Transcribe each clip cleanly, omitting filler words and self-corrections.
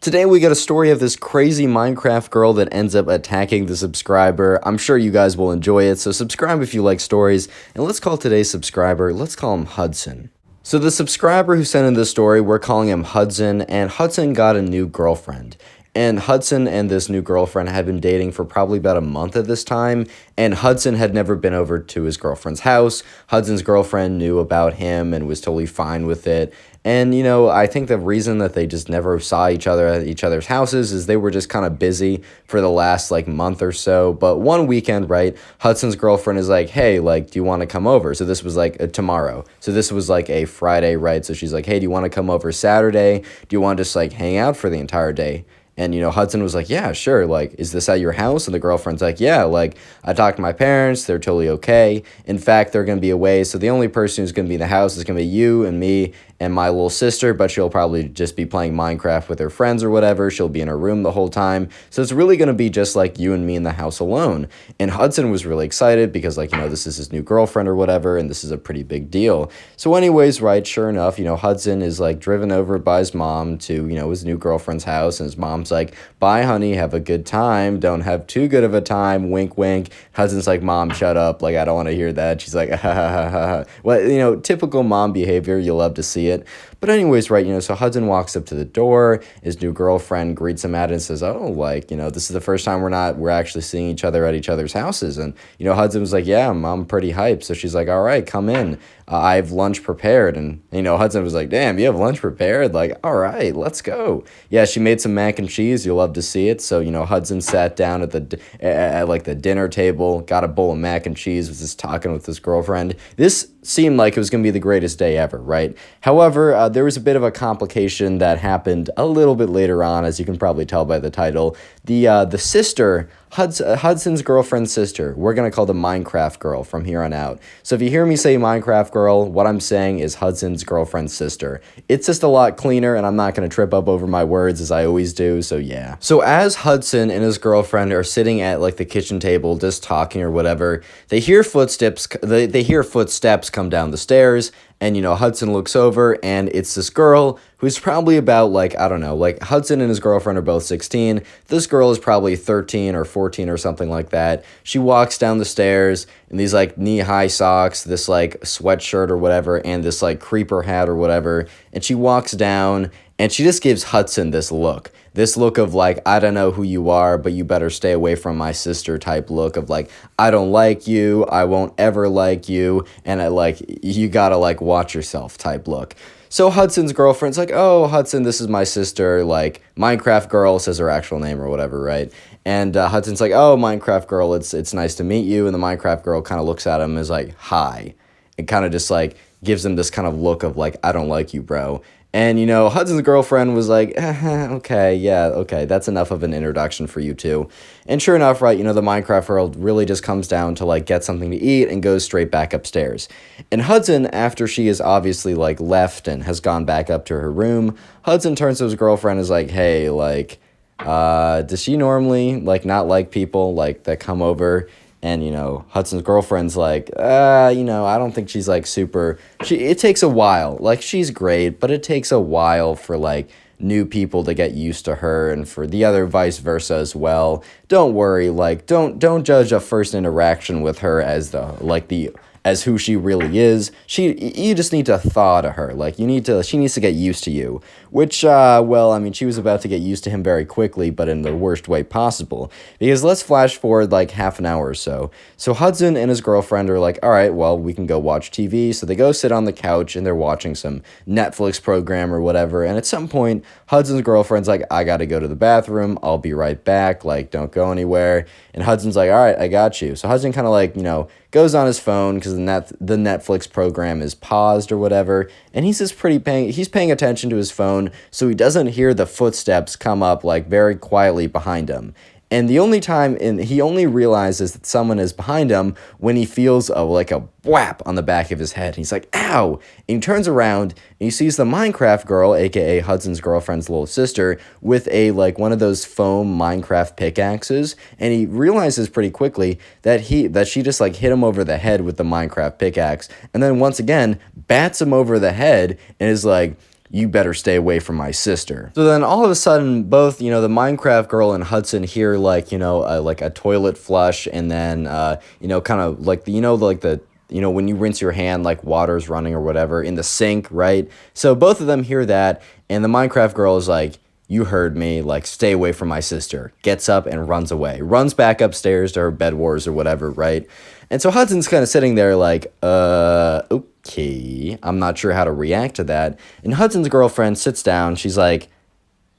Today we got a story of this crazy Minecraft girl that ends up attacking the subscriber. I'm sure you guys will enjoy it, so subscribe if you like stories. And let's call today's subscriber, let's call him Hudson. So the subscriber who sent in this story, we're calling him Hudson, and Hudson got a new girlfriend. And Hudson and this new girlfriend had been dating for probably about a month at this time, and Hudson had never been over to his girlfriend's house. Hudson's girlfriend knew about him and was totally fine with it. And, I think the reason that they just never saw each other at each other's houses is they were just kind of busy for the last, month or so. But one weekend, right, Hudson's girlfriend is like, hey, do you want to come over? So this was, tomorrow. So this was, a Friday, right? So she's like, hey, do you want to come over Saturday? Do you want to just, hang out for the entire day? And, Hudson was like, yeah, sure. Is this at your house? And the girlfriend's like, yeah, I talked to my parents. They're totally okay. In fact, they're going to be away. So the only person who's going to be in the house is going to be you and me and my little sister, but she'll probably just be playing Minecraft with her friends or whatever. She'll be in her room the whole time. So it's really going to be just you and me in the house alone. And Hudson was really excited because this is his new girlfriend or whatever, and this is a pretty big deal. So anyways, right, sure enough, Hudson is driven over by his mom to, his new girlfriend's house, and his mom's like, bye, honey, have a good time. Don't have too good of a time. Wink, wink. Hudson's like, mom, shut up. I don't want to hear that. She's like, ha, ha, ha, ha, ha. Well, typical mom behavior. You love to see it. But anyways, right, so Hudson walks up to the door. His new girlfriend greets him at it and says, oh, this is the first time we're actually seeing each other at each other's houses. And, Hudson was like, yeah, I'm pretty hyped. So she's like, all right, come in. I have lunch prepared. And, Hudson was like, damn, you have lunch prepared? All right, let's go. Yeah, she made some mac and cheese. You'll love to see it. So, Hudson sat down at the dinner table, got a bowl of mac and cheese, was just talking with his girlfriend. This seemed like it was going to be the greatest day ever, right? However, there was a bit of a complication that happened a little bit later on, as you can probably tell by the title. The sister, Hudson's girlfriend's sister, we're going to call the Minecraft girl from here on out. So if you hear me say Minecraft girl, what I'm saying is Hudson's girlfriend's sister. It's just a lot cleaner, and I'm not going to trip up over my words as I always do, so yeah. So as Hudson and his girlfriend are sitting at the kitchen table just talking or whatever, they hear footsteps come down the stairs. And, Hudson looks over, and it's this girl who's probably about, I don't know, Hudson and his girlfriend are both 16. This girl is probably 13 or 14 or something like that. She walks down the stairs in these, knee-high socks, this, sweatshirt or whatever, and this, creeper hat or whatever. And she walks down, and she just gives Hudson this look. This look of, I don't know who you are, but you better stay away from my sister type look of, I don't like you, I won't ever like you, and you gotta, watch yourself type look. So Hudson's girlfriend's like, oh, Hudson, this is my sister, Minecraft girl, says her actual name or whatever, right? And Hudson's like, oh, Minecraft girl, it's nice to meet you, and the Minecraft girl kind of looks at him and is like, hi, and kind of just, gives him this kind of look of, I don't like you, bro. And, Hudson's girlfriend was like, okay, yeah, okay, that's enough of an introduction for you two. And sure enough, right, the Minecraft world really just comes down to, get something to eat and goes straight back upstairs. And Hudson, after she is obviously, left and has gone back up to her room, Hudson turns to his girlfriend and is like, hey, does she normally, not like people, that come over? And, Hudson's girlfriend's like, I don't think she's, super... It takes a while. She's great, but it takes a while for, new people to get used to her, and for the other vice versa as well. Don't worry, don't judge a first interaction with her as as who she really is. You just need to thaw to her. She needs to get used to you. Which, she was about to get used to him very quickly, but in the worst way possible. Because let's flash forward, half an hour or so. So Hudson and his girlfriend are like, all right, well, we can go watch TV. So they go sit on the couch, and they're watching some Netflix program or whatever. And at some point, Hudson's girlfriend's like, I gotta go to the bathroom. I'll be right back. Don't go anywhere. And Hudson's like, all right, I got you. So Hudson kind of goes on his phone because the Netflix program is paused or whatever, and he's just he's paying attention to his phone, so he doesn't hear the footsteps come up very quietly behind him. And the only time, he only realizes that someone is behind him when he feels a whap on the back of his head. And he's like, ow! And he turns around, and he sees the Minecraft girl, aka Hudson's girlfriend's little sister, with a, one of those foam Minecraft pickaxes. And he realizes pretty quickly that she just, hit him over the head with the Minecraft pickaxe. And then once again, bats him over the head, and is like, you better stay away from my sister. So then all of a sudden, both, the Minecraft girl and Hudson hear like a toilet flush, and then, kind of like when you rinse your hand, like water's running or whatever in the sink, right? So both of them hear that, and the Minecraft girl is like, you heard me, like, stay away from my sister. Gets up and runs away. Runs back upstairs to her bed wars or whatever, right? And so Hudson's kind of sitting there like, okay, I'm not sure how to react to that. And Hudson's girlfriend sits down. She's like,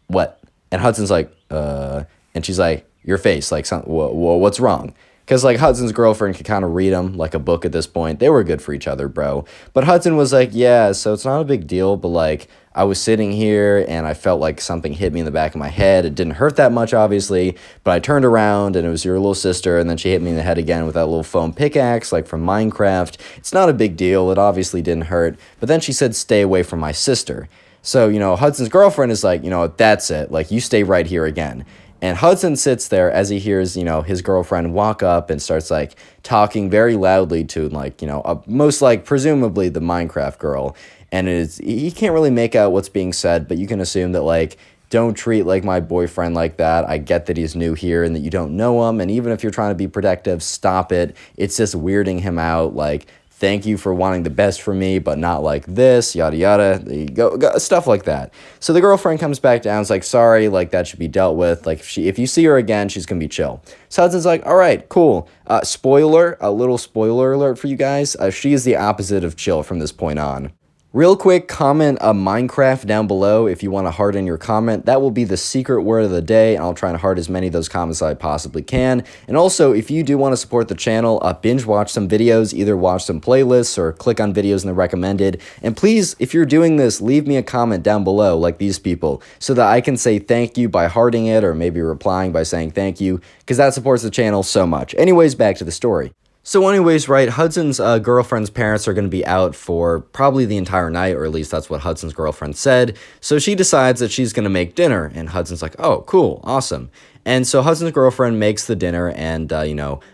what? And Hudson's like, and she's like, your face, like, what's wrong? Because, like, Hudson's girlfriend could kind of read him like a book at this point. They were good for each other, bro. But Hudson was like, yeah, so it's not a big deal, but, like, I was sitting here and I felt like something hit me in the back of my head. It didn't hurt that much, obviously, but I turned around and it was your little sister, and then she hit me in the head again with that little foam pickaxe, like from Minecraft. It's not a big deal. It obviously didn't hurt. But then she said, stay away from my sister. So, Hudson's girlfriend is like, that's it. Like, you stay right here again. And Hudson sits there as he hears, his girlfriend walk up and starts, like, talking very loudly to, like, most, like, presumably the Minecraft girl. And he can't really make out what's being said, but you can assume that, like, don't treat, like, my boyfriend like that. I get that he's new here and that you don't know him. And even if you're trying to be protective, stop it. It's just weirding him out, like, thank you for wanting the best for me, but not like this, yada, yada. There you go, stuff like that. So the girlfriend comes back down, is like, sorry, like, that should be dealt with. Like, if you see her again, she's going to be chill. So Hudson's like, all right, cool. A little spoiler alert for you guys. She is the opposite of chill from this point on. Real quick, comment a Minecraft down below if you want to heart in your comment. That will be the secret word of the day, and I'll try and heart as many of those comments as I possibly can. And also, if you do want to support the channel, binge watch some videos, either watch some playlists or click on videos in the recommended. And please, if you're doing this, leave me a comment down below, like these people, so that I can say thank you by hearting it, or maybe replying by saying thank you, because that supports the channel so much. Anyways, back to the story. So anyways, right, Hudson's girlfriend's parents are going to be out for probably the entire night, or at least that's what Hudson's girlfriend said. So she decides that she's going to make dinner, and Hudson's like, oh, cool, awesome. And so Hudson's girlfriend makes the dinner, and,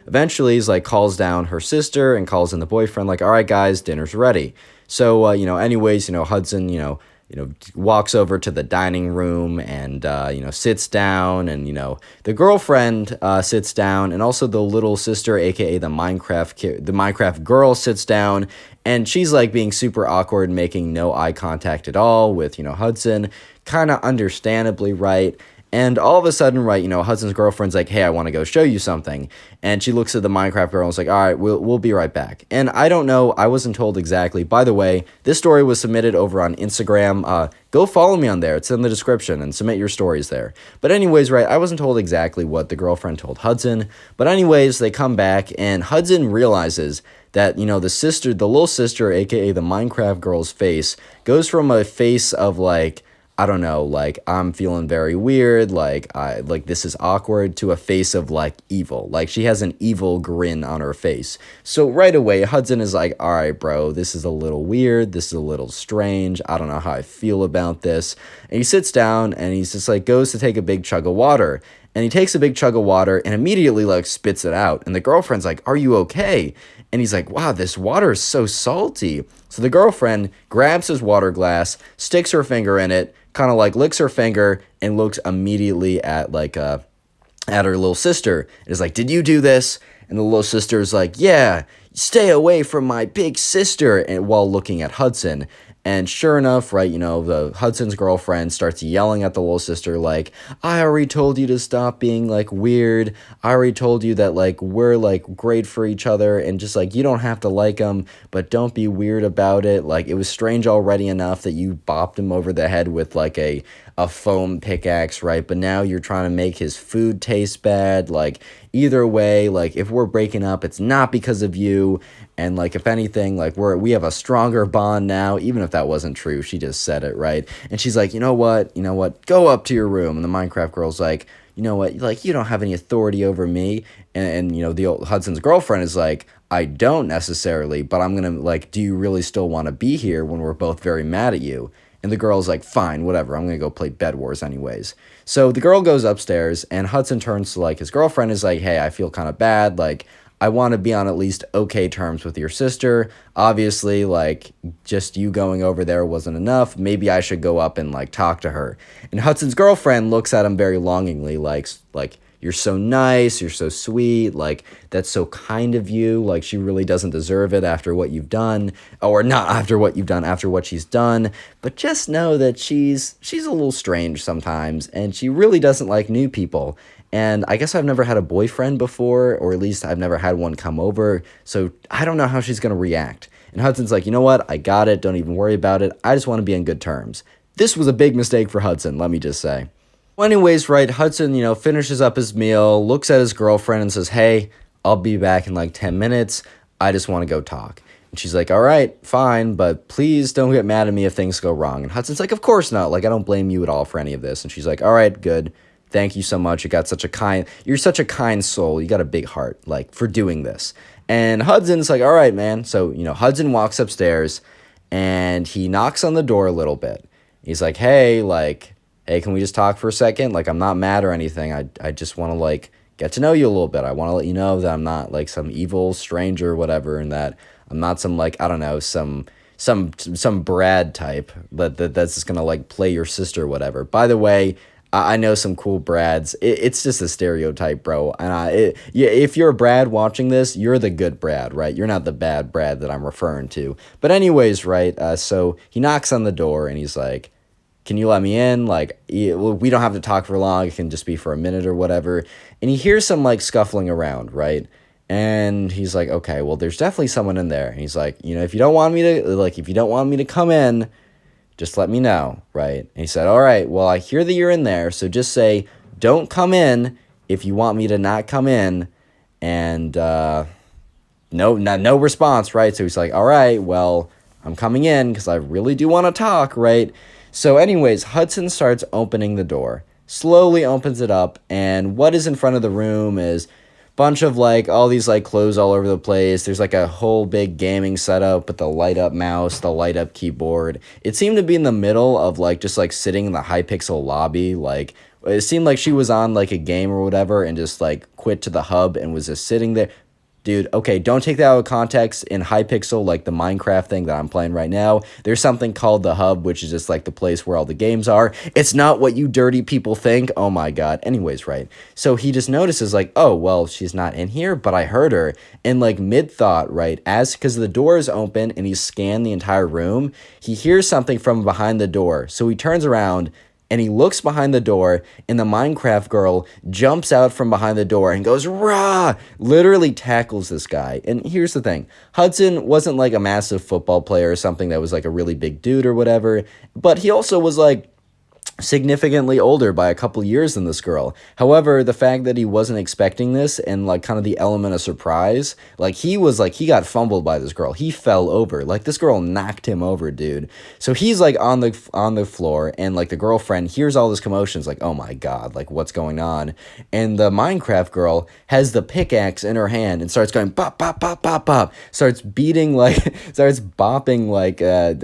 eventually he's like, calls down her sister and calls in the boyfriend, like, all right, guys, dinner's ready. So, anyways, Hudson, walks over to the dining room and, sits down, and, the girlfriend sits down, and also the little sister, aka the Minecraft girl, sits down, and she's, like, being super awkward, making no eye contact at all with, Hudson, kind of understandably, right? And all of a sudden, right, Hudson's girlfriend's like, hey, I want to go show you something. And she looks at the Minecraft girl and is like, all right, we'll be right back. And I don't know, I wasn't told exactly. By the way, this story was submitted over on Instagram. Go follow me on there. It's in the description, and submit your stories there. But anyways, right, I wasn't told exactly what the girlfriend told Hudson. But anyways, they come back, and Hudson realizes that, the little sister, aka the Minecraft girl's face, goes from a face of, like, I don't know, like, I'm feeling very weird, like, this is awkward, to a face of, like, evil. Like, she has an evil grin on her face. So right away, Hudson is like, all right, bro, this is a little weird, this is a little strange, I don't know how I feel about this. And he sits down, and he's just, like, goes to take a big chug of water. And he takes a big chug of water and immediately, like, spits it out. And the girlfriend's like, are you okay? And he's like, wow, this water is so salty. So the girlfriend grabs his water glass, sticks her finger in it, kind of, like, licks her finger, and looks immediately at, like, at her little sister, and is like, did you do this? And the little sister's like, yeah, stay away from my big sister, and while looking at Hudson. And sure enough, right, the Hudson's girlfriend starts yelling at the little sister, like, I already told you to stop being, like, weird. I already told you that, like, we're, like, great for each other, and just, like, you don't have to like him, but don't be weird about it. Like, it was strange already enough that you bopped him over the head with, like, a foam pickaxe, right? But now you're trying to make his food taste bad. Like, either way, like, if we're breaking up, it's not because of you. And, like, if anything, like, we have a stronger bond now, even if that wasn't true. She just said it, right? And she's like, you know what, go up to your room. And the Minecraft girl's like, you know what, like, you don't have any authority over me. And the old Hudson's girlfriend is like, I don't necessarily, but I'm gonna, like, do you really still want to be here when we're both very mad at you? And the girl's like, fine, whatever, I'm gonna go play Bed Wars anyways. So the girl goes upstairs, and Hudson turns to, like, his girlfriend, is like, hey, I feel kind of bad, like, I want to be on at least okay terms with your sister. Obviously, like, just you going over there wasn't enough. Maybe I should go up and, like, talk to her. And Hudson's girlfriend looks at him very longingly, like, you're so nice, you're so sweet, like, that's so kind of you, like, she really doesn't deserve it after what you've done, or not after what you've done, after what she's done, but just know that she's a little strange sometimes, and she really doesn't like new people, and I guess I've never had a boyfriend before, or at least I've never had one come over, so I don't know how she's gonna react. And Hudson's like, you know what, I got it, don't even worry about it, I just want to be on good terms. This was a big mistake for Hudson, let me just say. Well, anyways, right, Hudson, finishes up his meal, looks at his girlfriend and says, hey, I'll be back in like 10 minutes. I just want to go talk. And she's like, all right, fine, but please don't get mad at me if things go wrong. And Hudson's like, of course not. Like, I don't blame you at all for any of this. And she's like, all right, good. Thank you so much. You're such a kind soul. You got a big heart, like, for doing this. And Hudson's like, all right, man. So, Hudson walks upstairs and he knocks on the door a little bit. He's like, hey, can we just talk for a second? Like, I'm not mad or anything. I just want to, like, get to know you a little bit. I want to let you know that I'm not, like, some evil stranger or whatever, and that I'm not some, like, I don't know, some Brad type that's just gonna, like, play your sister or whatever. By the way, I know some cool Brads. It's just a stereotype, bro. And if you're a Brad watching this, you're the good Brad, right? You're not the bad Brad that I'm referring to. But anyways, right, so he knocks on the door, and he's like, can you let me in? Like, we don't have to talk for long. It can just be for a minute or whatever. And he hears some, like, scuffling around, right? And he's like, okay, well, there's definitely someone in there. And he's like, if you don't want me to come in, just let me know, right? And he said, all right, well, I hear that you're in there. So just say, don't come in if you want me to not come in. And no response, right? So he's like, all right, well, I'm coming in because I really do want to talk, right? So anyways, Hudson starts opening the door, slowly opens it up, and what is in front of the room is a bunch of, like, all these, like, clothes all over the place. There's, like, a whole big gaming setup with the light-up mouse, the light-up keyboard. It seemed to be in the middle of, like, just, like, sitting in the Hypixel lobby. Like, it seemed like she was on, like, a game or whatever and just, like, quit to the hub and was just sitting there. Dude, okay, don't take that out of context. In Hypixel, like the Minecraft thing that I'm playing right now, there's something called the hub, which is just like the place where all the games are. It's not what you dirty people think. Oh my god. Anyways, right. So he just notices, like, oh, well, she's not in here, but I heard her. And, like, mid-thought, right, because the door is open and he's scanned the entire room, he hears something from behind the door. So he turns around and he looks behind the door, and the Minecraft girl jumps out from behind the door and goes, rah! Literally tackles this guy. And here's the thing. Hudson wasn't, like, a massive football player or something that was, like, a really big dude or whatever, but he also was, like, significantly older by a couple years than this girl. However, the fact that he wasn't expecting this and, like, kind of the element of surprise, like, he got fumbled by this girl. He fell over. Like, this girl knocked him over, dude. So he's, like, on the floor, and, like, the girlfriend hears all this commotion. Like, oh my god, like, what's going on? And the Minecraft girl has the pickaxe in her hand and starts going bop bop bop bop bop. Starts bopping, like,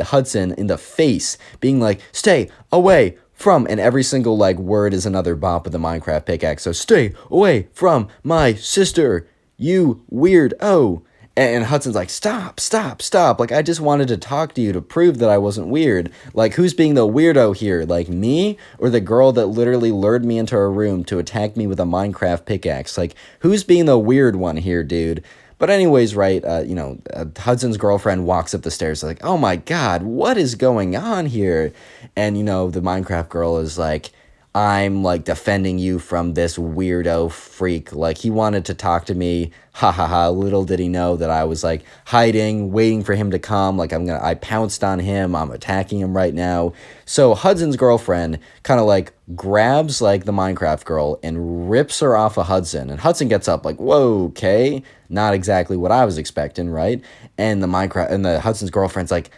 Hudson in the face, being like, stay away from, and every single, like, word is another bop with the Minecraft pickaxe. So stay away from my sister, you weirdo. And Hudson's like, stop. Like, I just wanted to talk to you to prove that I wasn't weird. Like, who's being the weirdo here? Like, me or the girl that literally lured me into her room to attack me with a Minecraft pickaxe? Like, who's being the weird one here, dude? But anyways, right, Hudson's girlfriend walks up the stairs like, oh my god, what is going on here? And, the Minecraft girl is like, I'm, like, defending you from this weirdo freak. Like, he wanted to talk to me. Ha ha ha. Little did he know that I was, like, hiding, waiting for him to come. Like, I pounced on him. I'm attacking him right now. So Hudson's girlfriend kind of, like, grabs, like, the Minecraft girl and rips her off of Hudson. And Hudson gets up like, whoa, okay. Not exactly what I was expecting, right? And the Hudson's girlfriend's like,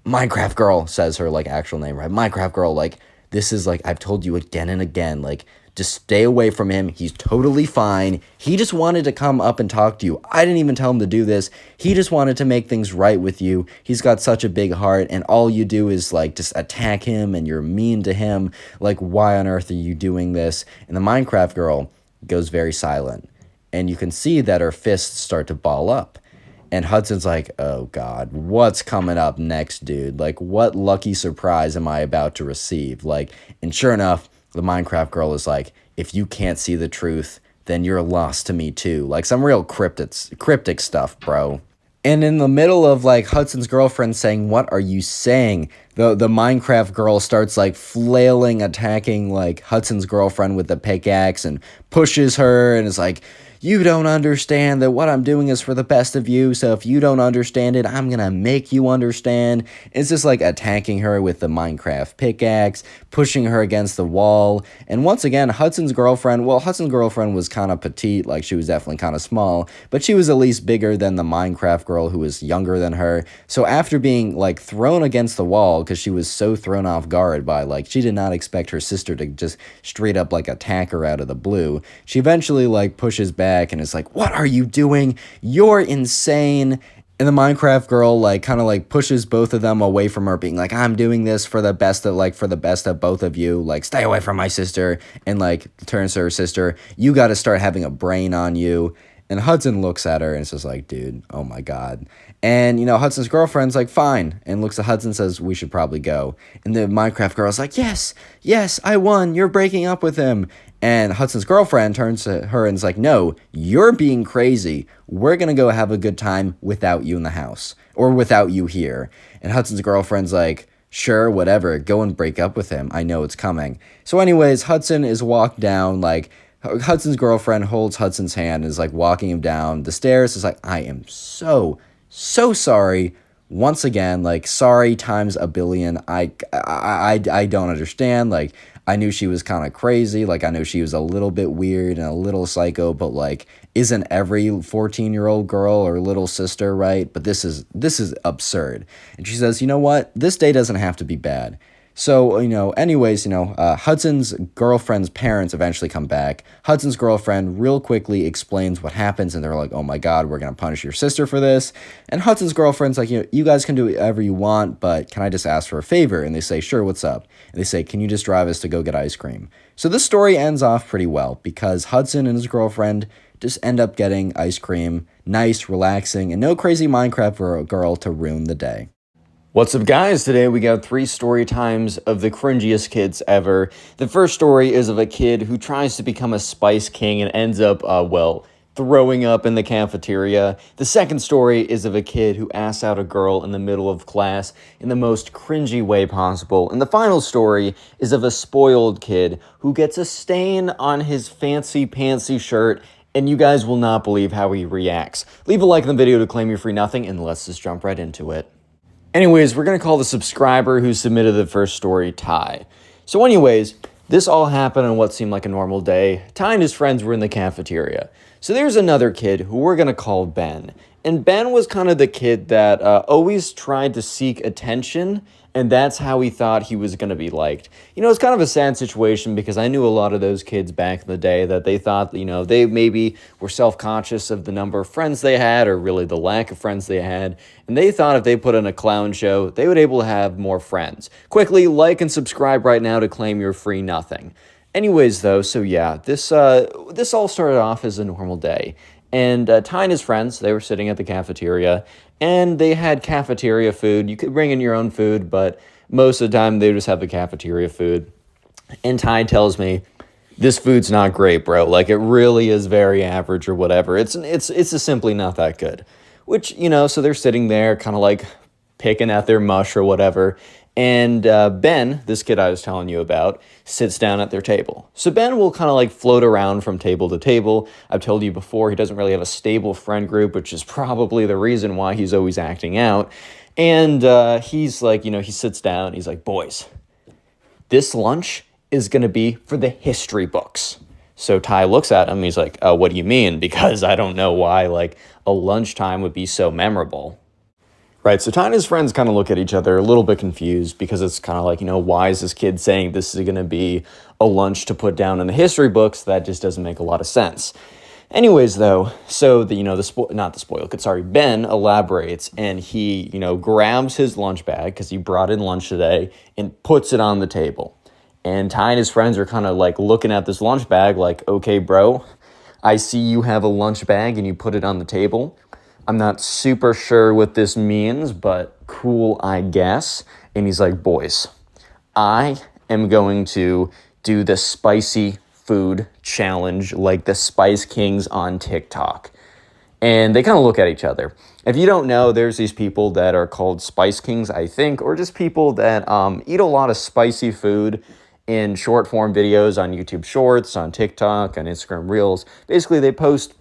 Minecraft girl, says her, like, actual name, right? Minecraft girl, like, this is, like, I've told you again and again, like, just stay away from him. He's totally fine. He just wanted to come up and talk to you. I didn't even tell him to do this. He just wanted to make things right with you. He's got such a big heart, and all you do is, like, just attack him, and you're mean to him. Like, why on earth are you doing this? And the Minecraft girl goes very silent. and you can see that her fists start to ball up. And Hudson's like, oh God, what's coming up next, dude? Like, what lucky surprise am I about to receive? Like, and sure enough, the Minecraft girl is like, if you can't see the truth, then you're lost to me too. Like, some real cryptic stuff, bro. And in the middle of like Hudson's girlfriend saying, what are you saying? The Minecraft girl starts like flailing, attacking like Hudson's girlfriend with the pickaxe and pushes her and is like, you don't understand that what I'm doing is for the best of you. So if you don't understand it, I'm going to make you understand. It's just like attacking her with the Minecraft pickaxe, pushing her against the wall. And once again, Hudson's girlfriend was kind of petite, like she was definitely kind of small, but she was at least bigger than the Minecraft girl who was younger than her. So after being like thrown against the wall, because she was so thrown off guard by like, she did not expect her sister to just straight up like attack her out of the blue. She eventually like pushes back and is like, what are you doing? You're insane. And the Minecraft girl like kind of like pushes both of them away from her, being like, I'm doing this for the best of both of you. Like, stay away from my sister. And like turns to her sister, you got to start having a brain on you. And Hudson looks at her and is just like, dude, oh my God. And, you know, Hudson's girlfriend's like, fine. And looks at Hudson, says, we should probably go. And the Minecraft girl's like, yes, I won. You're breaking up with him. And Hudson's girlfriend turns to her and is like, no, you're being crazy. We're going to go have a good time without you in the house, or without you here. And Hudson's girlfriend's like, sure, whatever, go and break up with him. I know it's coming. So anyways, Hudson is walked down, like, Hudson's girlfriend holds Hudson's hand and is like walking him down the stairs. Is like, I am so sorry. Once again, like, sorry times a billion. I don't understand. Like, I knew she was kind of crazy. Like, I know she was a little bit weird and a little psycho, but like, isn't every 14-year-old girl or little sister right? But this is absurd. And she says, you know what? This day doesn't have to be bad. So, you know, anyways, Hudson's girlfriend's parents eventually come back. Hudson's girlfriend real quickly explains what happens, and they're like, oh my God, we're going to punish your sister for this. And Hudson's girlfriend's like, you guys can do whatever you want, but can I just ask for a favor? And they say, sure, what's up? And they say, can you just drive us to go get ice cream? So this story ends off pretty well, because Hudson and his girlfriend just end up getting ice cream, nice, relaxing, and no crazy Minecraft girl to ruin the day. What's up, guys? Today we got 3 story times of the cringiest kids ever. The first story is of a kid who tries to become a Spice King and ends up, throwing up in the cafeteria. The second story is of a kid who asks out a girl in the middle of class in the most cringy way possible. And the final story is of a spoiled kid who gets a stain on his fancy pantsy shirt, and you guys will not believe how he reacts. Leave a like on the video to claim your free nothing, and let's just jump right into it. Anyways, we're going to call the subscriber who submitted the first story Ty. So anyways, this all happened on what seemed like a normal day. Ty and his friends were in the cafeteria. So there's another kid who we're going to call Ben. And Ben was kind of the kid that always tried to seek attention, and that's how he thought he was going to be liked. You know, it's kind of a sad situation, because I knew a lot of those kids back in the day that they thought, you know, they maybe were self-conscious of the number of friends they had, or really the lack of friends they had, and they thought if they put on a clown show, they would be able to have more friends. Quickly, like and subscribe right now to claim your free nothing. Anyways, though, so yeah, this all started off as a normal day. And Ty and his friends, they were sitting at the cafeteria, and they had cafeteria food. You could bring in your own food, but most of the time they just have the cafeteria food. And Ty tells me, this food's not great, bro. Like, it really is very average or whatever. It's just simply not that good. Which, you know, so they're sitting there kind of like picking at their mush or whatever. And Ben, this kid I was telling you about, sits down at their table. So Ben will kind of like float around from table to table. I've told you before, he doesn't really have a stable friend group, which is probably the reason why he's always acting out. And he's like, you know, he sits down. He's like, boys, this lunch is going to be for the history books. So Ty looks at him. He's like, what do you mean? Because I don't know why like a lunchtime would be so memorable. Right, so Ty and his friends kind of look at each other a little bit confused, because it's kind of like, you know, why is this kid saying this is going to be a lunch to put down in the history books? That just doesn't make a lot of sense. Anyways, though, so Ben elaborates, and he, you know, grabs his lunch bag, because he brought in lunch today, and puts it on the table. And Ty and his friends are kind of like looking at this lunch bag like, okay, bro, I see you have a lunch bag and you put it on the table. I'm not super sure what this means, but cool, I guess. And he's like, boys, I am going to do the spicy food challenge like the Spice Kings on TikTok. And they kind of look at each other. If you don't know, there's these people that are called Spice Kings, I think, or just people that eat a lot of spicy food in short form videos on YouTube Shorts, on TikTok, on Instagram Reels. Basically, they post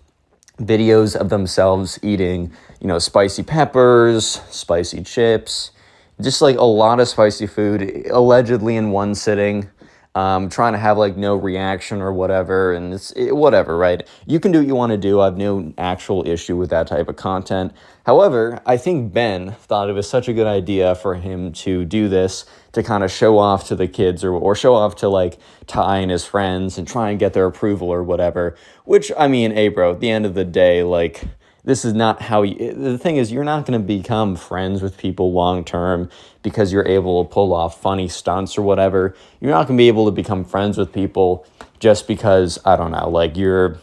videos of themselves eating, spicy peppers, spicy chips, just like a lot of spicy food, allegedly in one sitting. Trying to have like no reaction or whatever, and whatever, right? You can do what you want to do. I have no actual issue with that type of content. However, I think Ben thought it was such a good idea for him to do this to kind of show off to the kids or show off to like Ty and his friends and try and get their approval or whatever. Which, I mean, hey, bro, at the end of the day, like, this is not how the thing is, you're not going to become friends with people long term because you're able to pull off funny stunts or whatever. You're not going to be able to become friends with people just because, I don't know, like you're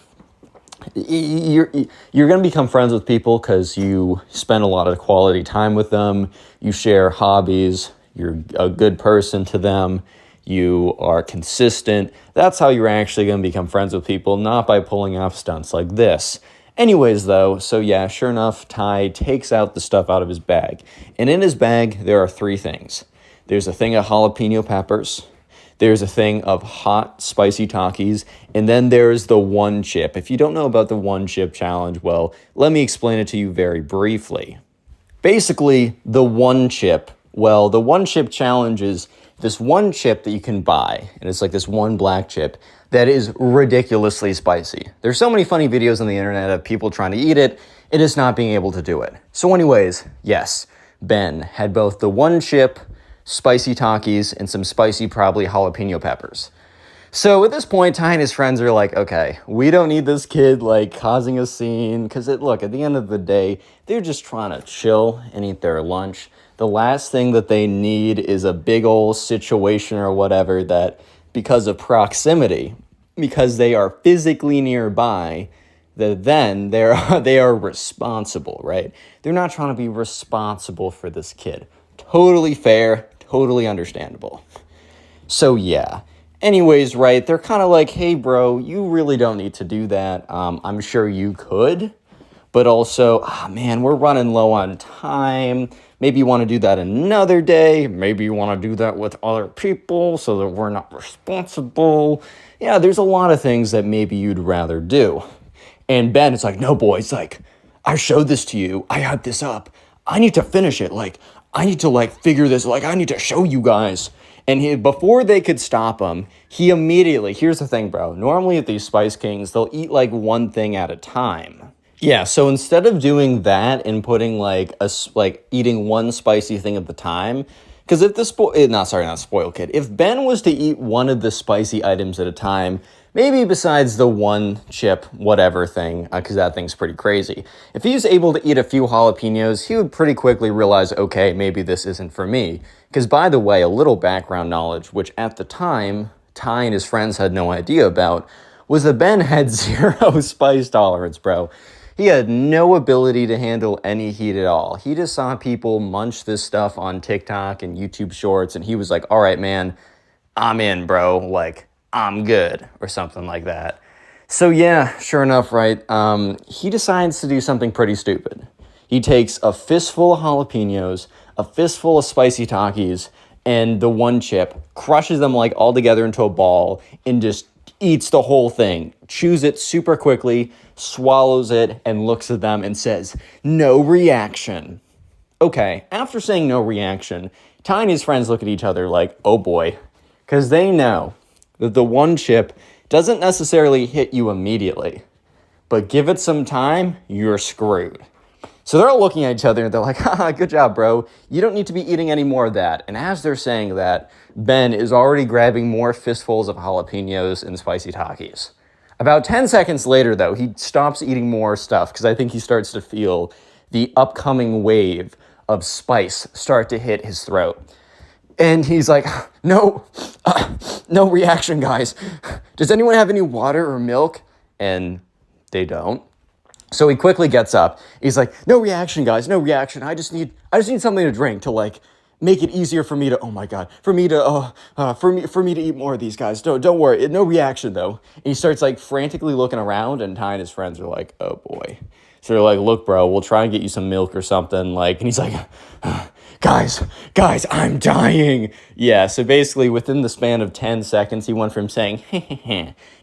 going to become friends with people because you spend a lot of quality time with them. You share hobbies. You're a good person to them. You are consistent. That's how you're actually going to become friends with people, not by pulling off stunts like this. Anyways, though, so yeah, sure enough, Ty takes out the stuff out of his bag. And in his bag, there are 3 things. There's a thing of jalapeno peppers. There's a thing of hot, spicy Takis. And then there's the one chip. If you don't know about the one chip challenge, well, let me explain it to you very briefly. Basically, the one chip challenge is this one chip that you can buy. And it's like this one black chip that is ridiculously spicy. There's so many funny videos on the internet of people trying to eat it and just not being able to do it. So anyways, yes, Ben had both the one chip, spicy Takis, and some spicy, probably jalapeno peppers. So at this point, Ty and his friends are like, okay, we don't need this kid like causing a scene, because look, at the end of the day, they're just trying to chill and eat their lunch. The last thing that they need is a big old situation or whatever that, because of proximity, because they are physically nearby, that then they are responsible, right? They're not trying to be responsible for this kid. Totally fair, totally understandable. So yeah. Anyways, right, they're kind of like, hey, bro, you really don't need to do that. I'm sure you could, but also, man, we're running low on time. Maybe you want to do that another day. Maybe you want to do that with other people so that we're not responsible. Yeah, there's a lot of things that maybe you'd rather do. And Ben is like, no, boys, like, I showed this to you. I had this up. I need to finish it. Like, I need to, like, figure this. Like, I need to show you guys. And before they could stop him, he immediately, here's the thing, bro. Normally at these Spice Kings, they'll eat, like, one thing at a time. Yeah, so instead of doing that and putting like eating one spicy thing at the time, because if not spoiled kid, if Ben was to eat one of the spicy items at a time, maybe besides the one chip whatever thing, because that thing's pretty crazy. If he was able to eat a few jalapenos, he would pretty quickly realize, okay, maybe this isn't for me. Because by the way, a little background knowledge, which at the time Ty and his friends had no idea about, was that Ben had 0 spice tolerance, bro. He had no ability to handle any heat at all. He just saw people munch this stuff on TikTok and YouTube Shorts, and he was like, all right, man, I'm in, bro. Like, I'm good, or something like that. So yeah, sure enough, right, he decides to do something pretty stupid. He takes a fistful of jalapenos, a fistful of spicy Takis, and the one chip, crushes them like all together into a ball, and just eats the whole thing, chews it super quickly, swallows it, and looks at them and says, no reaction. Okay, after saying no reaction, Ty and his friends look at each other like, oh boy, because they know that the one chip doesn't necessarily hit you immediately, but give it some time, you're screwed. So they're all looking at each other and they're like, haha, good job, bro. You don't need to be eating any more of that. And as they're saying that, Ben is already grabbing more fistfuls of jalapenos and spicy Takis. About 10 seconds later, though, he stops eating more stuff because I think he starts to feel the upcoming wave of spice start to hit his throat. And he's like, no reaction, guys. Does anyone have any water or milk? And They don't. So he quickly gets up. He's like, no reaction, guys, no reaction. I just need something to drink to like make it easier for me to, oh my God, for me to eat more of these guys. Don't worry, no reaction though. And he starts like frantically looking around, and Ty and his friends are like, oh boy. So they're like, look, bro, we'll try and get you some milk or something. Like, and he's like, guys, I'm dying. Yeah, so basically within the span of 10 seconds, he went from saying,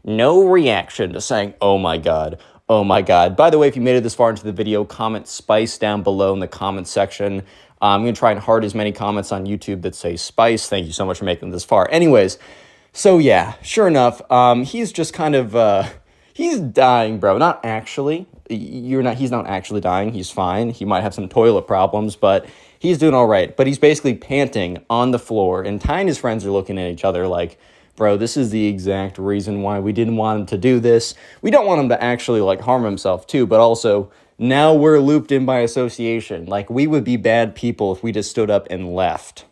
no reaction to saying, oh my God. Oh my God. By the way, if you made it this far into the video, comment spice down below in the comment section. I'm going to try and heart as many comments on YouTube that say spice. Thank you so much for making it this far. Anyways, so yeah, sure enough, he's just kind of, he's dying, bro. Not actually. He's not actually dying. He's fine. He might have some toilet problems, but he's doing all right. But he's basically panting on the floor, and Ty and his friends are looking at each other like, bro, this is the exact reason why we didn't want him to do this. We don't want him to actually, like, harm himself, too, but also, now we're looped in by association. Like, we would be bad people if we just stood up and left.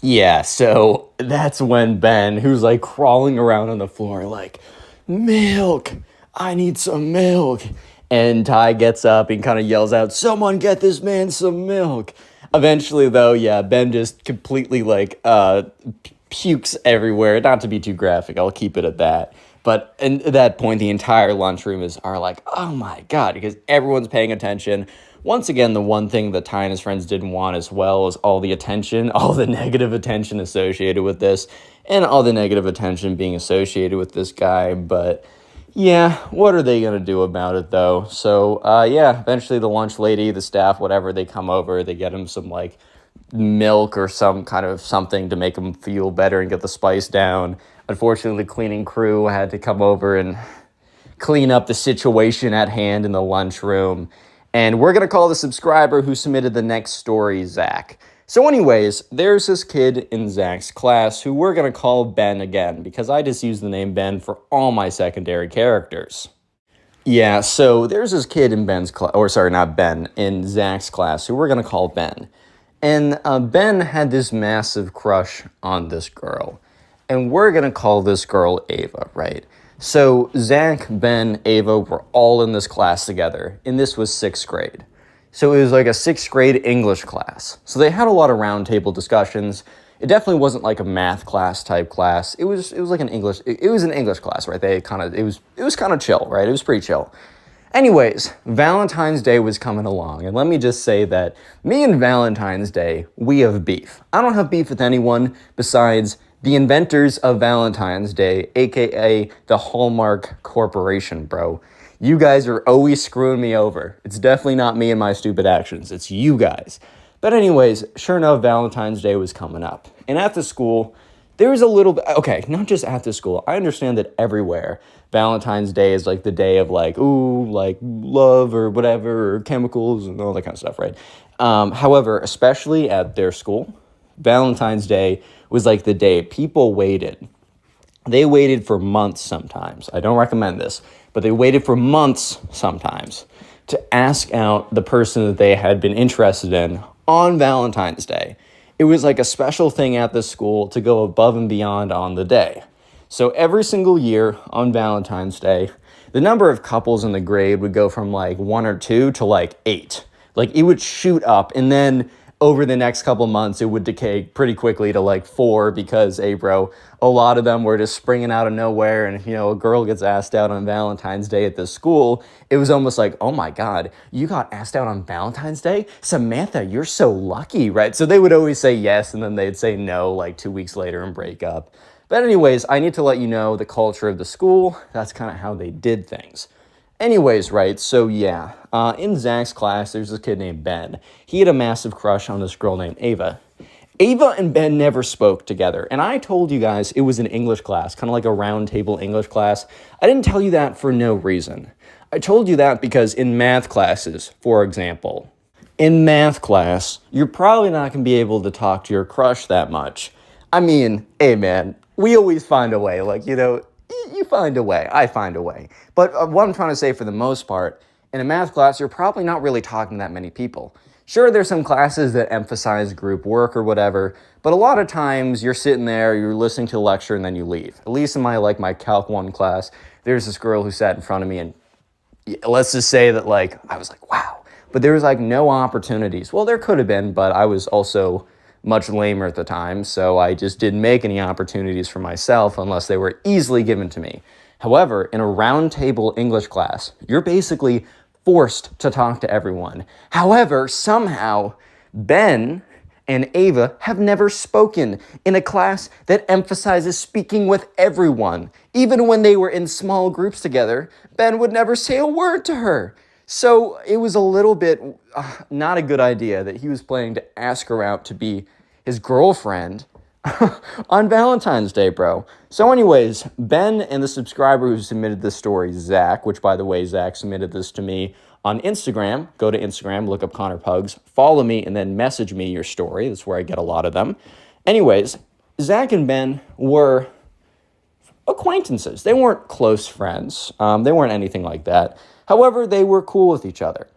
Yeah, so that's when Ben, who's, like, crawling around on the floor, like, milk, I need some milk. And Ty gets up and kind of yells out, someone get this man some milk. Eventually, though, yeah, Ben just completely, like, pukes everywhere. Not to be too graphic, I'll keep it at that. But at that point, the entire lunchroom are like, oh my God, because everyone's paying attention. Once again, the one thing that Ty and his friends didn't want as well is all the attention, all the negative attention associated with this, and all the negative attention being associated with this guy. But yeah, what are they going to do about it, though? So, yeah, eventually the lunch lady, the staff, whatever, they come over, they get him some, like, milk or some kind of something to make him feel better and get the spice down. Unfortunately, the cleaning crew had to come over and clean up the situation at hand in the lunchroom. And we're going to call the subscriber who submitted the next story Zach. So anyways, there's this kid in Zach's class who we're going to call Ben again, because I just use the name Ben for all my secondary characters. Yeah, so there's this kid in Ben's class, or sorry, not Ben, in Zach's class who we're going to call Ben. And Ben had this massive crush on this girl. And we're going to call this girl Ava, right? So Zach, Ben, Ava were all in this class together. And this was 6th grade. So it was like a 6th grade English class. So they had a lot of roundtable discussions. It definitely wasn't like a math class type class. It was like an English, it was an English class, right? It was kind of chill, right? It was pretty chill. Anyways, Valentine's Day was coming along, and let me just say that me and Valentine's Day, we have beef. I don't have beef with anyone besides the inventors of Valentine's Day, aka the Hallmark Corporation, bro. You guys are always screwing me over. It's definitely not me and my stupid actions. It's you guys. But anyways, sure enough, Valentine's Day was coming up. And at the school, there was a little bit, okay, not just at the school. I understand that everywhere, Valentine's Day is like the day of like, ooh, like love or whatever, or chemicals and all that kind of stuff, right? However, especially at their school, Valentine's Day was like the day people waited. They waited for months sometimes. I don't recommend this, but they waited for months sometimes to ask out the person that they had been interested in on Valentine's Day. It was like a special thing at the school to go above and beyond on the day. So every single year on Valentine's Day, the number of couples in the grade would go from like 1 or 2 to like 8. Like it would shoot up, and then over the next couple months, it would decay pretty quickly to like 4 because, hey, bro, a lot of them were just springing out of nowhere. And if, you know, a girl gets asked out on Valentine's Day at this school, it was almost like, oh my God, you got asked out on Valentine's Day? Samantha, you're so lucky, right? So they would always say yes, and then they'd say no like 2 weeks later and break up. But anyways, I need to let you know the culture of the school. That's kind of how they did things. Anyways, right, so yeah, in Zach's class, there's this kid named Ben. He had a massive crush on this girl named Ava. Ava and Ben never spoke together, and I told you guys it was an English class, kind of like a round table English class. I didn't tell you that for no reason. I told you that because in math classes, for example, in math class, you're probably not going to be able to talk to your crush that much. I mean, hey man, we always find a way, like, you know, you find a way, I find a way. But what I'm trying to say, for the most part, in a math class, you're probably not really talking to that many people. Sure, there's some classes that emphasize group work or whatever, but a lot of times you're sitting there, you're listening to a lecture, and then you leave. At least in my Calc 1 class, there's this girl who sat in front of me, and let's just say that, like, I was like, wow. But there was, like, no opportunities. Well, there could have been, but I was also much lamer at the time, so I just didn't make any opportunities for myself unless they were easily given to me. However, in a round table English class, you're basically forced to talk to everyone. However, somehow, Ben and Ava have never spoken in a class that emphasizes speaking with everyone. Even when they were in small groups together, Ben would never say a word to her. So it was a little bit not a good idea that he was planning to ask her out to be his girlfriend on Valentine's Day, bro. So anyways, Ben and the subscriber who submitted this story, Zach, which by the way, Zach submitted this to me on Instagram. Go to Instagram, look up connorpugs, follow me, and then message me your story. That's where I get a lot of them. Anyways, Zach and Ben were acquaintances. They weren't close friends. They weren't anything like that. However, they were cool with each other.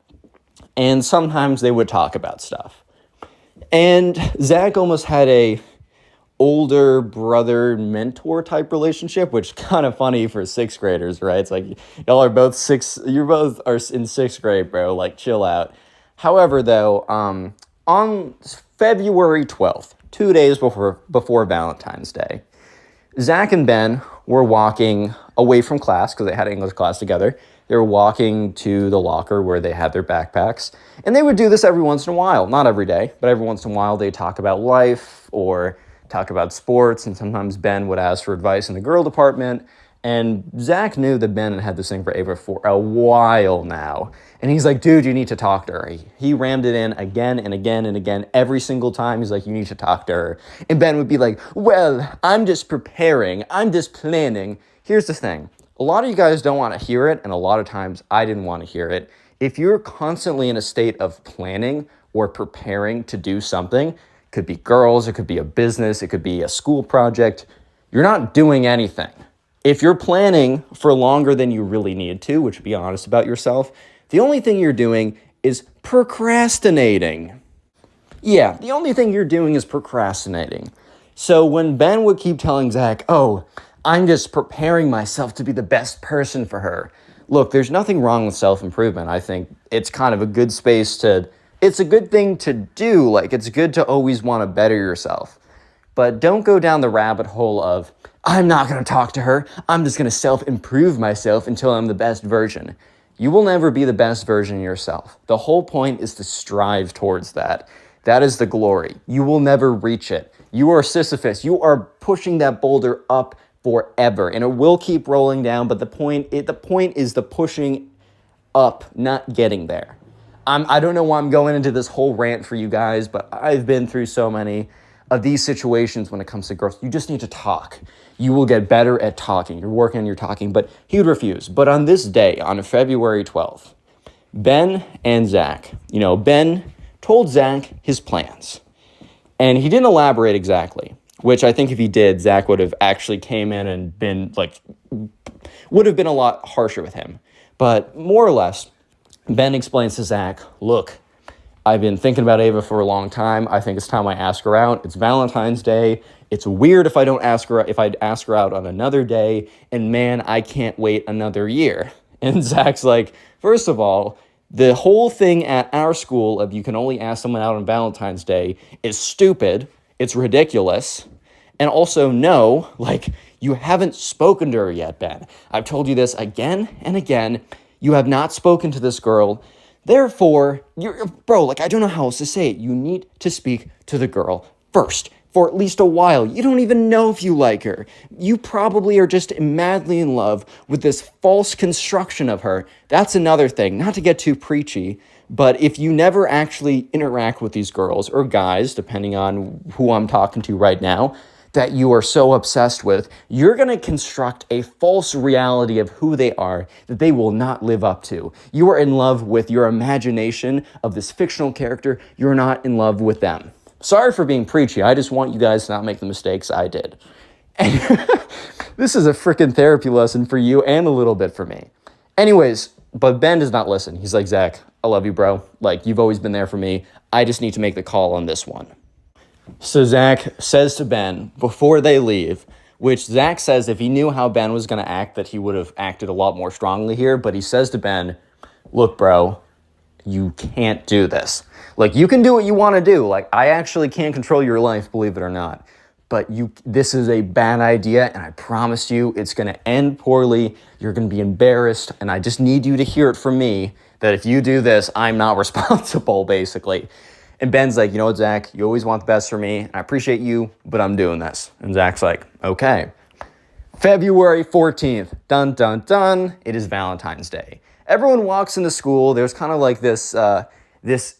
And sometimes they would talk about stuff. And Zach almost had a older brother mentor type relationship, which is kind of funny for sixth graders, right? It's like y'all are both you both are in sixth grade, bro. Like, chill out. However, though, on February 12th, 2 days before Valentine's Day, Zach and Ben were walking away from class because they had English class together. They were walking to the locker where they had their backpacks. And they would do this every once in a while. Not every day, but every once in a while they'd talk about life or talk about sports. And sometimes Ben would ask for advice in the girl department. And Zach knew that Ben had had this thing for Ava for a while now. And he's like, dude, you need to talk to her. He rammed it in again and again and again. Every single time he's like, you need to talk to her. And Ben would be like, well, I'm just preparing. I'm just planning. Here's the thing. A lot of you guys don't want to hear it, and a lot of times I didn't want to hear it. If you're constantly in a state of planning or preparing to do something, it could be girls, it could be a business, it could be a school project, you're not doing anything. If you're planning for longer than you really need to, which be honest about yourself, the only thing you're doing is procrastinating. Yeah, the only thing you're doing is procrastinating. So when Ben would keep telling Zach, oh, I'm just preparing myself to be the best person for her. Look, there's nothing wrong with self-improvement. I think it's kind of a good it's a good thing to do. Like, it's good to always want to better yourself. But don't go down the rabbit hole of, I'm not going to talk to her. I'm just going to self-improve myself until I'm the best version. You will never be the best version of yourself. The whole point is to strive towards that. That is the glory. You will never reach it. You are Sisyphus. You are pushing that boulder up forever, and it will keep rolling down, but the point is the pushing up, not getting there. I don't know why I'm going into this whole rant for you guys, but I've been through so many of these situations when it comes to girls. You just need to talk. You will get better at talking. You're working on your talking, but he would refuse. But on this day, on February 12th, Ben and Zach, Ben told Zach his plans, and he didn't elaborate exactly. Which I think if he did, Zach would have actually came in and would have been a lot harsher with him. But more or less, Ben explains to Zach, look, I've been thinking about Ava for a long time. I think it's time I ask her out. It's Valentine's Day. It's weird if I ask her out on another day. And man, I can't wait another year. And Zach's like, first of all, the whole thing at our school of you can only ask someone out on Valentine's Day is stupid. It's ridiculous. And also, no, you haven't spoken to her yet, Ben. I've told you this again and again. You have not spoken to this girl. Therefore, I don't know how else to say it. You need to speak to the girl first for at least a while. You don't even know if you like her. You probably are just madly in love with this false construction of her. That's another thing, not to get too preachy, but if you never actually interact with these girls or guys, depending on who I'm talking to right now, that you are so obsessed with, you're going to construct a false reality of who they are that they will not live up to. You are in love with your imagination of this fictional character. You're not in love with them. Sorry for being preachy. I just want you guys to not make the mistakes I did. And this is a freaking therapy lesson for you and a little bit for me. Anyways, but Ben does not listen. He's like, Zach, I love you, bro. You've always been there for me. I just need to make the call on this one. So Zach says to Ben, before they leave, which Zach says if he knew how Ben was going to act, that he would have acted a lot more strongly here. But he says to Ben, look, bro, you can't do this. Like, you can do what you want to do. Like, I actually can't control your life, believe it or not. But this is a bad idea, and I promise you it's going to end poorly. You're going to be embarrassed, and I just need you to hear it from me that if you do this, I'm not responsible, basically. And Ben's like, you know what, Zach, you always want the best for me, and I appreciate you, but I'm doing this. And Zach's like, okay. February 14th, dun, dun, dun, it is Valentine's Day. Everyone walks into school. There's kind of like this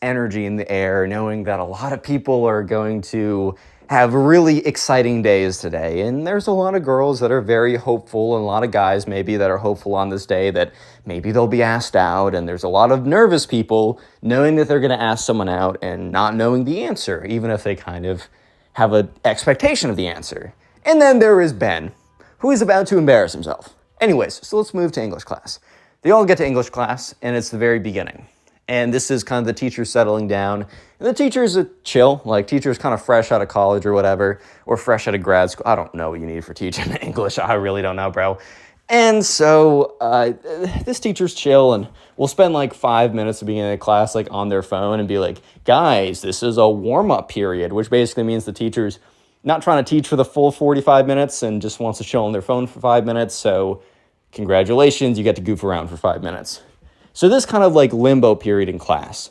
energy in the air, knowing that a lot of people are going to have really exciting days today. And there's a lot of girls that are very hopeful, and a lot of guys maybe that are hopeful on this day that maybe they'll be asked out. And there's a lot of nervous people knowing that they're going to ask someone out and not knowing the answer, even if they kind of have an expectation of the answer. And then there is Ben, who is about to embarrass himself. Anyways, so let's move to English class. They all get to English class, and it's the very beginning. And this is kind of the teacher settling down. And the teacher's a chill, like teacher's kind of fresh out of college or whatever, or fresh out of grad school. I don't know what you need for teaching English. I really don't know, bro. And so this teacher's chill, and we'll spend like 5 minutes at the beginning of class like on their phone and be like, guys, this is a warm-up period, which basically means the teacher's not trying to teach for the full 45 minutes and just wants to chill on their phone for 5 minutes. So congratulations, you get to goof around for 5 minutes. So this kind of like limbo period in class.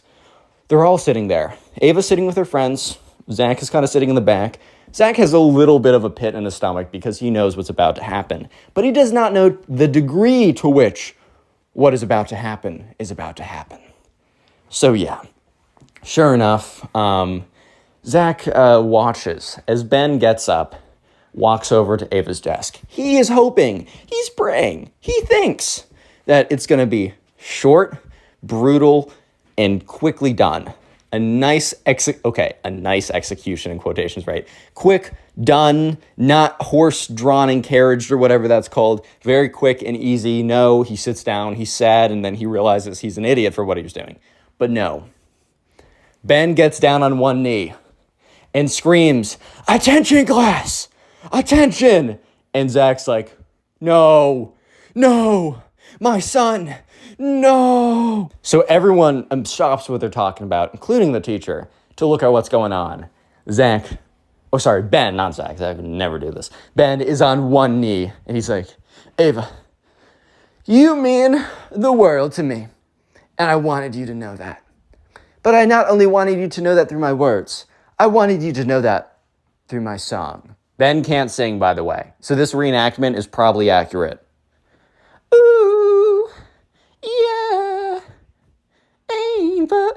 They're all sitting there. Ava's sitting with her friends. Zach is kind of sitting in the back. Zach has a little bit of a pit in his stomach because he knows what's about to happen. But he does not know the degree to which what is about to happen is about to happen. So yeah, sure enough, Zach watches as Ben gets up, walks over to Ava's desk. He is hoping, he's praying, he thinks that it's going to be short, brutal, and quickly done. A nice execution in quotations, right? Quick, done, not horse-drawn and carriaged or whatever that's called. Very quick and easy. No, he sits down, he's sad, and then he realizes he's an idiot for what he was doing. But no. Ben gets down on one knee and screams, "Attention, class! Attention!" And Zach's like, no, my son, no. So everyone stops what they're talking about, including the teacher, to look at what's going on. Ben, not Zach. Zach would never do this. Ben is on one knee, and he's like, Ava, you mean the world to me, and I wanted you to know that. But I not only wanted you to know that through my words, I wanted you to know that through my song. Ben can't sing, by the way, so this reenactment is probably accurate. Ooh, yeah, Ava.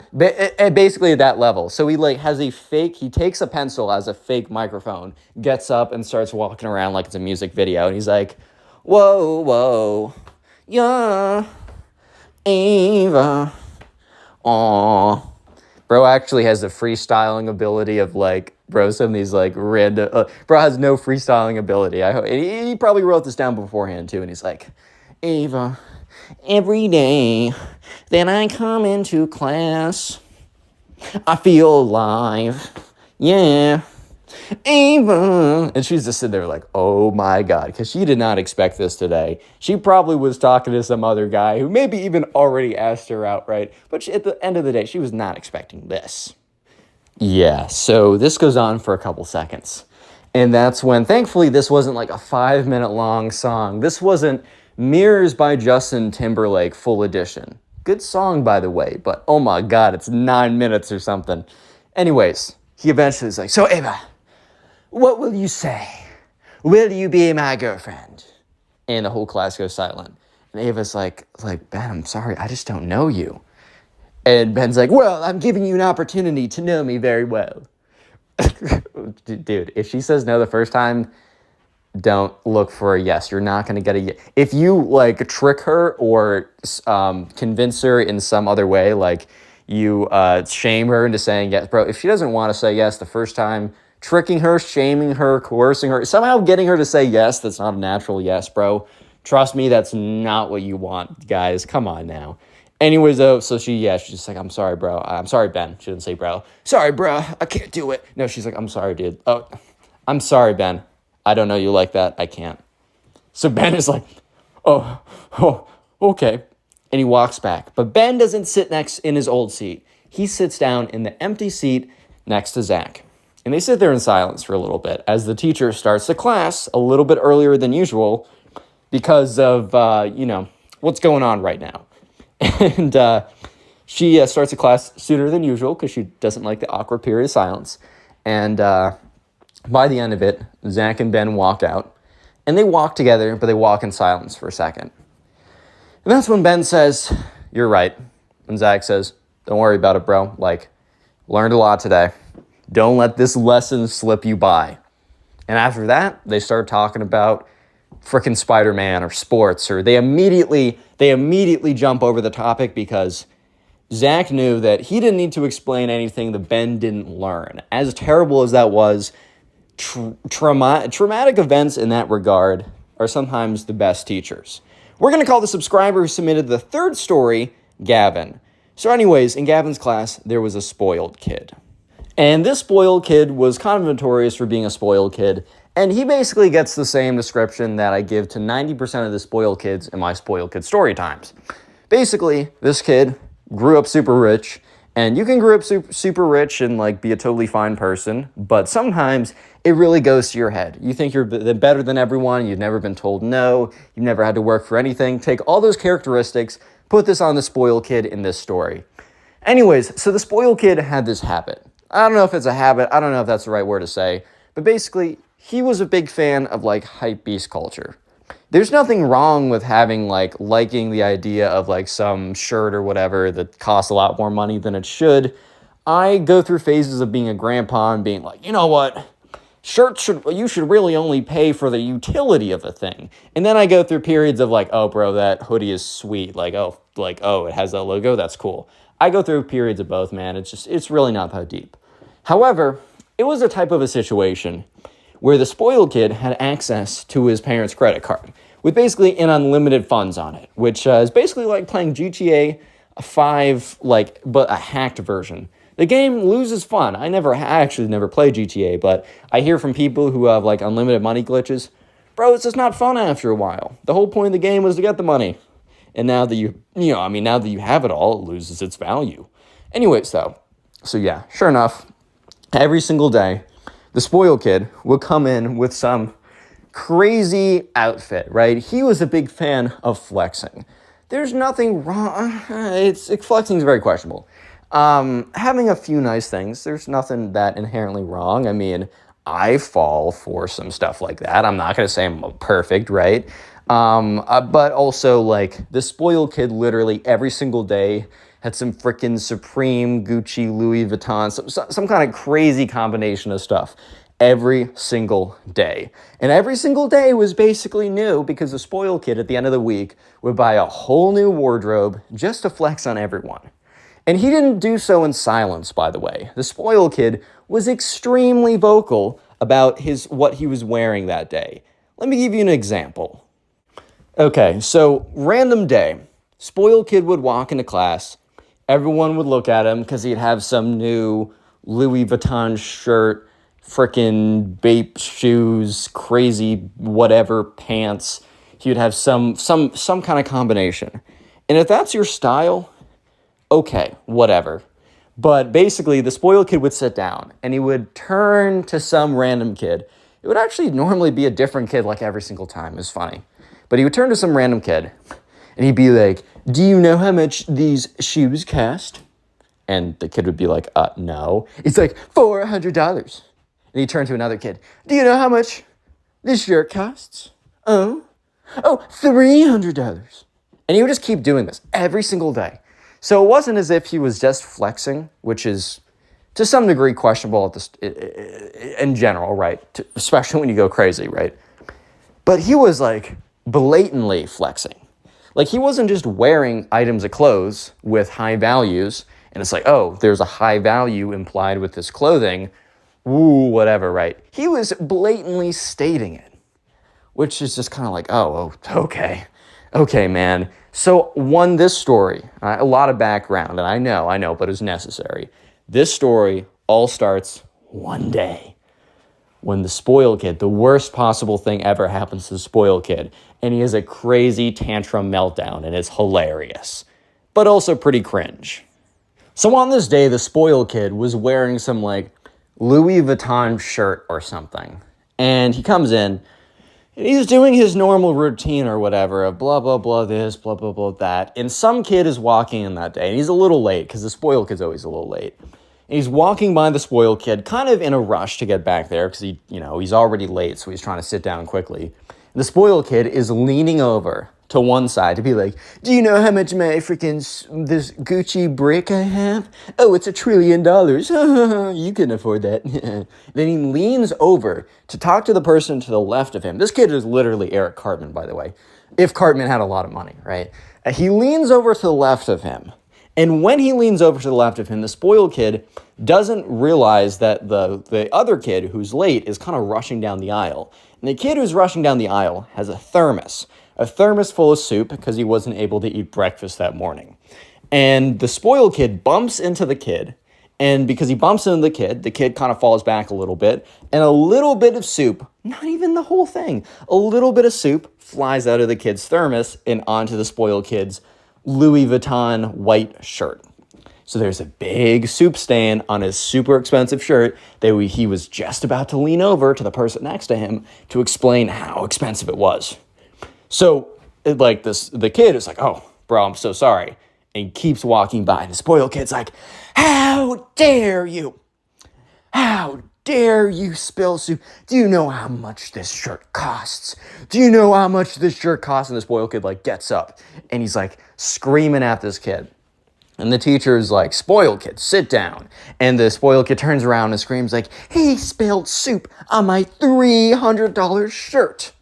Basically at that level. So he he takes a pencil as a fake microphone, gets up and starts walking around like it's a music video. And he's like, whoa, yeah, Ava, aw. Bro actually has the freestyling ability of some of these random, bro has no freestyling ability. He probably wrote this down beforehand too. And he's like, Ava, every day that I come into class, I feel alive. Yeah. Ava. And she's just sitting there like, oh my God, because she did not expect this today. She probably was talking to some other guy who maybe even already asked her out, right? But at the end of the day, she was not expecting this. Yeah, so this goes on for a couple seconds. And that's when, thankfully, this wasn't like a 5-minute long song. This wasn't Mirrors by Justin Timberlake full edition. Good song, by the way, but oh my God, it's 9 minutes or something. Anyways, he eventually is like, so Ava, what will you say? Will you be my girlfriend? And the whole class goes silent. And Ava's like, Ben, I'm sorry, I just don't know you. And Ben's like, well, I'm giving you an opportunity to know me very well. Dude, if she says no the first time, don't look for a yes. You're not going to get a yes. If you trick her or convince her in some other way, you shame her into saying yes, bro, if she doesn't want to say yes the first time, tricking her, shaming her, coercing her, somehow getting her to say yes, that's not a natural yes, bro. Trust me, that's not what you want, guys. Come on now. Anyways, though, so she's just like, I'm sorry, bro. I'm sorry, Ben. She didn't say bro. Sorry, bro. I can't do it. No, she's like, I'm sorry, dude. Oh, I'm sorry, Ben. I don't know you like that. I can't. So Ben is like, oh, okay. And he walks back. But Ben doesn't sit next in his old seat. He sits down in the empty seat next to Zach. And they sit there in silence for a little bit as the teacher starts the class a little bit earlier than usual because of, what's going on right now. And she starts the class sooner than usual because she doesn't like the awkward period of silence. And by the end of it, Zach and Ben walk out. And they walk together, but they walk in silence for a second. And that's when Ben says, "You're right." And Zach says, "Don't worry about it, bro. Like, learned a lot today. Don't let this lesson slip you by." And after that, they start talking about frickin' Spider-Man or sports, or they immediately jump over the topic because Zach knew that he didn't need to explain anything that Ben didn't learn. As terrible as that was, traumatic events in that regard are sometimes the best teachers. We're going to call the subscriber who submitted the third story Gavin. So anyways, in Gavin's class, there was a spoiled kid. And this spoiled kid was kind of notorious for being a spoiled kid. And he basically gets the same description that I give to 90% of the spoiled kids in my spoiled kid story times. Basically, this kid grew up super rich. And you can grow up super rich and like be a totally fine person, but sometimes it really goes to your head. You think you're better than everyone. You've never been told no. You've never had to work for anything. Take all those characteristics, put this on the spoiled kid in this story. Anyways, so the spoiled kid had this habit. I don't know if it's a habit. I don't know if that's the right word to say, but basically he was a big fan of like hype beast culture. There's nothing wrong with having liking the idea of like some shirt or whatever that costs a lot more money than it should. I go through phases of being a grandpa and being like, you know what? You should really only pay for the utility of the thing. And then I go through periods of like, oh bro, that hoodie is sweet. Oh, it has that logo. That's cool. I go through periods of both, man. It's really not that deep. However, it was a type of a situation where the spoiled kid had access to his parents' credit card with basically an unlimited funds on it, which is basically like playing GTA 5, but a hacked version. The game loses fun. I actually never played GTA, but I hear from people who have like unlimited money glitches, bro, it's just not fun after a while. The whole point of the game was to get the money. And now that now that you have it all, it loses its value. Anyways, though, so yeah, sure enough, every single day, the spoiled kid would come in with some crazy outfit, right? He was a big fan of flexing. There's nothing wrong. Flexing is very questionable. Having a few nice things, there's nothing that inherently wrong. I mean, I fall for some stuff like that. I'm not going to say I'm perfect, right? But also, like, the spoiled kid literally every single day had some freaking Supreme, Gucci, Louis Vuitton, some kind of crazy combination of stuff every single day. And every single day was basically new because the spoiled kid at the end of the week would buy a whole new wardrobe just to flex on everyone. And he didn't do so in silence, by the way. The spoiled kid was extremely vocal about what he was wearing that day. Let me give you an example. Okay, so random day. Spoiled kid would walk into class. Everyone would look at him because he'd have some new Louis Vuitton shirt, frickin' Bape shoes, crazy whatever pants. He would have some kind of combination. And if that's your style, okay, whatever. But basically, the spoiled kid would sit down and he would turn to some random kid. It would actually normally be a different kid like every single time. It was funny. But he would turn to some random kid and he'd be like, "Do you know how much these shoes cost?" And the kid would be like, no. He's like, $400. And he'd turn to another kid. "Do you know how much this shirt costs?" Oh, $300. And he would just keep doing this every single day. So it wasn't as if he was just flexing, which is to some degree questionable in general, right? Especially when you go crazy, right? But he was like blatantly flexing. Like he wasn't just wearing items of clothes with high values, and it's like, oh, there's a high value implied with this clothing. Ooh, whatever, right? He was blatantly stating it, which is just kind of like, oh, okay, man. So this story, a lot of background, and I know, but it's necessary. This story all starts one day. when the spoiled kid, the worst possible thing ever happens to the spoiled kid, and he has a crazy tantrum meltdown, and it's hilarious, but also pretty cringe. So on this day, the spoiled kid was wearing some like Louis Vuitton shirt or something, and he comes in, and he's doing his normal routine or whatever of blah, blah, blah, this, blah, blah, blah, that. And some kid is walking in that day, and he's a little late because the spoiled kid's always a little late. And he's walking by the spoiled kid, kind of in a rush to get back there because he's already late, so he's trying to sit down quickly. And the spoiled kid is leaning over to one side to be like, do you know how much my this Gucci brick I have? Oh, it's $1 trillion. You can afford that. Then he leans over to talk to the person to the left of him. This kid is literally Eric Cartman, by the way. If Cartman had a lot of money, right? He leans over to the left of him. And when he leans over to the left of him, the spoiled kid doesn't realize that the other kid who's late is kind of rushing down the aisle. And the kid who's rushing down the aisle has a thermos full of soup because he wasn't able to eat breakfast that morning. And the spoiled kid bumps into the kid. And because he bumps into the kid kind of falls back a little bit. And a little bit of soup, not even the whole thing, a little bit of soup flies out of the kid's thermos and onto the spoiled kid's Louis Vuitton white shirt. So there's a big soup stain on his super expensive shirt that he was just about to lean over to the person next to him to explain how expensive it was. So, the kid is like, oh, bro, I'm so sorry. And he keeps walking by. And the spoiled kid's like, how dare you? How dare you spill soup? Do you know how much this shirt costs? Do you know how much this shirt costs? And the spoiled kid, gets up. And he's, screaming at this kid. And the teacher's like, spoiled kid, sit down. And the spoiled kid turns around and screams like, he spilled soup on my $300 shirt.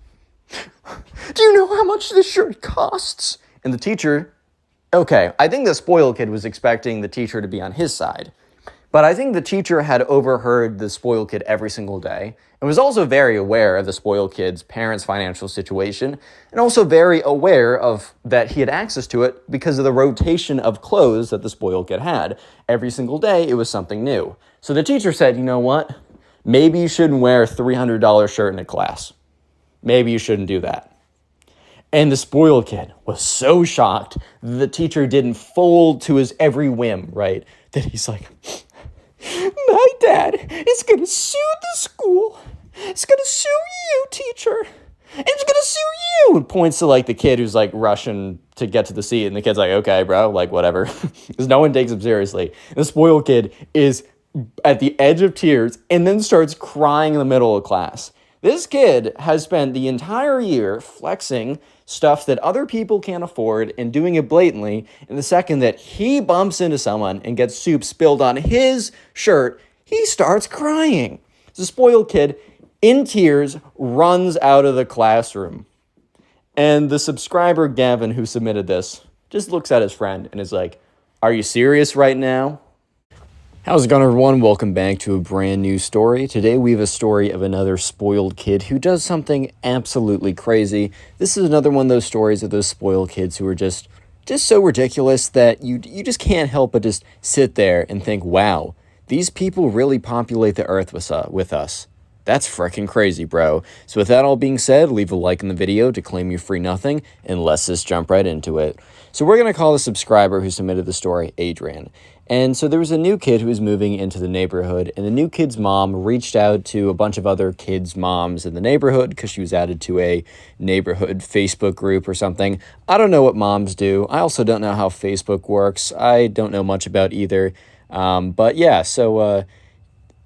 Do you know how much this shirt costs? And the teacher, okay, I think the spoiled kid was expecting the teacher to be on his side. But I think the teacher had overheard the spoiled kid every single day and was also very aware of the spoiled kid's parents' financial situation and also very aware of that he had access to it because of the rotation of clothes that the spoiled kid had. Every single day, it was something new. So the teacher said, you know what? Maybe you shouldn't wear a $300 shirt in a class. Maybe you shouldn't do that. And the spoiled kid was so shocked that the teacher didn't fold to his every whim, right? That he's like, my dad is going to sue the school. It's going to sue you, teacher. It's going to sue you. And points to the kid who's rushing to get to the seat. And the kid's like, okay, bro, whatever. Because no one takes him seriously. And the spoiled kid is at the edge of tears and then starts crying in the middle of class. This kid has spent the entire year flexing stuff that other people can't afford and doing it blatantly. And the second that he bumps into someone and gets soup spilled on his shirt, he starts crying. The spoiled kid, in tears, runs out of the classroom. And the subscriber, Gavin, who submitted this, just looks at his friend and is like, are you serious right now? How's it going, everyone? Welcome back to a brand new story. Today we have a story of another spoiled kid who does something absolutely crazy. This is another one of those stories of those spoiled kids who are just so ridiculous that you just can't help but just sit there and think, wow, these people really populate the earth with us. That's freaking crazy, bro. So with that all being said, leave a like in the video to claim your free nothing, and let's just jump right into it. So we're going to call the subscriber who submitted the story Adrian. And so there was a new kid who was moving into the neighborhood, and the new kid's mom reached out to a bunch of other kids' moms in the neighborhood because she was added to a neighborhood Facebook group or something. I don't know what moms do. I also don't know how Facebook works. I don't know much about either. But yeah, so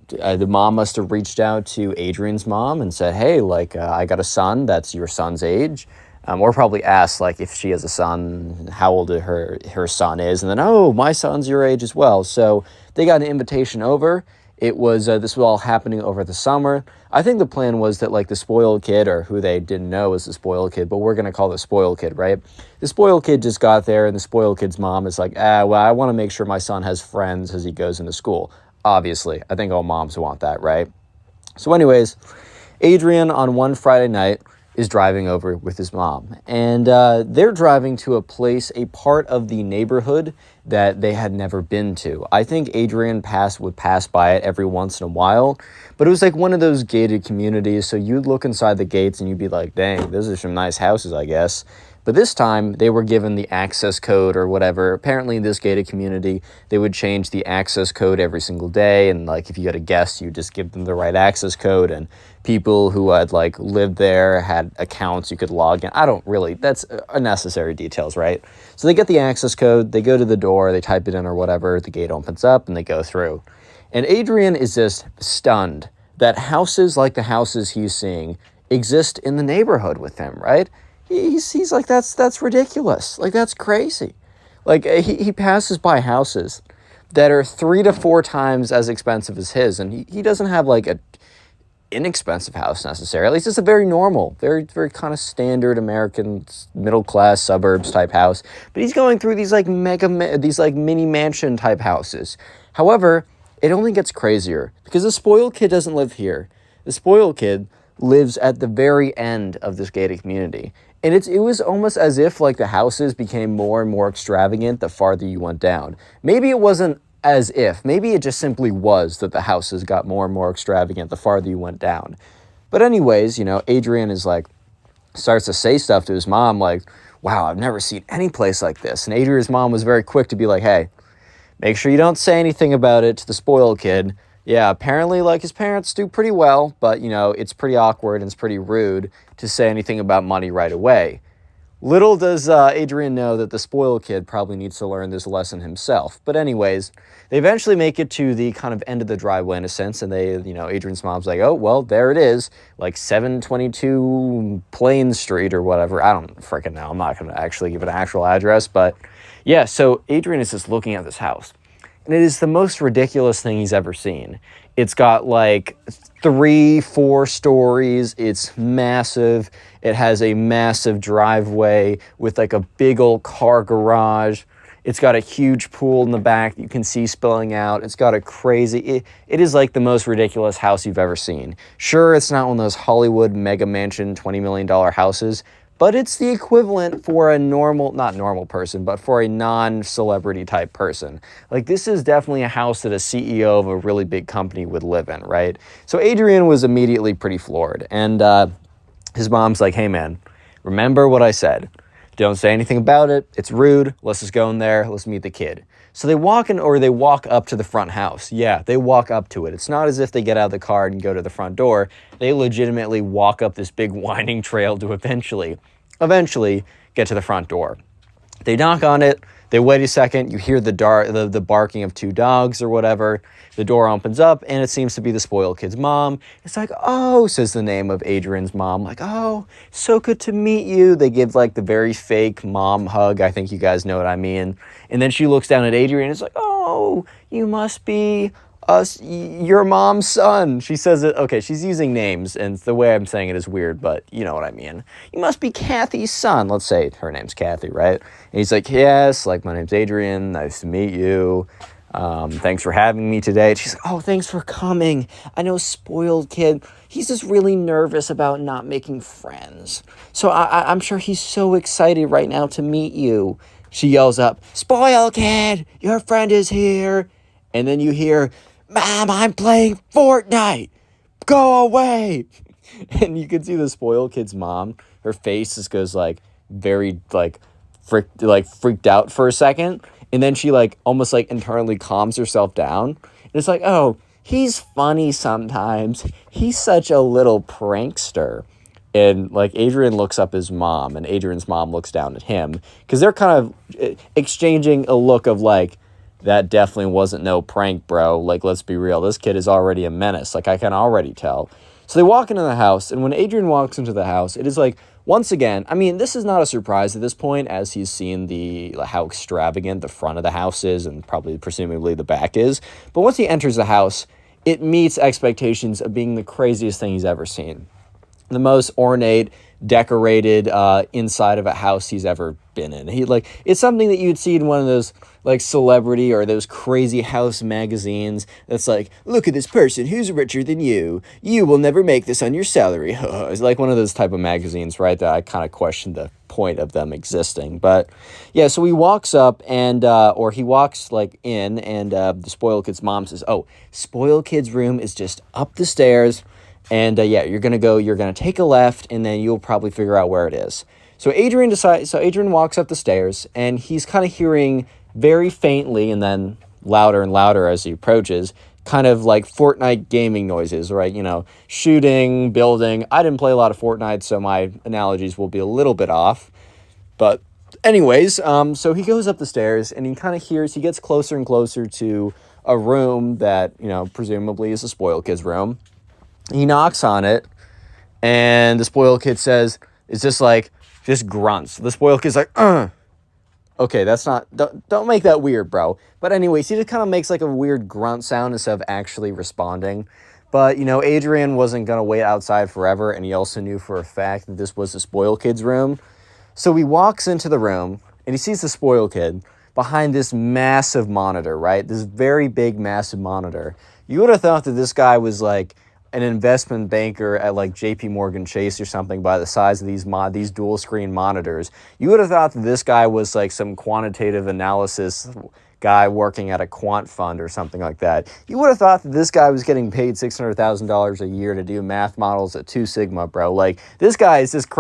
the mom must have reached out to Adrian's mom and said, hey, I got a son that's your son's age. Or probably asked, if she has a son, how old her son is. And then, oh, my son's your age as well. So they got an invitation over. It was, this was all happening over the summer. I think the plan was that, the spoiled kid, or who they didn't know was the spoiled kid, but we're going to call the spoiled kid, right? The spoiled kid just got there, and the spoiled kid's mom is like, well, I want to make sure my son has friends as he goes into school. Obviously, I think all moms want that, right? So anyways, Adrian on one Friday night is driving over with his mom. And they're driving to a part of the neighborhood that they had never been to. I think Adrian would pass by it every once in a while, but it was like one of those gated communities, so you'd look inside the gates and you'd be like, dang, those are some nice houses, I guess. But this time, they were given the access code or whatever. Apparently, in this gated community, they would change the access code every single day. And, like, if you had a guest, you just give them the right access code. And people who had, like, lived there had accounts you could log in. That's unnecessary details, right? So they get the access code, they go to the door, they type it in or whatever, the gate opens up, and they go through. And Adrian is just stunned that houses like the houses he's seeing exist in the neighborhood with him, right? He's like, that's ridiculous. Like, that's crazy. Like, he passes by houses that are 3 to 4 times as expensive as his, and he doesn't have, like, a inexpensive house necessarily. It's just a very normal, very, very kind of standard American middle-class suburbs type house. But he's going through these, like, mini mansion type houses. However, it only gets crazier because the spoiled kid doesn't live here. The spoiled kid lives at the very end of this gated community. And it was almost as if, like, the houses became more and more extravagant the farther you went down. Maybe it wasn't as if. Maybe it just simply was that the houses got more and more extravagant the farther you went down. But anyways, Adrian starts to say stuff to his mom like, wow, I've never seen any place like this. And Adrian's mom was very quick to be like, hey, make sure you don't say anything about it to the spoiled kid. Yeah, apparently, like, his parents do pretty well, but, it's pretty awkward and it's pretty rude to say anything about money right away. Little does Adrian know that the spoiled kid probably needs to learn this lesson himself. But anyways, they eventually make it to the kind of end of the driveway in a sense, and Adrian's mom's like, oh, well, there it is, like 722 Plain Street or whatever. I don't freaking know. I'm not going to actually give an actual address, but yeah, so Adrian is just looking at this house. And it is the most ridiculous thing he's ever seen. It's got like 3-4 stories. It's massive. It has a massive driveway with like a big old car garage. It's got a huge pool in the back that you can see spilling out. It's got a crazy... It is like the most ridiculous house you've ever seen. Sure, it's not one of those Hollywood mega mansion $20 million houses, but it's the equivalent for a not normal person, but for a non-celebrity type person. Like, this is definitely a house that a CEO of a really big company would live in, right? So Adrian was immediately pretty floored. And his mom's like, hey, man, remember what I said. Don't say anything about it. It's rude. Let's just go in there. Let's meet the kid. So they walk up to the front house. Yeah, they walk up to it. It's not as if they get out of the car and go to the front door. They legitimately walk up this big winding trail to eventually get to the front door. They knock on it. They wait a second. You hear the barking of 2 dogs or whatever. The door opens up, and it seems to be the spoiled kid's mom. It's like, oh, says the name of Adrian's mom. Like, oh, so good to meet you. They give, like, the very fake mom hug. I think you guys know what I mean. And then she looks down at Adrian and is like, oh, you must be your mom's son. She says it, okay, she's using names, and the way I'm saying it is weird, but you know what I mean. You must be Kathy's son. Let's say her name's Kathy, right? And he's like, yes, like, my name's Adrian. Nice to meet you. Thanks for having me today. And she's like, oh, thanks for coming. I know, spoiled kid. He's just really nervous about not making friends. So I'm sure he's so excited right now to meet you. She yells up, spoiled kid, your friend is here. And then you hear, Mom, I'm playing Fortnite. Go away. And you can see the spoiled kid's mom. Her face just goes like very freaked out for a second. And then she like almost like internally calms herself down. And it's like, oh, he's funny sometimes. He's such a little prankster. And like Adrian looks up his mom, and Adrian's mom looks down at him, because they're kind of exchanging a look of like, that definitely wasn't no prank, bro. Like, let's be real. This kid is already a menace. Like, I can already tell. So they walk into the house, and when Adrian walks into the house, it is like, once again, I mean, this is not a surprise at this point, as he's seen how extravagant the front of the house is, and probably presumably the back is. But once he enters the house, it meets expectations of being the craziest thing he's ever seen. the most ornate, decorated inside of a house he's ever been in. It's something that you'd see in one of those like celebrity or those crazy house magazines that's like, look at this person who's richer than you. You will never make this on your salary. It's like one of those type of magazines, right? That I kind of question the point of them existing. But yeah, so he walks up and or he walks like in, and the spoiled kid's mom says, oh, spoiled kid's room is just up the stairs. And yeah, you're going to take a left, and then you'll probably figure out where it is. So Adrian walks up the stairs, and he's kind of hearing very faintly and then louder and louder as he approaches, kind of like Fortnite gaming noises, right? You know, shooting, building. I didn't play a lot of Fortnite, so my analogies will be a little bit off. But anyways, so he goes up the stairs, and he gets closer and closer to a room that, you know, presumably is a spoiled kid's room. He knocks on it, and the spoiled kid says, it's just grunts. The spoiled kid's like, okay, don't make that weird, bro. But anyways, he just kind of makes like a weird grunt sound instead of actually responding. But, you know, Adrian wasn't going to wait outside forever, and he also knew for a fact that this was the spoiled kid's room. So he walks into the room, and he sees the spoiled kid behind this massive monitor, right? This very big, massive monitor. You would have thought that this guy was like an investment banker at like JP Morgan Chase or something by the size of these dual screen monitors. You would have thought that this guy was like some quantitative analysis guy working at a quant fund or something like that. You would have thought that this guy was getting paid $600,000 a year to do math models at 2 Sigma, bro. Like, this guy is just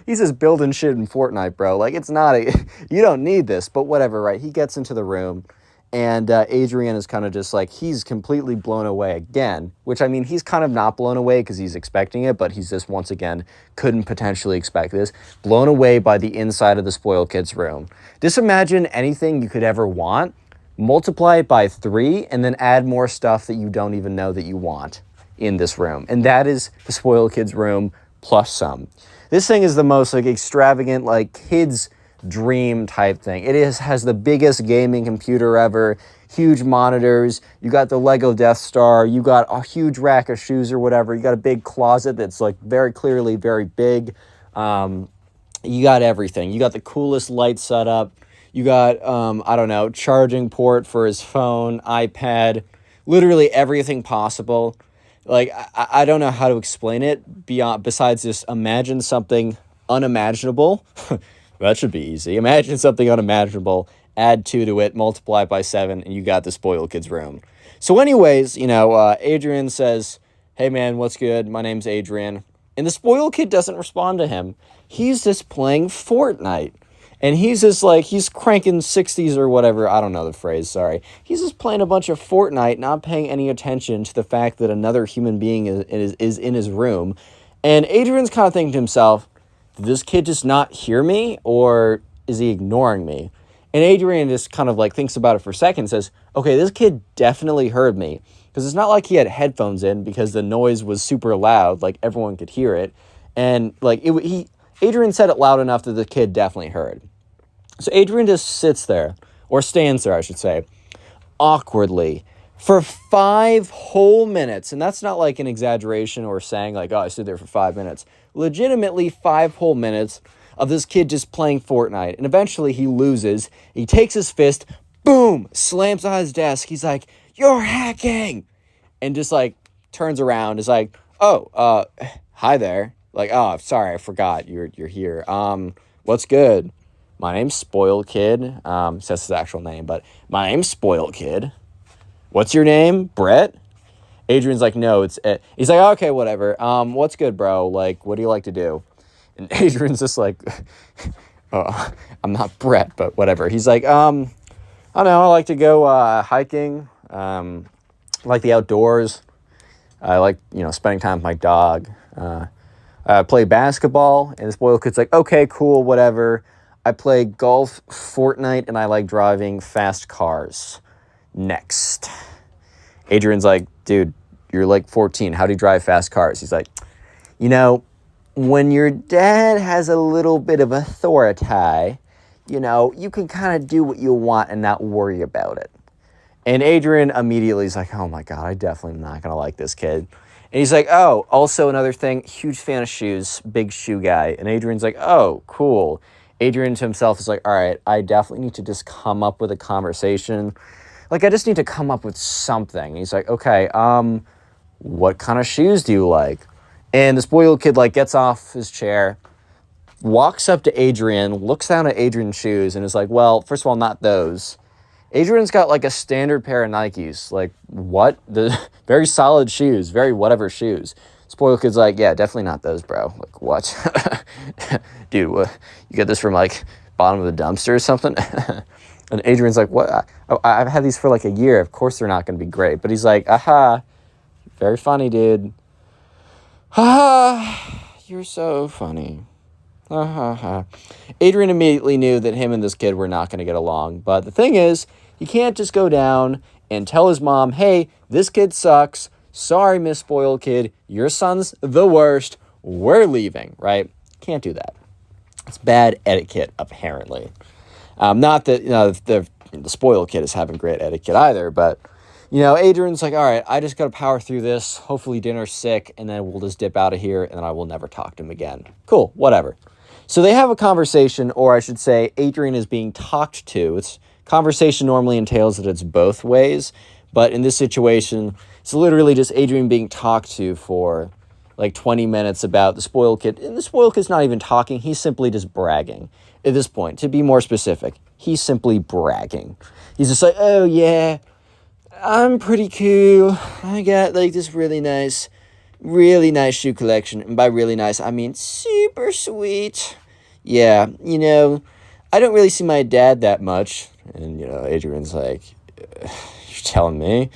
he's just building shit in Fortnite, bro. Like, you don't need this, but whatever, right? He gets into the room, and Adrian is kind of just like, he's completely blown away again, which, I mean, he's kind of not blown away because he's expecting it, but he's just, once again, couldn't potentially expect this. Blown away by the inside of the spoiled kid's room. Just imagine anything you could ever want, multiply it by 3, and then add more stuff that you don't even know that you want in this room. And that is the spoiled kid's room plus some. This thing is the most like extravagant, like kids' dream type thing. Has the biggest gaming computer ever, huge monitors, you got the Lego Death Star, you got a huge rack of shoes or whatever, you got a big closet that's like very clearly very big. You got everything. You got the coolest light setup. You got, I don't know, charging port for his phone, iPad, literally everything possible. Like, I don't know how to explain it besides just imagine something unimaginable. That should be easy. Imagine something unimaginable, add 2 to it, multiply it by 7, and you got the spoiled kid's room. So anyways, you know, Adrian says, hey man, what's good? My name's Adrian. And the spoiled kid doesn't respond to him. He's just playing Fortnite. And he's just like, he's cranking 60s or whatever. I don't know the phrase, sorry. He's just playing a bunch of Fortnite, not paying any attention to the fact that another human being is in his room. And Adrian's kind of thinking to himself, did this kid just not hear me, or is he ignoring me? And Adrian just kind of like thinks about it for a second and says, okay, this kid definitely heard me. Because it's not like he had headphones in because the noise was super loud, like everyone could hear it. And like Adrian said it loud enough that the kid definitely heard. So Adrian just sits there, or stands there, I should say, awkwardly for 5 whole minutes. And that's not like an exaggeration or saying like, oh, I stood there for 5 minutes. Legitimately 5 whole minutes of this kid just playing Fortnite. And eventually he loses. He takes his fist, boom, slams on his desk. He's like, you're hacking. And just like turns around, is like, oh, hi there. Like, oh, sorry, I forgot you're here. What's good? My name's Spoiled Kid. Says his actual name, but my name's Spoiled Kid. What's your name? Brett? Adrian's like, no, it's Ed. He's like, okay, whatever. What's good, bro? Like, what do you like to do? And Adrian's just like, oh, I'm not Brett, but whatever. He's like, I don't know, I like to go hiking. I like the outdoors. I like, you know, spending time with my dog. I play basketball. And the spoiled kid's like, okay, cool, whatever. I play golf, Fortnite, and I like driving fast cars. Next. Adrian's like, dude, you're like 14. How do you drive fast cars? He's like, you know, when your dad has a little bit of authority, you know, you can kind of do what you want and not worry about it. And Adrian immediately is like, oh my God, I definitely am not going to like this kid. And he's like, oh, also another thing, huge fan of shoes, big shoe guy. And Adrian's like, oh, cool. Adrian to himself is like, all right, I definitely need to just come up with a conversation. Like, I just need to come up with something. And he's like, okay, what kind of shoes do you like? And the spoiled kid, like, gets off his chair, walks up to Adrian, looks down at Adrian's shoes, and is like, well, first of all, not those. Adrian's got, like, a standard pair of Nikes. Like, what? The very solid shoes, very whatever shoes. Spoiled kid's like, yeah, definitely not those, bro. Like, what? Dude, what? You get this from, like, bottom of the dumpster or something? And Adrian's like, what? I've had these for, like, a year. Of course they're not going to be great. But he's like, aha, very funny, dude. Ah, you're so funny. Adrian immediately knew that him and this kid were not going to get along. But the thing is, he can't just go down and tell his mom, hey, this kid sucks. Sorry, Miss Spoiled Kid. Your son's the worst. We're leaving, right? Can't do that. It's bad etiquette, apparently. Not that the spoiled kid is having great etiquette either, but Adrian's like, all right, I just got to power through this. Hopefully dinner's sick, and then we'll just dip out of here, and then I will never talk to him again. Cool, whatever. So they have a conversation, or I should say Adrian is being talked to. Conversation normally entails that it's both ways, but in this situation, it's literally just Adrian being talked to for like 20 minutes about the spoiled kid. And the spoiled kid's not even talking. He's simply just bragging. At this point, to be more specific, he's simply bragging. He's just like, oh yeah, I'm pretty cool. I got like this really nice shoe collection. And by really nice, I mean super sweet. Yeah, I don't really see my dad that much. And, Adrian's like, you're telling me?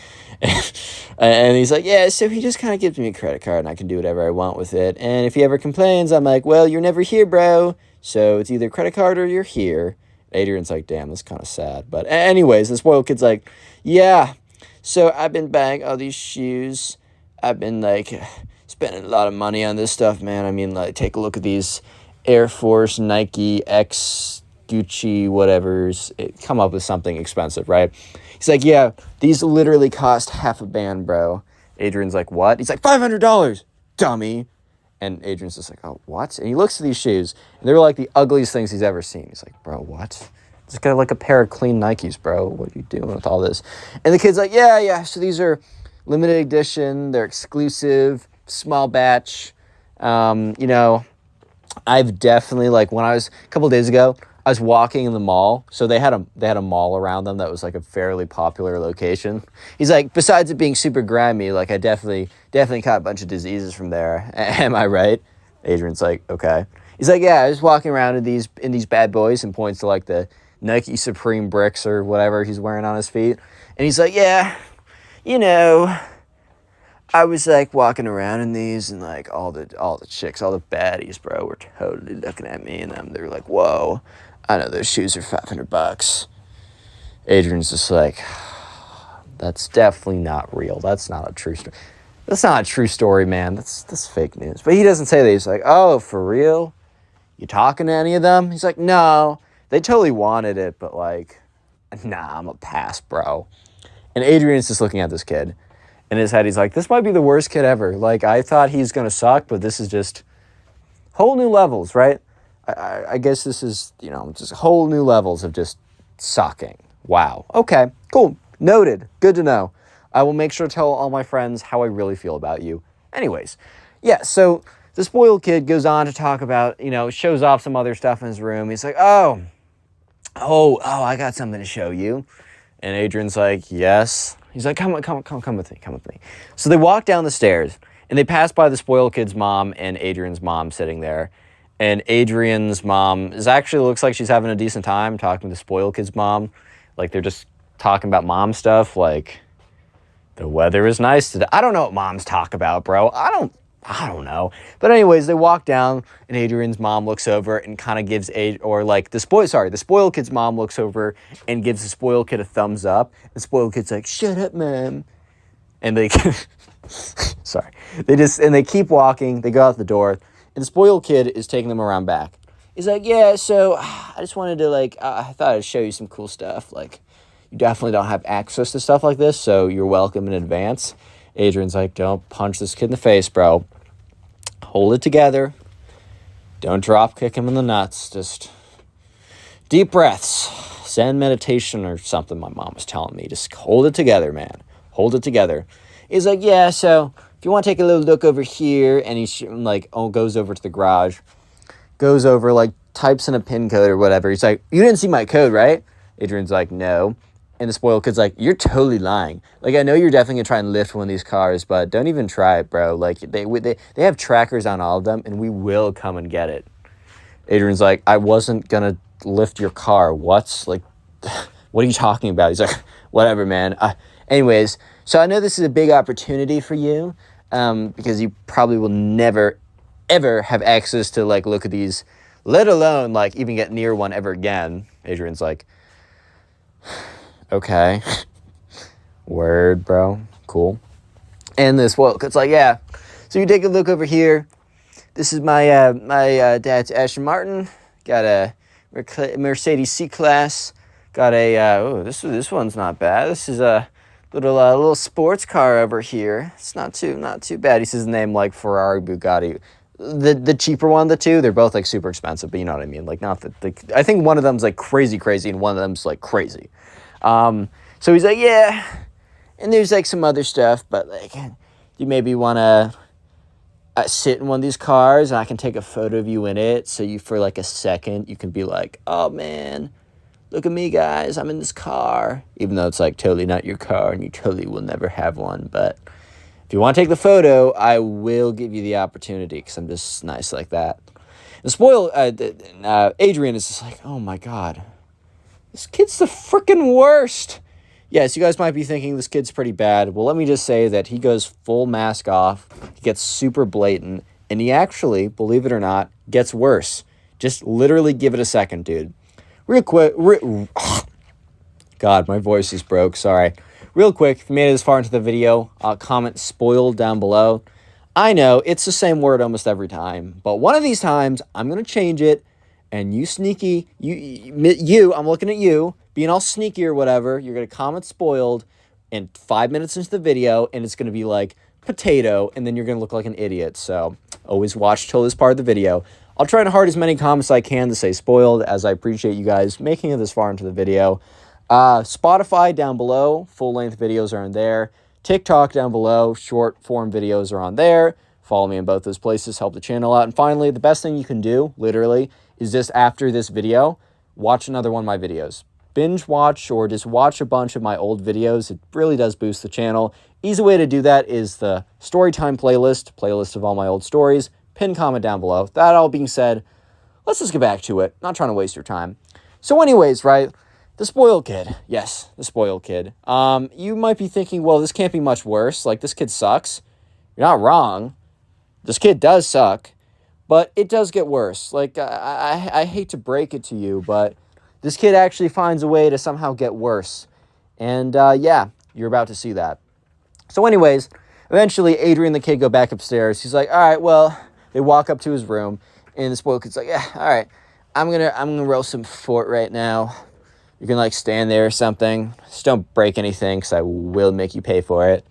And he's like, yeah, so he just kind of gives me a credit card and I can do whatever I want with it. And if he ever complains, I'm like, well, you're never here, bro. So it's either credit card or you're here. Adrian's like, damn, that's kind of sad. But anyways, the spoiled kid's like, yeah, so I've been buying all these shoes. I've been like spending a lot of money on this stuff, man. I mean, like, take a look at these Air Force, Nike, X, Gucci, whatever's. Come up with something expensive, right? He's like, yeah, these literally cost half a band, bro. Adrian's like, what? He's like, $500, dummy. And Adrian's just like, oh, what? And he looks at these shoes, and they're like the ugliest things he's ever seen. He's like, bro, what? Just got like a pair of clean Nikes, bro. What are you doing with all this? And the kid's like, yeah, so these are limited edition. They're exclusive, small batch. I've definitely, like, when I was, a couple days ago, I was walking in the mall. So they had a mall around them that was like a fairly popular location. He's like, besides it being super grimy, like I definitely caught a bunch of diseases from there. Am I right? Adrian's like, okay. He's like, yeah, I was walking around in these bad boys, and points to like the Nike Supreme bricks or whatever he's wearing on his feet. And he's like, yeah, I was like walking around in these, and like all the chicks, all the baddies, bro, were totally looking at me, and they're like, whoa, I know those shoes are $500. Adrian's just like, that's definitely not real. That's not a true story. That's not a true story, man. That's fake news. But he doesn't say that. He's like, oh, for real? You talking to any of them? He's like, no, they totally wanted it, but like, nah, I'm a pass, bro. And Adrian's just looking at this kid. In his head, he's like, this might be the worst kid ever. Like, I thought he's going to suck, but this is just whole new levels, right? I guess this is, just whole new levels of just sucking. Wow. Okay, cool. Noted. Good to know. I will make sure to tell all my friends how I really feel about you. Anyways, yeah, so the spoiled kid goes on to talk about, shows off some other stuff in his room. He's like, oh, I got something to show you. And Adrian's like, yes. He's like, come with me. So they walk down the stairs, and they pass by the spoiled kid's mom and Adrian's mom sitting there. And Adrian's mom looks like she's having a decent time talking to the spoiled kid's mom. Like, they're just talking about mom stuff, like, the weather is nice today. I don't know what moms talk about, bro. I don't know. But anyways, they walk down, and Adrian's mom looks over and kind of gives the spoiled kid's mom looks over and gives the spoiled kid a thumbs up. The spoiled kid's like, shut up, mom. And they, they keep walking. They go out the door, and the spoiled kid is taking them around back. He's like, yeah, so I just wanted to, I thought I'd show you some cool stuff. Like, you definitely don't have access to stuff like this, so you're welcome in advance. Adrian's like, don't punch this kid in the face, bro. Hold it together. Don't drop kick him in the nuts. Just deep breaths. Zen meditation or something my mom was telling me. Just hold it together, man. Hold it together. He's like, yeah, so if you want to take a little look over here, and he like, goes over to the garage, goes over, like, types in a pin code or whatever. He's like, you didn't see my code, right? Adrian's like, no. And the spoiled kid's like, you're totally lying. Like, I know you're definitely gonna try and lift one of these cars, but don't even try it, bro. Like, they have trackers on all of them, and we will come and get it. Adrian's like, I wasn't gonna lift your car. What's, like, what are you talking about? He's like, whatever, man. Anyways, so I know this is a big opportunity for you, because you probably will never, ever have access to, like, look at these, let alone, like, even get near one ever again. Adrian's like, okay. Word, bro. Cool. And this, well, it's like, yeah. So you take a look over here. This is my my dad's Aston Martin. Got a Mercedes C-Class. Got a, this one's not bad. This is a little sports car over here. It's not too bad. He says the name like Ferrari, Bugatti. The cheaper one of the two, they're both like super expensive, but you know what I mean. Like not the I think one of them's like crazy, and one of them's like crazy. So he's like, yeah, and there's like some other stuff, but like you maybe want to sit in one of these cars, and I can take a photo of you in it, so you for like a second you can be like, oh man, look at me guys, I'm in this car, even though it's like totally not your car and you totally will never have one. But if you want to take the photo, I will give you the opportunity, because I'm just nice like that. And spoiled Adrian is just like, oh my god, this kid's the freaking worst. Yes, you guys might be thinking this kid's pretty bad. Well, let me just say that he goes full mask off. He gets super blatant. And he actually, believe it or not, gets worse. Just literally give it a second, dude. Real quick. God, my voice is broke. Sorry. Real quick, if you made it this far into the video, comment spoiled down below. I know, it's the same word almost every time. But one of these times, I'm going to change it. And you sneaky, you, I'm looking at you, being all sneaky or whatever, you're going to comment spoiled in 5 minutes into the video, and it's going to be like potato, and then you're going to look like an idiot. So always watch till this part of the video. I'll try to heart as many comments as I can to say spoiled, as I appreciate you guys making it this far into the video. Spotify down below, full-length videos are on there. TikTok down below, short-form videos are on there. Follow me in both those places, help the channel out. And finally, the best thing you can do, literally, is just after this video, watch another one of my videos. Binge watch or just watch a bunch of my old videos. It really does boost the channel. Easy way to do that is the Storytime playlist of all my old stories. Pin comment down below. That all being said, let's just get back to it. Not trying to waste your time. So anyways, right, the spoiled kid. Yes, the spoiled kid. You might be thinking, well, this can't be much worse. Like, this kid sucks. You're not wrong. This kid does suck. But it does get worse. Like, I hate to break it to you, but this kid actually finds a way to somehow get worse. And, yeah, you're about to see that. So anyways, eventually, Adrian and the kid go back upstairs. He's like, all right, well, they walk up to his room, and the spoiled kid's like, yeah, all right, I'm gonna roast some fort right now. You can, like, stand there or something. Just don't break anything, because I will make you pay for it.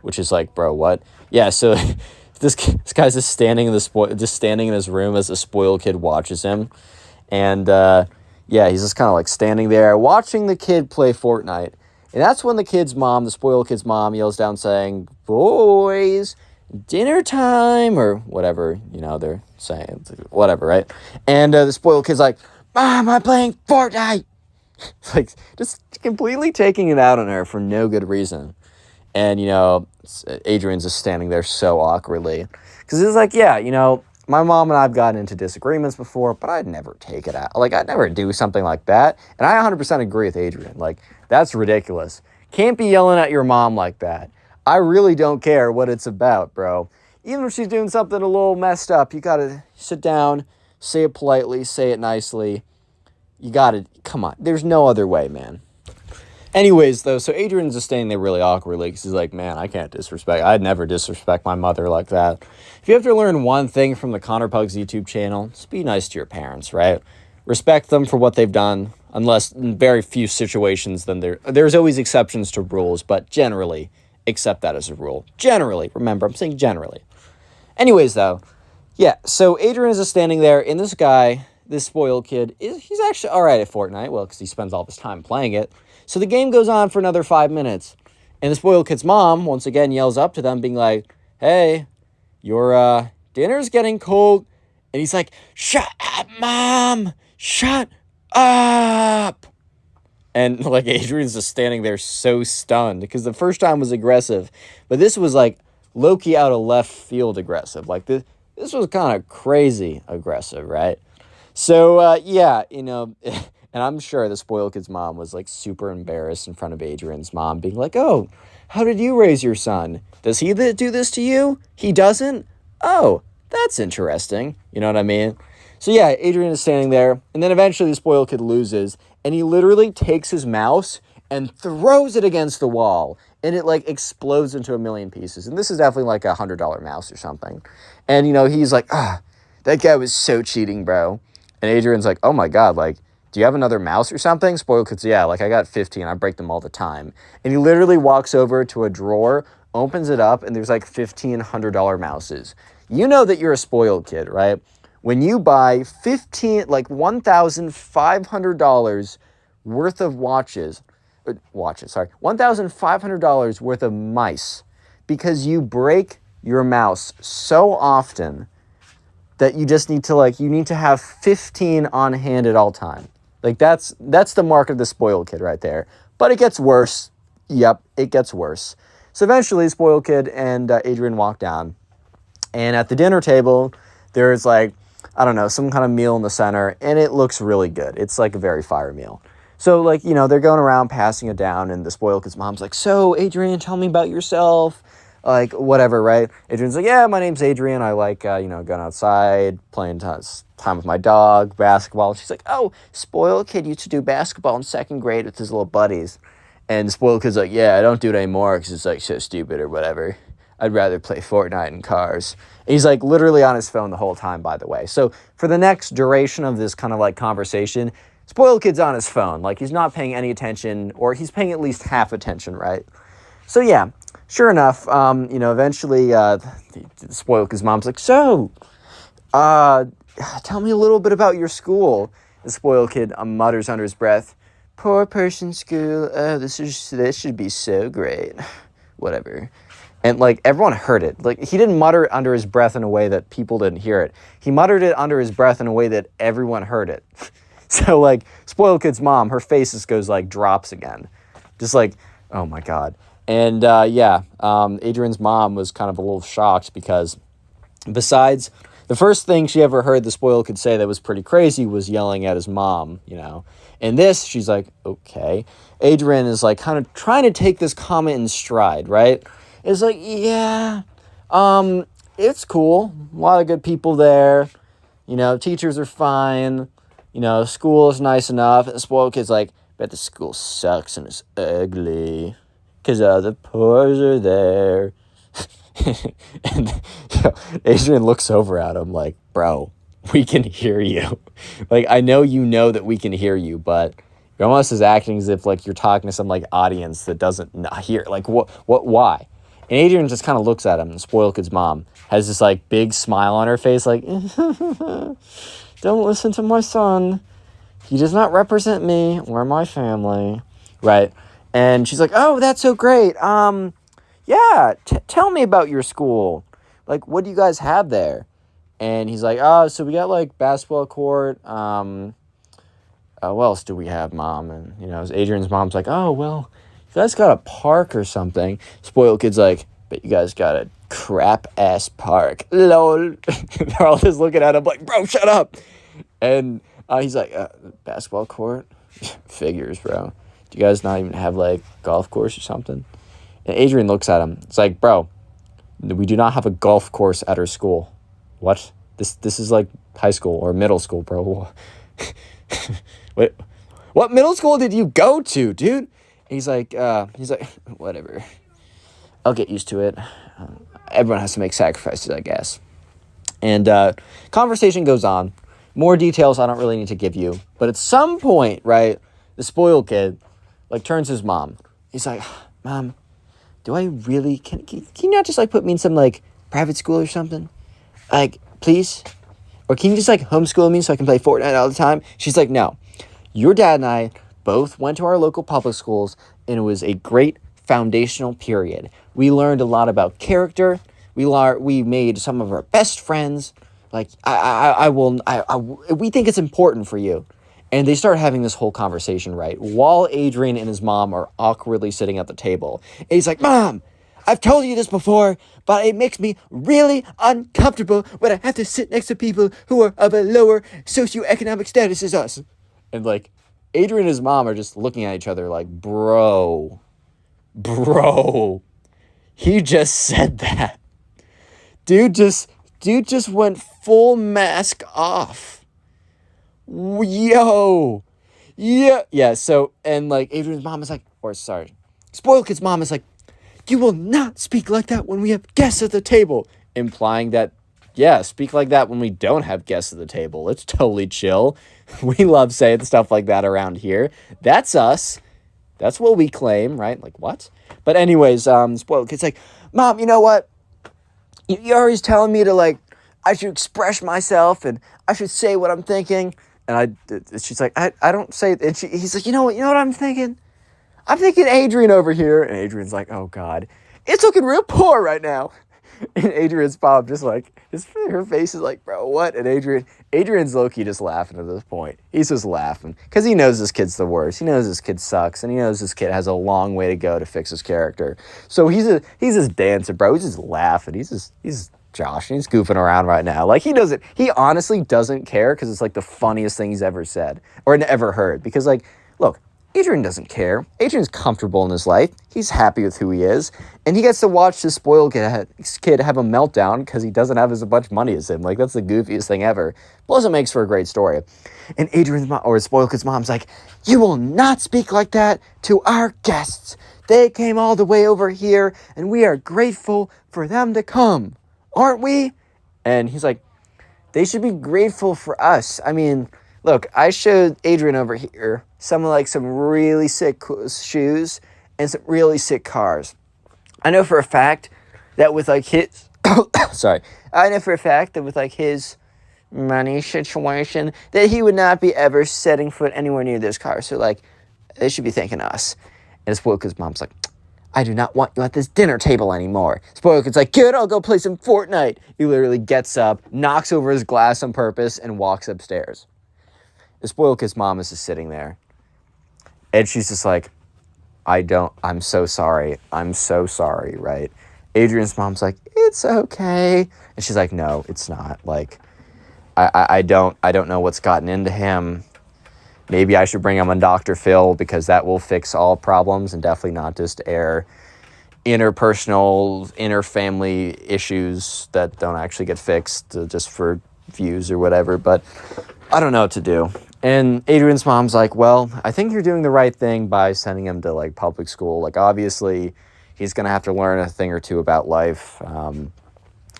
Which is like, bro, what? Yeah, so... This guy's just standing in his room as the spoiled kid watches him, and yeah, he's just kind of like standing there watching the kid play Fortnite, and that's when the spoiled kid's mom, yells down saying, "Boys, dinner time," or whatever, you know, they're saying, whatever, right? And the spoiled kid's like, "Mom, I'm playing Fortnite," like just completely taking it out on her for no good reason. And, you know, Adrian's just standing there so awkwardly. Because it's like, yeah, you know, my mom and I have gotten into disagreements before, but I'd never take it out. Like, I'd never do something like that. And I 100% agree with Adrian. Like, that's ridiculous. Can't be yelling at your mom like that. I really don't care what it's about, bro. Even if she's doing something a little messed up, you gotta sit down, say it politely, say it nicely. You gotta, come on. There's no other way, man. Anyways, though, so Adrian's just standing there really awkwardly because he's like, man, I can't disrespect. I'd never disrespect my mother like that. If you have to learn one thing from the ConnorPugs YouTube channel, just be nice to your parents, right? Respect them for what they've done, unless in very few situations, then there's always exceptions to rules, but generally, accept that as a rule. Generally, remember, I'm saying generally. Anyways, though, yeah, so Adrian is just standing there, and this guy, this spoiled kid, he's actually all right at Fortnite, well, because he spends all of his time playing it. So the game goes on for another 5 minutes, and the spoiled kid's mom, once again, yells up to them, being like, hey, your dinner's getting cold. And he's like, shut up, Mom! Shut up! And, like, Adrian's just standing there so stunned, because the first time was aggressive, but this was, like, low-key out of left field aggressive. Like, this was kind of crazy aggressive, right? So, yeah, you know, and I'm sure the spoiled kid's mom was, like, super embarrassed in front of Adrian's mom, being like, oh, how did you raise your son? Does he do this to you? He doesn't? Oh, that's interesting. You know what I mean? So, yeah, Adrian is standing there, and then eventually the spoiled kid loses, and he literally takes his mouse and throws it against the wall, and it, like, explodes into a million pieces. And this is definitely, like, $100 mouse or something. And, you know, he's like, that guy was so cheating, bro. And Adrian's like, oh, my God, like, do you have another mouse or something? Spoiled kid's, yeah, like, I got 15. I break them all the time. And he literally walks over to a drawer, opens it up, and there's, like, $1,500 mouses. You know that you're a spoiled kid, right? When you buy $1,500 worth of $1,500 worth of mice because you break your mouse so often that you just need to, you need to have 15 on hand at all time. Like, that's the mark of the spoiled kid right there. But it gets worse. Yep, it gets worse. So eventually, spoiled kid and Adrian walk down. And at the dinner table, there's, I don't know, some kind of meal in the center, and it looks really good. It's, a very fire meal. So, they're going around passing it down, and the spoiled kid's mom's like, so, Adrian, tell me about yourself. Whatever, right? Adrian's like, yeah, my name's Adrian. I like, going outside, playing time with my dog, basketball. She's like, oh, spoiled kid used to do basketball in 2nd grade with his little buddies. And the spoiled kid's like, yeah, I don't do it anymore because it's, so stupid or whatever. I'd rather play Fortnite in cars. And he's, literally on his phone the whole time, by the way. So for the next duration of this kind of, conversation, spoiled kid's on his phone. He's not paying any attention, or he's paying at least half attention, right? So, yeah, sure enough, eventually the spoiled kid's mom's like, so, tell me a little bit about your school. The spoiled kid mutters under his breath, poor person school, oh, this should be so great. Whatever. And, everyone heard it. He didn't mutter it under his breath in a way that people didn't hear it. He muttered it under his breath in a way that everyone heard it. So, spoiled kid's mom, her face just goes, drops again. Just oh, my God. And, Adrian's mom was kind of a little shocked because besides the first thing she ever heard the spoiled kid say that was pretty crazy was yelling at his mom, And this, she's like, okay. Adrian is, kind of trying to take this comment in stride, right? It's yeah, it's cool. A lot of good people there. Teachers are fine. School is nice enough. And the spoiled kid's bet the school sucks and it's ugly. Because the poors are there. And Adrian looks over at him bro, we can hear you. I know you know that we can hear you, but you're almost as acting as if, you're talking to some, audience that doesn't hear. Why? And Adrian just kind of looks at him, and the spoiled kid's mom has this, big smile on her face, don't listen to my son. He does not represent me or my family, right? And she's like, oh, that's so great. Yeah, tell me about your school. What do you guys have there? And he's like, oh, so we got, basketball court. What else do we have, Mom? And, Adrian's mom's like, oh, well, you guys got a park or something. Spoiled kid's bet you guys got a crap-ass park. Lol. They're all just looking at him bro, shut up. And he's like, basketball court? Figures, bro. Do you guys not even have, golf course or something? And Adrian looks at him. It's bro, we do not have a golf course at our school. What? This is, high school or middle school, bro. Wait, what middle school did you go to, dude? He's like, whatever. I'll get used to it. Everyone has to make sacrifices, I guess. And conversation goes on. More details I don't really need to give you. But at some point, right, the spoiled kid, turns to his mom. He's like, Mom, do I really, can you not just, like, put me in some, like, private school or something? Like, please? Or can you just, like, homeschool me so I can play Fortnite all the time? She's like, no. Your dad and I both went to our local public schools, and it was a great foundational period. We learned a lot about character. We made some of our best friends. Like, we think it's important for you. And they start having this whole conversation, right? While Adrian and his mom are awkwardly sitting at the table. And he's like, Mom, I've told you this before, but it makes me really uncomfortable when I have to sit next to people who are of a lower socioeconomic status as us. And, like, Adrian and his mom are just looking at each other like, bro, he just said that. Dude just went full mask off. Yo. Yeah, so, and, like, Adrian's mom is like, Spoiled Kid's mom is like, you will not speak like that when we have guests at the table. Implying that, yeah, speak like that when we don't have guests at the table. It's totally chill. We love saying stuff like that around here. That's us. That's what we claim, right? Like, what? But anyways, Spoiled Kid's like, Mom, you know what? You're always telling me to, like, I should express myself and I should say what I'm thinking. And she's like, I don't say it. And he's like, you know what I'm thinking? I'm thinking Adrian over here. And Adrian's like, oh, God, it's looking real poor right now. And Adrian's mom just, like, her face is like, bro, what? And Adrian's low-key just laughing at this point. He's just laughing because he knows this kid's the worst. He knows this kid sucks, and he knows this kid has a long way to go to fix his character. So he's just dancing, bro. He's just laughing. He's Josh, and he's goofing around right now. Like, he honestly doesn't care because it's, like, the funniest thing he's ever said or ever heard. Because, like, look, Adrian doesn't care. Adrian's comfortable in his life. He's happy with who he is. And he gets to watch this spoiled kid have a meltdown because he doesn't have as much money as him. Like, that's the goofiest thing ever. Plus, it makes for a great story. And Adrian's mom, or spoiled kid's mom's like, you will not speak like that to our guests. They came all the way over here, and we are grateful for them to come. Aren't we? And he's like, they should be grateful for us. I mean, look, I showed Adrian over here some really sick shoes and some really sick cars. I know for a fact that with, like, his money situation that he would not be ever setting foot anywhere near this car. So, like, they should be thanking us. And Spoiled Kid's mom's like, I do not want you at this dinner table anymore. Spoiled Kid's like, good, I'll go play some Fortnite. He literally gets up, knocks over his glass on purpose, and walks upstairs. The Spoiled Kid's mom is just sitting there. And she's just like, I'm so sorry, right? Adrian's mom's like, it's okay. And she's like, no, it's not. Like, I don't know what's gotten into him. Maybe I should bring him on Dr. Phil because that will fix all problems and definitely not just air interpersonal, inter-family issues that don't actually get fixed just for views or whatever. But I don't know what to do. And Adrian's mom's like, well, I think you're doing the right thing by sending him to, like, public school. Like, obviously, he's going to have to learn a thing or two about life.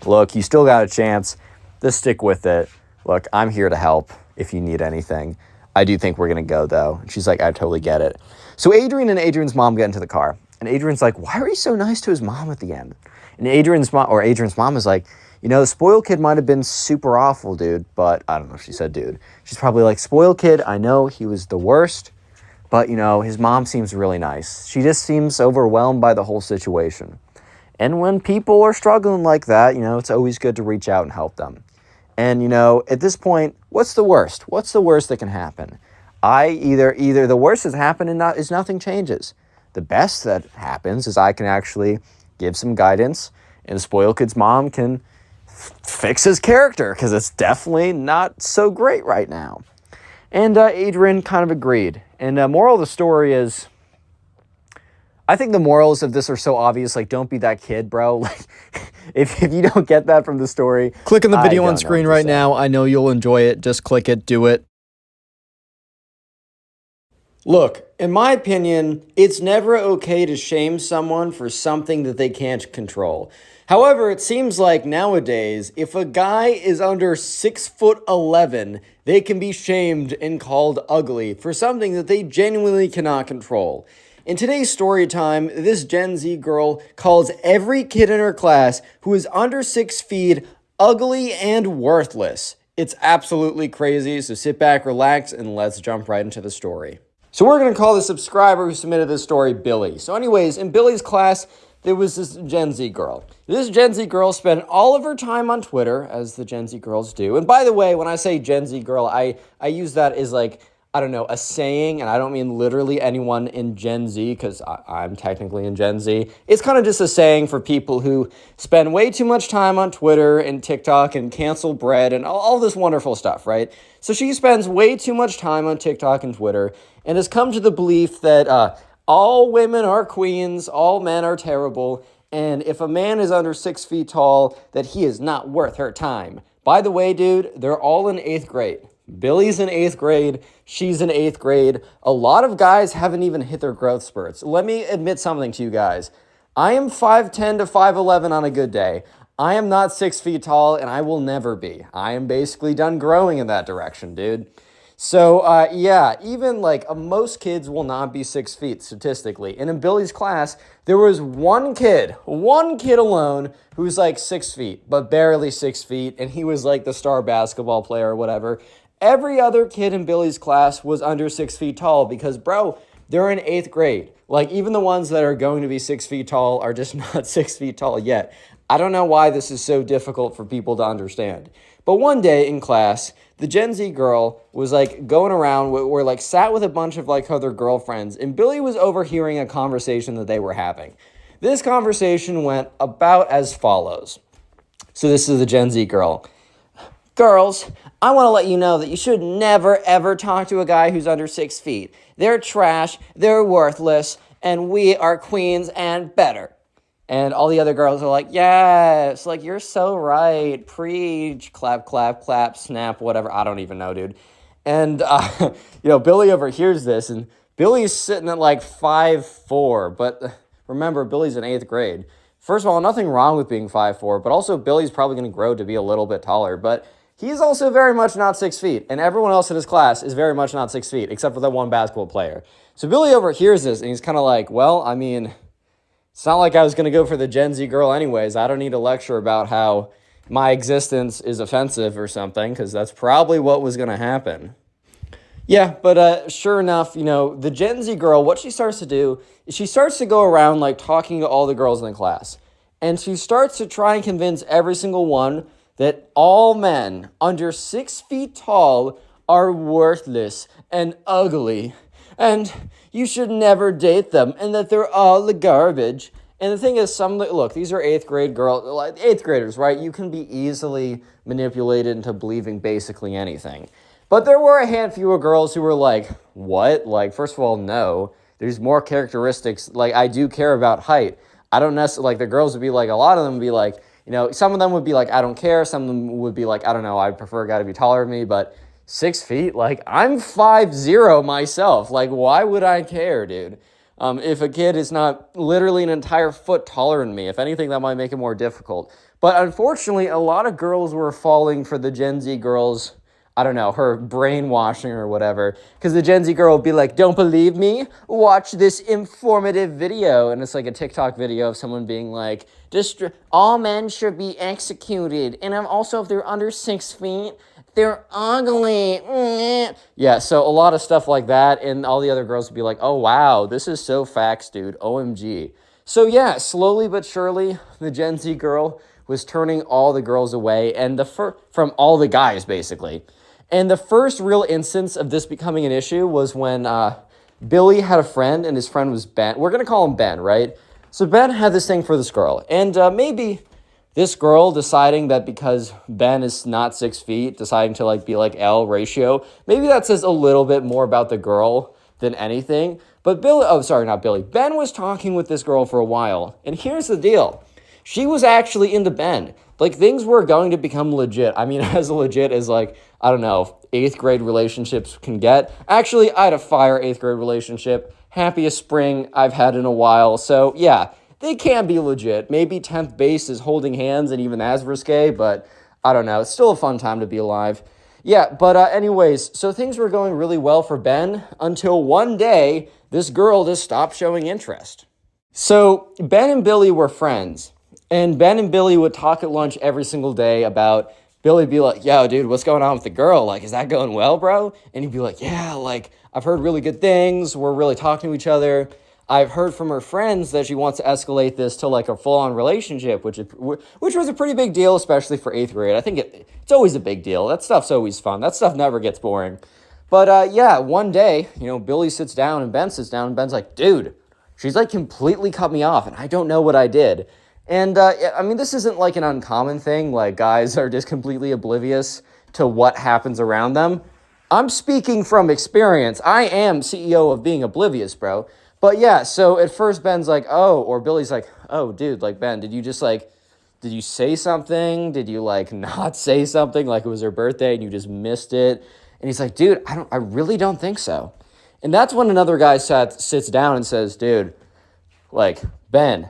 Look, you still got a chance. Just stick with it. Look, I'm here to help if you need anything. I do think we're going to go, though. And she's like, I totally get it. So Adrian and Adrian's mom get into the car. And Adrian's like, why are you so nice to his mom at the end? And Adrian's mom is like, you know, the Spoiled Kid might have been super awful, dude, but I don't know if she said dude. She's probably like, Spoiled Kid, I know he was the worst, but, you know, his mom seems really nice. She just seems overwhelmed by the whole situation. And when people are struggling like that, you know, it's always good to reach out and help them. And, you know, at this point, what's the worst? What's the worst that can happen? Either the worst has happened and nothing changes. The best that happens is I can actually give some guidance and the Spoiled Kid's mom can fix his character because it's definitely not so great right now. And Adrian kind of agreed. And moral of the story is, I think the morals of this are so obvious. Like, don't be that kid, bro. Like, if you don't get that from the story, click on the video on screen right now. I know you'll enjoy it. Just click it. Do it. Look, in my opinion, it's never okay to shame someone for something that they can't control. However, it seems like nowadays, if a guy is under 6'11", they can be shamed and called ugly for something that they genuinely cannot control. In today's story time, this Gen Z girl calls every kid in her class who is under 6 feet ugly and worthless. It's absolutely crazy, so sit back, relax, and let's jump right into the story. So we're going to call the subscriber who submitted this story Billy. So anyways, in Billy's class, there was this Gen Z girl. This Gen Z girl spent all of her time on Twitter, as the Gen Z girls do. And by the way, when I say Gen Z girl, I use that as like, I don't know, a saying, and I don't mean literally anyone in Gen Z, because I'm technically in Gen Z. It's kind of just a saying for people who spend way too much time on Twitter and TikTok and cancel bread and all this wonderful stuff, right? So she spends way too much time on TikTok and Twitter and has come to the belief that all women are queens, all men are terrible, and if a man is under 6 feet tall, that he is not worth her time. By the way, dude, they're all in 8th grade. Billy's in 8th grade, she's in 8th grade. A lot of guys haven't even hit their growth spurts. Let me admit something to you guys. I am 5'10 to 5'11 on a good day. I am not 6 feet tall, and I will never be. I am basically done growing in that direction, dude. So, yeah, even like most kids will not be 6 feet statistically. And in Billy's class, there was one kid alone who's like 6 feet, but barely 6 feet. And he was like the star basketball player or whatever. Every other kid in Billy's class was under 6 feet tall because, bro, they're in 8th grade. Like, even the ones that are going to be 6 feet tall are just not 6 feet tall yet. I don't know why this is so difficult for people to understand. But one day in class, the Gen Z girl was like going around, we're like sat with a bunch of like other girlfriends, and Billy was overhearing a conversation that they were having. This conversation went about as follows. So this is the Gen Z girl. Girls, I want to let you know that you should never ever talk to a guy who's under 6 feet. They're trash, they're worthless, and we are queens and better. And all the other girls are like, yes, like, you're so right. Preach, clap, clap, clap, snap, whatever. I don't even know, dude. And, Billy overhears this, and Billy's sitting at like 5'4", but remember, Billy's in 8th grade. First of all, nothing wrong with being 5'4", but also Billy's probably going to grow to be a little bit taller, but he's also very much not 6 feet, and everyone else in his class is very much not 6 feet, except for that one basketball player. So Billy overhears this, and he's kind of like, well, I mean, it's not like I was going to go for the Gen Z girl anyways. I don't need a lecture about how my existence is offensive or something, because that's probably what was going to happen. Yeah, but sure enough, the Gen Z girl, what she starts to do is she starts to go around like talking to all the girls in the class. And she starts to try and convince every single one that all men under 6 feet tall are worthless and ugly. And you should never date them, and that they're all the garbage. And the thing is, look, these are 8th grade girls, 8th graders, right? You can be easily manipulated into believing basically anything. But there were a handful of girls who were like, what? Like, first of all, no. There's more characteristics. Like, I do care about height. I don't necessarily, like, the girls would be like, a lot of them would be like, some of them would be like, I don't care. Some of them would be like, I don't know, I prefer a guy to be taller than me, but 6 feet? Like, I'm 5'0" myself. Like, why would I care, dude? If a kid is not literally an entire foot taller than me, if anything, that might make it more difficult. But unfortunately, a lot of girls were falling for the Gen Z girls, I don't know, her brainwashing or whatever. Because the Gen Z girl would be like, don't believe me? Watch this informative video. And it's like a TikTok video of someone being like, all men should be executed. And also, if they're under 6 feet, they're ugly. Yeah, so a lot of stuff like that, and all the other girls would be like, oh, wow, this is so facts, dude, OMG. So yeah, slowly but surely, the Gen Z girl was turning all the girls away, and from all the guys, basically. And the first real instance of this becoming an issue was when Billy had a friend, and his friend was Ben. We're going to call him Ben, right? So Ben had this thing for this girl, and maybe this girl deciding that because Ben is not 6 feet, deciding to be like L ratio, maybe that says a little bit more about the girl than anything. But Ben was talking with this girl for a while, and here's the deal. She was actually into Ben. Like, things were going to become legit. I mean, as legit as, I don't know, 8th grade relationships can get. Actually, I had a fire 8th grade relationship. Happiest spring I've had in a while. So, yeah, they can be legit. Maybe 10th base is holding hands and even that's risque, but I don't know. It's still a fun time to be alive. Yeah, but anyways, so things were going really well for Ben until one day this girl just stopped showing interest. So Ben and Billy were friends, and Ben and Billy would talk at lunch every single day about Billy would be like, yo, dude, what's going on with the girl? Like, is that going well, bro? And he'd be like, yeah, like, I've heard really good things. We're really talking to each other. I've heard from her friends that she wants to escalate this to like a full-on relationship, which was a pretty big deal, especially for 8th grade. I think it's always a big deal. That stuff's always fun. That stuff never gets boring. But yeah, one day, Billy sits down and Ben sits down and Ben's like, dude, she's like completely cut me off and I don't know what I did. And I mean, this isn't like an uncommon thing. Like guys are just completely oblivious to what happens around them. I'm speaking from experience. I am CEO of being oblivious, bro. But yeah, so at first Ben's like, oh, or Billy's like, oh, dude, like, Ben, did you say something? Did you like not say something? Like it was her birthday and you just missed it? And he's like, dude, I really don't think so. And that's when another guy sits down and says, dude, like, Ben,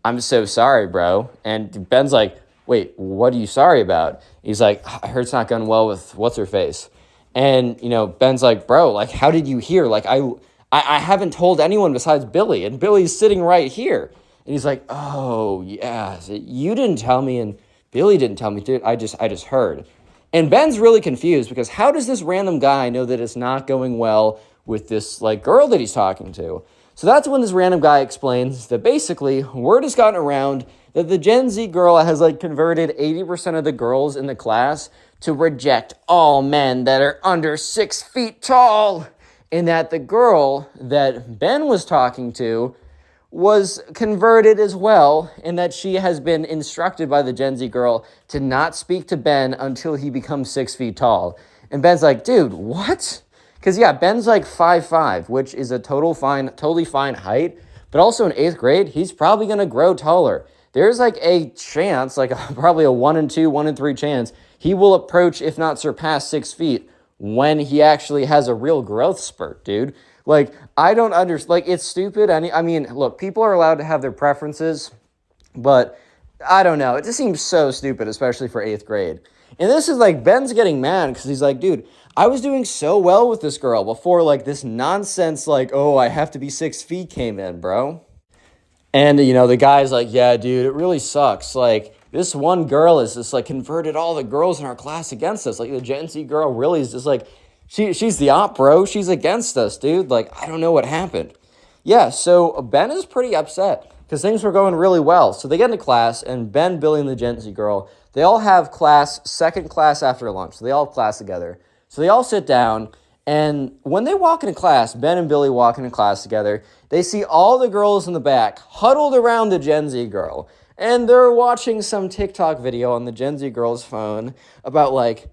I'm so sorry, bro. And Ben's like, wait, what are you sorry about? He's like, I heard it's not going well with what's-her-face. And, Ben's like, bro, like, how did you hear? Like, I haven't told anyone besides Billy, and Billy's sitting right here. And he's like, oh, yeah, you didn't tell me, and Billy didn't tell me, dude, I just heard. And Ben's really confused because how does this random guy know that it's not going well with this, like, girl that he's talking to? So that's when this random guy explains that basically word has gotten around that the Gen Z girl has, like, converted 80% of the girls in the class to reject all men that are under 6 feet tall. And that the girl that Ben was talking to was converted as well, and that she has been instructed by the Gen Z girl to not speak to Ben until he becomes 6 feet tall. And Ben's like, dude, what? Because, yeah, Ben's like 5'5", which is a totally fine height, but also in 8th grade, he's probably going to grow taller. There's like a chance, like probably a 1 in 2, 1 in 3 chance, he will approach, if not surpass 6 feet when he actually has a real growth spurt, dude. Like, I don't understand. Like, it's stupid. I mean, look, people are allowed to have their preferences, but I don't know. It just seems so stupid, especially for 8th grade. And this is like, Ben's getting mad because he's like, dude, I was doing so well with this girl before, like, this nonsense, like, oh, I have to be 6 feet came in, bro. And, the guy's like, yeah, dude, it really sucks. Like, this one girl is just, like, converted all the girls in our class against us. Like, the Gen Z girl really is just, like, she's the op, bro. She's against us, dude. Like, I don't know what happened. Yeah, so Ben is pretty upset because things were going really well. So they get into class, and Ben, Billy, and the Gen Z girl, they all have second class after lunch. So they all have class together. So they all sit down, and when they walk into class, Ben and Billy walk into class together, they see all the girls in the back huddled around the Gen Z girl. And they're watching some TikTok video on the Gen Z girl's phone about, like,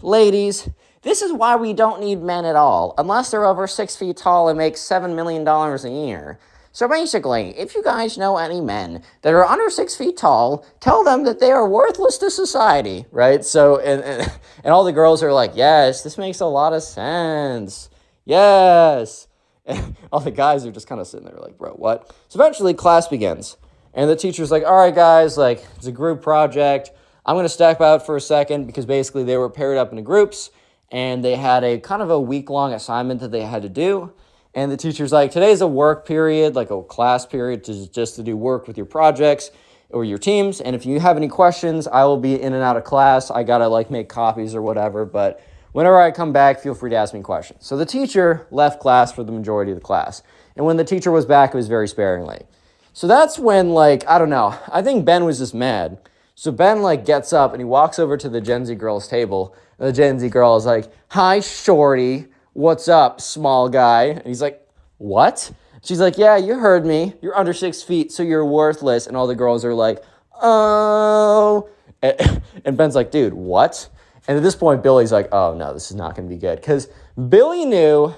ladies, this is why we don't need men at all, unless they're over 6 feet tall and make $7 million a year. So basically, if you guys know any men that are under 6 feet tall, tell them that they are worthless to society, right? So, and all the girls are like, yes, this makes a lot of sense. Yes. And all the guys are just kind of sitting there like, bro, what? So eventually class begins. And the teacher's like, all right, guys, like, it's a group project. I'm going to step out for a second because basically they were paired up into groups and they had a kind of a week-long assignment that they had to do. And the teacher's like, today's a work period, like a class period, just to do work with your projects or your teams. And if you have any questions, I will be in and out of class. I got to, like, make copies or whatever. But whenever I come back, feel free to ask me questions. So the teacher left class for the majority of the class. And when the teacher was back, it was very sparingly. So that's when, like, I don't know, I think Ben was just mad. So Ben, like, gets up and he walks over to the Gen Z girl's table. And the Gen Z girl is like, hi, shorty. What's up, small guy? And he's like, what? She's like, yeah, you heard me. You're under 6 feet, so you're worthless. And all the girls are like, oh. And Ben's like, dude, what? And at this point, Billy's like, oh, no, this is not going to be good. Because Billy knew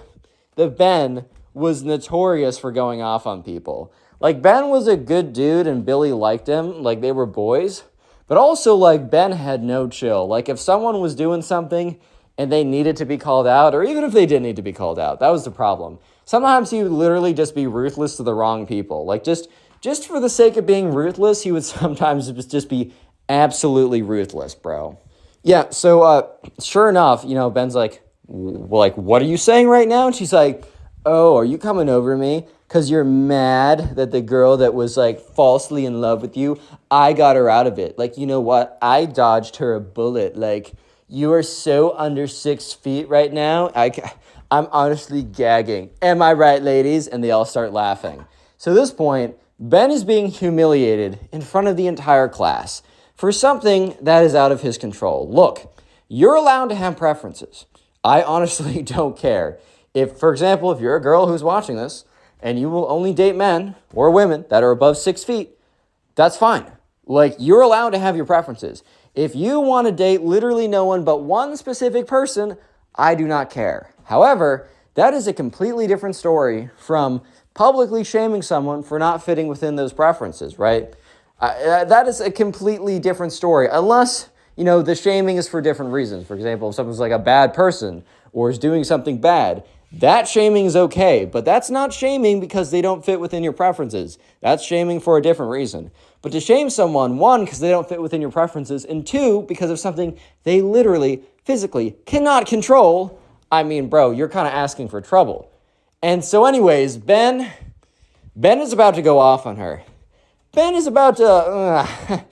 that Ben was notorious for going off on people. Like, Ben was a good dude and Billy liked him. Like, they were boys. But also, like, Ben had no chill. Like, if someone was doing something and they needed to be called out, or even if they didn't need to be called out, that was the problem. Sometimes he would literally just be ruthless to the wrong people. Like, just for the sake of being ruthless, he would sometimes just be absolutely ruthless, bro. Yeah, so sure enough, Ben's like, what are you saying right now? And she's like, oh, are you coming over me? Because you're mad that the girl that was like falsely in love with you, I got her out of it. Like, you know what? I dodged her a bullet. Like, you are so under 6 feet right now. I'm honestly gagging. Am I right, ladies? And they all start laughing. So at this point, Ben is being humiliated in front of the entire class for something that is out of his control. Look, you're allowed to have preferences. I honestly don't care. If, for example, if you're a girl who's watching this and you will only date men or women that are above 6 feet, that's fine. Like, you're allowed to have your preferences. If you want to date literally no one but one specific person, I do not care. However, that is a completely different story from publicly shaming someone for not fitting within those preferences, right? That is a completely different story, unless, the shaming is for different reasons. For example, if someone's like a bad person or is doing something bad, that shaming is okay, but that's not shaming because they don't fit within your preferences. That's shaming for a different reason. But to shame someone, one, because they don't fit within your preferences, and two, because of something they literally, physically cannot control, I mean, bro, you're kind of asking for trouble. And so anyways, Ben is about to go off on her. Ben is about to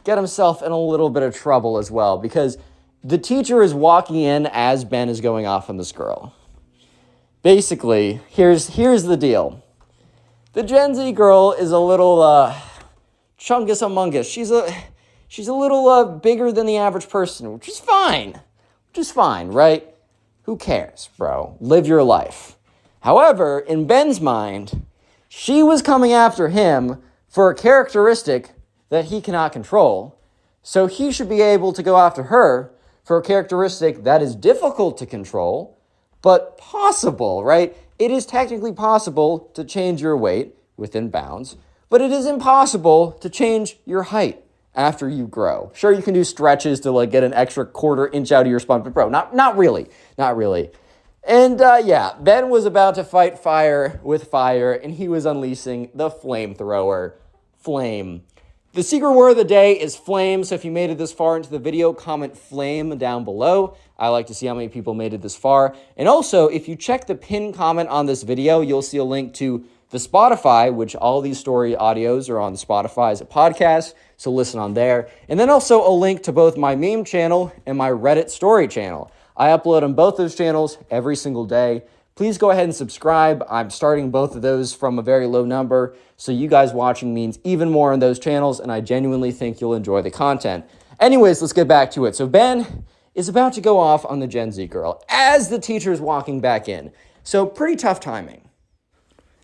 get himself in a little bit of trouble as well, because the teacher is walking in as Ben is going off on this girl. Basically, here's the deal. The Gen Z girl is a little chungus among us. She's a little bigger than the average person, which is fine. Right? Who cares, bro? Live your life. However, in Ben's mind, she was coming after him for a characteristic that he cannot control. So he should be able to go after her for a characteristic that is difficult to control, but possible, right? It is technically possible to change your weight within bounds, but it is impossible to change your height after you grow. Sure, you can do stretches to like get an extra quarter inch out of your spine, but bro, not really. And Ben was about to fight fire with fire, and he was unleashing the flamethrower. Flame. The secret word of the day is flame, so if you made it this far into the video, comment flame down below. I like to see how many people made it this far. And also, if you check the pinned comment on this video, you'll see a link to the Spotify, which all these story audios are on Spotify as a podcast, so listen on there. And then also a link to both my meme channel and my Reddit story channel. I upload on both those channels every single day. Please go ahead and subscribe. I'm starting both of those from a very low number, so you guys watching means even more on those channels, and I genuinely think you'll enjoy the content. Anyways, let's get back to it. So Ben is about to go off on the Gen Z girl as the teacher is walking back in. So pretty tough timing.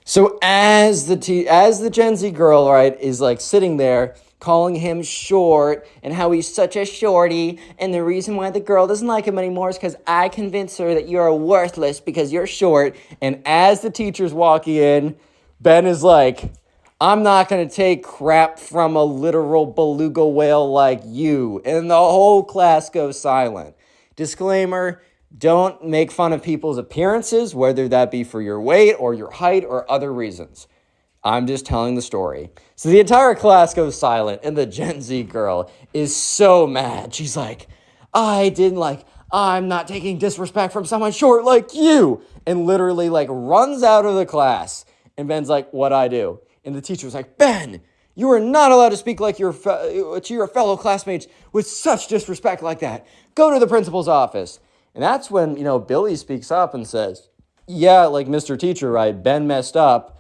So as the Gen Z girl, right, is like sitting there calling him short and how he's such a shorty, and the reason why the girl doesn't like him anymore is because I convinced her that you're worthless because you're short. And as the teacher's walking in, Ben is like, I'm not going to take crap from a literal beluga whale like you. And the whole class goes silent. Disclaimer, don't make fun of people's appearances, whether that be for your weight or your height or other reasons. I'm just telling the story. So the entire class goes silent, and the Gen Z girl is so mad. She's like, I'm not taking disrespect from someone short like you. And literally like runs out of the class. And Ben's like, what'd I do? And the teacher was like, Ben, you are not allowed to speak like to your fellow classmates with such disrespect like that. Go to the principal's office. And that's when, Billy speaks up and says, yeah, like Mr. Teacher, right? Ben messed up.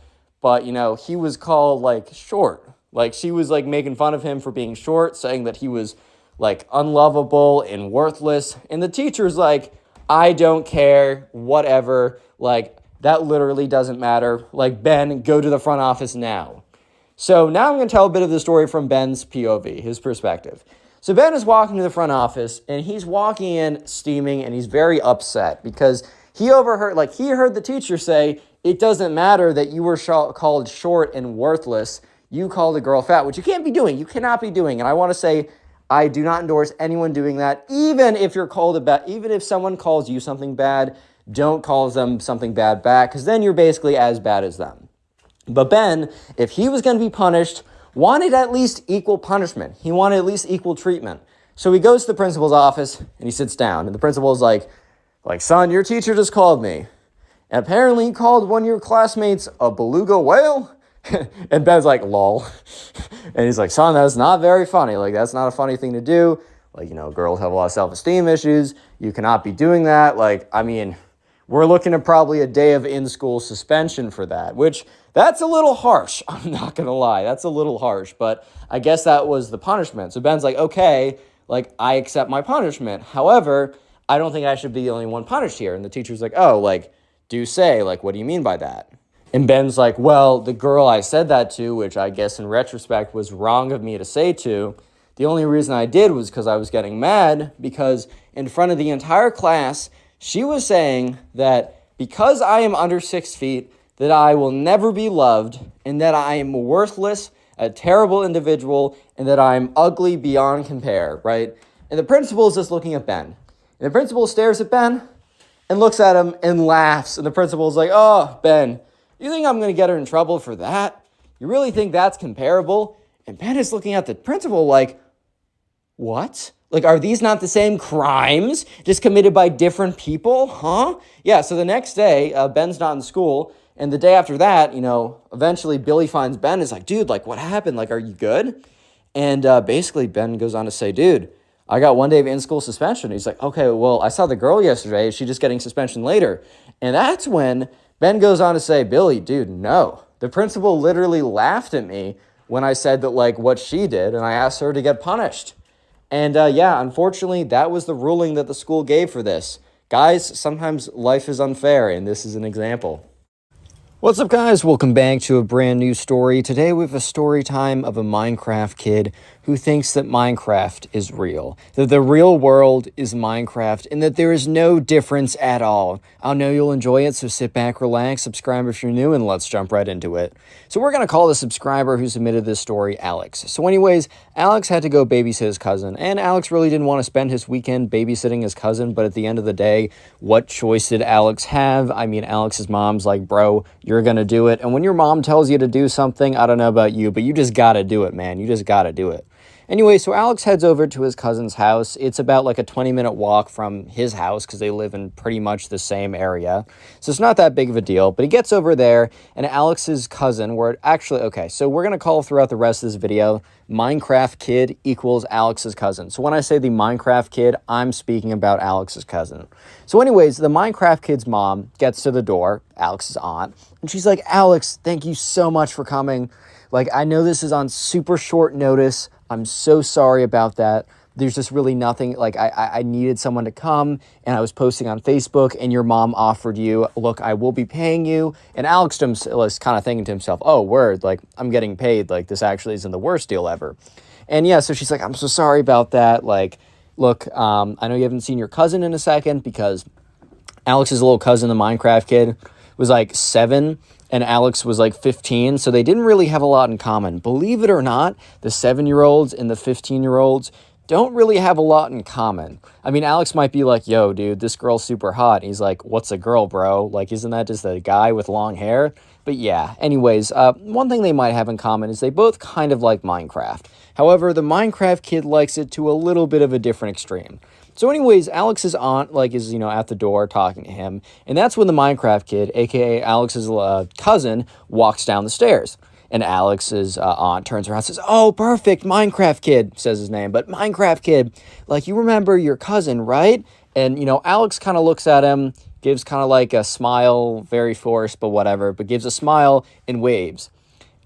But, he was called, like, short. Like, she was, like, making fun of him for being short, saying that he was, like, unlovable and worthless. And the teacher's like, I don't care, whatever. Like, that literally doesn't matter. Like, Ben, go to the front office now. So now I'm going to tell a bit of the story from Ben's POV, his perspective. So Ben is walking to the front office, and he's walking in steaming, and he's very upset because he heard the teacher say, it doesn't matter that you were called short and worthless. You called a girl fat, which you can't be doing. You cannot be doing. And I want to say, I do not endorse anyone doing that. Even if someone calls you something bad, don't call them something bad back, because then you're basically as bad as them. But Ben, if he was going to be punished, wanted at least equal punishment. He wanted at least equal treatment. So he goes to the principal's office and he sits down. And the principal's like, son, your teacher just called me. And apparently he called one of your classmates a beluga whale. And Ben's like, lol. And he's like, son, that's not very funny. Like, that's not a funny thing to do. Like, girls have a lot of self-esteem issues. You cannot be doing that. Like, I mean, we're looking at probably a day of in-school suspension for that, which that's a little harsh. I'm not going to lie. That's a little harsh, but I guess that was the punishment. So Ben's like, okay, like, I accept my punishment. However, I don't think I should be the only one punished here. And the teacher's like, oh, like, do say, like, what do you mean by that? And Ben's like, well, the girl I said that to, which I guess in retrospect was wrong of me to say to, the only reason I did was because I was getting mad because in front of the entire class, she was saying that because I am under 6 feet, that I will never be loved and that I am worthless, a terrible individual, and that I'm ugly beyond compare, right? And the principal is just looking at Ben. And the principal stares at Ben and looks at him and laughs. And the principal is like, oh, Ben, you think I'm going to get her in trouble for that? You really think that's comparable? And Ben is looking at the principal like, what? Like, are these not the same crimes just committed by different people? Huh? Yeah, so the next day, Ben's not in school. And the day after that, eventually Billy finds Ben and is like, dude, like, what happened? Like, are you good? And basically Ben goes on to say, dude, I got 1 day of in-school suspension. He's like, okay, well, I saw the girl yesterday. Is she just getting suspension later? And that's when Ben goes on to say, Billy, dude, no. The principal literally laughed at me when I said that, like, what she did, and I asked her to get punished. And yeah, unfortunately, that was the ruling that the school gave for this. Guys, sometimes life is unfair, and this is an example. What's up, guys? Welcome back to a brand new story. Today we have a story time of a Minecraft kid who thinks that Minecraft is real, that the real world is Minecraft, and that there is no difference at all. I know you'll enjoy it, so sit back, relax, subscribe if you're new, and let's jump right into it. So we're going to call the subscriber who submitted this story Alex. So anyways, Alex had to go babysit his cousin, and Alex really didn't want to spend his weekend babysitting his cousin, but at the end of the day, what choice did Alex have? I mean, Alex's mom's like, bro, you're going to do it. And when your mom tells you to do something, I don't know about you, but you just got to do it, man. You just got to do it. Anyway, so Alex heads over to his cousin's house. It's about like a 20-minute walk from his house because they live in pretty much the same area. So it's not that big of a deal, but he gets over there and Alex's cousin, okay, so we're going to call throughout the rest of this video, Minecraft kid equals Alex's cousin. So when I say the Minecraft kid, I'm speaking about Alex's cousin. So anyways, the Minecraft kid's mom gets to the door, Alex's aunt, and she's like, Alex, thank you so much for coming. Like, I know this is on super short notice. I'm so sorry about that. There's just really nothing, like, I needed someone to come, and I was posting on Facebook, and your mom offered you, look, I will be paying you. And Alex was kind of thinking to himself, oh, word, like, I'm getting paid. Like, this actually isn't the worst deal ever. And yeah, so she's like, I'm so sorry about that. Like, look, I know you haven't seen your cousin in a second because Alex's little cousin, the Minecraft kid, was like 7, and Alex was like 15, so they didn't really have a lot in common. Believe it or not, the 7-year-olds and the 15-year-olds don't really have a lot in common. I mean, Alex might be like, yo, dude, this girl's super hot. And he's like, what's a girl, bro? Like, isn't that just a guy with long hair? But yeah, anyways, one thing they might have in common is they both kind of like Minecraft. However, the Minecraft kid likes it to a little bit of a different extreme. So anyways, Alex's aunt, is, at the door talking to him. And that's when the Minecraft kid, a.k.a. Alex's cousin, walks down the stairs. And Alex's aunt turns around and says, oh, perfect, Minecraft kid, says his name. But Minecraft kid, like, you remember your cousin, right? And, Alex kind of looks at him, gives kind of like a smile, very forced, but whatever, but gives a smile and waves.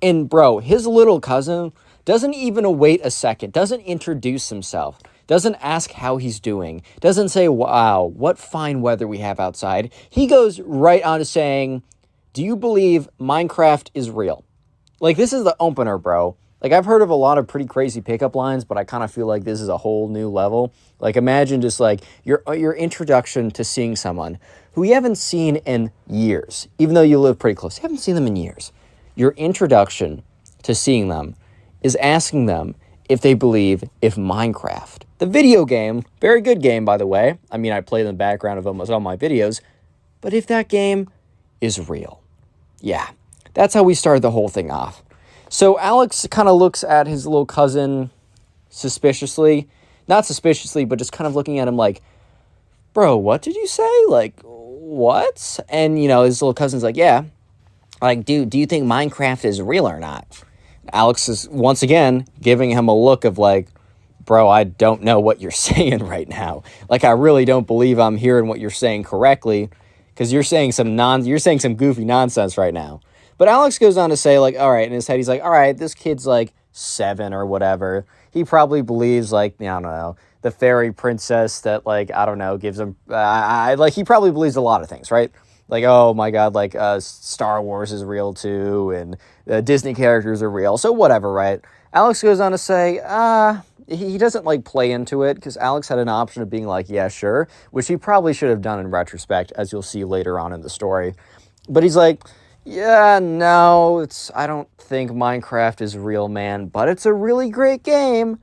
And, bro, his little cousin doesn't even wait a second, doesn't introduce himself, doesn't ask how he's doing, doesn't say, wow, what fine weather we have outside. He goes right on to saying, do you believe Minecraft is real? Like, this is the opener, bro. Like, I've heard of a lot of pretty crazy pickup lines, but I kind of feel like this is a whole new level. Like, imagine just, like, your introduction to seeing someone who you haven't seen in years, even though you live pretty close. You haven't seen them in years. Your introduction to seeing them is asking them if they believe if Minecraft, the video game, very good game, by the way. I mean, I play in the background of almost all my videos, but if that game is real. Yeah. That's how we started the whole thing off. So Alex kind of looks at his little cousin suspiciously, not suspiciously, but just kind of looking at him like, bro, what did you say? Like, what? And, you know, his little cousin's like, yeah. Like, dude, do you think Minecraft is real or not? Alex is, once again, giving him a look of like, bro, I don't know what you're saying right now. Like, I really don't believe I'm hearing what you're saying correctly, because you're saying some goofy nonsense right now. But Alex goes on to say, like, all right, in his head, he's like, all right, this kid's like 7 or whatever. He probably believes, like, I don't know, the fairy princess that, like, I don't know, gives him, like, he probably believes a lot of things, right? Like, oh my God, like, Star Wars is real too, and Disney characters are real, so whatever, right? Alex goes on to say, he doesn't, like, play into it, because Alex had an option of being like, yeah, sure, which he probably should have done in retrospect, as you'll see later on in the story. But he's like, yeah, no, I don't think Minecraft is real, man, but it's a really great game.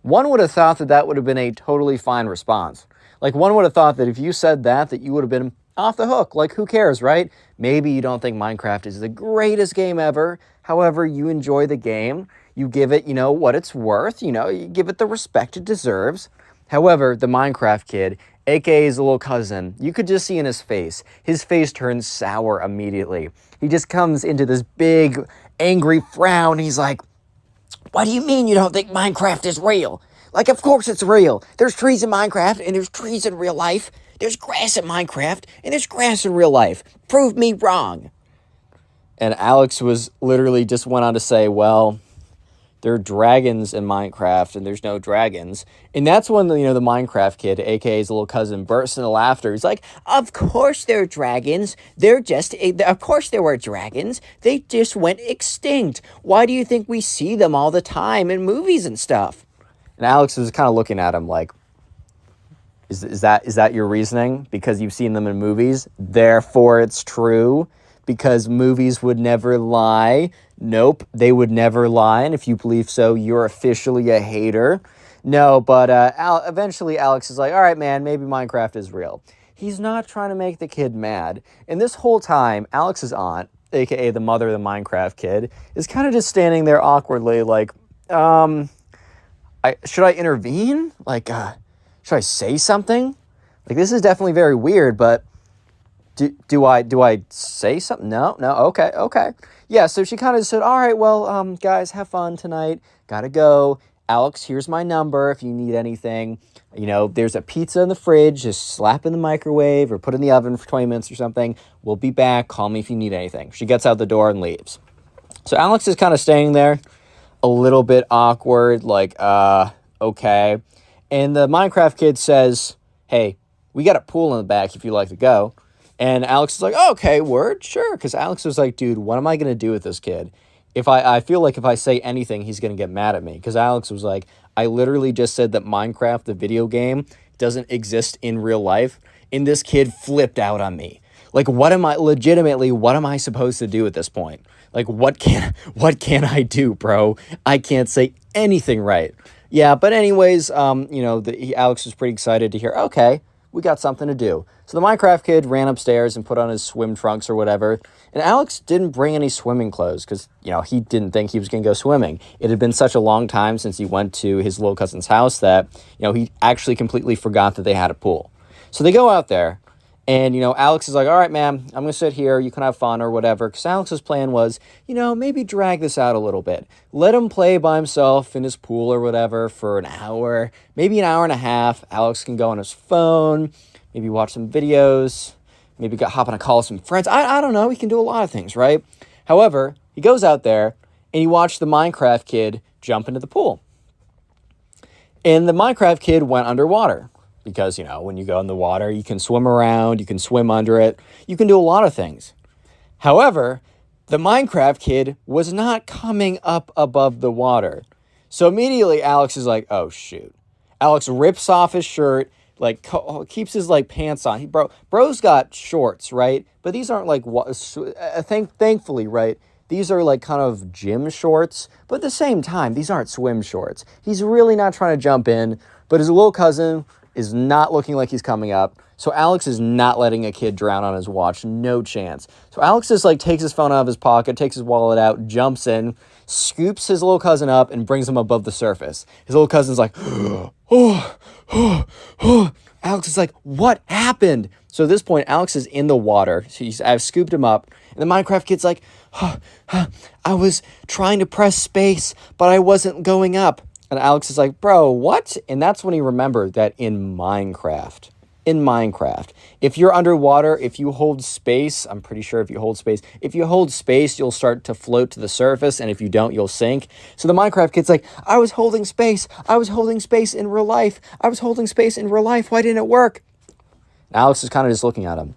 One would have thought that that would have been a totally fine response. Like, one would have thought that if you said that you would have been off the hook. Like, who cares, right? Maybe you don't think Minecraft is the greatest game ever. However, you enjoy the game. You give it, you know, what it's worth. You know, you give it the respect it deserves. However, the Minecraft kid, aka his little cousin, you could just see in his face turns sour immediately. He just comes into this big, angry frown. He's like, what do you mean you don't think Minecraft is real? Like, of course it's real. There's trees in Minecraft, and there's trees in real life. There's grass in Minecraft, and there's grass in real life. Prove me wrong. And Alex was literally just went on to say, well, there are dragons in Minecraft, and there's no dragons. And that's when, you know, the Minecraft kid, aka his little cousin, bursts into laughter. He's like, of course there are dragons. Of course there were dragons. They just went extinct. Why do you think we see them all the time in movies and stuff? And Alex was kind of looking at him like, is that your reasoning? Because you've seen them in movies, therefore it's true? Because movies would never lie? Nope, they would never lie, and if you believe so, you're officially a hater. No, but eventually Alex is like, all right, man, maybe Minecraft is real. He's not trying to make the kid mad. And this whole time, Alex's aunt, aka the mother of the Minecraft kid, is kind of just standing there awkwardly like, should I intervene? Like, should I say something? Like, this is definitely very weird, but do I say something? No, okay. Yeah, so she kind of said, all right, well, guys, have fun tonight. Gotta go. Alex, here's my number if you need anything. You know, there's a pizza in the fridge. Just slap in the microwave or put in the oven for 20 minutes or something. We'll be back. Call me if you need anything. She gets out the door and leaves. So Alex is kind of staying there, a little bit awkward, like, okay. And the Minecraft kid says, hey, we got a pool in the back if you'd like to go. And Alex is like, oh, okay, word, sure. Because Alex was like, dude, what am I going to do with this kid? If I feel like if I say anything, he's going to get mad at me. Because Alex was like, I literally just said that Minecraft, the video game, doesn't exist in real life. And this kid flipped out on me. Like, what am I supposed to do at this point? Like, what can I do, bro? I can't say anything right. Yeah, but anyways, you know, Alex was pretty excited to hear, okay, we got something to do. So the Minecraft kid ran upstairs and put on his swim trunks or whatever. And Alex didn't bring any swimming clothes because, you know, he didn't think he was going to go swimming. It had been such a long time since he went to his little cousin's house that, you know, he actually completely forgot that they had a pool. So they go out there. And, you know, Alex is like, all right, man, I'm going to sit here. You can have fun or whatever. Because Alex's plan was, you know, maybe drag this out a little bit. Let him play by himself in his pool or whatever for an hour, maybe an hour and a half. Alex can go on his phone, maybe watch some videos, maybe hop on a call with some friends. I don't know. He can do a lot of things, right? However, he goes out there and he watched the Minecraft kid jump into the pool. And the Minecraft kid went underwater. Because, you know, when you go in the water, you can swim around, you can swim under it, you can do a lot of things. However, the Minecraft kid was not coming up above the water. So immediately Alex is like, oh, shoot. Alex rips off his shirt, like, keeps his, like, pants on. Bro's got shorts, right? But these aren't, like, thankfully, right? These are, like, kind of gym shorts. But at the same time, these aren't swim shorts. He's really not trying to jump in. But his little cousin is not looking like he's coming up. So Alex is not letting a kid drown on his watch. No chance. So Alex just like takes his phone out of his pocket, takes his wallet out, jumps in, scoops his little cousin up, and brings him above the surface. His little cousin's like, oh, oh, oh. Alex is like, what happened? So at this point, Alex is in the water. I've scooped him up. And the Minecraft kid's like, I was trying to press space, but I wasn't going up. And Alex is like, bro, what? And that's when he remembered that in Minecraft, if you're underwater, if you hold space, I'm pretty sure if you hold space, you'll start to float to the surface. And if you don't, you'll sink. So the Minecraft kid's like, I was holding space in real life. Why didn't it work? And Alex is kind of just looking at him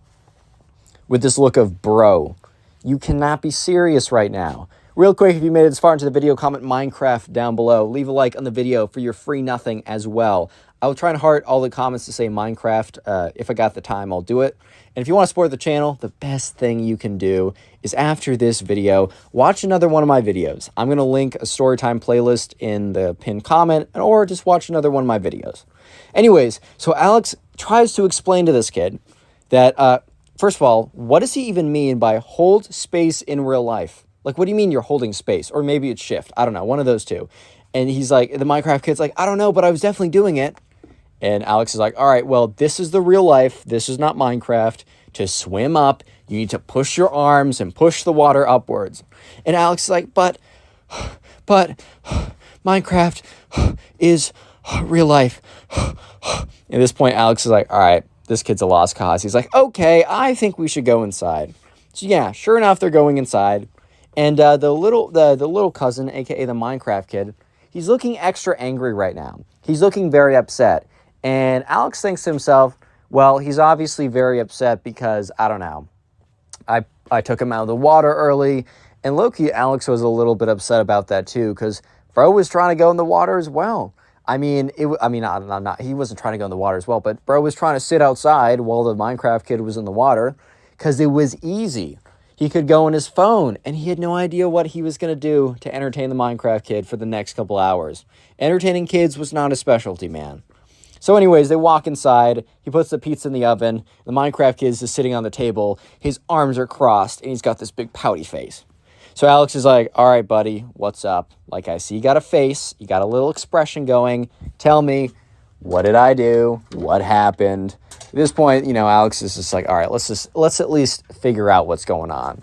with this look of, bro, you cannot be serious right now. Real quick, if you made it this far into the video, comment Minecraft down below. Leave a like on the video for your free nothing as well. I will try and heart all the comments to say Minecraft. If I got the time, I'll do it. And if you want to support the channel, the best thing you can do is after this video, watch another one of my videos. I'm going to link a storytime playlist in the pinned comment, or just watch another one of my videos. Anyways, so Alex tries to explain to this kid that, first of all, what does he even mean by hold space in real life? Like, what do you mean you're holding space? Or maybe it's shift. I don't know. One of those two. And he's like, the Minecraft kid's like, I don't know, but I was definitely doing it. And Alex is like, all right, well, this is the real life. This is not Minecraft. To swim up, you need to push your arms and push the water upwards. And Alex is like, but Minecraft is real life. At this point, Alex is like, all right, this kid's a lost cause. He's like, okay, I think we should go inside. So yeah, sure enough, they're going inside. And the little cousin, aka the Minecraft kid, he's looking extra angry right now. He's looking very upset. And Alex thinks to himself, well, he's obviously very upset because, I don't know, I took him out of the water early. And low-key, Alex was a little bit upset about that too, because bro was trying to go in the water as well. He wasn't trying to go in the water as well, but bro was trying to sit outside while the Minecraft kid was in the water because it was easy. He could go on his phone, and he had no idea what he was going to do to entertain the Minecraft kid for the next couple hours. Entertaining kids was not his specialty, man. So anyways, they walk inside. He puts the pizza in the oven. The Minecraft kid is just sitting on the table. His arms are crossed, and he's got this big pouty face. So Alex is like, all right, buddy, what's up? Like, I see you got a face. You got a little expression going. Tell me, what did I do? What happened? At this point, Alex is just like, all right, let's at least figure out what's going on.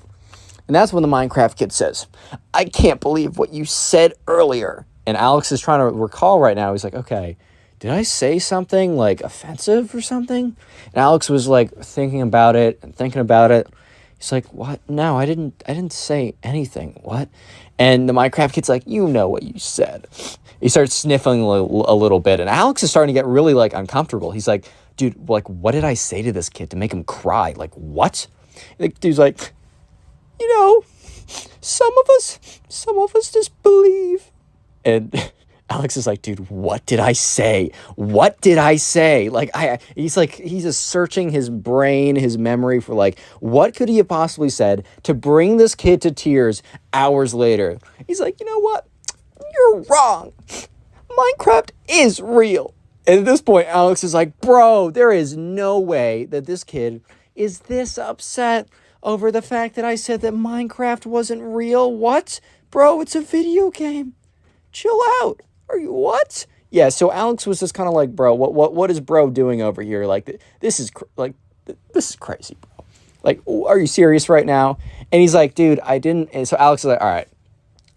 And that's when the Minecraft kid says, I can't believe what you said earlier. And Alex is trying to recall right now. He's like, okay, did I say something like offensive or something? And Alex was like thinking about it. He's like, what? No, I didn't say anything. What? And the Minecraft kid's like, you know what you said. He starts sniffling a little bit. And Alex is starting to get really like uncomfortable. He's like, dude, like, what did I say to this kid to make him cry? Like, what? And the dude's like, some of us just believe. And Alex is like, dude, what did I say? Like, he's just searching his brain, his memory for like, what could he have possibly said to bring this kid to tears hours later? He's like, you know what? You're wrong. Minecraft is real. And at this point, Alex is like, bro, there is no way that this kid is this upset over the fact that I said that Minecraft wasn't real. What? Bro, it's a video game. Chill out. Are you what? Yeah, so Alex was just kind of like, bro, what is bro doing over here? Like, this is crazy, bro. Like, are you serious right now? And he's like, dude, I didn't. And so Alex is like, all right,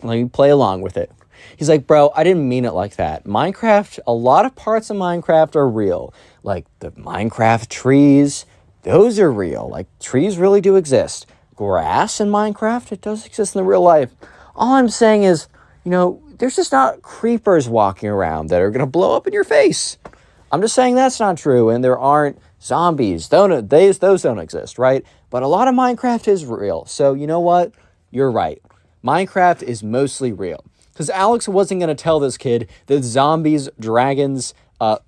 let me play along with it. He's like, bro, I didn't mean it like that. Minecraft, a lot of parts of Minecraft are real. Like the Minecraft trees, those are real. Like trees really do exist. Grass in Minecraft, it does exist in the real life. All I'm saying is, there's just not creepers walking around that are going to blow up in your face. I'm just saying that's not true. And there aren't zombies. Those don't exist, right? But a lot of Minecraft is real. So you know what? You're right. Minecraft is mostly real. Because Alex wasn't going to tell this kid that zombies, dragons,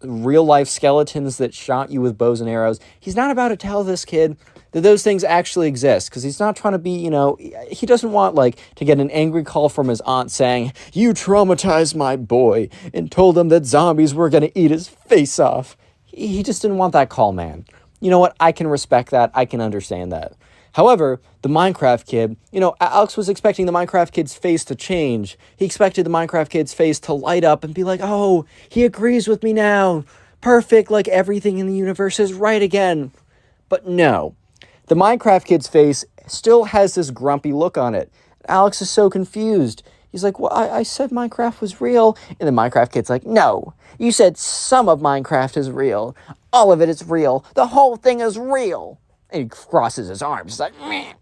real-life skeletons that shot you with bows and arrows, he's not about to tell this kid that those things actually exist. Because he's not trying to be, he doesn't want, to get an angry call from his aunt saying, you traumatized my boy and told him that zombies were going to eat his face off. He just didn't want that call, man. You know what? I can respect that. I can understand that. However, the Minecraft kid, Alex was expecting the Minecraft kid's face to change. He expected the Minecraft kid's face to light up and be like, oh, he agrees with me now. Perfect, like everything in the universe is right again. But no, the Minecraft kid's face still has this grumpy look on it. Alex is so confused. He's like, well, I said Minecraft was real. And the Minecraft kid's like, no, you said some of Minecraft is real. All of it is real. The whole thing is real. And he crosses his arms. He's like, meh.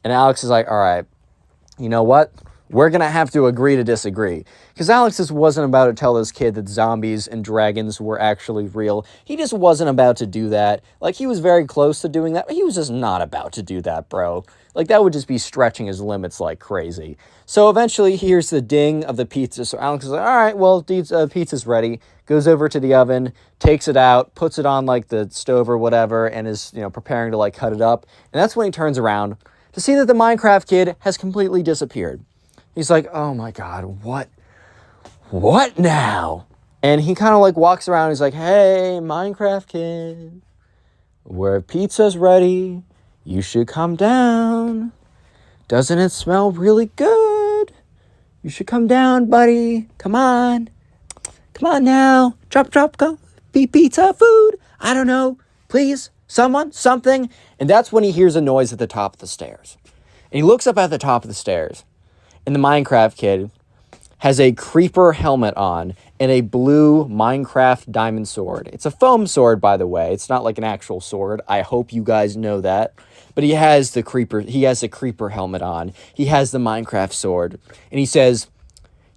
And Alex is like, all right, you know what? We're going to have to agree to disagree. Because Alex just wasn't about to tell this kid that zombies and dragons were actually real. He just wasn't about to do that. Like, he was very close to doing that, but he was just not about to do that, bro. Like, that would just be stretching his limits like crazy. So eventually, he hears the ding of the pizza. So Alex is like, all right, well, pizza's ready. Goes over to the oven, takes it out, puts it on, like, the stove or whatever, and is, preparing to, like, cut it up. And that's when he turns around to see that the Minecraft kid has completely disappeared. He's like, oh my God, what now? And he kind of like walks around. He's like, hey, Minecraft kid, where pizza's ready, you should come down. Doesn't it smell really good? You should come down, buddy. Come on. Come on now. Drop, go. Pizza, food. I don't know. Please, someone, something. And that's when he hears a noise at the top of the stairs. And he looks up at the top of the stairs. And the Minecraft kid has a creeper helmet on and a blue Minecraft diamond sword. It's a foam sword, by the way. It's not like an actual sword. I hope you guys know that. But he has the creeper helmet on. He has the Minecraft sword. And he says,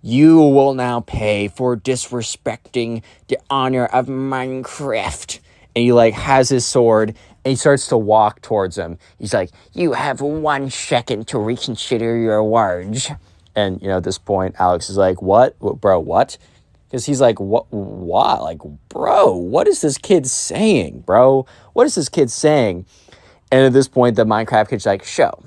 you will now pay for disrespecting the honor of Minecraft. And he like has his sword and he starts to walk towards him. He's like, you have 1 second to reconsider your words. And, at this point, Alex is like, what? Bro, what? Because he's like, what? Like, bro, what is this kid saying, bro? What is this kid saying? And at this point, the Minecraft kid's like, show,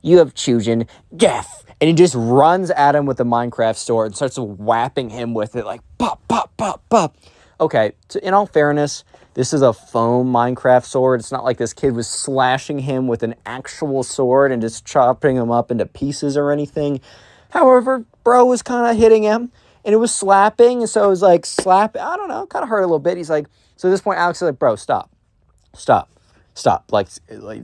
you have chosen death. And he just runs at him with the Minecraft sword and starts whapping him with it like, pop, pop, pop, pop. Okay, in all fairness, this is a foam Minecraft sword. It's not like this kid was slashing him with an actual sword and just chopping him up into pieces or anything. However, bro was kind of hitting him, and it was slapping, so it was like I don't know, kind of hurt a little bit. He's like, so at this point, Alex is like, bro, stop. Like,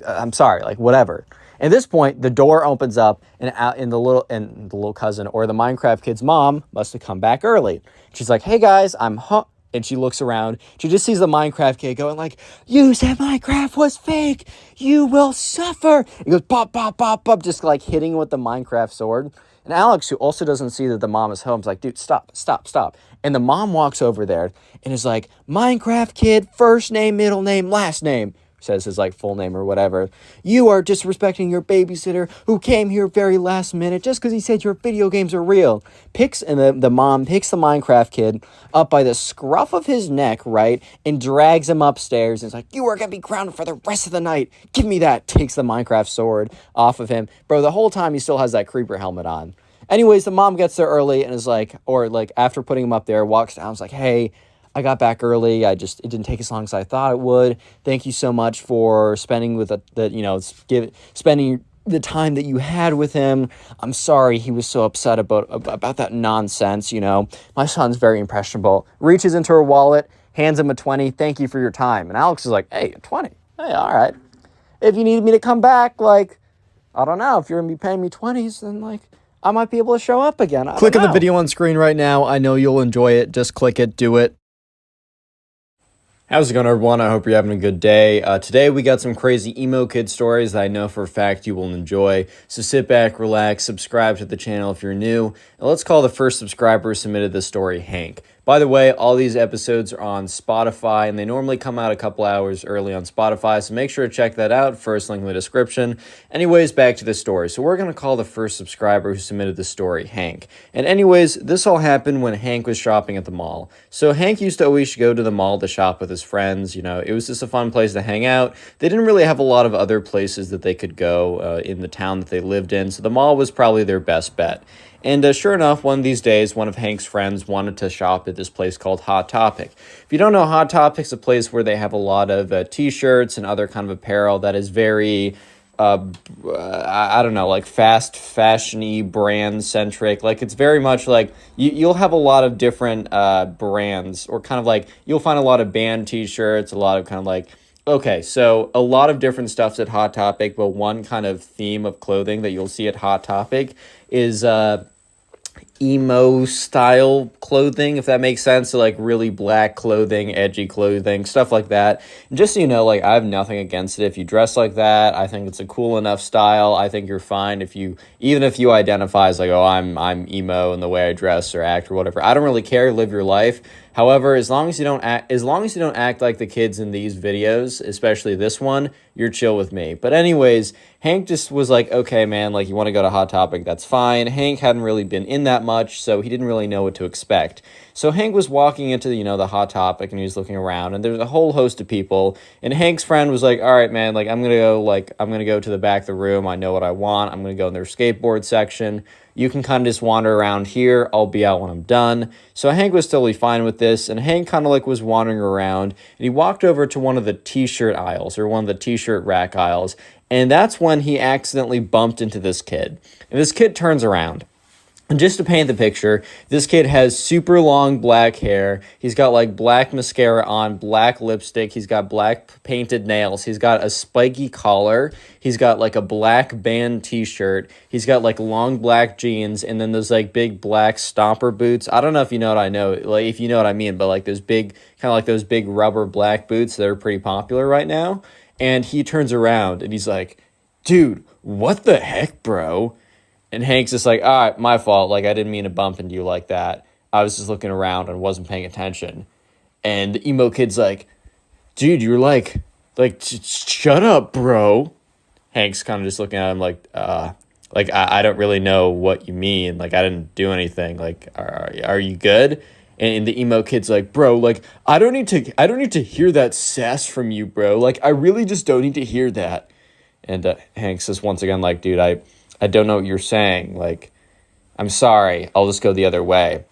I'm sorry, like, whatever. At this point, the door opens up, and the little cousin or the Minecraft kid's mom must have come back early. She's like, hey guys, I'm home. And she looks around. She just sees the Minecraft kid going like, you said Minecraft was fake. You will suffer. He goes, pop, pop, pop, pop, just like hitting with the Minecraft sword. And Alex, who also doesn't see that the mom is home, is like, dude, stop. And the mom walks over there and is like, Minecraft kid, first name, middle name, last name. Says his like full name or whatever. You are disrespecting your babysitter who came here very last minute just because he said your video games are real. The mom picks the Minecraft kid up by the scruff of his neck, right, and drags him upstairs and is like, you are gonna be grounded for the rest of the night. Give me that. Takes the Minecraft sword off of him. Bro, the whole time he still has that creeper helmet on. Anyways, the mom gets there early and is like, or like after putting him up there, walks down, is like, hey, I got back early. It didn't take as long as I thought it would. Thank you so much for spending spending the time that you had with him. I'm sorry he was so upset about that nonsense. My son's very impressionable. Reaches into her wallet, hands him a 20. Thank you for your time. And Alex is like, hey, a 20. Hey, all right. If you need me to come back, like, I don't know, if you're gonna be paying me 20s, then like, I might be able to show up again. Click on the video on screen right now. I know you'll enjoy it. Just click it. Do it. How's it going, everyone? I hope you're having a good day. Today, we got some crazy emo kid stories that I know for a fact you will enjoy. So sit back, relax, subscribe to the channel if you're new. And let's call the first subscriber who submitted this story Hank. By the way, all these episodes are on Spotify, and they normally come out a couple hours early on Spotify, so make sure to check that out. First link in the description. Anyways, back to the story. So we're going to call the first subscriber who submitted the story Hank. And anyways, this all happened when Hank was shopping at the mall. So Hank used to always go to the mall to shop with his friends. It was just a fun place to hang out. They didn't really have a lot of other places that they could go in the town that they lived in, so the mall was probably their best bet. And sure enough, one of these days, one of Hank's friends wanted to shop at this place called Hot Topic. If you don't know, Hot Topic's a place where they have a lot of t-shirts and other kind of apparel that is very I don't know, like fast fashion-y brand centric. Like it's very much like you'll have a lot of different brands, or kind of like you'll find a lot of band t-shirts, a lot of kind of like, okay, so a lot of different stuffs at Hot Topic, but one kind of theme of clothing that you'll see at Hot Topic is emo style clothing, if that makes sense. So like really black clothing, edgy clothing, stuff like that. And just so you know, like I have nothing against it if you dress like that. I think it's a cool enough style. I think you're fine if you, even if you identify as like, oh, I'm emo in the way I dress or act or whatever. I don't really care. Live your life. However, as long as you don't act like the kids in these videos, especially this one, you're chill with me. But anyways, Hank just was like, okay, man, like you want to go to Hot Topic, that's fine. Hank hadn't really been in that much, so he didn't really know what to expect. So Hank was walking into, the Hot Topic, and he was looking around, and there's a whole host of people. And Hank's friend was like, all right, man, like I'm gonna go to the back of the room. I know what I want. I'm gonna go in their skateboard section. You can kind of just wander around here. I'll be out when I'm done. So Hank was totally fine with this, and Hank kind of like was wandering around, and he walked over to one of the t-shirt aisles, or one of the t-shirt rack aisles, and that's when he accidentally bumped into this kid. And this kid turns around. And just to paint the picture, this kid has super long black hair. He's got like black mascara on, black lipstick. He's got black painted nails. He's got a spiky collar. He's got like a black band t-shirt. He's got like long black jeans, and then those like big black stomper boots. I don't know if you know what I know, like if you know what I mean, but like those big, kind of like those big rubber black boots that are pretty popular right now. And he turns around and he's like, dude, what the heck, bro? And Hank's just like, all right, my fault. Like, I didn't mean to bump into you like that. I was just looking around and wasn't paying attention. And the emo kid's like, dude, you're like, shut up, bro. Hank's kind of just looking at him like, I don't really know what you mean. Like, I didn't do anything. Like, are you good? And the emo kid's like, bro, like, I don't need to hear that sass from you, bro. Like, I really just don't need to hear that. And Hank says once again, like, dude, I don't know what you're saying. Like, I'm sorry. I'll just go the other way.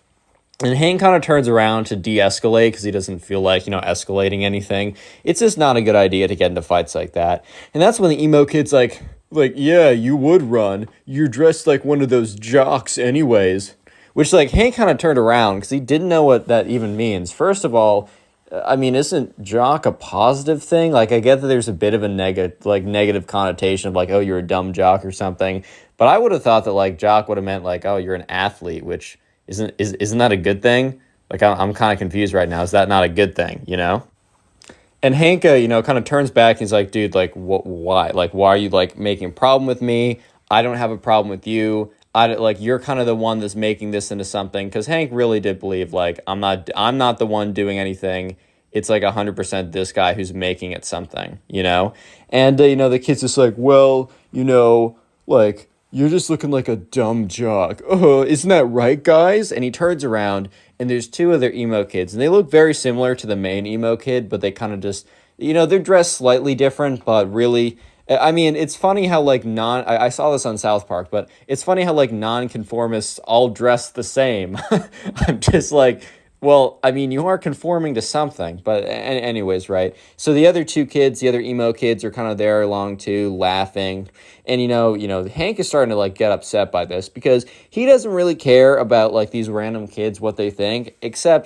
And Hank kind of turns around to de-escalate because he doesn't feel like, escalating anything. It's just not a good idea to get into fights like that. And that's when the emo kid's like, yeah, you would run. You're dressed like one of those jocks anyways. Which, like, Hank kind of turned around because he didn't know what that even means. First of all, I mean, isn't jock a positive thing? Like, I get that there's a bit of a negative connotation of like, oh, you're a dumb jock or something. But I would have thought that like jock would have meant like, oh, you're an athlete, which isn't that a good thing? Like, I'm kind of confused right now. Is that not a good thing? And Hank, kind of turns back and he's like, dude, like, why? Like, why are you like making a problem with me? I don't have a problem with you. You're kind of the one that's making this into something, because Hank really did believe like I'm not the one doing anything. It's like 100% this guy who's making it something, And the kid's just like, well, like you're just looking like a dumb jock. Oh, isn't that right, guys? And he turns around and there's two other emo kids, and they look very similar to the main emo kid, but they kind of just, they're dressed slightly different, but really. I mean, it's funny how, like, I saw this on South Park, but it's funny how, like, nonconformists all dress the same. I'm just like, well, I mean, you are conforming to something, but anyways, right? So the other two kids, the other emo kids, are kind of there along too, laughing. And, Hank is starting to, like, get upset by this because he doesn't really care about, like, these random kids, what they think, except,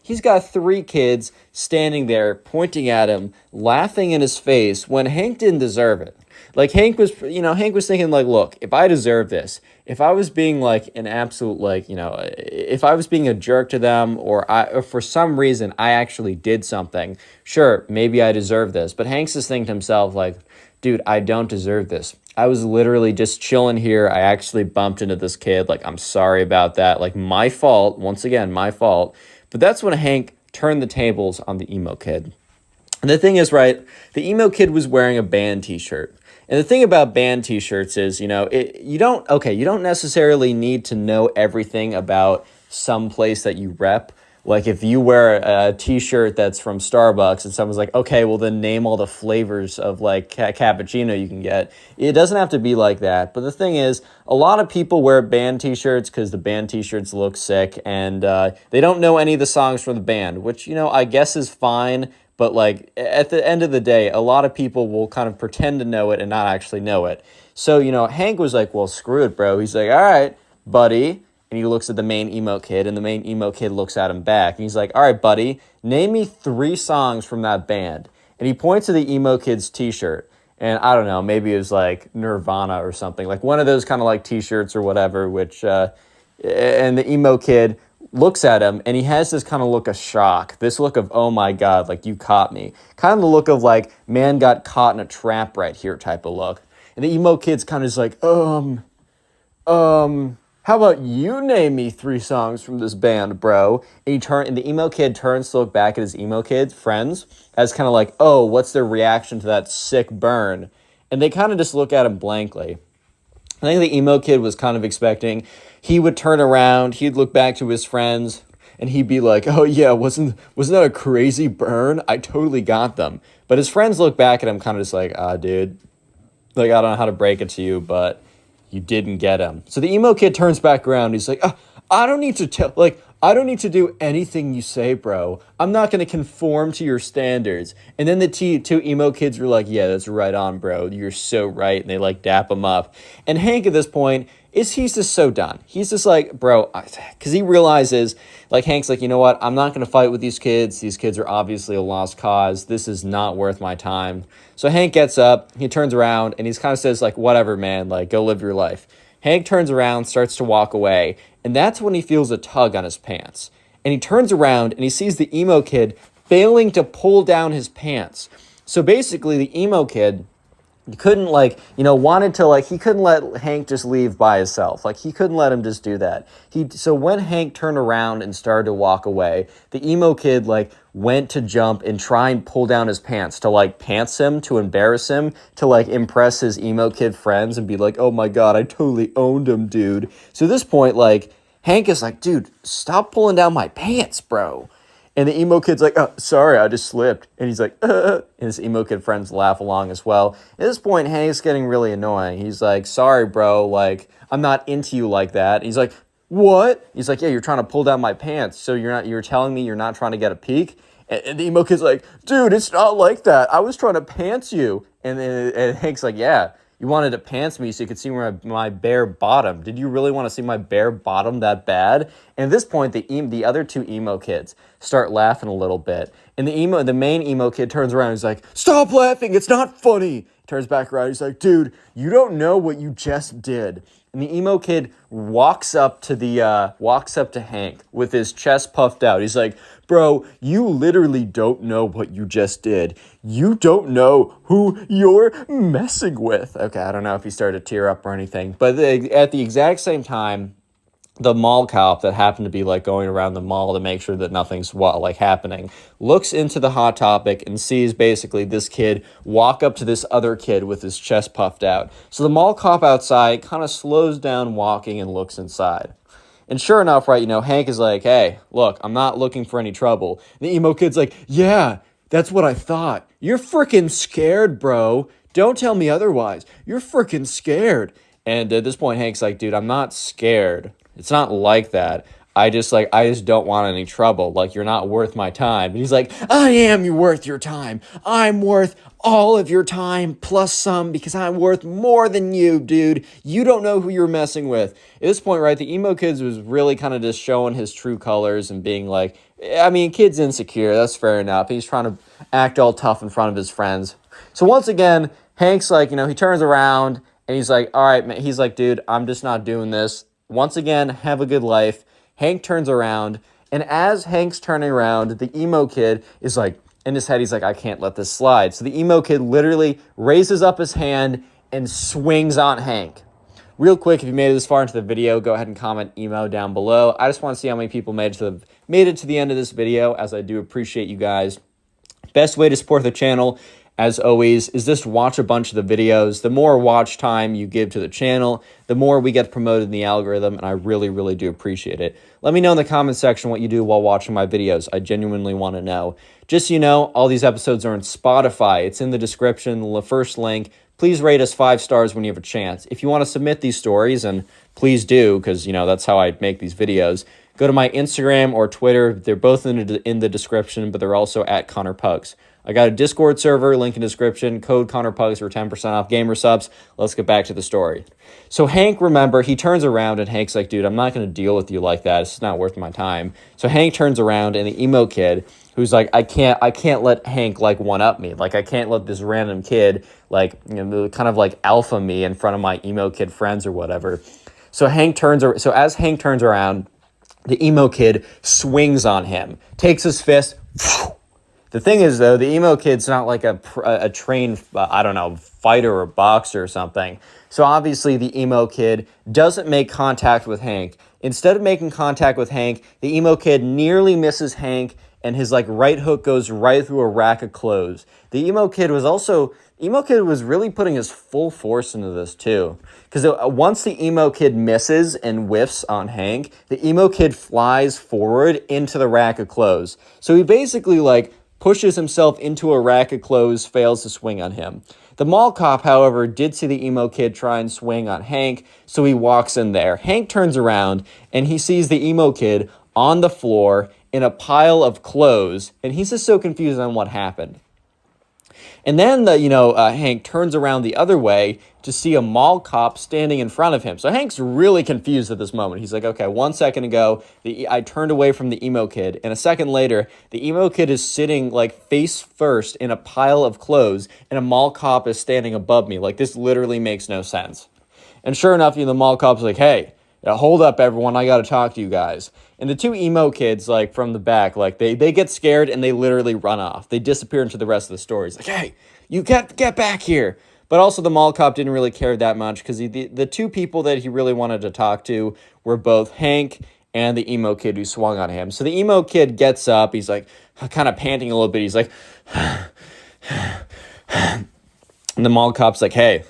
he's got three kids standing there pointing at him, laughing in his face when Hank didn't deserve it. Like, Hank was thinking, like, look, if I deserve this, if I was being, like, an absolute, like, if I was being a jerk to them, or for some reason I actually did something, sure, maybe I deserve this. But Hank's just thinking to himself, like, dude, I don't deserve this. I was literally just chilling here. I actually bumped into this kid. Like, I'm sorry about that. Like, my fault. Once again, my fault. But that's when Hank turned the tables on the emo kid. And the thing is, right, the emo kid was wearing a band t-shirt. And the thing about band t-shirts is, you don't necessarily need to know everything about some place that you rep. Like, if you wear a t-shirt that's from Starbucks and someone's like, okay, well then name all the flavors of like cappuccino you can get. It doesn't have to be like that. But the thing is, a lot of people wear band t-shirts because the band t-shirts look sick, and they don't know any of the songs from the band, which, I guess is fine. But like at the end of the day, a lot of people will kind of pretend to know it and not actually know it. So, Hank was like, well, screw it, bro. He's like, all right, buddy. And he looks at the main emo kid, and the main emo kid looks at him back. And he's like, all right, buddy, name me 3 songs from that band. And he points to the emo kid's t-shirt. And I don't know, maybe it was like Nirvana or something. Like one of those kind of like t-shirts or whatever, and the emo kid looks at him, and he has this kind of look of shock. This look of, oh my God, like you caught me. Kind of the look of like, man got caught in a trap right here type of look. And the emo kid's kind of just like, how about you name me 3 songs from this band, bro? And the emo kid turns to look back at his emo kid friends as kind of like, oh, what's their reaction to that sick burn? And they kind of just look at him blankly. I think the emo kid was kind of expecting he would turn around, he'd look back to his friends, and he'd be like, oh yeah, wasn't that a crazy burn? I totally got them. But his friends look back at him kind of just like, dude, like, I don't know how to break it to you, but you didn't get him. So the emo kid turns back around. He's like, I don't need to do anything you say, bro. I'm not going to conform to your standards. And then the 2 emo kids were like, yeah, that's right on, bro. You're so right. And they like dap him up. And Hank at this point he's just so done. He's just like, bro, because he realizes, like, Hank's like, you know what? I'm not going to fight with these kids. These kids are obviously a lost cause. This is not worth my time. So Hank gets up, he turns around, and he's kind of says, like, whatever, man, like, go live your life. Hank turns around, starts to walk away, and that's when he feels a tug on his pants. And he turns around, and he sees the emo kid failing to pull down his pants. So basically, the emo kid couldn't, he couldn't let Hank just leave by himself. Like, he couldn't let him just do that. So when Hank turned around and started to walk away, the emo kid, went to jump and try and pull down his pants to, pants him, to embarrass him, to, impress his emo kid friends and be like, oh my God, I totally owned him, dude. So at this point, Hank is like, dude, stop pulling down my pants, bro. And the emo kid's like, oh, sorry, I just slipped. And he's like, and his emo kid friends laugh along as well. At this point, Hank's getting really annoying. He's like, sorry, bro, I'm not into you like that. And he's like, what? He's like, yeah, you're trying to pull down my pants. So you're telling me you're not trying to get a peek? And the emo kid's like, dude, it's not like that. I was trying to pants you. And Hank's like, yeah. You wanted to pants me so you could see my bare bottom. Did you really want to see my bare bottom that bad? And at this point, the other 2 emo kids start laughing a little bit. And the main emo kid turns around and he's like, stop laughing, it's not funny. He turns back around, he's like, dude, you don't know what you just did. And the emo kid walks up to Hank with his chest puffed out. He's like, bro, you literally don't know what you just did. You don't know who you're messing with. Okay, I don't know if he started to tear up or anything. But at the exact same time, the mall cop that happened to be going around the mall to make sure that nothing's happening looks into the Hot Topic and sees basically this kid walk up to this other kid with his chest puffed out. So the mall cop outside kind of slows down walking and looks inside. And sure enough, Hank is like, hey, look, I'm not looking for any trouble. And the emo kid's like, yeah, that's what I thought. You're freaking scared, bro. Don't tell me otherwise. You're freaking scared. And at this point, Hank's like, dude, I'm not scared. It's not like that. I just don't want any trouble. You're not worth my time. And he's like, I am worth your time. I'm worth all of your time plus some because I'm worth more than you, dude. You don't know who you're messing with. At this point, right, the emo kids was really kind of just showing his true colors and being like, kid's insecure. That's fair enough. He's trying to act all tough in front of his friends. So once again, Hank's he turns around and he's like, all right, man. He's like, dude, I'm just not doing this. Once again, have a good life. Hank turns around, and as Hank's turning around, the emo kid is in his head, he's like, I can't let this slide. So the emo kid literally raises up his hand and swings on Hank. Real quick, if you made it this far into the video, go ahead and comment emo down below. I just want to see how many people made it to the end of this video, as I do appreciate you guys. Best way to support the channel, as always, is just watch a bunch of the videos. The more watch time you give to the channel, the more we get promoted in the algorithm, and I really, really do appreciate it. Let me know in the comment section what you do while watching my videos. I genuinely want to know. Just so you know, all these episodes are on Spotify. It's in the description, the first link. Please rate us 5 stars when you have a chance. If you want to submit these stories, and please do, because, that's how I make these videos, Go to my Instagram or Twitter. They're both in the description, but they're also at connorpugs. I got a Discord server, link in description, code connorpugs for 10% off gamer subs. Let's get back to the story. So Hank, remember, he turns around and Hank's like, dude, I'm not going to deal with you like that. It's not worth my time. So Hank turns around and the emo kid, who's like, I can't let Hank like one up me. Like I can't let this random kid like, kind of like alpha me in front of my emo kid friends or whatever. So as Hank turns around, the emo kid swings on him, takes his fist. The thing is, though, the emo kid's not like a trained, fighter or boxer or something. So obviously the emo kid doesn't make contact with Hank. Instead of making contact with Hank, the emo kid nearly misses Hank, and his like right hook goes right through a rack of clothes. The emo kid was really putting his full force into this too. Because once the emo kid misses and whiffs on Hank, the emo kid flies forward into the rack of clothes. So he basically like pushes himself into a rack of clothes, fails to swing on him. The mall cop, however, did see the emo kid try and swing on Hank, so he walks in there. Hank turns around, and he sees the emo kid on the floor in a pile of clothes, and he's just so confused on what happened. And then Hank turns around the other way to see a mall cop standing in front of him. So Hank's really confused at this moment. He's like, okay, 1 second ago, I turned away from the emo kid. And a second later, the emo kid is sitting like face first in a pile of clothes, and a mall cop is standing above me. Like, this literally makes no sense. And sure enough, the mall cop's like, hey, hold up, everyone. I got to talk to you guys. And the two emo kids, like, from the back, like, they get scared and they literally run off. They disappear into the rest of the story. It's like, hey, you get back here. But also the mall cop didn't really care that much because the two people that he really wanted to talk to were both Hank and the emo kid who swung on him. So the emo kid gets up. He's, like, kind of panting a little bit. He's like, and the mall cop's like, hey,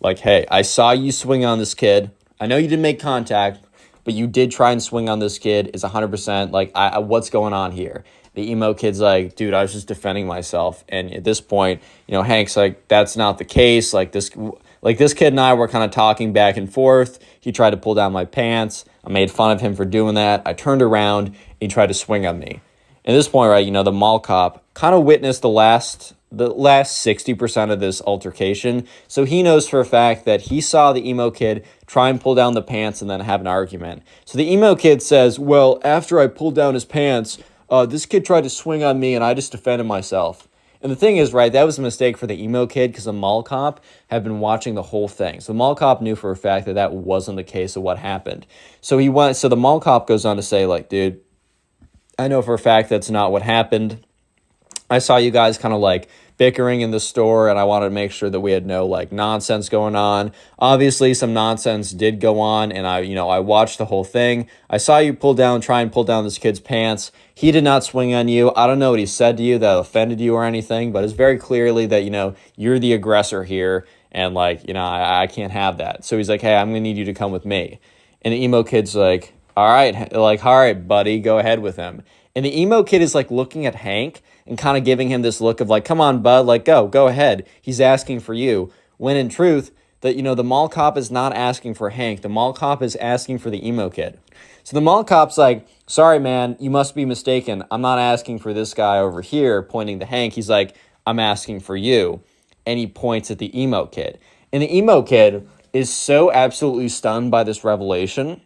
I saw you swing on this kid. I know you didn't make contact, but you did try and swing on this kid. It's 100%. Like, what's going on here? The emo kid's like, dude, I was just defending myself. And at this point, Hank's like, that's not the case. This kid and I were kind of talking back and forth. He tried to pull down my pants. I made fun of him for doing that. I turned around and he tried to swing on me. At this point, right, the mall cop kind of witnessed the last 60% of this altercation. So he knows for a fact that he saw the emo kid try and pull down the pants and then have an argument. So the emo kid says, well, after I pulled down his pants, this kid tried to swing on me and I just defended myself. And the thing is, right, that was a mistake for the emo kid because the mall cop had been watching the whole thing. So the mall cop knew for a fact that that wasn't the case of what happened. So the mall cop goes on to say, like, dude, I know for a fact that's not what happened. I saw you guys kind of like bickering in the store, and I wanted to make sure that we had no like nonsense going on. Obviously, some nonsense did go on, and I watched the whole thing. I saw you try and pull down this kid's pants. He did not swing on you. I don't know what he said to you that offended you or anything, but it's very clearly that you're the aggressor here, and I can't have that. So he's like, hey, I'm gonna need you to come with me. And the emo kid's like, all right, buddy, go ahead with him. And the emo kid is like looking at Hank and kind of giving him this look of like, come on, bud, like go ahead. He's asking for you. When in truth, the mall cop is not asking for Hank. The mall cop is asking for the emo kid. So the mall cop's like, sorry, man, you must be mistaken. I'm not asking for this guy over here, pointing to Hank. He's like, I'm asking for you. And he points at the emo kid. And the emo kid is so absolutely stunned by this revelation.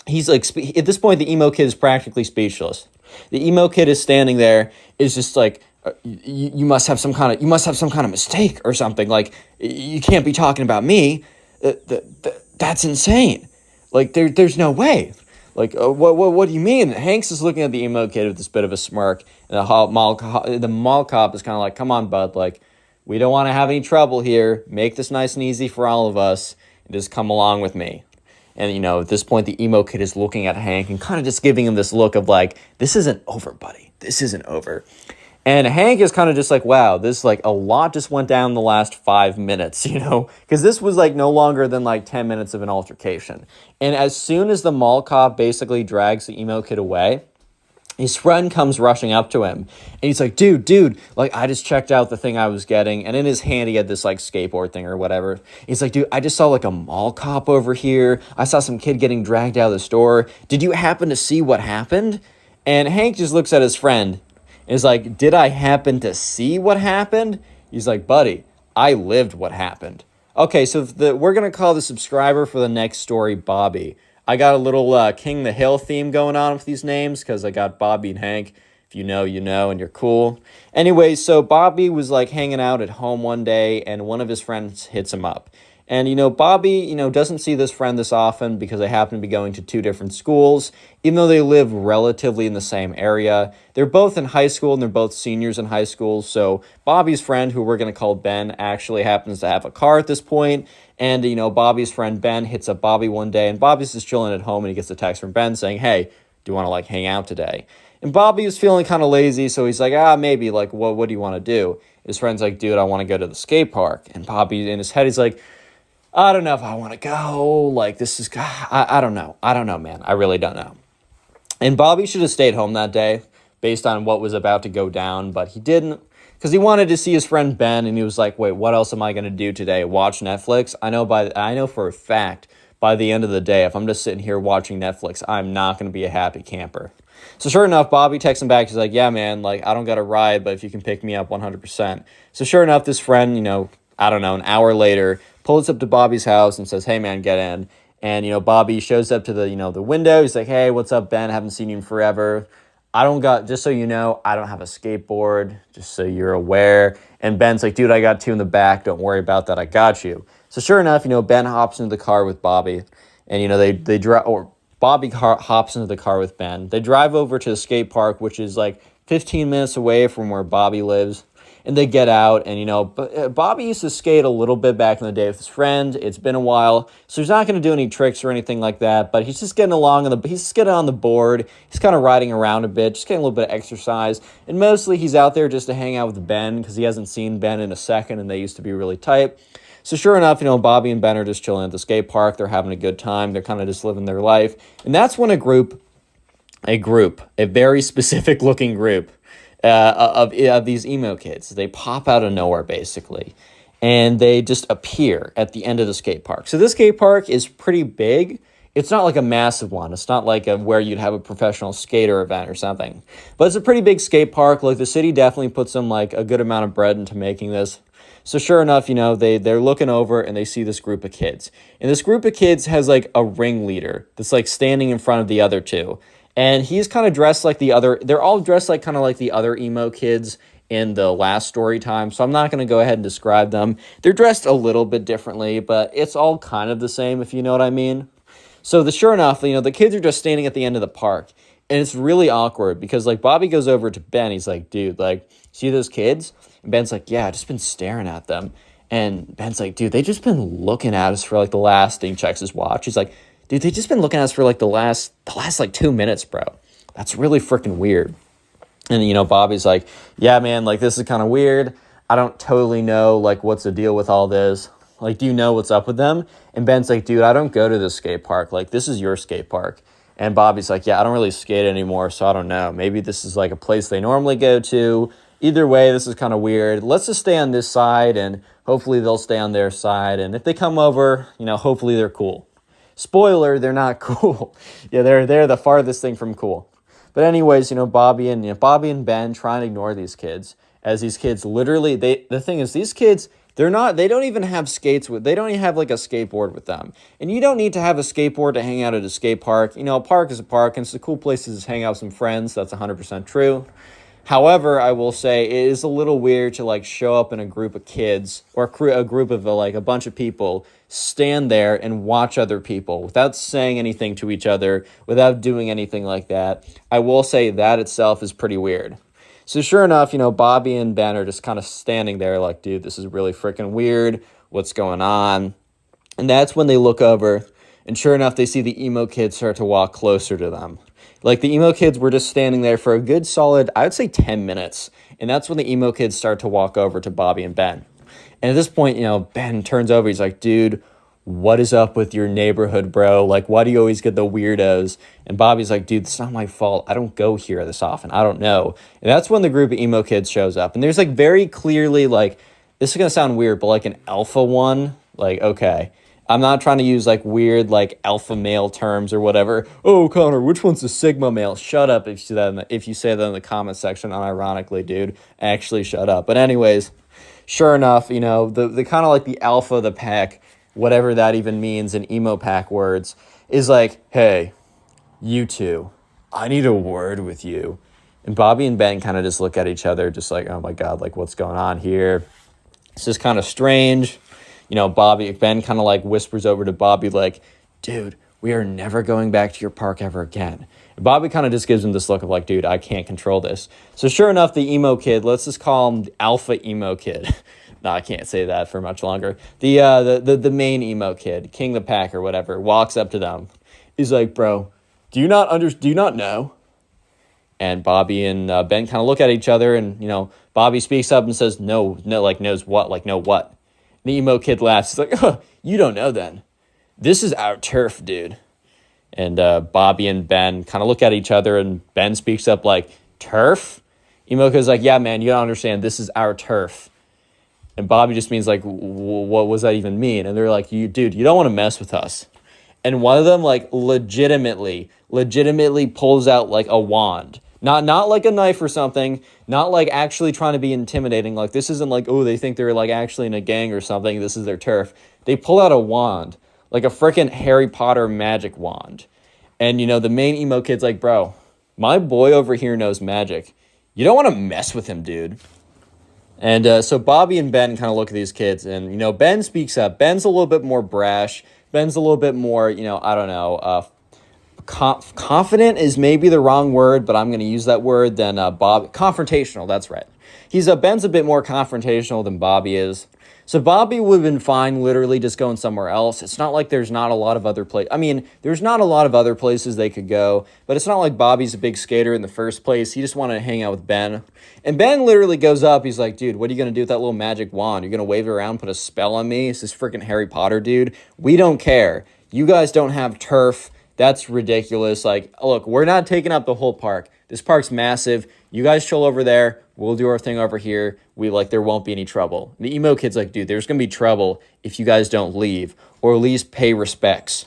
He's like, at this point, the emo kid is practically speechless. The emo kid is standing there, is just like, you must have some kind of mistake or something. Like, you can't be talking about me. That's insane. Like, there's no way. Like, what do you mean? Hanks is looking at the emo kid with this bit of a smirk, and the mall cop is kind of like, come on, bud. Like, we don't want to have any trouble here. Make this nice and easy for all of us, and just come along with me. And, at this point, the emo kid is looking at Hank and kind of just giving him this look of like, this isn't over, buddy. This isn't over. And Hank is kind of just like, wow, this like a lot just went down the last 5 minutes, because this was like no longer than like 10 minutes of an altercation. And as soon as the mall cop basically drags the emo kid away, his friend comes rushing up to him, and he's like, dude, like, I just checked out the thing I was getting, and in his hand, he had this, like, skateboard thing or whatever. He's like, dude, I just saw, like, a mall cop over here. I saw some kid getting dragged out of the store. Did you happen to see what happened? And Hank just looks at his friend, and is like, did I happen to see what happened? He's like, buddy, I lived what happened. Okay, so we're going to call the subscriber for the next story Bobby. I got a little King the Hill theme going on with these names because I got Bobby and Hank. If you know, you know, and you're cool. Anyway, so Bobby was like hanging out at home one day, and one of his friends hits him up. And, Bobby, doesn't see this friend this often because they happen to be going to two different schools, even though they live relatively in the same area. They're both in high school, and they're both seniors in high school. So Bobby's friend, who we're going to call Ben, actually happens to have a car at this point. And, Bobby's friend Ben hits up Bobby one day, and Bobby's just chilling at home, and he gets a text from Ben saying, hey, do you want to, like, hang out today? And Bobby was feeling kind of lazy, so he's like, maybe, like, what do you want to do? His friend's like, dude, I want to go to the skate park. And Bobby, in his head, he's like, I don't know if I want to go. Like, this is, I don't know. I don't know, man. I really don't know. And Bobby should have stayed home that day based on what was about to go down, but he didn't because he wanted to see his friend Ben, and he was like, wait, what else am I going to do today? Watch Netflix? I know for a fact by the end of the day, if I'm just sitting here watching Netflix, I'm not going to be a happy camper. So sure enough, Bobby texts him back. He's like, yeah, man, like, I don't got a ride, but if you can pick me up 100%. So sure enough, this friend, I don't know, an hour later, pulls up to Bobby's house and says, hey, man, get in. And, Bobby shows up to the window. He's like, hey, what's up, Ben? Haven't seen you in forever. Just so you know, I don't have a skateboard, just so you're aware. And Ben's like, dude, I got two in the back. Don't worry about that. I got you. So sure enough, Ben hops into the car with Bobby. And, they drive, or Bobby hops into the car with Ben. They drive over to the skate park, which is like 15 minutes away from where Bobby lives. And they get out, and, Bobby used to skate a little bit back in the day with his friend. It's been a while, so he's not going to do any tricks or anything like that, but he's just getting along, he's just getting on the board. He's kind of riding around a bit, just getting a little bit of exercise. And mostly he's out there just to hang out with Ben because he hasn't seen Ben in a second, and they used to be really tight. So sure enough, Bobby and Ben are just chilling at the skate park. They're having a good time. They're kind of just living their life. And that's when a very specific looking group, of these emo kids. They pop out of nowhere, basically, and they just appear at the end of the skate park. So this skate park is pretty big. It's not like a massive one. It's not like where you'd have a professional skater event or something. But it's a pretty big skate park. Like, the city definitely put some, like, a good amount of bread into making this. So sure enough, they're looking over, and they see this group of kids. And this group of kids has, like, a ringleader that's, like, standing in front of the other two. And he's kind of dressed like they're all dressed like kind of like the other emo kids in the last story time. So I'm not going to go ahead and describe them. They're dressed a little bit differently, but it's all kind of the same, if you know what I mean. So sure enough, the kids are just standing at the end of the park. And it's really awkward because, like, Bobby goes over to Ben. He's like, dude, like, see those kids? And Ben's like, yeah, I've just been staring at them. And Ben's like, dude, they just been looking at us for, like, the last thing. Checks his watch. He's like, dude, they just been looking at us for, like, the last like, 2 minutes, bro. That's really freaking weird. And, Bobby's like, yeah, man, like, this is kind of weird. I don't totally know, like, what's the deal with all this. Like, do you know what's up with them? And Ben's like, dude, I don't go to this skate park. Like, this is your skate park. And Bobby's like, yeah, I don't really skate anymore, so I don't know. Maybe this is, like, a place they normally go to. Either way, this is kind of weird. Let's just stay on this side, and hopefully they'll stay on their side. And if they come over, hopefully they're cool. Spoiler, they're not cool. Yeah, they're the farthest thing from cool. But anyways, Bobby and Ben try and ignore these kids, as these kids literally, the thing is, these kids, they don't even have they don't even have, like, a skateboard with them. And you don't need to have a skateboard to hang out at a skate park. A park is a park, and it's a cool place to just hang out with some friends. That's 100% true. However, I will say it is a little weird to, like, show up in a group of kids or a group of, like, a bunch of people, stand there and watch other people without saying anything to each other, without doing anything like that. I will say that itself is pretty weird. So sure enough, Bobby and Ben are just kind of standing there like, dude, this is really freaking weird. What's going on? And that's when they look over, and sure enough, they see the emo kids start to walk closer to them. Like, the emo kids were just standing there for a good solid, I would say 10 minutes. And that's when the emo kids start to walk over to Bobby and Ben. And at this point, Ben turns over. He's like, dude, what is up with your neighborhood, bro? Like, why do you always get the weirdos? And Bobby's like, dude, it's not my fault. I don't go here this often. I don't know. And that's when the group of emo kids shows up. And there's like very clearly like, this is going to sound weird, but like an alpha one, like, okay. I'm not trying to use like weird like alpha male terms or whatever. Oh, Connor, which one's the sigma male? Shut up if you say that in the comment section unironically, dude. Actually, shut up. But anyways, sure enough, the kind of like the alpha of the pack, whatever that even means in emo pack words, is like, hey, you two, I need a word with you. And Bobby and Ben kind of just look at each other just like, oh my God, like what's going on here? It's just kind of strange. Ben kind of like whispers over to Bobby like, dude, we are never going back to your park ever again. And Bobby kind of just gives him this look of like, dude, I can't control this. So sure enough, the emo kid, let's just call him the alpha emo kid. No, I can't say that for much longer. The main emo kid, King the Pack or whatever, walks up to them. He's like, bro, do you not know? And Bobby and Ben kind of look at each other, and Bobby speaks up and says, no, like knows what, like no what. The emo kid laughs. He's like, oh, you don't know then. This is our turf, dude. And Bobby and Ben kind of look at each other, and Ben speaks up like, turf? Emo kid's like, yeah, man, you don't understand. This is our turf. And Bobby just means like, what does that even mean? And they're like, you don't want to mess with us. And one of them like legitimately pulls out like a wand. Not like a knife or something, not like actually trying to be intimidating. Like this isn't like, oh, they think they're like actually in a gang or something. This is their turf. They pull out a wand, like a freaking Harry Potter magic wand. And the main emo kid's like, bro, my boy over here knows magic. You don't want to mess with him, dude. And so Bobby and Ben kind of look at these kids, and Ben speaks up. Ben's a little bit more brash. Ben's a little bit more, I don't know, confident is maybe the wrong word, but I'm going to use that word than Bob. Confrontational, that's right. Ben's a bit more confrontational than Bobby is. So Bobby would have been fine literally just going somewhere else. It's not like there's not a lot of other places. I mean, there's not a lot of other places they could go, but it's not like Bobby's a big skater in the first place. He just wanted to hang out with Ben. And Ben literally goes up. He's like, dude, what are you going to do with that little magic wand? You're going to wave it around, put a spell on me? Is this freaking Harry Potter, dude? We don't care. You guys don't have turf. That's ridiculous. Like, look, we're not taking up the whole park. This park's massive. You guys chill over there. We'll do our thing over here. There won't be any trouble. The emo kid's like, dude, there's going to be trouble if you guys don't leave or at least pay respects.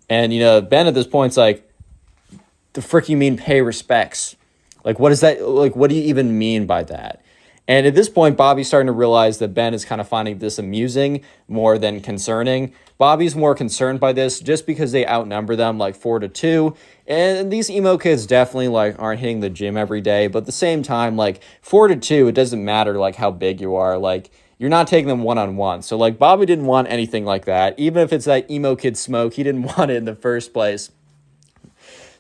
And, Ben at this point's like, the frick you mean pay respects? Like, what is that? Like, what do you even mean by that? And at this point, Bobby's starting to realize that Ben is kind of finding this amusing more than concerning. Bobby's more concerned by this just because they outnumber them like 4-2. And these emo kids definitely like aren't hitting the gym every day. But at the same time, like 4-2, it doesn't matter like how big you are. Like you're not taking them one-on-one. So like Bobby didn't want anything like that. Even if it's that emo kid smoke, he didn't want it in the first place.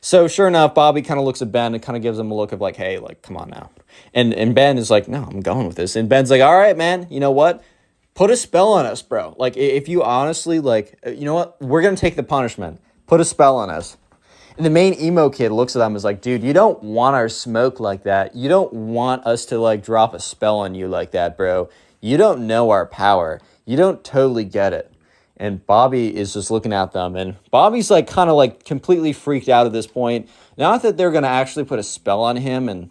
So sure enough, Bobby kind of looks at Ben and kind of gives him a look of like, hey, like, come on now. And Ben is like, no, I'm going with this. And Ben's like, all right, man, you know what? Put a spell on us, bro. Like, if you honestly, like, you know what? We're going to take the punishment. Put a spell on us. And the main emo kid looks at them and is like, dude, you don't want our smoke like that. You don't want us to, like, drop a spell on you like that, bro. You don't know our power. You don't totally get it. And Bobby is just looking at them. And Bobby's, like, kind of, like, completely freaked out at this point. Not that they're going to actually put a spell on him and,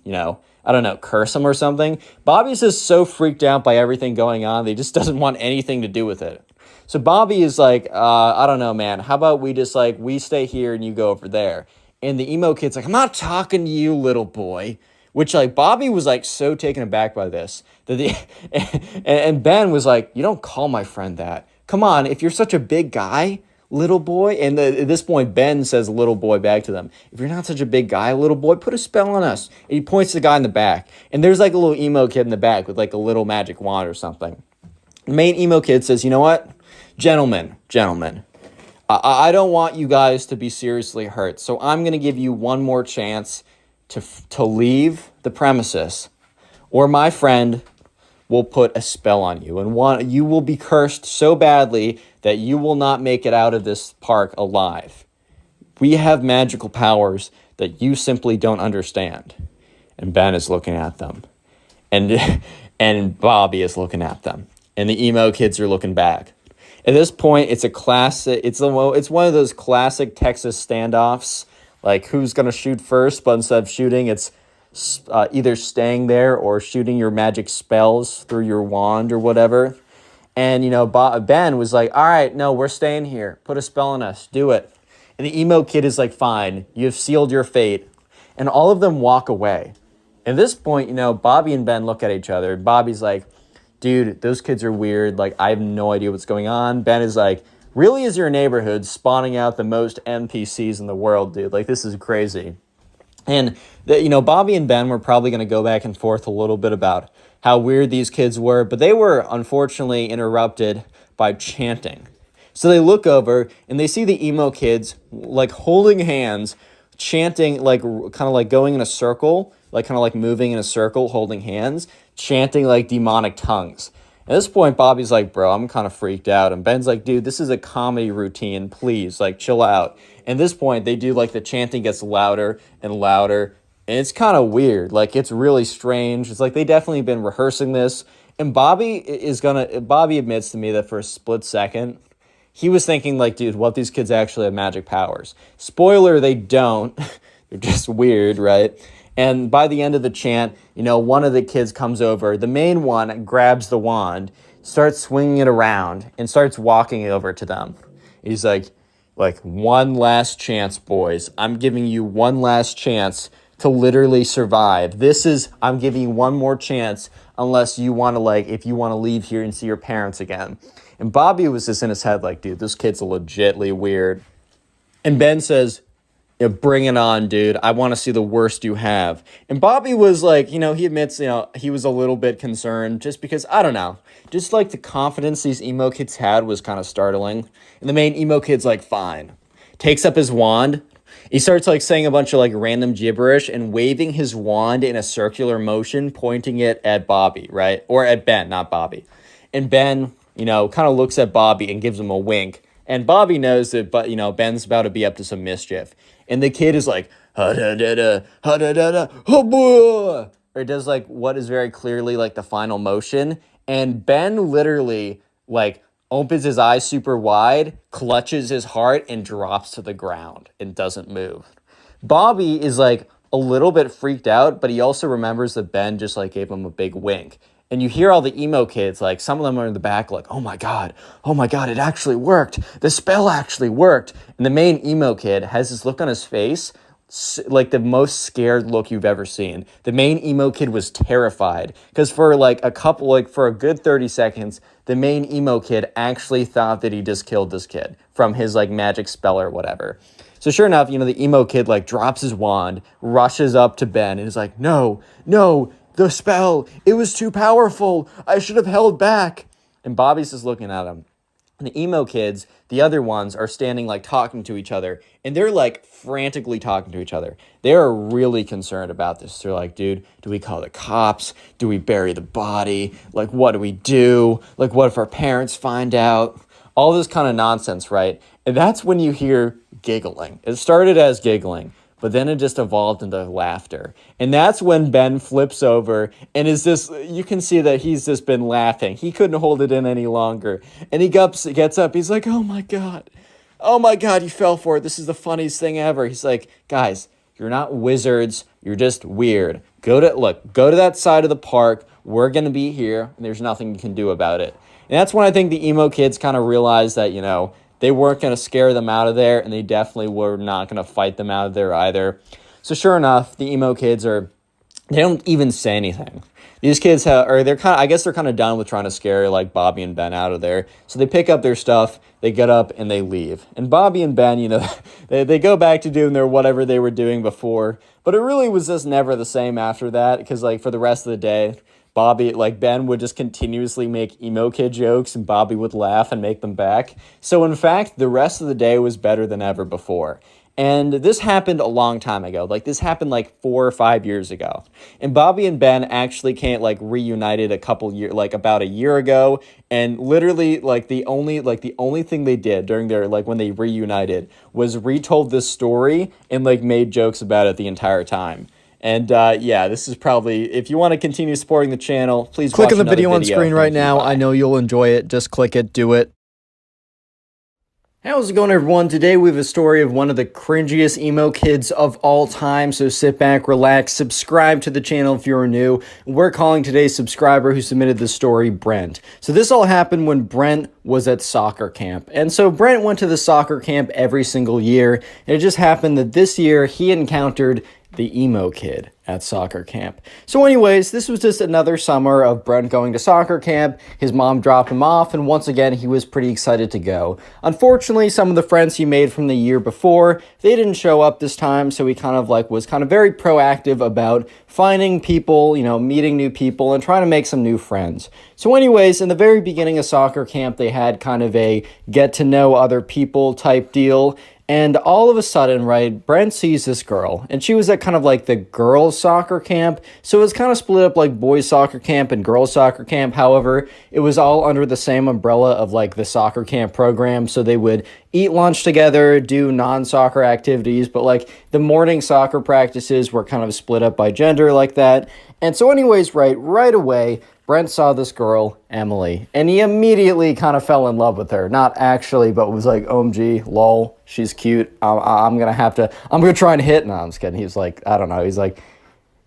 I don't know, curse him or something. Bobby's just so freaked out by everything going on that he just doesn't want anything to do with it. So Bobby is like, I don't know, man. How about we just like, we stay here and you go over there? And the emo kid's like, I'm not talking to you, little boy. Which like Bobby was like so taken aback by this. And Ben was like, you don't call my friend that. Come on, if you're such a big guy, little boy. And at this point, Ben says little boy back to them. If you're not such a big guy, little boy, put a spell on us. And he points to the guy in the back. And there's like a little emo kid in the back with like a little magic wand or something. The main emo kid says, you know what? Gentlemen, I don't want you guys to be seriously hurt. So I'm going to give you one more chance to leave the premises. Or my friend will put a spell on you. And you will be cursed so badly that you will not make it out of this park alive. We have magical powers that you simply don't understand. And Ben is looking at them. And Bobby is looking at them. And the emo kids are looking back. At this point, it's a classic. It's one of those classic Texas standoffs, like who's gonna shoot first. But instead of shooting, it's either staying there or shooting your magic spells through your wand or whatever. And Ben was like, "All right, no, we're staying here. Put a spell on us. Do it." And the emo kid is like, "Fine, you have sealed your fate." And all of them walk away. At this point, Bobby and Ben look at each other. Bobby's like, "Dude, those kids are weird. Like, I have no idea what's going on." Ben is like, "Really is your neighborhood spawning out the most NPCs in the world, dude? Like, this is crazy." And, Bobby and Ben were probably going to go back and forth a little bit about how weird these kids were, but they were unfortunately interrupted by chanting. So they look over and they see the emo kids like holding hands, chanting, like kind of like going in a circle, like kind of like moving in a circle, holding hands, chanting like demonic tongues. At this point, Bobby's like, "Bro, I'm kind of freaked out." And Ben's like, "Dude, this is a comedy routine. Please, like, chill out." And at this point, they do like the chanting gets louder and louder. And it's kind of weird. Like, it's really strange. It's like they definitely been rehearsing this. And Bobby admits to me that for a split second, he was thinking like, dude, what if these kids actually have magic powers? Spoiler, they don't. They're just weird, right? And by the end of the chant, one of the kids comes over. The main one grabs the wand, starts swinging it around, and starts walking over to them. He's like, "One last chance, boys. I'm giving you one last chance to literally survive. I'm giving you one more chance unless you want to, if you want to leave here and see your parents again." And Bobby was just in his head like, "Dude, this kid's legitly weird." And Ben says, "Bring it on, dude. I want to see the worst you have." And Bobby was like, he admits, he was a little bit concerned just because, I don't know, just like the confidence these emo kids had was kind of startling. And the main emo kid's like, "Fine." Takes up his wand. He starts like saying a bunch of like random gibberish and waving his wand in a circular motion, pointing it at Bobby, right? Or at Ben, not Bobby. And Ben, kind of looks at Bobby and gives him a wink. And Bobby knows that, but Ben's about to be up to some mischief. And the kid is like, "Ha da da da, ha da da da, ha boo," or it does like what is very clearly like the final motion. And Ben literally like opens his eyes super wide, clutches his heart, and drops to the ground and doesn't move. Bobby is like a little bit freaked out, but he also remembers that Ben just like gave him a big wink. And you hear all the emo kids, like some of them are in the back like, oh my God, it actually worked. The spell actually worked. And the main emo kid has this look on his face, like the most scared look you've ever seen. The main emo kid was terrified because for for a good 30 seconds, the main emo kid actually thought that he just killed this kid from his like magic spell or whatever. So sure enough, the emo kid like drops his wand, rushes up to Ben and is like, no, the spell, it was too powerful. I should have held back. And Bobby's just looking at him. And the emo kids, the other ones, are standing like talking to each other. And they're like frantically talking to each other. They're really concerned about this. They're like, "Dude, do we call the cops? Do we bury the body? Like, what do we do? Like, what if our parents find out?" All this kind of nonsense, right? And that's when you hear giggling. It started as giggling, but then it just evolved into laughter. And that's when Ben flips over and you can see that he's just been laughing. He couldn't hold it in any longer. And he gets up, he's like, oh my God, you fell for it. This is the funniest thing ever. He's like, "Guys, you're not wizards. You're just weird. Go to that side of the park. We're going to be here, and there's nothing you can do about it." And that's when I think the emo kids kind of realized that, they weren't going to scare them out of there, and they definitely were not going to fight them out of there either. So sure enough, the emo kids they don't even say anything. These kids they're kind of done with trying to scare like Bobby and Ben out of there. So they pick up their stuff, they get up, and they leave. And Bobby and Ben, they go back to doing their whatever they were doing before. But it really was just never the same after that, because like for the rest of the day, Ben would just continuously make emo kid jokes and Bobby would laugh and make them back. So in fact, the rest of the day was better than ever before. And this happened a long time ago. Like this happened like 4 or 5 years ago. And Bobby and Ben actually reunited about a year ago. And literally the only thing they did during their when they reunited was retold this story and made jokes about it the entire time. And this is probably, if you want to continue supporting the channel, please Click watch on the another video on screen right now. I know you'll enjoy it. Just click it, do it. How's it going, everyone? Today we have a story of one of the cringiest emo kids of all time, so sit back, relax, subscribe to the channel if you're new. We're calling today's subscriber who submitted the story Brent. So this all happened when Brent was at soccer camp. And so Brent went to the soccer camp every single year, and it just happened that this year he encountered the emo kid at soccer camp. So anyways, this was just another summer of Brent going to soccer camp. His mom dropped him off, and once again, he was pretty excited to go. Unfortunately, some of the friends he made from the year before, they didn't show up this time, so he was very proactive about finding people, meeting new people, and trying to make some new friends. So anyways, in the very beginning of soccer camp, they had kind of a get to know other people type deal. And all of a sudden, right, Brent sees this girl, and she was at kind of like the girls' soccer camp. So it was kind of split up like boys' soccer camp and girls' soccer camp. However, it was all under the same umbrella of like the soccer camp program. So they would eat lunch together, do non-soccer activities, but like the morning soccer practices were kind of split up by gender like that. And so anyways, right away, Brent saw this girl, Emily, and he immediately kind of fell in love with her. Not actually, but was like, OMG, lol, she's cute. I'm going to try and hit. No, I'm just kidding. He's like, I don't know. He's like,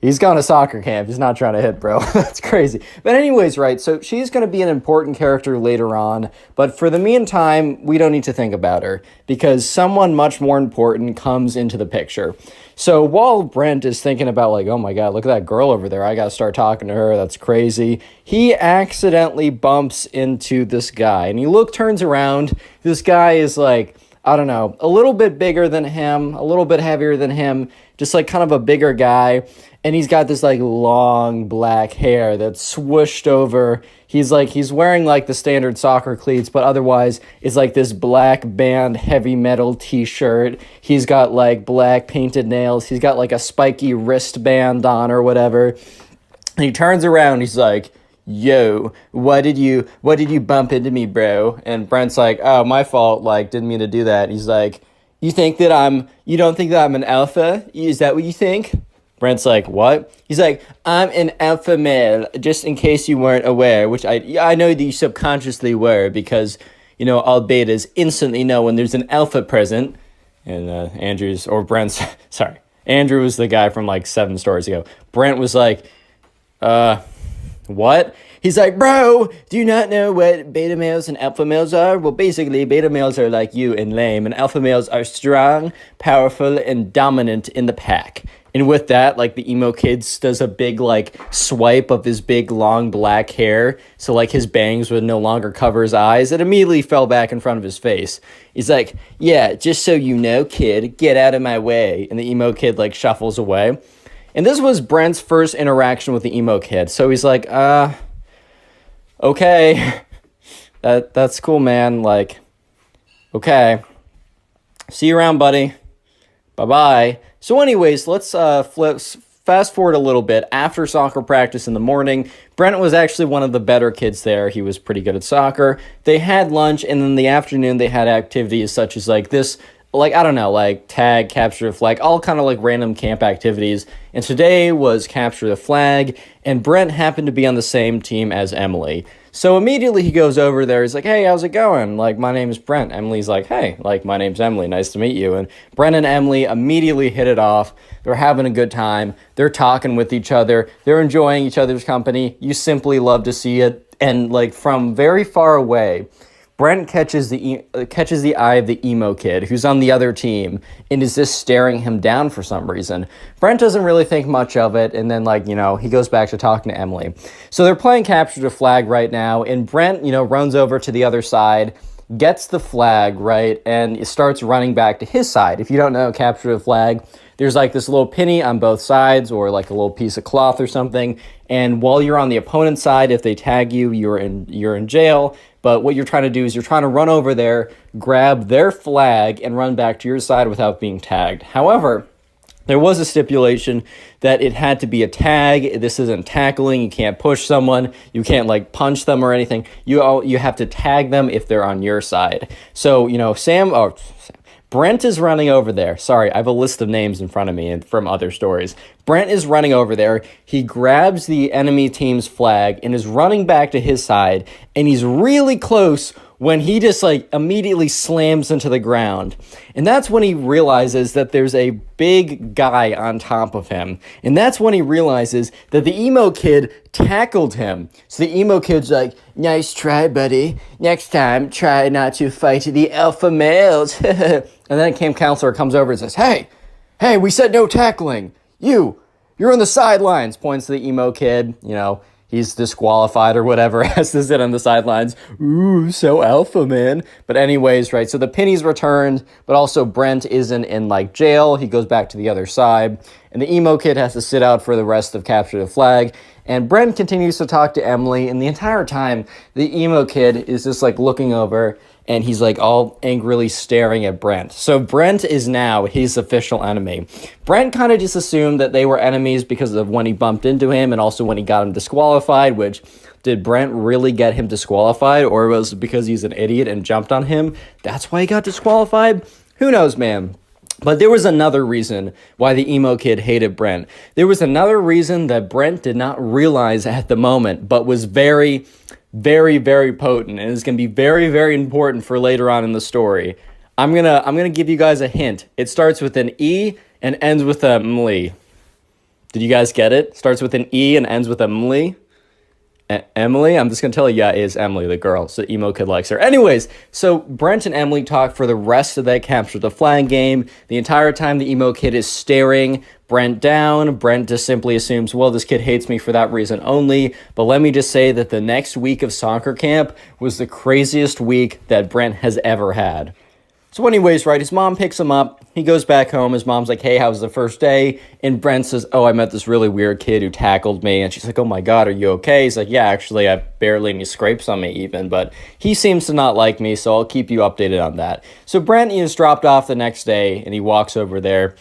he's gone to soccer camp. He's not trying to hit, bro. That's crazy. But anyways, right, so she's going to be an important character later on. But for the meantime, we don't need to think about her because someone much more important comes into the picture. So while Brent is thinking about like, oh my God, look at that girl over there. I got to start talking to her. That's crazy. He accidentally bumps into this guy and turns around. This guy is like, I don't know, a little bit bigger than him, a little bit heavier than him, just like kind of a bigger guy. And he's got this like long black hair that's swooshed over. He's wearing like the standard soccer cleats, but otherwise it's like this black band heavy metal t-shirt. He's got like black painted nails. He's got like a spiky wristband on or whatever. And he turns around. He's like, yo, what did you bump into me, bro? And Brent's like, oh, my fault. Like, didn't mean to do that. And he's like, you don't think that I'm an alpha? Is that what you think? Brent's like, what? He's like, I'm an alpha male, just in case you weren't aware, which I know that you subconsciously were because, all betas instantly know when there's an alpha present. And Andrew was the guy from like 7 stories ago. Brent was like, what? He's like, bro, do you not know what beta males and alpha males are? Well, basically, beta males are like you and lame, and alpha males are strong, powerful, and dominant in the pack. And with that, like the emo kid does a big like swipe of his big long black hair. So like his bangs would no longer cover his eyes. It immediately fell back in front of his face. He's like, yeah, just so you know, kid, get out of my way. And the emo kid like shuffles away. And this was Brent's first interaction with the emo kid. So he's like, okay, that's cool, man. Like, okay, see you around, buddy. Bye-bye. So anyways, let's fast forward a little bit. After soccer practice in the morning, Brent was actually one of the better kids there. He was pretty good at soccer. They had lunch, and in the afternoon, they had activities such as like this, like, I don't know, like tag, capture the flag, all kind of like random camp activities. And today was capture the flag, and Brent happened to be on the same team as Emily. So immediately he goes over there. He's like, hey, how's it going? Like, my name is Brent. Emily's like, hey, like, my name's Emily. Nice to meet you. And Brent and Emily immediately hit it off. They're having a good time. They're talking with each other. They're enjoying each other's company. You simply love to see it. And like from very far away, Brent catches the eye of the emo kid who's on the other team and is just staring him down for some reason. Brent doesn't really think much of it, and then he goes back to talking to Emily. So they're playing capture the flag right now, and Brent, runs over to the other side, gets the flag, right, and starts running back to his side. If you don't know capture the flag, there's like this little penny on both sides or like a little piece of cloth or something. And while you're on the opponent's side, if they tag you, you're in jail. But what you're trying to do is you're trying to run over there, grab their flag, and run back to your side without being tagged. However, there was a stipulation that it had to be a tag. This isn't tackling. You can't push someone. You can't punch them or anything. You have to tag them if they're on your side. So, Brent is running over there. Sorry, I have a list of names in front of me and from other stories. Brent is running over there. He grabs the enemy team's flag and is running back to his side, and he's really close, when he just like immediately slams into the ground. And that's when he realizes that there's a big guy on top of him. And that's when he realizes that the emo kid tackled him. So the emo kid's like, nice try, buddy. Next time, try not to fight the alpha males. And then camp counselor comes over and says, hey, we said no tackling. You're on the sidelines, points to the emo kid, he's disqualified or whatever, has to sit on the sidelines. Ooh, so alpha, man. But anyways, right, so the penny's returned, but also Brent isn't in, jail. He goes back to the other side, and the emo kid has to sit out for the rest of Capture the Flag, and Brent continues to talk to Emily, and the entire time, the emo kid is just, looking over, and he's all angrily staring at Brent. So Brent is now his official enemy. Brent kind of just assumed that they were enemies because of when he bumped into him and also when he got him disqualified, which did Brent really get him disqualified, or was it because he's an idiot and jumped on him? That's why he got disqualified? Who knows, man? But there was another reason why the emo kid hated Brent. There was another reason that Brent did not realize at the moment, but was very, very, very potent, and is going to be very, very important for later on in the story. I'm gonna give you guys a hint. It starts with an E and ends with a mly. Did you guys get it? Starts with an E and ends with a mly. Emily, I'm just going to tell you, yeah, it is Emily, the girl, so emo kid likes her. Anyways, so Brent and Emily talk for the rest of that Capture the Flag game. The entire time the emo kid is staring Brent down. Brent just simply assumes, well, this kid hates me for that reason only. But let me just say that the next week of soccer camp was the craziest week that Brent has ever had. So anyways, right, his mom picks him up. He goes back home. His mom's like, hey, how was the first day? And Brent says, oh, I met this really weird kid who tackled me. And she's like, oh my God, are you okay? He's like, yeah, actually, I have barely any scrapes on me even. But he seems to not like me, so I'll keep you updated on that. So Brent is dropped off the next day, and he walks over there.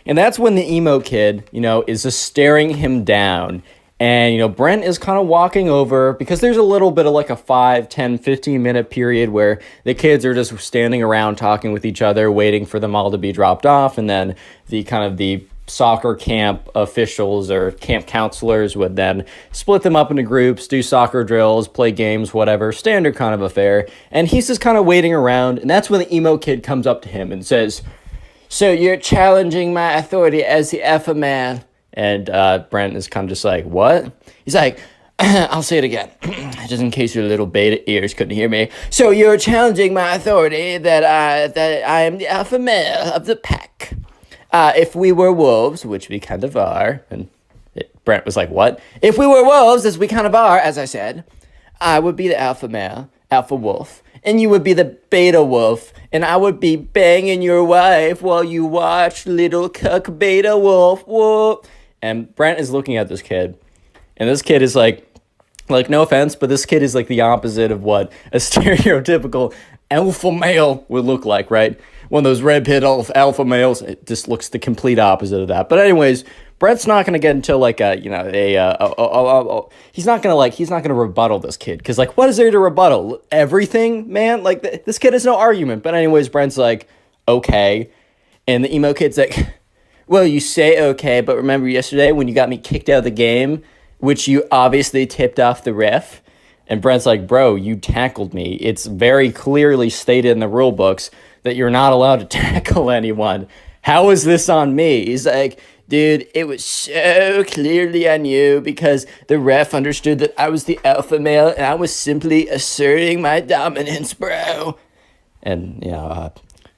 And that's when the emo kid, is just staring him down. And, Brent is kind of walking over because there's a little bit of a 5, 10, 15-minute period where the kids are just standing around talking with each other, waiting for them all to be dropped off. And then the soccer camp officials or camp counselors would then split them up into groups, do soccer drills, play games, whatever, standard kind of affair. And he's just kind of waiting around. And that's when the emo kid comes up to him and says, so you're challenging my authority as the alpha man. And Brent is kind of just like, what? He's like, I'll say it again, just in case your little beta ears couldn't hear me. So you're challenging my authority that I am the alpha male of the pack. If we were wolves, which we kind of are, and Brent was like, what? If we were wolves, as we kind of are, as I said, I would be the alpha male, alpha wolf, and you would be the beta wolf, and I would be banging your wife while you watch little cuck beta wolf. Whoa. And Brent is looking at this kid, and this kid is like, no offense, but this kid is the opposite of what a stereotypical alpha male would look like, right? One of those red-pilled alpha males. It just looks the complete opposite of that. But anyways, Brent's not gonna get into he's not gonna rebuttal this kid, because what is there to rebuttal? Everything, man. This kid has no argument. But anyways, Brent's like, okay, and the emo kid's like, well, you say okay, but remember yesterday when you got me kicked out of the game, which you obviously tipped off the ref? And Brent's like, bro, you tackled me. It's very clearly stated in the rule books that you're not allowed to tackle anyone. How is this on me? He's like, dude, it was so clearly on you because the ref understood that I was the alpha male and I was simply asserting my dominance, bro. And,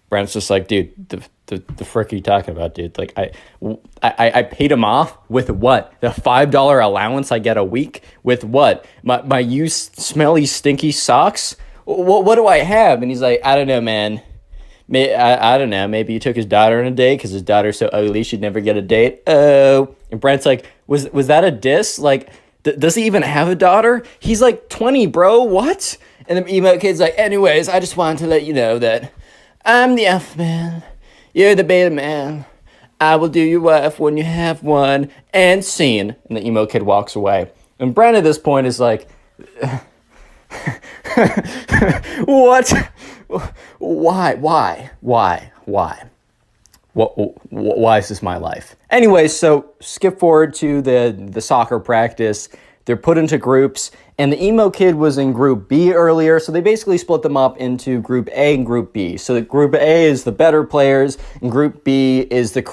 Brent's just like, dude, the frick are you talking about, dude? I paid him off with what? The $5 allowance I get a week? With what? My used smelly stinky socks? What do I have? And he's like, I don't know, man. I don't know. Maybe you took his daughter on a date because his daughter's so ugly she'd never get a date. Oh. And Brent's like, was that a diss? Does he even have a daughter? He's 20, bro. What? And the emo kid's like, anyways, I just wanted to let you know that I'm the alpha man. You're the beta man. I will do your wife when you have one. And scene. And the emo kid walks away. And Brent at this point is like, what? Why? Why is this my life? Anyway, so skip forward to the soccer practice. They're put into groups, and the emo kid was in group B earlier, so they basically split them up into group A and group B. So group A is the better players, and group B is the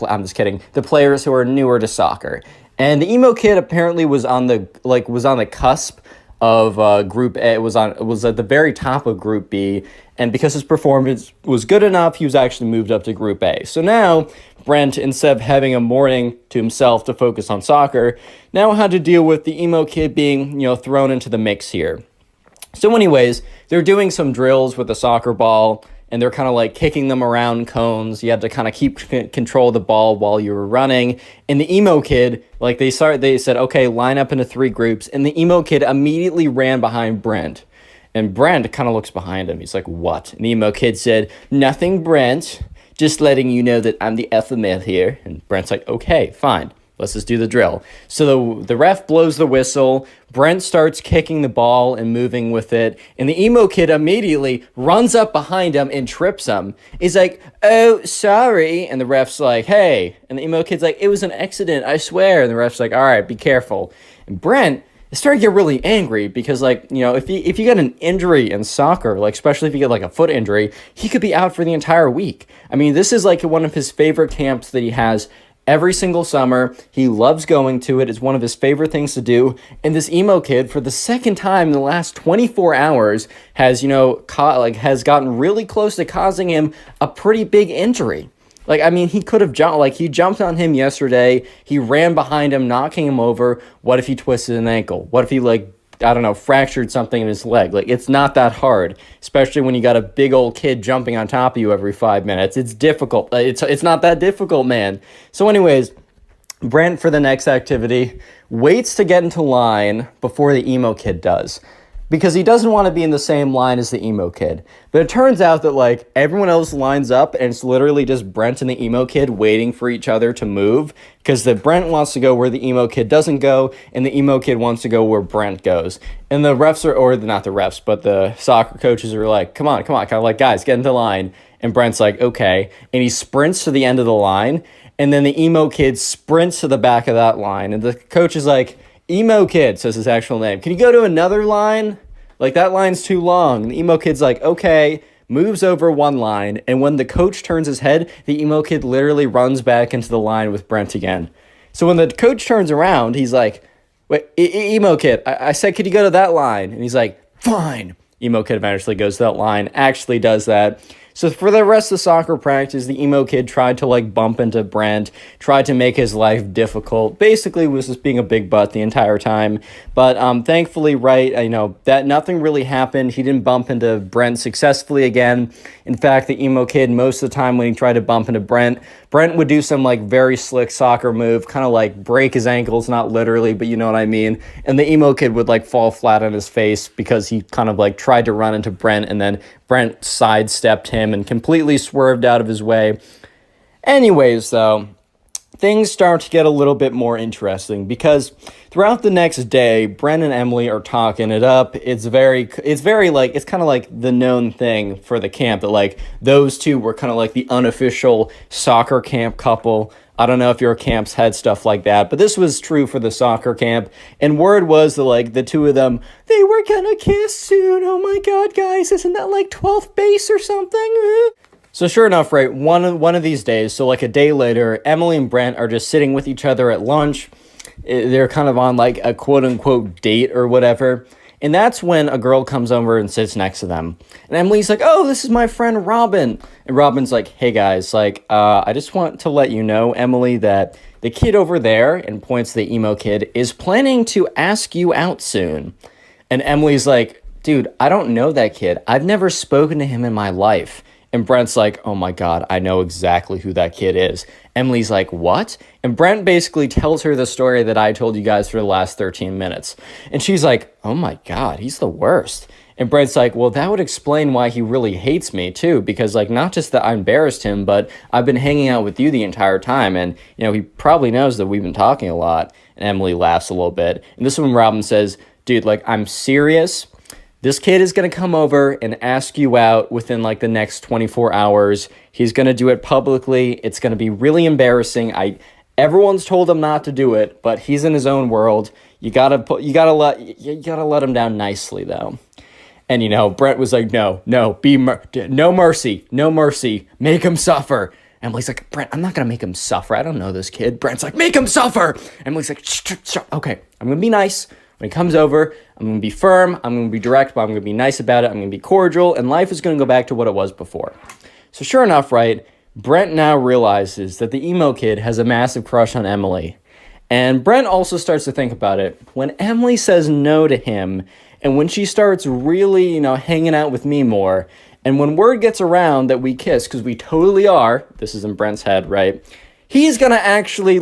I'm just kidding, the players who are newer to soccer. And the emo kid apparently was on the cusp of group A. Was at the very top of group B, and because his performance was good enough, he was actually moved up to group A. So now Brent, instead of having a morning to himself to focus on soccer, now had to deal with the emo kid being, thrown into the mix here. So anyways, they're doing some drills with the soccer ball, and they're kind of like kicking them around cones. You had to kind of keep control of the ball while you were running. And the emo kid, they said, okay, line up into 3 groups. And the emo kid immediately ran behind Brent. And Brent kind of looks behind him. He's like, what? And the emo kid said, nothing, Brent. Just letting you know that I'm the alpha male here. And Brent's like, okay, fine. Let's just do the drill. So the ref blows the whistle. Brent starts kicking the ball and moving with it. And the emo kid immediately runs up behind him and trips him. He's like, oh, sorry. And the ref's like, hey. And the emo kid's like, it was an accident, I swear. And the ref's like, all right, be careful. And Brent started to get really angry because, if you get an injury in soccer, especially if you get a foot injury, he could be out for the entire week. I mean, this is one of his favorite camps that he has every single summer. He loves going to it. It's one of his favorite things to do. And this emo kid, for the second time in the last 24 hours, has, has gotten really close to causing him a pretty big injury. He could have jumped, he jumped on him yesterday. He ran behind him, knocking him over. What if he twisted an ankle? What if he, fractured something in his leg? It's not that hard, especially when you got a big old kid jumping on top of you every 5 minutes. It's difficult. It's not that difficult, man. So anyways, Brent, for the next activity, waits to get into line before the emo kid does, because he doesn't want to be in the same line as the emo kid. But it turns out that, everyone else lines up, and it's literally just Brent and the emo kid waiting for each other to move, because the Brent wants to go where the emo kid doesn't go, and the emo kid wants to go where Brent goes. And the refs not the refs, but the soccer coaches are like, come on, kind of guys, get into line. And Brent's like, okay. And he sprints to the end of the line, and then the emo kid sprints to the back of that line. And the coach is like, emo kid, says his actual name, can you go to another line? That line's too long. And the emo kid's like, okay, moves over one line. And when the coach turns his head, the emo kid literally runs back into the line with Brent again. So when the coach turns around, he's like, wait, emo kid, I said, could you go to that line? And he's like, fine. Emo kid eventually goes to that line, actually does that. So for the rest of the soccer practice, the emo kid tried to bump into Brent, tried to make his life difficult, basically was just being a big butt the entire time. But thankfully, that nothing really happened. He didn't bump into Brent successfully again. In fact, the emo kid, most of the time when he tried to bump into Brent would do some very slick soccer move, kind of break his ankles, not literally, but you know what I mean. And the emo kid would fall flat on his face because he kind of tried to run into Brent, and then Brent sidestepped him and completely swerved out of his way. Anyways, though, things start to get a little bit more interesting because throughout the next day, Brent and Emily are talking it up. It's kind of the known thing for the camp that those two were kind of the unofficial soccer camp couple. I don't know if your camps had stuff like that, but this was true for the soccer camp. And word was that the two of them, they were gonna kiss soon. Oh my God, guys, isn't that 12th base or something? So sure enough, right, one of these days, so a day later, Emily and Brent are just sitting with each other at lunch. They're kind of on a quote unquote date or whatever. And that's when a girl comes over and sits next to them. And Emily's like, oh, this is my friend Robin. And Robin's like, hey guys, I just want to let you know, Emily, that the kid over there, and points to the emo kid, is planning to ask you out soon. And Emily's like, dude, I don't know that kid. I've never spoken to him in my life. And Brent's like, oh my God, I know exactly who that kid is. Emily's like, what? And Brent basically tells her the story that I told you guys for the last 13 minutes. And she's like, oh my God, he's the worst. And Brent's like, well, that would explain why he really hates me too, because not just that I embarrassed him, but I've been hanging out with you the entire time. And, he probably knows that we've been talking a lot. And Emily laughs a little bit. And this is when Robin says, dude, I'm serious. This kid is going to come over and ask you out within the next 24 hours. He's going to do it publicly. It's going to be really embarrassing. Everyone's told him not to do it, but he's in his own world. You gotta let him down nicely though. And Brent was like, no, no mercy, no mercy, make him suffer. Emily's like, Brent, I'm not gonna make him suffer. I don't know this kid. Brent's like, make him suffer. Emily's like, shh. Okay, I'm gonna be nice. When he comes over, I'm gonna be firm, I'm gonna be direct, but I'm gonna be nice about it, I'm gonna be cordial, and life is gonna go back to what it was before. So sure enough, right, Brent now realizes that the emo kid has a massive crush on Emily. And Brent also starts to think about it. When Emily says no to him, and when she starts really, hanging out with me more, and when word gets around that we kiss, because we totally are, this is in Brent's head, right? He's gonna actually,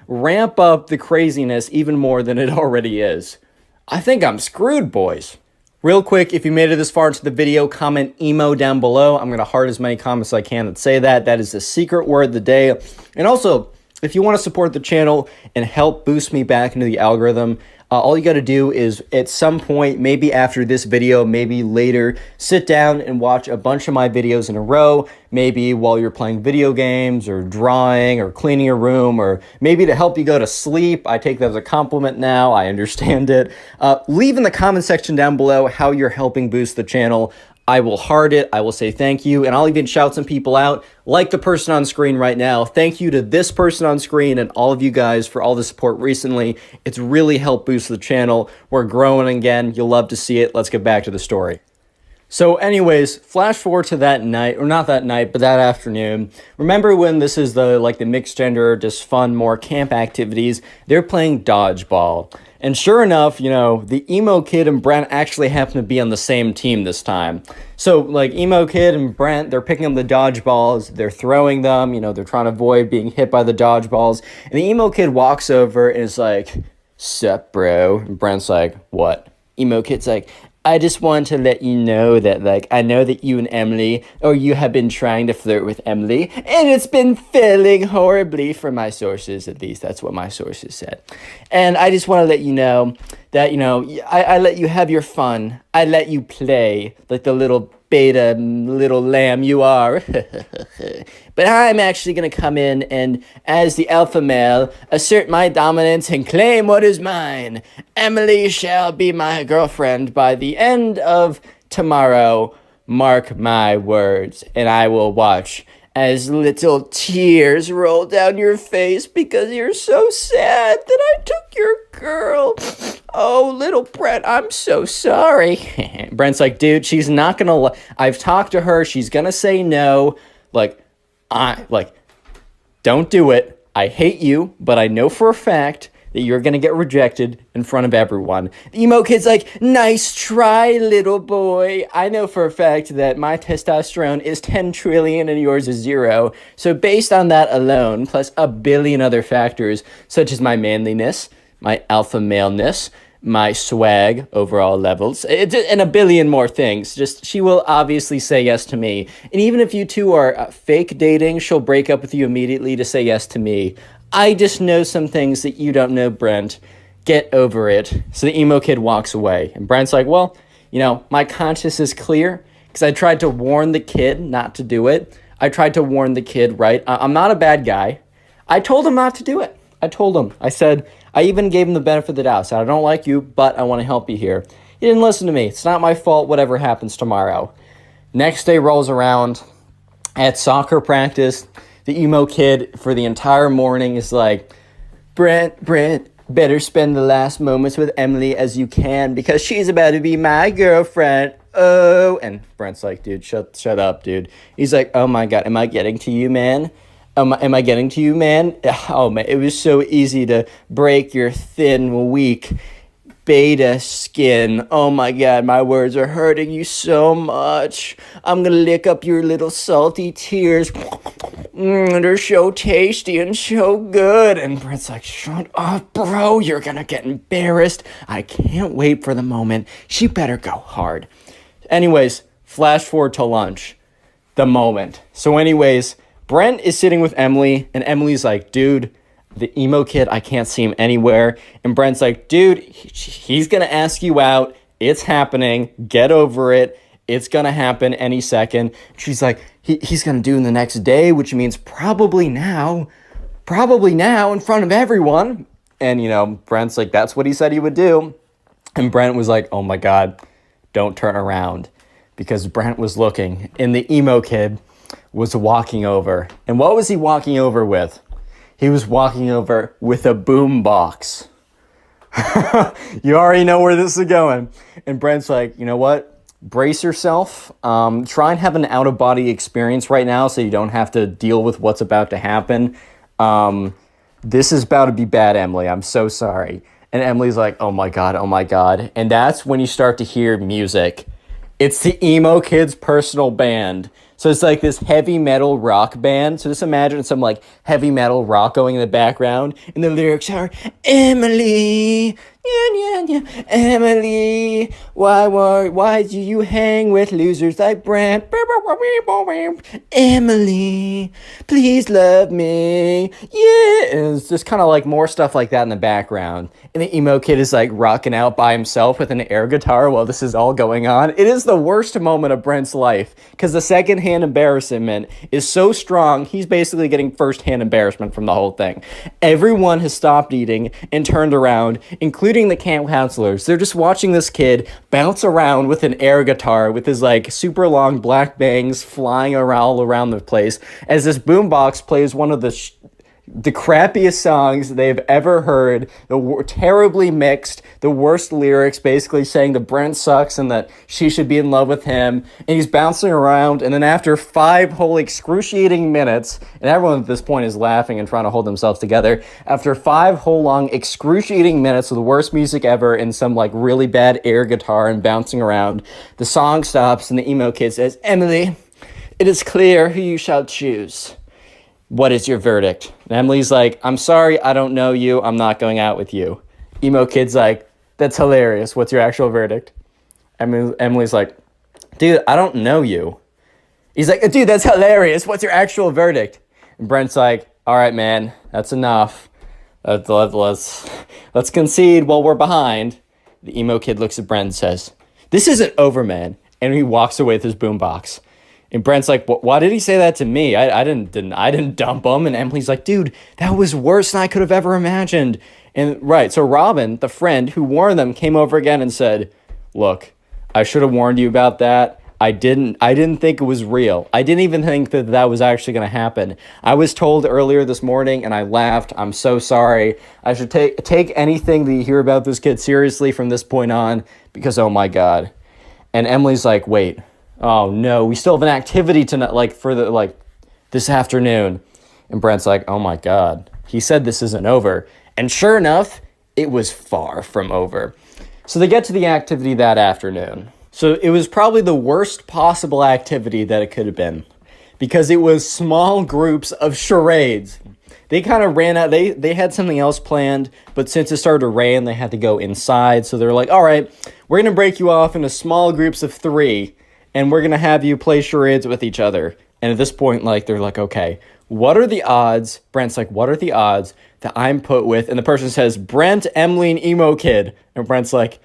ramp up the craziness even more than it already is. I think I'm screwed, boys. Real quick, if you made it this far into the video, comment emo down below. I'm gonna heart as many comments as I can that say that. That is the secret word of the day. And also, if you want to support the channel and help boost me back into the algorithm, all you got to do is at some point, maybe after this video, maybe later, sit down and watch a bunch of my videos in a row, maybe while you're playing video games or drawing or cleaning your room, or maybe to help you go to sleep. I take that as a compliment now. I understand it. Leave in the comment section down below how you're helping boost the channel. I will heart it, I will say thank you, and I'll even shout some people out, like the person on screen right now. Thank you to this person on screen and all of you guys for all the support recently. It's really helped boost the channel. We're growing again. You'll love to see it. Let's get back to the story. So anyways, flash forward to that night, or not that night, but that afternoon. Remember when this is the mixed gender, just fun, more camp activities, they're playing dodgeball. And sure enough, the emo kid and Brent actually happen to be on the same team this time. So emo kid and Brent, they're picking up the dodgeballs, they're throwing them, they're trying to avoid being hit by the dodgeballs. And the emo kid walks over and is like, sup, bro? And Brent's like, what? Emo kid's like, I just want to let you know that, I know that you and Emily, or you have been trying to flirt with Emily, and it's been failing horribly for my sources, at least that's what my sources said. And I just want to let you know that, I let you have your fun. I let you play like the little beta little lamb you are. But I'm actually going to come in and, as the alpha male, assert my dominance and claim what is mine. Emily shall be my girlfriend by the end of tomorrow. Mark my words, and I will watch as little tears roll down your face because you're so sad that I took your girl. Oh, little Brent, I'm so sorry. Brent's like, dude, she's not gonna, I've talked to her, she's gonna say no. Don't do it. I hate you, but I know for a fact that you're gonna get rejected in front of everyone. The emo kid's like, nice try, little boy. I know for a fact that my testosterone is 10 trillion and yours is 0. So based on that alone, plus a billion other factors, such as my manliness, my alpha maleness, my swag, overall levels, and a billion more things. She will obviously say yes to me. And even if you two are fake dating, she'll break up with you immediately to say yes to me. I just know some things that you don't know, Brent. Get over it. So the emo kid walks away. And Brent's like, well, my conscience is clear because I tried to warn the kid not to do it. I tried to warn the kid, right? I'm not a bad guy. I told him not to do it. I told him. I said, I even gave him the benefit of the doubt. I said, I don't like you, but I want to help you here. He didn't listen to me. It's not my fault, whatever happens tomorrow. Next day rolls around. At soccer practice, the emo kid for the entire morning is like, Brent, better spend the last moments with Emily as you can because she's about to be my girlfriend. Oh, and Brent's like, dude, shut up, dude. He's like, oh my God, am I getting to you, man? Am I getting to you, man? Oh, man, it was so easy to break your thin, weak beta skin. Oh, my God, my words are hurting you so much. I'm going to lick up your little salty tears. They're so tasty and so good. And Brent's like, shut up, bro. You're going to get embarrassed. I can't wait for the moment. She better go hard. Anyways, flash forward to lunch. The moment. So anyways, Brent is sitting with Emily, and Emily's like, dude, the emo kid, I can't see him anywhere. And Brent's like, dude, he's going to ask you out. It's happening. Get over it. It's going to happen any second. She's like, he's going to do it the next day, which means probably now in front of everyone. And, Brent's like, that's what he said he would do. And Brent was like, oh my God, don't turn around. Because Brent was looking, and the emo kid was walking over. And what was he walking over with? He was walking over with a boom box. You already know where this is going. And Brent's like, you know what? Brace yourself. Try and have an out-of-body experience right now so you don't have to deal with what's about to happen. This is about to be bad, Emily. I'm so sorry. And Emily's like, oh my God, oh my God. And that's when you start to hear music. It's the emo kid's personal band. So it's like this heavy metal rock band. So just imagine some like heavy metal rock going in the background. And the lyrics are, Emily, Emily, why do you hang with losers like Brent? Emily, please love me. Yeah. And it's just kind of like more stuff like that in the background. And the emo kid is like rocking out by himself with an air guitar while this is all going on. It is the worst moment of Brent's life because the secondhand embarrassment is so strong. He's basically getting firsthand embarrassment from the whole thing. Everyone has stopped eating and turned around, including the camp counselors. They're just watching this kid bounce around with an air guitar with his like super long black bangs flying all around the place as this boombox plays one of the crappiest songs they've ever heard, terribly mixed, the worst lyrics, basically saying that Brent sucks and that she should be in love with him, and he's bouncing around, and then after 5 whole excruciating minutes, and everyone at this point is laughing and trying to hold themselves together, after 5 whole long excruciating minutes of the worst music ever and some like really bad air guitar and bouncing around, the song stops and the emo kid says, Emily, it is clear who you shall choose. What is your verdict? And Emily's like, I'm sorry, I don't know you. I'm not going out with you. Emo kid's like, that's hilarious. What's your actual verdict? Emily's like, dude, I don't know you. He's like, dude, that's hilarious. What's your actual verdict? And Brent's like, all right, man, that's enough. Let's concede while we're behind. The emo kid looks at Brent and says, this isn't over, man. And he walks away with his boombox. And Brent's like, why did he say that to me? I didn't dump him. And Emily's like, dude, that was worse than I could have ever imagined. And right, so Robin, the friend who warned them, came over again and said, look, I should have warned you about that. I didn't think it was real. I didn't even think that was actually going to happen. I was told earlier this morning and I laughed. I'm so sorry. I should take anything that you hear about this kid seriously from this point on because, oh my God. And Emily's like, wait. Oh no, we still have an activity tonight, this afternoon. And Brent's like, oh my God, he said this isn't over. And sure enough, it was far from over. So they get to the activity that afternoon. So it was probably the worst possible activity that it could have been because it was small groups of charades. They kind of ran out. They had something else planned, but since it started to rain, they had to go inside. So they're like, all right, we're going to break you off into small groups of 3. And we're going to have you play charades with each other. And at this point, they're like, okay, what are the odds? Brent's like, what are the odds that I'm put with? And the person says, Brent, Emily, and emo kid. And Brent's like,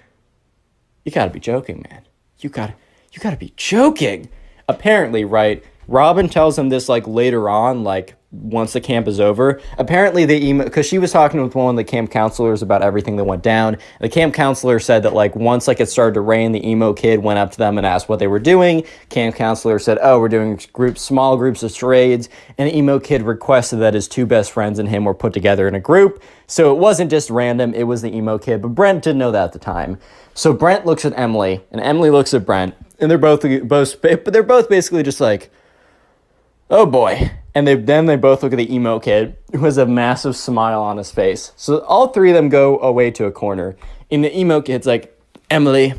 you got to be joking, man. You got to be joking. Apparently, right, Robin tells him this, later on, once the camp is over. Apparently, because she was talking with one of the camp counselors about everything that went down. The camp counselor said that, once, it started to rain, the emo kid went up to them and asked what they were doing. Camp counselor said, oh, we're doing small groups of charades. And the emo kid requested that his 2 best friends and him were put together in a group. So it wasn't just random, it was the emo kid. But Brent didn't know that at the time. So Brent looks at Emily, and Emily looks at Brent. And they're both basically just like, oh boy. And they both look at the emo kid, who has a massive smile on his face. So all 3 of them go away to a corner. And the emo kid's like, Emily,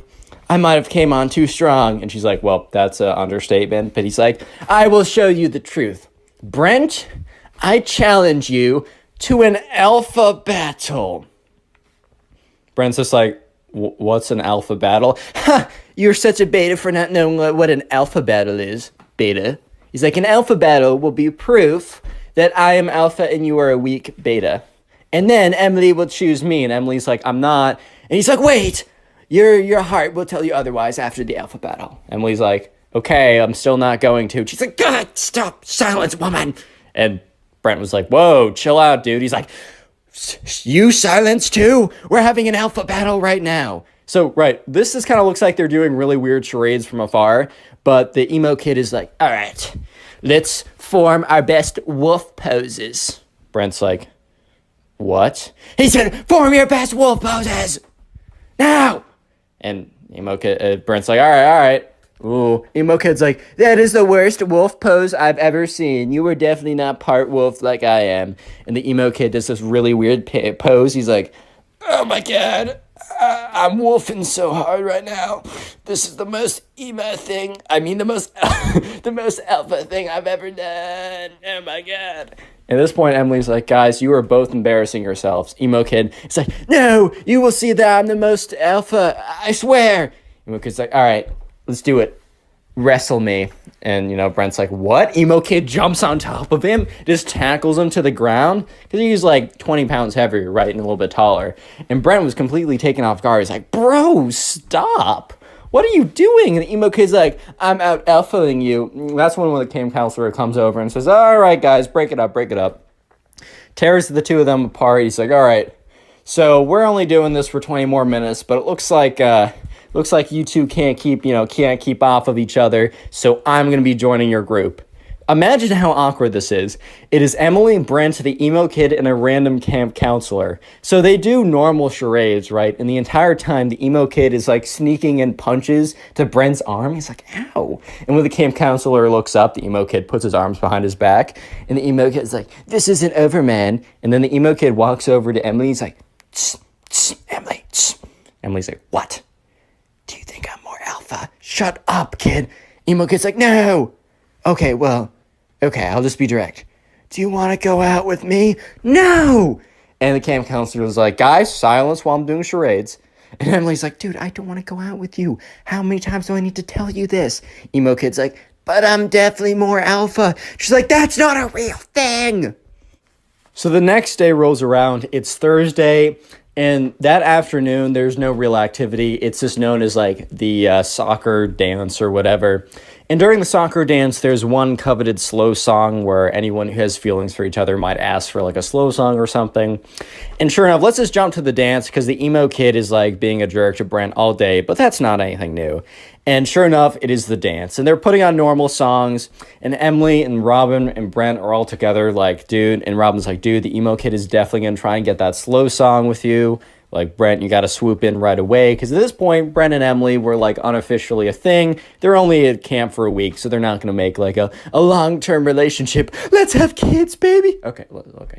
I might have came on too strong. And she's like, well, that's an understatement. But he's like, I will show you the truth. Brent, I challenge you to an alpha battle. Brent's just like, what's an alpha battle? Ha! You're such a beta for not knowing what an alpha battle is. Beta. He's like, an alpha battle will be proof that I am alpha and you are a weak beta. And then Emily will choose me. And Emily's like, I'm not. And he's like, wait, your heart will tell you otherwise after the alpha battle. Emily's like, okay, I'm still not going to. She's like, God, stop, silence, woman. And Brent was like, whoa, chill out, dude. He's like, You silence too? We're having an alpha battle right now. So, right, this just kind of looks like they're doing really weird charades from afar, but the emo kid is like, all right, let's form our best wolf poses. Brent's like, what? He said, form your best wolf poses now. And emo kid, Brent's like, all right. Ooh, emo kid's like, that is the worst wolf pose I've ever seen. You were definitely not part wolf like I am. And the emo kid does this really weird pose. He's like, oh my god, I'm wolfing so hard right now. This is the most emo thing. I mean, the most the most alpha thing I've ever done. Oh my god. At this point, Emily's like, guys, you are both embarrassing yourselves. Emo kid is like, no, you will see that I'm the most alpha. I swear. Emo kid's like, all right, let's do it. Wrestle me. And, Brent's like, what? Emo kid jumps on top of him, just tackles him to the ground, because he's like 20 pounds heavier, right, and a little bit taller. And Brent was completely taken off guard. He's like, bro, stop. What are you doing? And the emo kid's like, I'm out alphaing you. And that's when the camp counselor comes over and says, all right, guys, break it up. Tears the two of them apart. He's like, all right, so we're only doing this for 20 more minutes, but it looks like you two can't keep off of each other, so I'm going to be joining your group. Imagine how awkward this is. It is Emily, Brent, the emo kid, and a random camp counselor. So they do normal charades, right? And the entire time, the emo kid is like sneaking in punches to Brent's arm. He's like, ow. And when the camp counselor looks up, the emo kid puts his arms behind his back. And the emo kid's like, this isn't over, man. And then the emo kid walks over to Emily. He's like, tss, tss, Emily, tss. Emily's like, what? Do you think I'm more alpha? Shut up, kid. Emo kid's like, no. Okay, I'll just be direct. Do you want to go out with me? No! And the camp counselor was like, guys, silence while I'm doing charades. And Emily's like, dude, I don't want to go out with you. How many times do I need to tell you this? Emo kid's like, but I'm definitely more alpha. She's like, that's not a real thing. So the next day rolls around. It's Thursday. And that afternoon, there's no real activity. It's just known as like the soccer dance or whatever. And during the soccer dance, there's one coveted slow song where anyone who has feelings for each other might ask for like a slow song or something. And sure enough, let's just jump to the dance because the emo kid is like being a jerk to Brent all day, but that's not anything new. And sure enough, it is the dance. And they're putting on normal songs. And Emily and Robin and Brent are all together like, dude. And Robin's like, dude, the emo kid is definitely going to try and get that slow song with you. Like, Brent, you got to swoop in right away. Because at this point, Brent and Emily were, like, unofficially a thing. They're only at camp for a week, so they're not going to make, like, a long-term relationship. Let's have kids, baby. Okay,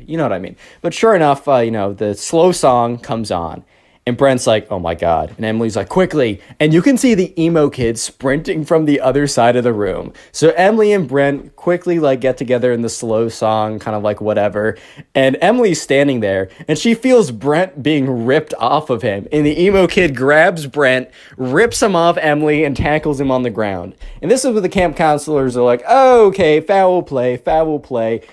you know what I mean. But sure enough, the slow song comes on. And Brent's like, oh my God. And Emily's like, quickly. And you can see the emo kid sprinting from the other side of the room. So Emily and Brent quickly like get together in the slow song, kind of like whatever. And Emily's standing there and she feels Brent being ripped off of him. And the emo kid grabs Brent, rips him off Emily and tackles him on the ground. And this is what the camp counselors are like, oh, okay, foul play.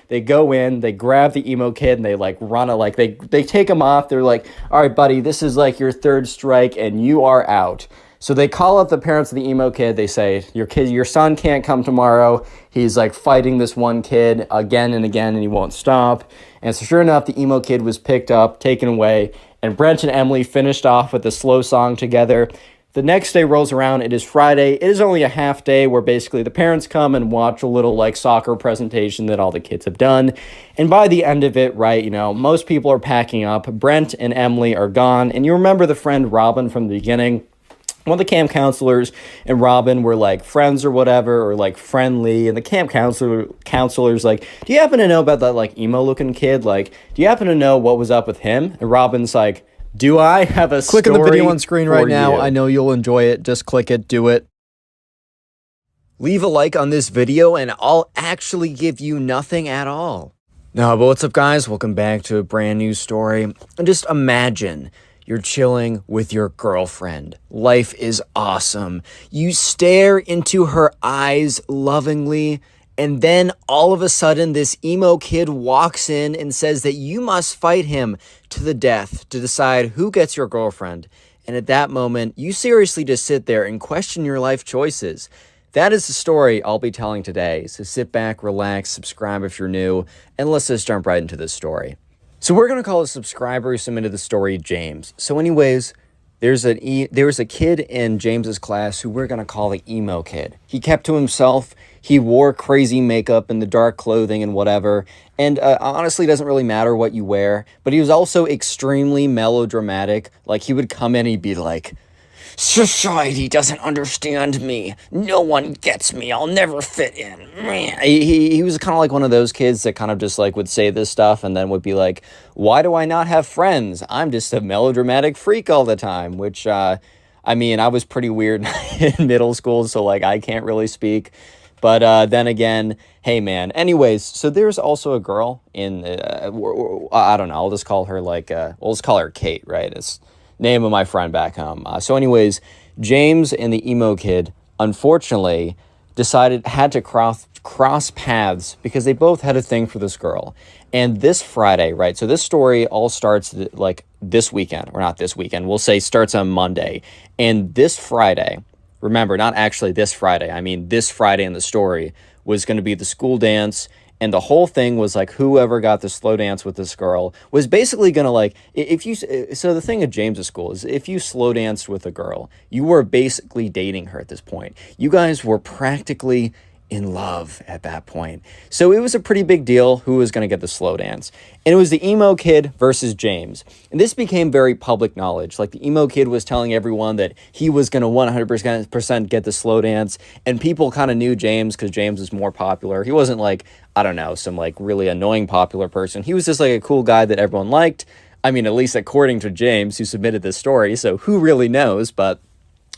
They go in, they grab the emo kid and they like run a, like they take him off. They're like, all right, buddy, this is like your third strike and you are out. So they call up the parents of the emo kid. They say, your son can't come tomorrow. He's like fighting this one kid again and again and he won't stop. And so sure enough, the emo kid was picked up, taken away, and Brent and Emily finished off with a slow song together. The next day rolls around. It is Friday. It is only a half day where basically the parents come and watch a little like soccer presentation that all the kids have done. And by the end of it, right, most people are packing up. Brent and Emily are gone. And you remember the friend Robin from the beginning? One of the camp counselors and Robin were like friends or whatever, or like friendly. And the camp counselor's like, do you happen to know about that like emo looking kid? Like, do you happen to know what was up with him? And Robin's like, do I have a story? Click on the video on screen right now. You? I know you'll enjoy it. Just click it. Do it. Leave a like on this video and I'll actually give you nothing at all. No, but what's up, guys? Welcome back to a brand new story. And just imagine you're chilling with your girlfriend. Life is awesome. You stare into her eyes lovingly. And then all of a sudden, this emo kid walks in and says that you must fight him to the death to decide who gets your girlfriend. And at that moment, you seriously just sit there and question your life choices. That is the story I'll be telling today. So sit back, relax, subscribe if you're new, and let's just jump right into this story. So we're going to call a subscriber who submitted the story James. So anyways, there was a kid in James's class who we're going to call the emo kid. He kept to himself. He wore crazy makeup and the dark clothing and whatever. And honestly, it doesn't really matter what you wear. But he was also extremely melodramatic. Like, he would come in and he'd be like, society doesn't understand me. No one gets me. I'll never fit in. He was kind of like one of those kids that kind of just like would say this stuff and then would be like, why do I not have friends? I'm just a melodramatic freak all the time, which, I mean, I was pretty weird in middle school, so like I can't really speak. But then again, hey man. Anyways, so there's also a girl in, I don't know, I'll just call her like, we'll just call her Kate, right? It's name of my friend back home. So anyways, James and the emo kid, unfortunately, had to cross paths because they both had a thing for this girl. And this Friday, right? So this story all starts like this weekend, or not this weekend, we'll say starts on Monday. And this Friday, remember, not actually this Friday, I mean this Friday in the story, was going to be the school dance. And the whole thing was like whoever got the slow dance with this girl was basically going to like, so the thing at James's school is if you slow danced with a girl, you were basically dating her at this point. You guys were practically in love at that point. So it was a pretty big deal who was going to get the slow dance. And it was the emo kid versus James. And this became very public knowledge. Like the emo kid was telling everyone that he was going to 100% get the slow dance. And people kind of knew James because James was more popular. He wasn't like, I don't know, some like really annoying popular person. He was just like a cool guy that everyone liked. I mean, at least according to James, who submitted this story. So who really knows? But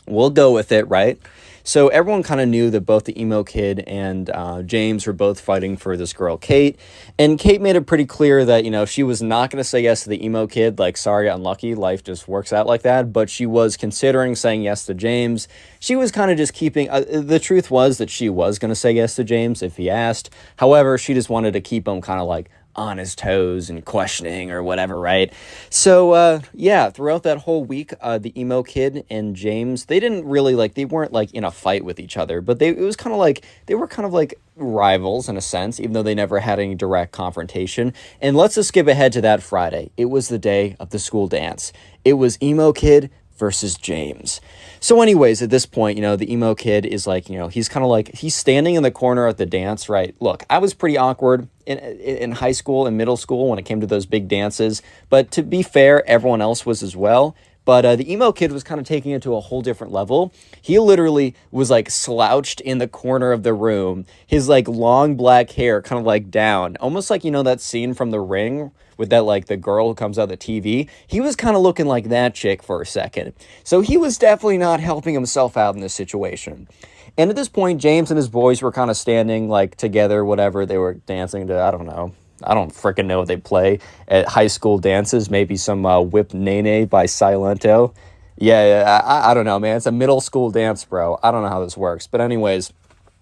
we'll go with it, right? So everyone kind of knew that both the emo kid and James were both fighting for this girl, Kate. And Kate made it pretty clear that, you know, she was not going to say yes to the emo kid. Like, sorry, unlucky. Life just works out like that. But she was considering saying yes to James. She was kind of just keeping... the truth was that she was going to say yes to James if he asked. However, she just wanted to keep him kind of like on his toes and questioning or whatever, right? So, yeah, throughout that whole week, the emo kid and James, they didn't really, like, they weren't, like, in a fight with each other, but it was kind of like, they were kind of like rivals in a sense, even though they never had any direct confrontation. And let's just skip ahead to that Friday. It was the day of the school dance. It was emo kid versus James. So anyways, at this point, you know, the emo kid is like, you know, he's kind of like, he's standing in the corner at the dance, right? Look, I was pretty awkward in high school and middle school when it came to those big dances. But to be fair, everyone else was as well. But the emo kid was kind of taking it to a whole different level. He literally was like slouched in the corner of the room. His like long black hair kind of like down. Almost like, you know, that scene from The Ring with that like the girl who comes out of the TV. He was kind of looking like that chick for a second. So he was definitely not helping himself out in this situation. And at this point, James and his boys were kind of standing like together, whatever. They were dancing to, I don't know. I don't freaking know what they play at high school dances. Maybe some Whip Nene by Silento. Yeah, I don't know, man. It's a middle school dance, bro. I don't know how this works. But anyways,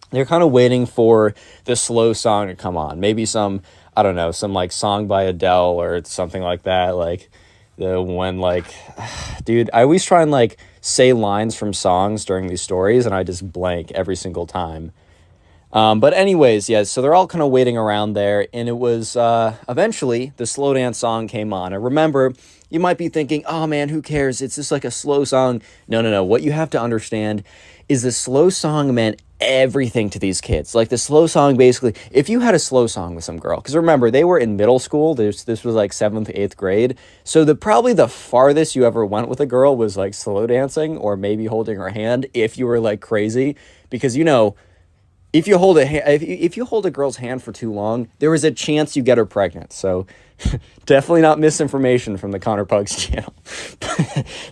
they're kind of waiting for the slow song to come on. Maybe some, I don't know, some like song by Adele or something like that. Like dude, I always try and like say lines from songs during these stories and I just blank every single time. But anyways, yeah, so they're all kind of waiting around there, and it was, eventually, the slow dance song came on. And remember, you might be thinking, oh man, who cares? It's just like a slow song. No. What you have to understand is the slow song meant everything to these kids. Like, the slow song, basically, if you had a slow song with some girl, because remember, they were in middle school, this was like 7th, 8th grade, so probably the farthest you ever went with a girl was, like, slow dancing, or maybe holding her hand, if you were, like, crazy, because, you know, if you hold a girl's hand for too long, there is a chance you get her pregnant. So definitely not misinformation from the Connor Pugs channel.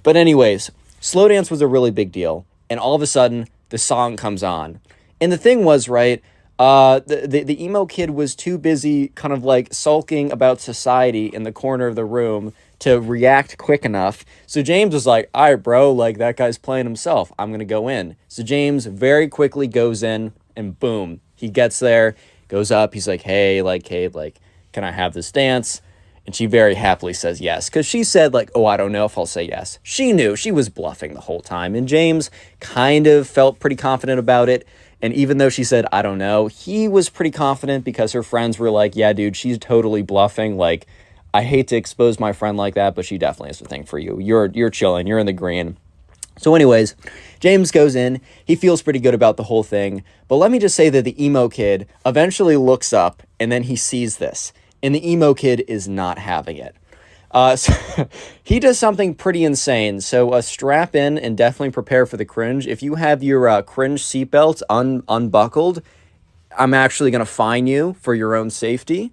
But anyways, slow dance was a really big deal. And all of a sudden, the song comes on. And the thing was, right, the emo kid was too busy kind of like sulking about society in the corner of the room to react quick enough. So James was like, all right, bro, like that guy's playing himself. I'm going to go in. So James very quickly goes in. And boom, he gets there, goes up. He's like, hey, like, Kate, like, can I have this dance? And she very happily says yes. Because she said, like, oh, I don't know if I'll say yes. She knew. She was bluffing the whole time. And James kind of felt pretty confident about it. And even though she said, I don't know, he was pretty confident because her friends were like, yeah, dude, she's totally bluffing. Like, I hate to expose my friend like that, but she definitely has a thing for you. You're chilling. You're in the green. So anyways, James goes in. He feels pretty good about the whole thing. But let me just say that the emo kid eventually looks up and then he sees this. And the emo kid is not having it. So he does something pretty insane. So strap in and definitely prepare for the cringe. If you have your cringe seatbelts unbuckled, I'm actually going to fine you for your own safety.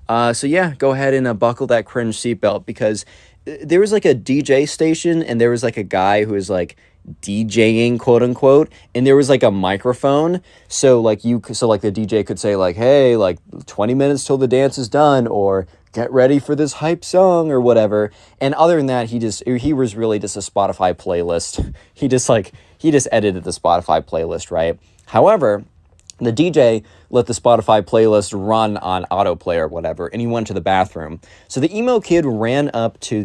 So yeah, go ahead and buckle that cringe seatbelt, because there was like a DJ station and there was like a guy who was like DJing, quote unquote, and there was like a microphone. So like the DJ could say like, hey, like 20 minutes till the dance is done, or get ready for this hype song or whatever. And other than that, he was really just a Spotify playlist. He just edited the Spotify playlist, right? However, the DJ let the Spotify playlist run on autoplay or whatever, and he went to the bathroom. So the emo kid ran up to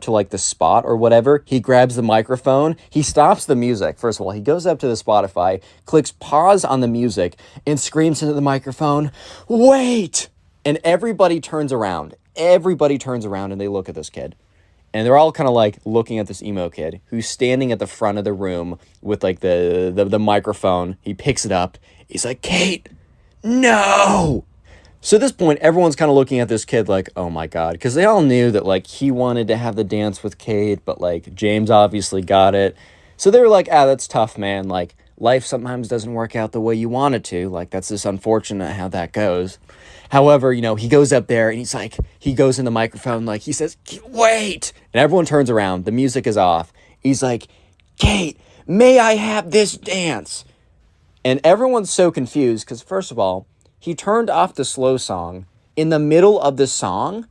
like the spot or whatever. He grabs the microphone. He stops the music. First of all, he goes up to the Spotify, clicks pause on the music, and screams into the microphone, "Wait!" And everybody turns around. Everybody turns around and they look at this kid. And they're all kind of like looking at this emo kid who's standing at the front of the room with like the microphone. He picks it up. He's like, "Kate, no!" So at this point, everyone's kind of looking at this kid like, oh my God. Because they all knew that like he wanted to have the dance with Kate, but like James obviously got it. So they were like, that's tough, man. Like life sometimes doesn't work out the way you want it to. Like that's just unfortunate how that goes. However, he goes up there and he goes in the microphone, like he says, "Wait!" And everyone turns around. The music is off. He's like, "Kate, may I have this dance?" And everyone's so confused because, first of all, he turned off the slow song in the middle of the song.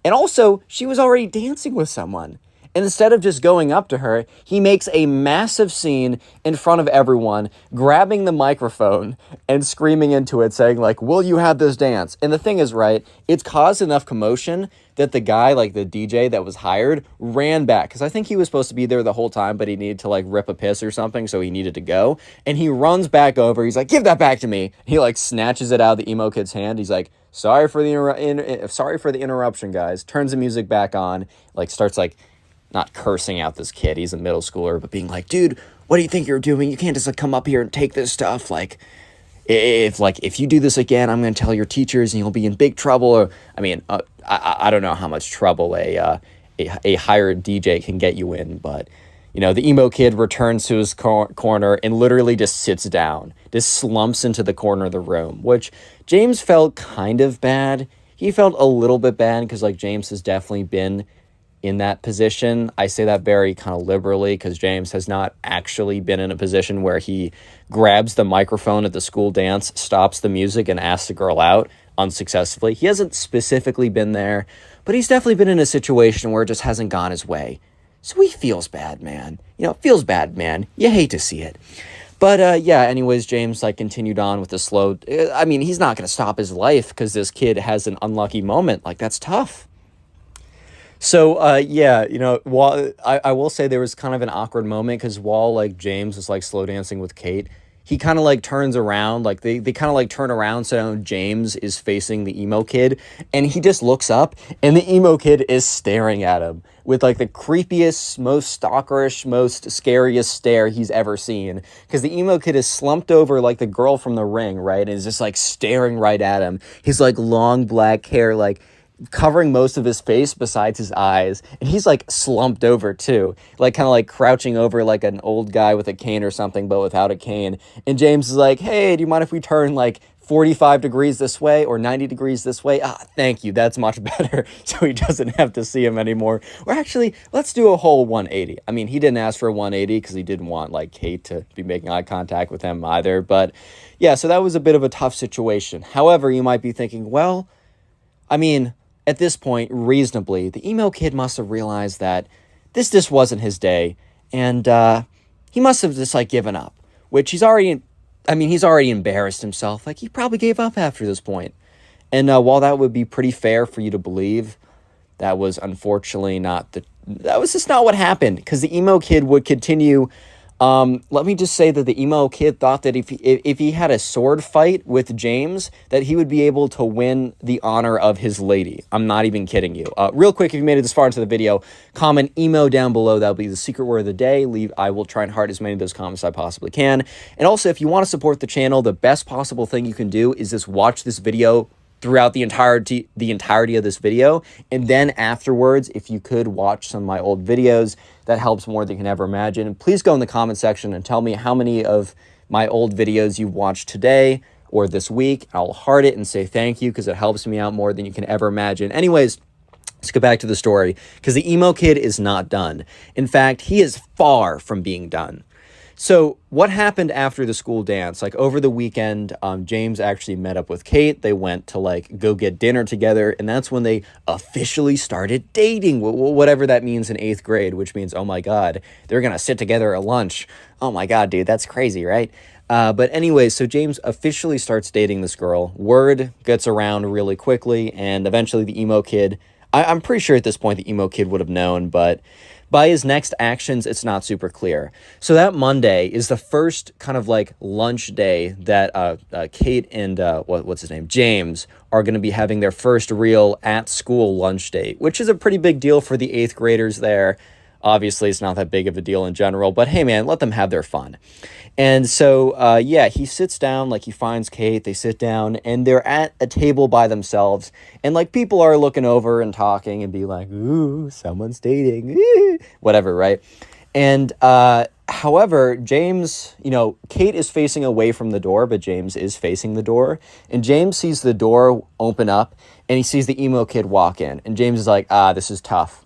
And also, she was already dancing with someone. And instead of just going up to her, he makes a massive scene in front of everyone, grabbing the microphone and screaming into it, saying like, "Will you have this dance?" And the thing is, right, it's caused enough commotion that the guy, like the DJ that was hired, ran back. Because I think he was supposed to be there the whole time, but he needed to like rip a piss or something, so he needed to go. And he runs back over. He's like, "Give that back to me." He like snatches it out of the emo kid's hand. He's like, sorry for the interruption, guys." Turns the music back on, like starts like, not cursing out this kid, he's a middle schooler, but being like, "Dude, what do you think you're doing? You can't just like come up here and take this stuff. Like, if you do this again, I'm going to tell your teachers and you'll be in big trouble." Or, I don't know how much trouble a hired DJ can get you in, but, the emo kid returns to his corner and literally just sits down, just slumps into the corner of the room, which James felt kind of bad. He felt a little bit bad because, like, James has definitely been in that position. I say that very kind of liberally because James has not actually been in a position where he grabs the microphone at the school dance, stops the music, and asks the girl out unsuccessfully. He hasn't specifically been there, but he's definitely been in a situation where it just hasn't gone his way. So he feels bad, man. Feels bad, man. You hate to see it. But anyways, James like continued on with the slow. He's not going to stop his life because this kid has an unlucky moment. Like, that's tough. So, while I will say there was kind of an awkward moment because while, like, James was, like, slow dancing with Kate, he kind of, like, turns around, like, they kind of, like, turn around so James is facing the emo kid, and he just looks up, and the emo kid is staring at him with, like, the creepiest, most stalkerish, most scariest stare he's ever seen, because the emo kid is slumped over, like, the girl from The Ring, right, and is just, like, staring right at him. His, like, long black hair, like, covering most of his face besides his eyes, and he's like slumped over too, like kind of like crouching over like an old guy with a cane or something, but without a cane. And James is like, "Hey, do you mind if we turn like 45 degrees this way or 90 degrees this way?" Thank you, that's much better. So he doesn't have to see him anymore. Or actually, let's do a whole 180. He didn't ask for a 180 because he didn't want like Kate to be making eye contact with him either. But yeah, so that was a bit of a tough situation. However, you might be thinking, well, at this point, reasonably, the emo kid must have realized that this just wasn't his day, and he must have just, like, given up, which he's already embarrassed himself. Like, he probably gave up after this point. And while that would be pretty fair for you to believe, that was unfortunately that was just not what happened, because the emo kid would continue Let me just say that the emo kid thought that if he had a sword fight with James, that he would be able to win the honor of his lady. I'm not even kidding you. Real quick, if you made it this far into the video, comment emo down below. That'll be the secret word of the day. I will try and heart as many of those comments as I possibly can. And also, if you want to support the channel, the best possible thing you can do is just watch this video throughout the entirety of this video, and then afterwards, if you could watch some of my old videos, that helps more than you can ever imagine. And please go in the comment section and tell me how many of my old videos you've watched today or this week. I'll heart it and say thank you, because it helps me out more than you can ever imagine. Anyways, let's get back to the story, because the emo kid is not done. In fact, he is far from being done. So what happened after the school dance? Like, over the weekend, James actually met up with Kate. They went to, like, go get dinner together, and that's when they officially started dating, whatever that means in 8th grade, which means, oh my God, they're gonna sit together at lunch. Oh my God, dude, that's crazy, right? But anyway, so James officially starts dating this girl. Word gets around really quickly, and eventually the emo kid, I'm pretty sure at this point the emo kid would have known, but by his next actions, it's not super clear. So that Monday is the first kind of like lunch day that Kate and what's his name, James, are going to be having their first real at-school lunch date, which is a pretty big deal for the 8th graders there. Obviously, it's not that big of a deal in general, but hey, man, let them have their fun. And so, yeah, he sits down, like, he finds Kate, they sit down, and they're at a table by themselves, and, like, people are looking over and talking and be like, ooh, someone's dating, whatever, right? And, however, James, you know, Kate is facing away from the door, but James is facing the door, and James sees the door open up, and he sees the emo kid walk in, and James is like, this is tough.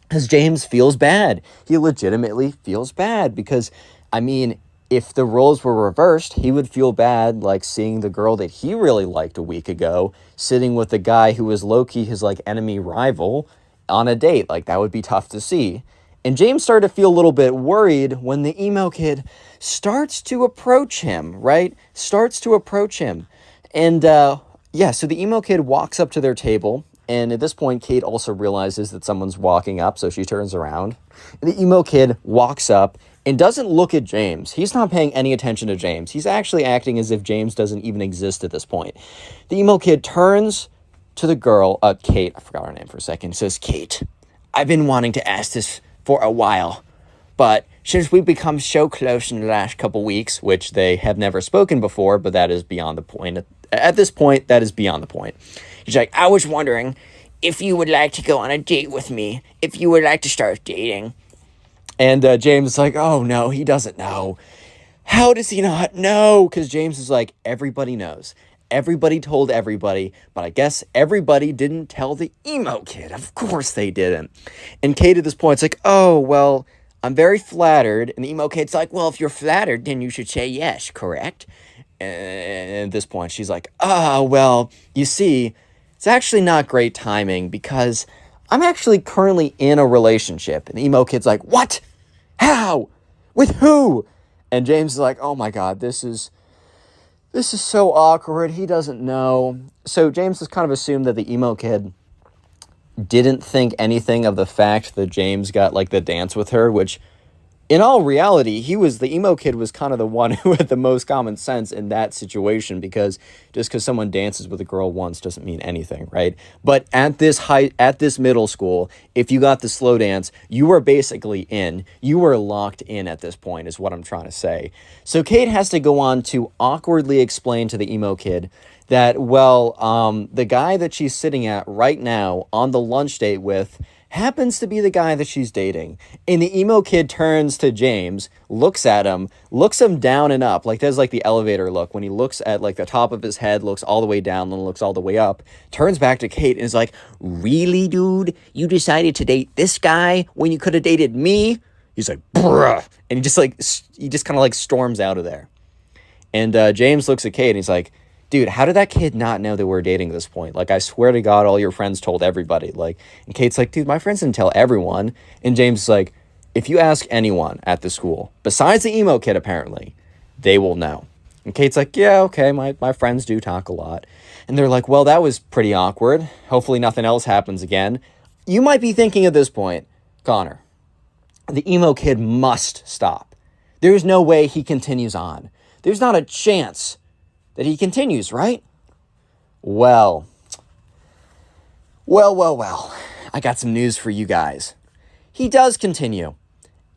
Because James feels bad. He legitimately feels bad because, I mean, if the roles were reversed, he would feel bad, like, seeing the girl that he really liked a week ago sitting with the guy who was low-key his, like, enemy rival on a date. Like, that would be tough to see. And James started to feel a little bit worried when the emo kid starts to approach him, right? Starts to approach him. And, yeah, so the emo kid walks up to their table. And at this point, Kate also realizes that someone's walking up, so she turns around. And the emo kid walks up and doesn't look at James. He's not paying any attention to James. He's actually acting as if James doesn't even exist at this point. The emo kid turns to the girl, Kate, I forgot her name for a second, says, Kate, I've been wanting to ask this for a while, but since we've become so close in the last couple weeks, which they have never spoken before, but that is beyond the point. At this point, that is beyond the point. He's like, I was wondering if you would like to go on a date with me, if you would like to start dating. And James is like, oh, no, he doesn't know. How does he not know? Because James is like, everybody knows. Everybody told everybody, but I guess everybody didn't tell the emo kid. Of course they didn't. And Kate at this point is like, oh, well, I'm very flattered. And the emo kid's like, well, if you're flattered, then you should say yes, correct? And at this point, she's like, oh, well, you see, it's actually not great timing because I'm actually currently in a relationship. And the emo kid's like, what? How? With who? And James is like, oh my God, this is so awkward. He doesn't know. So James has kind of assumed that the emo kid didn't think anything of the fact that James got, like, the dance with her, which in all reality, the emo kid was kind of the one who had the most common sense in that situation, because just because someone dances with a girl once doesn't mean anything, right? But at this middle school, if you got the slow dance, you were basically in. You were locked in at this point, is what I'm trying to say. So Kate has to go on to awkwardly explain to the emo kid that, well, the guy that she's sitting at right now on the lunch date with happens to be the guy that she's dating. And the emo kid turns to James, looks at him, looks him down and up, like does like the elevator look when he looks at like the top of his head, looks all the way down, then looks all the way up, turns back to Kate and is like, really, dude? You decided to date this guy when you could have dated me? He's like, bruh. And he just kind of like storms out of there. And James looks at Kate and he's like, dude, how did that kid not know that we're dating at this point? Like, I swear to God, all your friends told everybody. Like, and Kate's like, dude, my friends didn't tell everyone. And James is like, if you ask anyone at the school, besides the emo kid, apparently, they will know. And Kate's like, yeah, okay, my friends do talk a lot. And they're like, well, that was pretty awkward. Hopefully nothing else happens again. You might be thinking at this point, Connor, the emo kid must stop. There's no way he continues on. There's not a chance that he continues, right? Well. I got some news for you guys. He does continue,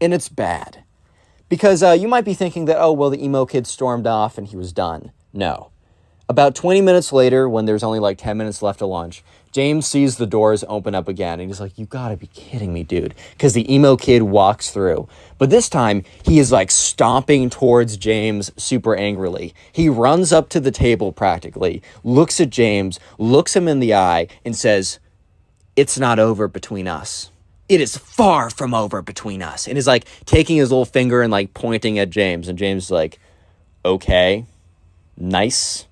and it's bad. Because you might be thinking that, oh, well, the emo kid stormed off and he was done. No. About 20 minutes later, when there's only like 10 minutes left of lunch, James sees the doors open up again, and he's like, you gotta be kidding me, dude. Because the emo kid walks through. But this time, he is like stomping towards James super angrily. He runs up to the table practically, looks at James, looks him in the eye, and says, it's not over between us. It is far from over between us. And is like taking his little finger and like pointing at James. And James is like, okay, nice.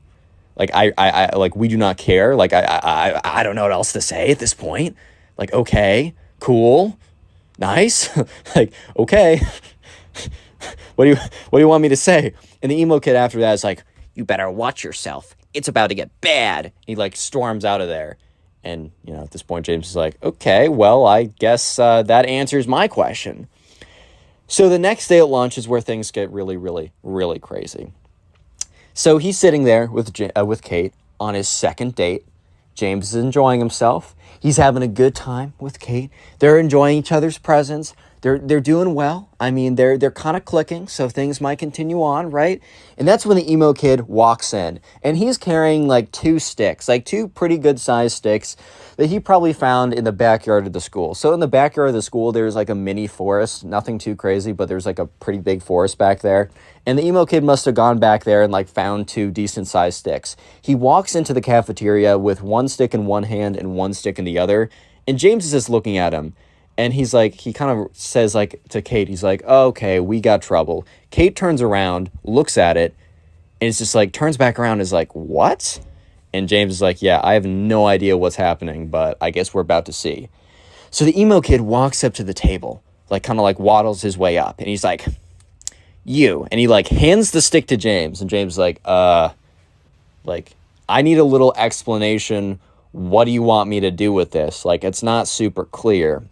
Like, I like, we do not care. Like, I don't know what else to say at this point. Like, okay, cool, nice. Like, okay, what do you want me to say? And the emo kid after that is like, you better watch yourself. It's about to get bad. He like storms out of there. And, you know, at this point, James is like, okay, well, I guess that answers my question. So the next day at lunch is where things get really, really, really crazy. So he's sitting there with Kate on his second date. James is enjoying himself. He's having a good time with Kate. They're enjoying each other's presence. They're doing well. I mean, they're kind of clicking, so things might continue on, right? And that's when the emo kid walks in, and he's carrying like two sticks, like two pretty good sized sticks that he probably found in the backyard of the school. So in the backyard of the school, there's like a mini forest, nothing too crazy, but there's like a pretty big forest back there. And the emo kid must have gone back there and like found two decent sized sticks. He walks into the cafeteria with one stick in one hand and one stick in the other, and James is just looking at him. And he's like, he kind of says like to Kate, he's like, oh, okay, we got trouble. Kate turns around, looks at it, and it's just like, turns back around and is like, what? And James is like, yeah, I have no idea what's happening, but I guess we're about to see. So the emo kid walks up to the table, like kind of like waddles his way up. And he's like, you. And he like hands the stick to James. And James is like, like, I need a little explanation. What do you want me to do with this? Like, it's not super clear.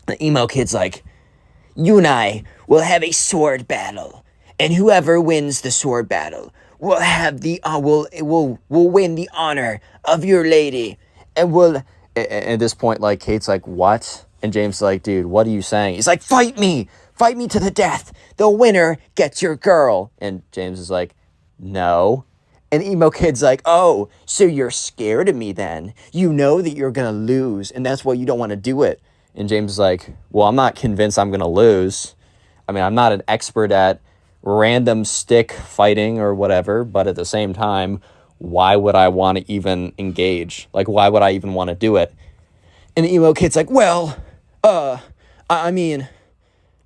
The emo kid's like, you and I will have a sword battle, and whoever wins the sword battle will have the will win the honor of your lady, and will. At this point, like Kate's like, what? And James is like, dude, what are you saying? He's like, fight me to the death. The winner gets your girl. And James is like, no. And the emo kid's like, oh, so you're scared of me then? You know that you're gonna lose, and that's why you don't want to do it. And James is like, well, I'm not convinced I'm going to lose. I mean, I'm not an expert at random stick fighting or whatever, but at the same time, why would I want to even engage? Like, why would I even want to do it? And the emo kid's like, well, I mean,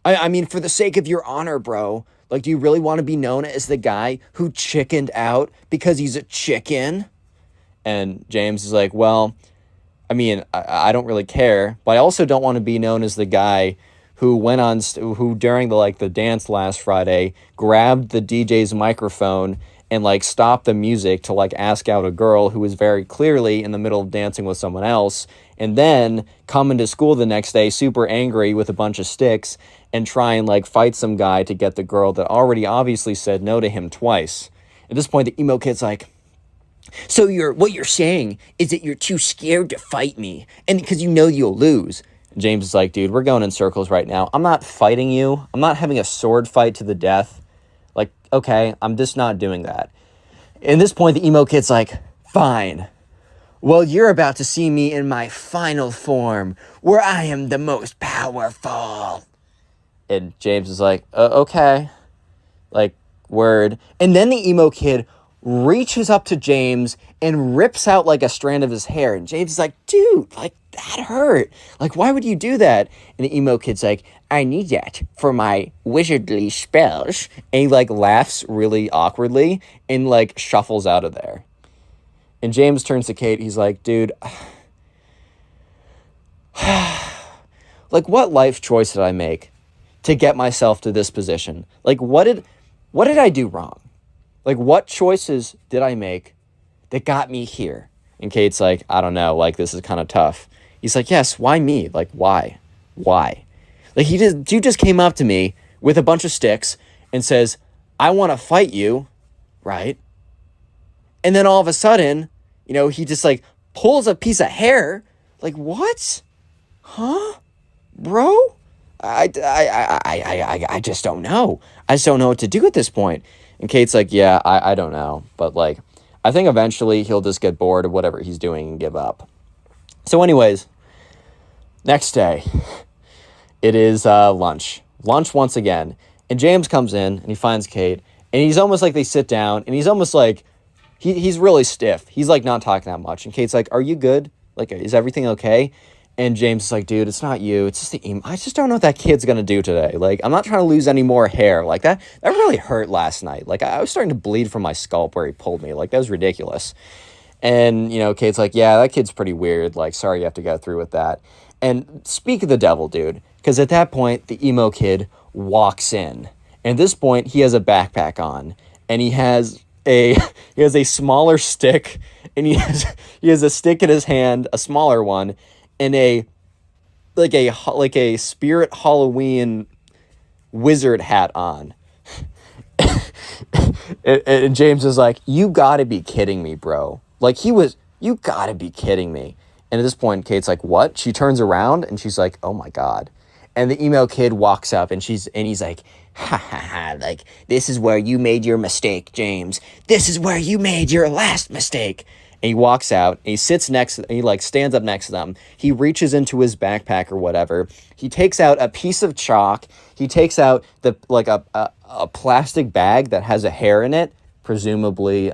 for the sake of your honor, bro, like, do you really want to be known as the guy who chickened out because he's a chicken? And James is like, well, I mean, I don't really care, but I also don't want to be known as the guy who who during the dance last Friday grabbed the DJ's microphone and like stopped the music to like ask out a girl who was very clearly in the middle of dancing with someone else, and then come into school the next day super angry with a bunch of sticks and try and like fight some guy to get the girl that already obviously said no to him twice. At this point, the emo kid's like, so what you're saying is that you're too scared to fight me, and because you know you'll lose. And James is like, dude, we're going in circles right now. I'm not fighting you. I'm not having a sword fight to the death. Like, okay, I'm just not doing that. At this point, the emo kid's like, fine. Well, you're about to see me in my final form, where I am the most powerful. And James is like, okay. Like, word. And then the emo kid reaches up to James and rips out like a strand of his hair. And James is like, dude, like, that hurt. Like, why would you do that? And the emo kid's like, I need that for my wizardly spells. And he like laughs really awkwardly and like shuffles out of there. And James turns to Kate. He's like, dude, like, what life choice did I make to get myself to this position? Like, what did I do wrong? Like, what choices did I make that got me here? And Kate's like, I don't know. Like, this is kind of tough. He's like, yes, why me? Like, why? Why? Like, you just came up to me with a bunch of sticks and says, I want to fight you, right? And then all of a sudden, he just like pulls a piece of hair. Like, what? Huh? Bro? I just don't know. I just don't know what to do at this point. And Kate's like, yeah, I don't know. But like, I think eventually he'll just get bored of whatever he's doing and give up. So anyways, next day, it is lunch. Lunch once again. And James comes in and he finds Kate. And he's almost like they sit down. And he's almost like, he's really stiff. He's like not talking that much. And Kate's like, are you good? Like, is everything okay? And James is like, dude, it's not you. It's just the email. I just don't know what that kid's going to do today. Like, I'm not trying to lose any more hair. Like, that really hurt last night. Like, I was starting to bleed from my scalp where he pulled me. Like, that was ridiculous. And, Kate's like, yeah, that kid's pretty weird. Like, sorry you have to go through with that. And speak of the devil, dude. Because at that point, the emo kid walks in. And at this point, he has a backpack on. And he has a smaller stick. And he has a stick in his hand, a smaller one. And a spirit Halloween wizard hat on. and James is like, you gotta be kidding me, bro. Like, you gotta be kidding me. And at this point, Kate's like, what? She turns around and she's like, oh my God. And the emo kid walks up and he's like, ha ha ha, like, this is where you made your mistake, James. This is where you made your last mistake. And he walks out, and he sits he like stands up next to them. He reaches into his backpack or whatever. He takes out a piece of chalk. He takes out a plastic bag that has a hair in it, presumably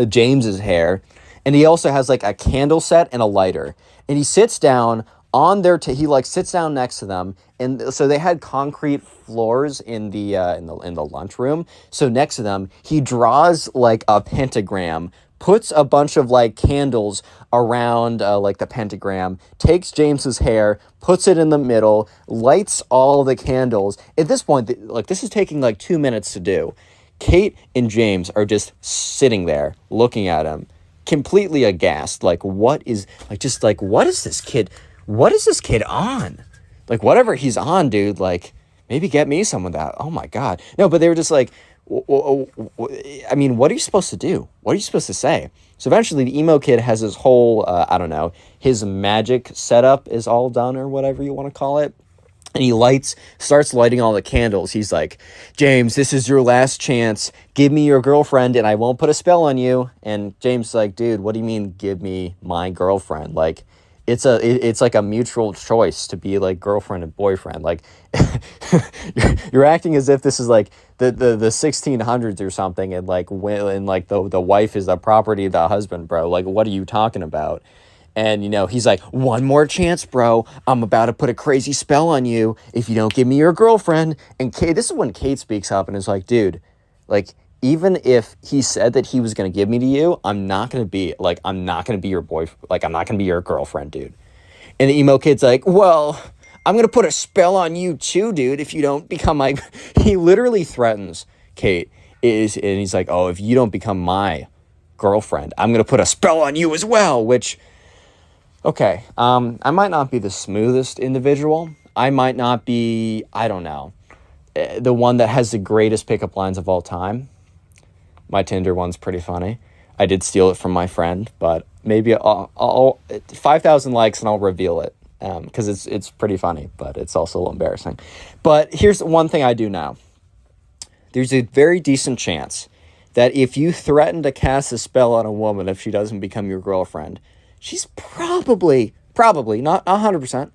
James's hair. And he also has like a candle set and a lighter. And he sits down on he like sits down next to them. And so they had concrete floors in the lunchroom. So next to them, he draws like a pentagram, puts a bunch of like candles around like the pentagram, takes James's hair, puts it in the middle, lights all the candles. At this point, like, this is taking like 2 minutes to do. Kate and James are just sitting there looking at him, completely aghast. Like, what is this kid? What is this kid on? Like, whatever he's on, dude, like, maybe get me some of that. Oh my God. No, but they were just like, I mean, what are you supposed to do? What are you supposed to say? So eventually the emo kid has his whole, his magic setup is all done or whatever you want to call it. And he starts lighting all the candles. He's like, James, this is your last chance. Give me your girlfriend and I won't put a spell on you. And James is like, dude, what do you mean give me my girlfriend? Like, it's like a mutual choice to be like girlfriend and boyfriend. Like, you're acting as if this is like the 1600s or something, and like the wife is the property of the husband, bro. Like, what are you talking about? And he's like, one more chance, bro. I'm about to put a crazy spell on you if you don't give me your girlfriend. And Kate, this is when Kate speaks up and is like, dude, like, even if he said that he was going to give me to you, I'm not going to be your boyfriend. Like, I'm not going to be your girlfriend, dude. And the emo kid's like, well, I'm going to put a spell on you too, dude, if you don't become my... He literally threatens Kate. And he's like, oh, if you don't become my girlfriend, I'm going to put a spell on you as well, which... Okay, I might not be the smoothest individual. I might not be, I don't know, the one that has the greatest pickup lines of all time. My Tinder one's pretty funny. I did steal it from my friend, but maybe I'll 5,000 likes and I'll reveal it because it's pretty funny, but it's also a little embarrassing. But here's one thing I do know. There's a very decent chance that if you threaten to cast a spell on a woman if she doesn't become your girlfriend, she's probably, not 100%,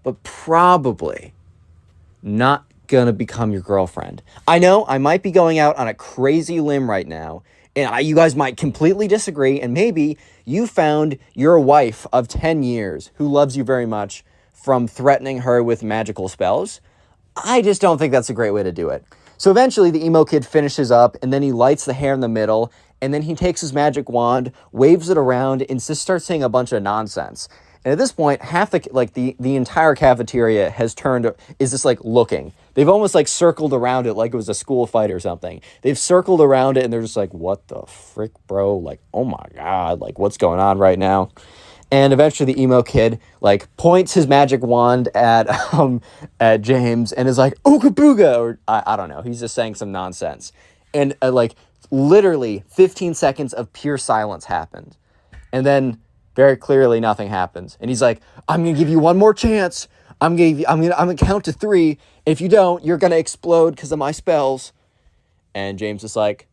but probably not gonna become your girlfriend. I know I might be going out on a crazy limb right now, and you guys might completely disagree, and maybe you found your wife of 10 years who loves you very much from threatening her with magical spells. I just don't think that's a great way to do it. So eventually the emo kid finishes up, and then he lights the hair in the middle, and then he takes his magic wand, waves it around, and just starts saying a bunch of nonsense. And at this point, half the entire cafeteria is just like looking. They've almost like circled around it like it was a school fight or something. They've circled around it and they're just like, what the frick, bro? Like, oh my God, like what's going on right now? And eventually the emo kid like points his magic wand at James and is like, ooga booga, or I don't know. He's just saying some nonsense. And like literally 15 seconds of pure silence happened. And then very clearly nothing happens. And he's like, I'm going to give you one more chance. I'm going to count to 3. If you don't, you're going to explode because of my spells. And James is like,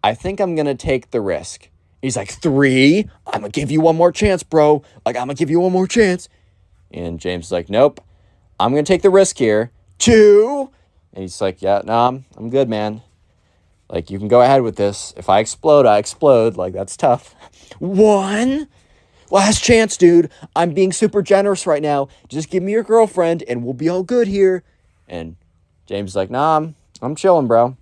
I think I'm going to take the risk. He's like, 3? I'm going to give you one more chance, bro. Like, I'm going to give you one more chance. And James is like, nope. I'm going to take the risk here. 2? And he's like, yeah, nah, I'm good, man. Like, you can go ahead with this. If I explode, I explode. Like, that's tough. 1? Last chance, dude. I'm being super generous right now. Just give me your girlfriend, and we'll be all good here. And James is like, nah, I'm chilling, bro.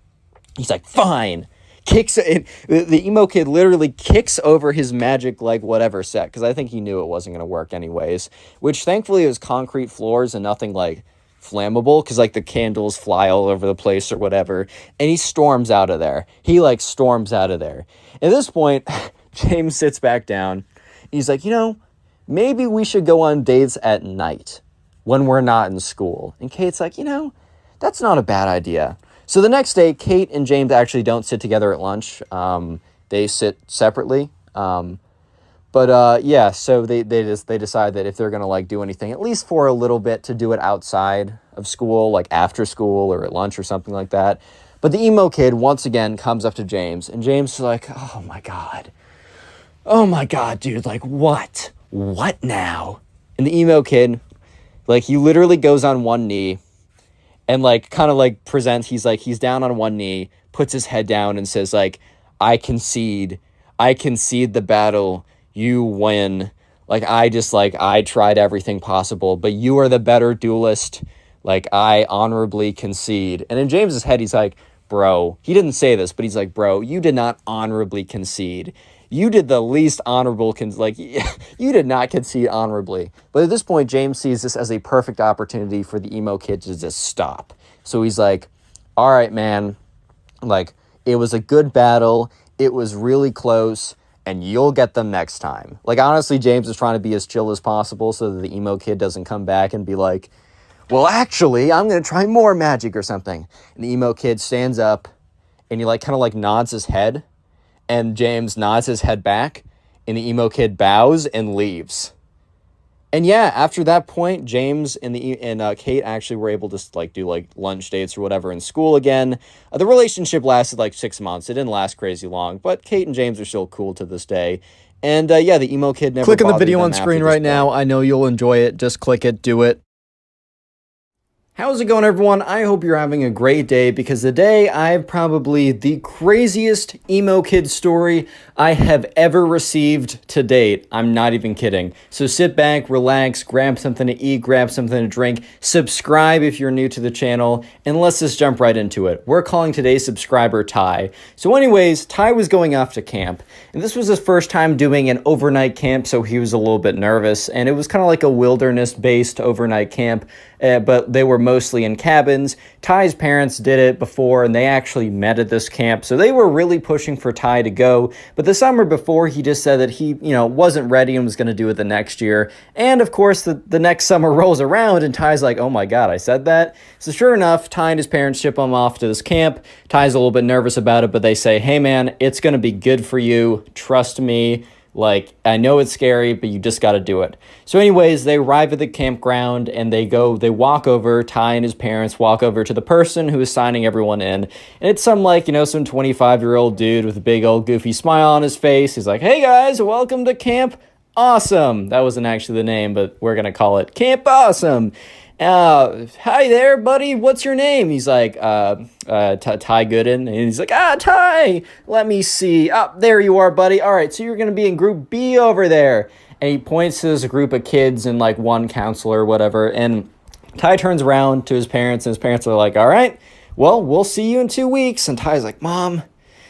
He's like, fine. Kicks it. The emo kid literally kicks over his magic, like, whatever set, because I think he knew it wasn't going to work anyways, which thankfully it was concrete floors and nothing, like, flammable, because, like, the candles fly all over the place or whatever, and he storms out of there. He, like, storms out of there. At this point, James sits back down. He's like, maybe we should go on dates at night when we're not in school. And Kate's like, that's not a bad idea. So the next day, Kate and James actually don't sit together at lunch. They sit separately. So they decide that if they're going to like do anything, at least for a little bit, to do it outside of school, like after school or at lunch or something like that. But the emo kid once again comes up to James, and James is like, oh my God, dude, like what? What now? And the emo kid, like, he literally goes on one knee and like kind of like presents, he's down on one knee, puts his head down and says like, I concede the battle, you win. Like, I tried everything possible, but you are the better duelist. Like, I honorably concede. And in James's head, he's like, bro, he didn't say this, but he's like, bro, you did not honorably concede. You did the least honorable, you did not concede honorably. But at this point, James sees this as a perfect opportunity for the emo kid to just stop. So he's like, all right, man, like, it was a good battle. It was really close, and you'll get them next time. Like, honestly, James is trying to be as chill as possible so that the emo kid doesn't come back and be like, well, actually, I'm going to try more magic or something. And the emo kid stands up, and he like kind of like nods his head. And James nods his head back, and the emo kid bows and leaves. And yeah, after that point, James and Kate actually were able to like do like lunch dates or whatever in school again. The relationship lasted like 6 months. It didn't last crazy long, but Kate and James are still cool to this day. And the emo kid never Click on the bothered video them on after screen this right point. now. I know you'll enjoy it. Just click it. Do it. How's it going, everyone? I hope you're having a great day, because today I have probably the craziest emo kid story I have ever received to date. I'm not even kidding. So sit back, relax, grab something to eat, grab something to drink, subscribe if you're new to the channel, and let's just jump right into it. We're calling today's subscriber Ty. So anyways, Ty was going off to camp, and this was his first time doing an overnight camp, so he was a little bit nervous, and it was kind of like a wilderness-based overnight camp, but they were mostly in cabins. Ty's parents did it before, and they actually met at this camp, so they were really pushing for Ty to go. But the summer before, he just said that he, wasn't ready and was going to do it the next year. And of course, the next summer rolls around, and Ty's like, oh my God, I said that? So sure enough, Ty and his parents ship him off to this camp. Ty's a little bit nervous about it, but they say, hey man, it's going to be good for you. Trust me. Like, I know it's scary, but you just got to do it. So anyways, they arrive at the campground, and they walk over, Ty and his parents walk over to the person who is signing everyone in. And it's some 25-year-old dude with a big old goofy smile on his face. He's like, hey guys, welcome to Camp Awesome. That wasn't actually the name, but we're going to call it Camp Awesome. Hi there, buddy. What's your name? He's like, Ty Gooden. And he's like, Ty, let me see. There you are, buddy. All right, so you're going to be in group B over there. And he points to this group of kids and like one counselor or whatever. And Ty turns around to his parents, and his parents are like, all right, well, we'll see you in 2 weeks. And Ty's like, Mom,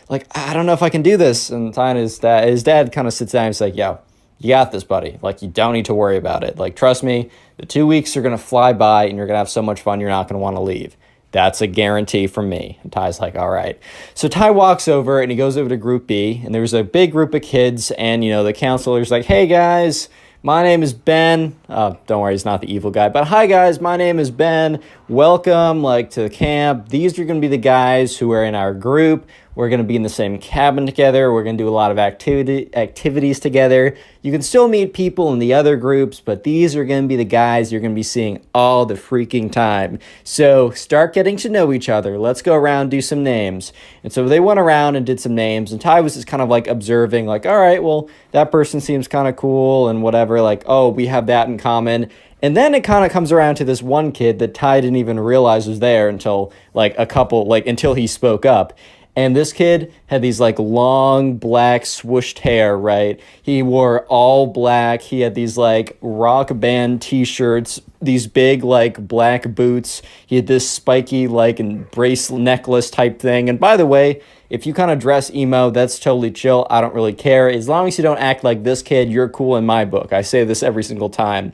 like, I don't know if I can do this. And Ty and his dad kind of sits down and he's like, yo, you got this, buddy. Like, you don't need to worry about it. Like, trust me, the 2 weeks are going to fly by, and you're going to have so much fun, you're not going to want to leave. That's a guarantee from me. And Ty's like, all right. So Ty walks over, and he goes over to Group B, and there's a big group of kids, and, the counselor's like, hey, guys, My name is Ben. Don't worry, he's not the evil guy. But hi, guys. My name is Ben. Welcome, to the camp. These are going to be the guys who are in our group. We're going to be in the same cabin together. We're going to do a lot of activities together. You can still meet people in the other groups, but these are going to be the guys you're going to be seeing all the freaking time. So start getting to know each other. Let's go around, do some names. And so they went around and did some names, and Ty was just kind of observing, all right, well, that person seems kind of cool and whatever, oh, we have that in common. And then it kind of comes around to this one kid that Ty didn't even realize was there until until he spoke up. And this kid had these long black swooshed hair, right? He wore all black. He had these rock band t-shirts, these big black boots. He had this spiky bracelet necklace type thing. And by the way, if you kind of dress emo, that's totally chill. I don't really care. As long as you don't act like this kid, you're cool in my book. I say this every single time.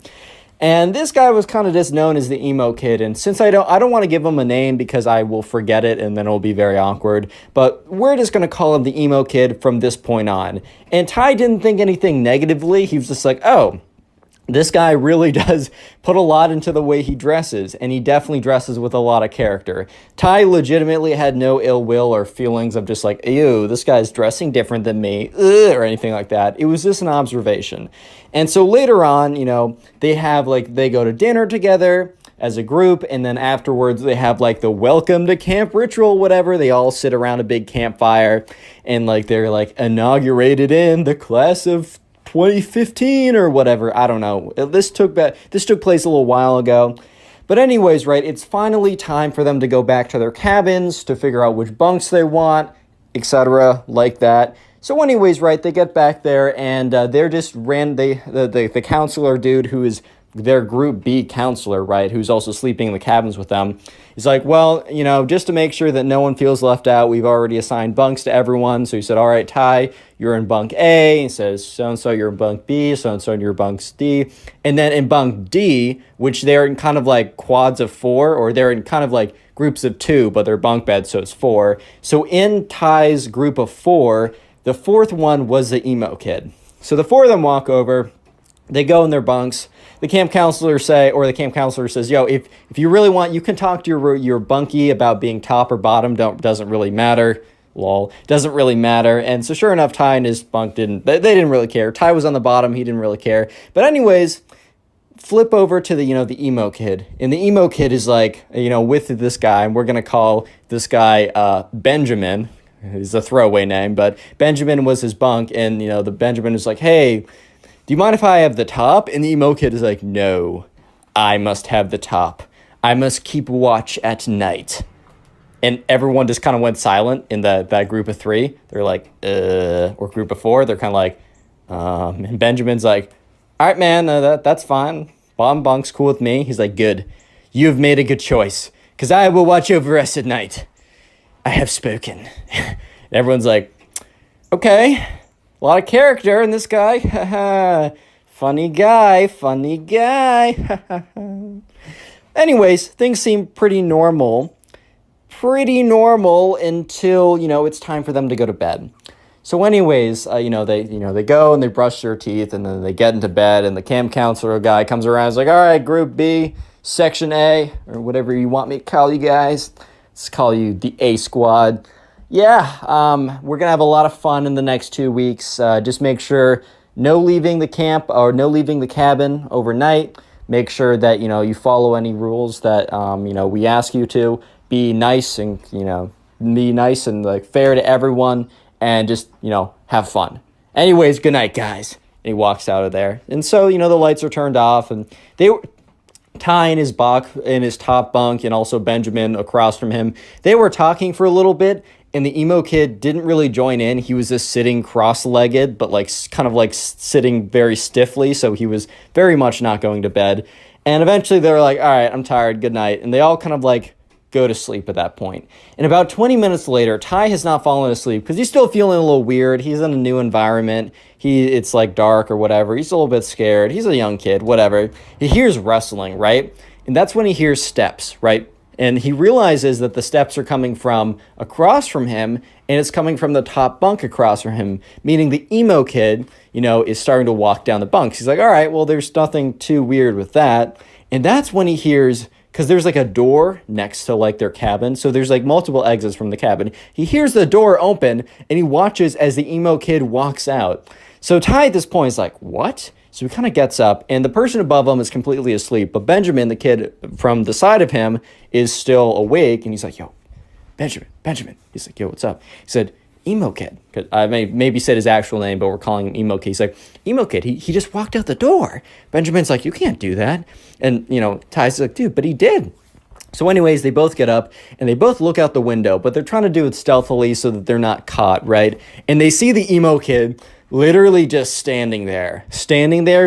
And this guy was kind of just known as the emo kid. And since I don't want to give him a name because I will forget it and then it'll be very awkward, but we're just going to call him the emo kid from this point on. And Ty didn't think anything negatively. He was just oh, this guy really does put a lot into the way he dresses, and he definitely dresses with a lot of character. Ty legitimately had no ill will or feelings of just ew, this guy's dressing different than me, or anything like that. It was just an observation. And so later on, they have they go to dinner together as a group, and then afterwards they have the welcome to camp ritual, whatever. They all sit around a big campfire, and they're inaugurated in the class of 2015 or whatever. I don't know. This took place a little while ago. But anyways, right, it's finally time for them to go back to their cabins to figure out which bunks they want, etc. like that. So anyways, right, they get back there, and they're just the counselor dude who is their group B counselor, right, who's also sleeping in the cabins with them. He's well, just to make sure that no one feels left out, we've already assigned bunks to everyone. So he said, all right, Ty, you're in bunk A. He says, so-and-so, you're in bunk B. So-and-so, you're in bunk D. And then in bunk D, which they're in kind of quads of 4, or they're in kind of groups of 2, but they're bunk beds, so it's 4. So in Ty's group of 4, the 4th one was the emo kid. So the 4 of them walk over. They go in their bunks. The camp counselor says, yo, if you really want, you can talk to your bunkie about being top or bottom. Doesn't really matter. Lol. Doesn't really matter. And so sure enough, Ty and his bunk they didn't really care. Ty was on the bottom. He didn't really care. But anyways, flip over to the emo kid. And the emo kid is with this guy. And we're going to call this guy Benjamin. He's a throwaway name. But Benjamin was his bunk. And, the Benjamin is hey, do you mind if I have the top? And the emo kid is no, I must have the top. I must keep watch at night. And everyone just kind of went silent in that group of 3. They're or group of 4. They're kind of and Benjamin's all right, man, that's fine. Bottom bunk's cool with me. He's good. You have made a good choice, because I will watch over us at night. I have spoken. And everyone's okay. A lot of character in this guy. Funny guy. Anyways, things seem pretty normal until, it's time for them to go to bed. So anyways, they go and they brush their teeth, and then they get into bed, and the camp counselor guy comes around and is all right, group B, section A, or whatever you want me to call you guys. Let's call you the A squad. Yeah, we're going to have a lot of fun in the next 2 weeks. Just make sure no leaving the camp or no leaving the cabin overnight. Make sure that, you follow any rules that, we ask you to. Be nice and, fair to everyone, and just, have fun. Anyways, good night, guys. And he walks out of there. And so, the lights are turned off, and Ty in his top bunk, and also Benjamin across from him, they were talking for a little bit. And the emo kid didn't really join in. He was just sitting cross-legged, but kind of sitting very stiffly. So he was very much not going to bed. And eventually they were all right, I'm tired, good night. And they all kind of go to sleep at that point. And about 20 minutes later, Ty has not fallen asleep because he's still feeling a little weird. He's in a new environment. It's dark or whatever. He's a little bit scared. He's a young kid, whatever. He hears rustling, right? And that's when he hears steps, right? And he realizes that the steps are coming from across from him, and it's coming from the top bunk across from him, meaning the emo kid, is starting to walk down the bunks. He's like, all right, well, there's nothing too weird with that. And that's when he hears, because there's like a door next to like their cabin, so there's like multiple exits from the cabin. He hears the door open, and he watches as the emo kid walks out. So Ty at this point is like, what? So he kind of gets up, and the person above him is completely asleep, but Benjamin, the kid from the side of him, is still awake, and he's like, yo, Benjamin. He's like, yo, what's up? He said, emo kid. I maybe said his actual name, but we're calling him emo kid. He's like, emo kid, he just walked out the door. Benjamin's like, you can't do that. And, Ty's like, dude, but he did. So anyways, they both get up, and they both look out the window, but they're trying to do it stealthily so that they're not caught, right? And they see the emo kid literally just standing there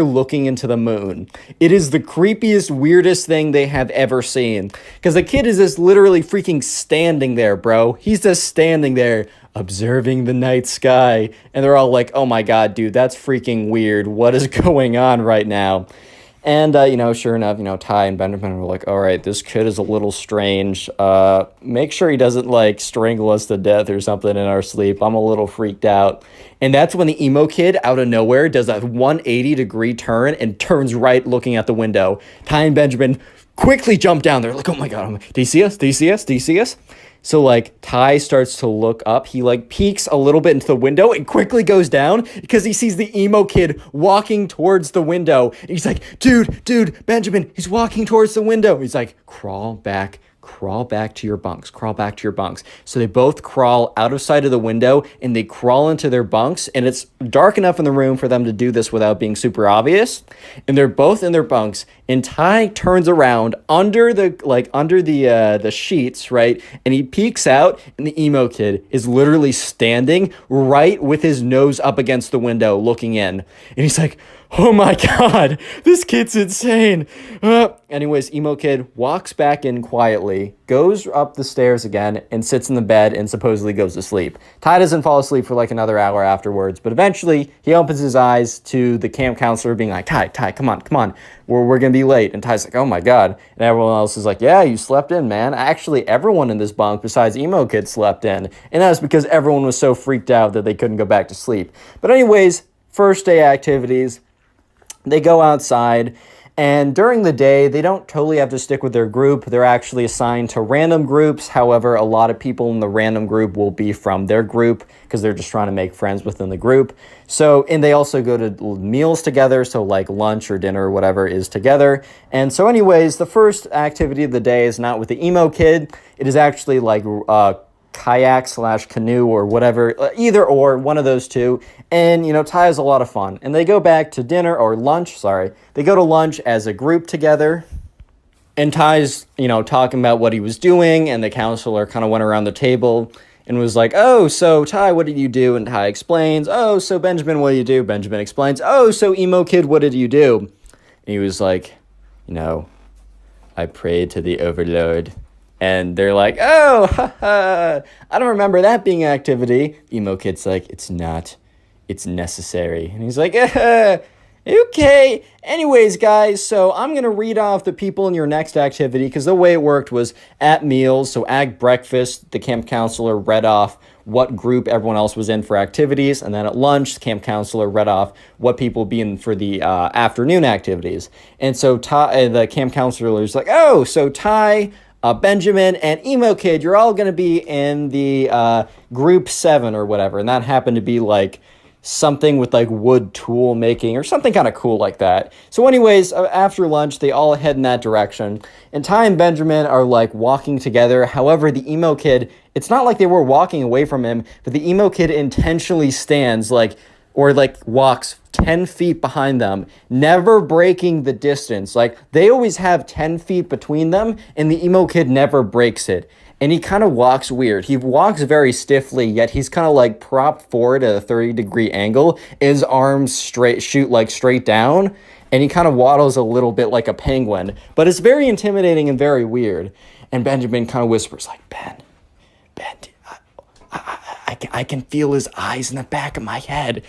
looking into the moon. It is the creepiest, weirdest thing they have ever seen. Because the kid is just literally freaking standing there, bro. He's just standing there observing the night sky. And they're all like, oh my God, dude, that's freaking weird. What is going on right now? And, sure enough, Ty and Benjamin were like, all right, this kid is a little strange. Make sure he doesn't, like, strangle us to death or something in our sleep. I'm a little freaked out. And that's when the emo kid, out of nowhere, does a 180-degree turn and turns right looking at the window. Ty and Benjamin quickly jump down there, like, oh my God, do you see us? Do you see us? Do you see us? So, like, Ty starts to look up. He, like, peeks a little bit into the window and quickly goes down because he sees the emo kid walking towards the window. And he's like, dude, Benjamin, he's walking towards the window. He's like, crawl back to your bunks. So they both crawl out of sight of the window, and they crawl into their bunks, and it's dark enough in the room for them to do this without being super obvious. And they're both in their bunks, and Ty turns around under the sheets, right? And he peeks out, and the emo kid is literally standing right with his nose up against the window looking in. And he's like, oh my God, this kid's insane. Anyways, emo kid walks back in quietly, goes up the stairs again, and sits in the bed and supposedly goes to sleep. Ty doesn't fall asleep for like another hour afterwards, but eventually he opens his eyes to the camp counselor being like, Ty, come on. We're going to be late. And Ty's like, oh my God. And everyone else is like, yeah, you slept in, man. Actually, everyone in this bunk besides emo kid slept in. And that's because everyone was so freaked out that they couldn't go back to sleep. But anyways, first day activities. They go outside, and during the day, they don't totally have to stick with their group. They're actually assigned to random groups. However, a lot of people in the random group will be from their group because they're just trying to make friends within the group. So, and they also go to meals together, so like lunch or dinner or whatever is together. And so anyways, the first activity of the day is not with the emo kid. It is actually like kayak/canoe or whatever, either or, one of those two. And, Ty has a lot of fun. And they go back to dinner or lunch, They go to lunch as a group together. And Ty's, talking about what he was doing. And the counselor kind of went around the table and was like, oh, so Ty, what did you do? And Ty explains. Oh, so Benjamin, what did you do? Benjamin explains. Oh, so emo kid, what did you do? And he was like, I prayed to the overlord. And they're like, oh, haha, I don't remember that being an activity. Emo kid's like, it's not. It's necessary. And he's like, okay. Anyways, guys, so I'm going to read off the people in your next activity because the way it worked was at meals. So at breakfast, the camp counselor read off what group everyone else was in for activities. And then at lunch, the camp counselor read off what people would be in for the afternoon activities. And so the camp counselor was like, oh, so Ty, Benjamin, and emo kid, you're all going to be in the group 7 or whatever. And that happened to be like something with like wood tool making or something kind of cool like that. So anyways, after lunch, they all head in that direction. And Ty and Benjamin are like walking together. However, the emo kid, it's not like they were walking away from him, but the emo kid intentionally stands walks 10 feet behind them, never breaking the distance. Like, they always have 10 feet between them, and the emo kid never breaks it. And he kind of walks weird. He walks very stiffly, yet he's kind of like propped forward at a 30-degree angle. His arms shoot straight down, and he kind of waddles a little bit like a penguin. But it's very intimidating and very weird. And Benjamin kind of whispers like, Ben, I can feel his eyes in the back of my head.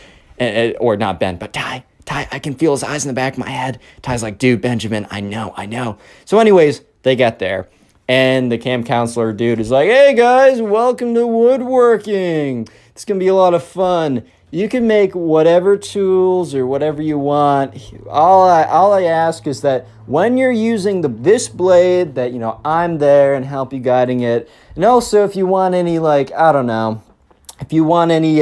Or not Ben, but Ty, I can feel his eyes in the back of my head. Ty's like, dude, Benjamin, I know. So anyways, they get there. And the camp counselor dude is like, hey guys, welcome to woodworking. It's going to be a lot of fun. You can make whatever tools or whatever you want. All I ask is that when you're using this blade, that, you know, I'm there and help you guiding it. And also if you want any, like, I don't know, if you want any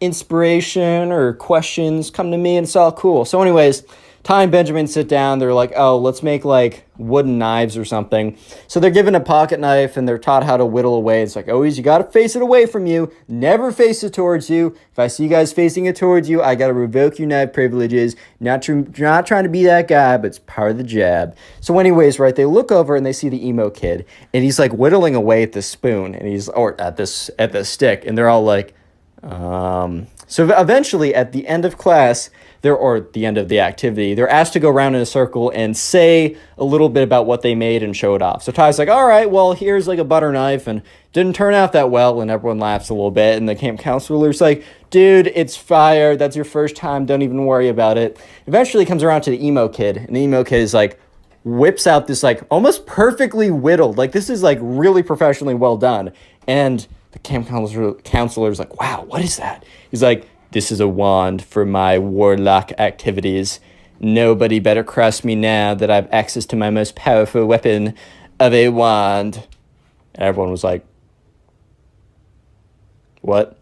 inspiration or questions, come to me and it's all cool. So anyways, Ty and Benjamin sit down. They're like, oh, let's make like wooden knives or something. So they're given a pocket knife and they're taught how to whittle away. It's like, always, you got to face it away from you. Never face it towards you. If I see you guys facing it towards you, I got to revoke your knife privileges. Not trying to be that guy, but it's part of the job. So anyways, right, they look over and they see the emo kid and he's like whittling away at the spoon and or at the stick. And they're all like, So eventually at the end of class, or the end of the activity, they're asked to go around in a circle and say a little bit about what they made and show it off. So Ty's like, all right, well, here's like a butter knife and didn't turn out that well. And everyone laughs a little bit. And the camp counselor's like, dude, it's fire. That's your first time. Don't even worry about it. Eventually comes around to the emo kid. And the emo kid is like, whips out this like almost perfectly whittled. Like this is like really professionally well done. And the camp counselor's like, wow, what is that? He's like, this is a wand for my warlock activities. Nobody better cross me now that I have access to my most powerful weapon of a wand. And everyone was like, what?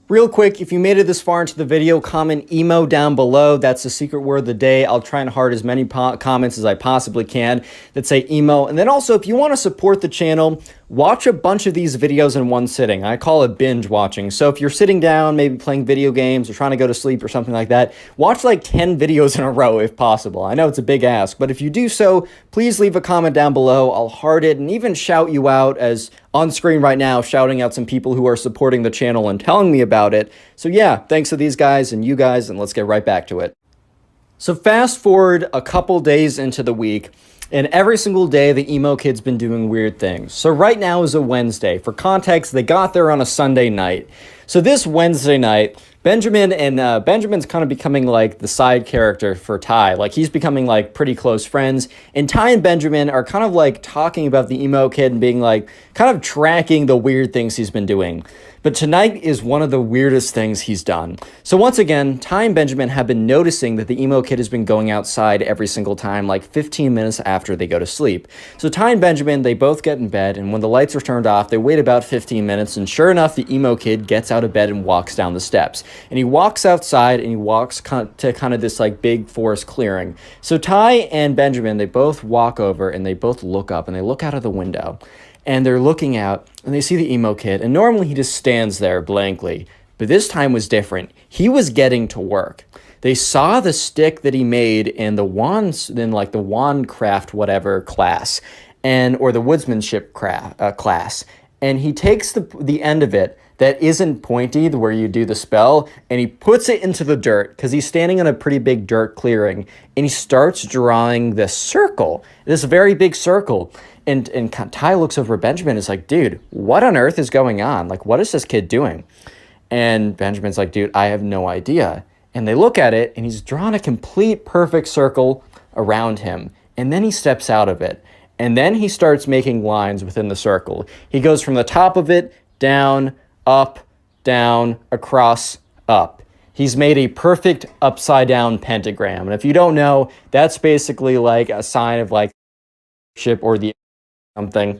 Real quick, if you made it this far into the video, comment emo down below. That's the secret word of the day. I'll try and heart as many comments as I possibly can that say emo. And then also, if you want to support the channel, watch a bunch of these videos in one sitting. I call it binge watching. So if you're sitting down, maybe playing video games or trying to go to sleep or something like that, watch like 10 videos in a row if possible. I know it's a big ask, but if you do so, please leave a comment down below. I'll heart it and even shout you out, as on screen right now, shouting out some people who are supporting the channel and telling me about it. So yeah, thanks to these guys and you guys, and let's get right back to it. So fast forward a couple days into the week, and every single day, the emo kid's been doing weird things. So right now is a Wednesday. For context, they got there on a Sunday night. So this Wednesday night, Benjamin's kind of becoming like the side character for Ty. Like he's becoming like pretty close friends. And Ty and Benjamin are kind of like talking about the emo kid and being like kind of tracking the weird things he's been doing. But tonight is one of the weirdest things he's done. So once again, Ty and Benjamin have been noticing that the emo kid has been going outside every single time, like 15 minutes after they go to sleep. So Ty and Benjamin, they both get in bed, and when the lights are turned off, they wait about 15 minutes, and sure enough, the emo kid gets out of bed and walks down the steps. And he walks outside, and he walks to kind of this like big forest clearing. So Ty and Benjamin, they both walk over, and they both look up, and they look out of the window. And they're looking out, and they see the emo kid, and normally he just stands there blankly. But this time was different. He was getting to work. They saw the stick that he made in the wands, in like the wand craft whatever class, or the woodsmanship class. And he takes the end of it that isn't pointy, where you do the spell, and he puts it into the dirt, because he's standing in a pretty big dirt clearing, and he starts drawing this circle, this very big circle. And Ty looks over at Benjamin and is like, dude, what on earth is going on? Like, what is this kid doing? And Benjamin's like, dude, I have no idea. And they look at it, and he's drawn a complete perfect circle around him. And then he steps out of it. And then he starts making lines within the circle. He goes from the top of it, down, up, down, across, up. He's made a perfect upside down pentagram. And if you don't know, that's basically like a sign of like ship or the something.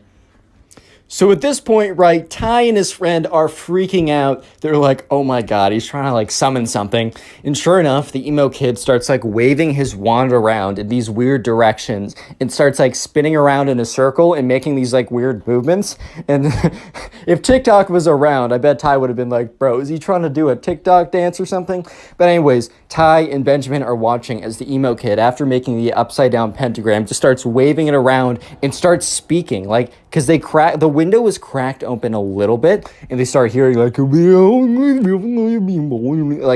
So at this point, right, Ty and his friend are freaking out. They're like, oh my god, he's trying to like summon something. And sure enough, the emo kid starts like waving his wand around in these weird directions and starts like spinning around in a circle and making these like weird movements. And if TikTok was around, I bet Ty would have been like, bro, is he trying to do a TikTok dance or something? But anyways, Ty and Benjamin are watching as the emo kid, after making the upside down pentagram, just starts waving it around and starts speaking, like, because the window was cracked open a little bit, and they start hearing like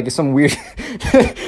some weird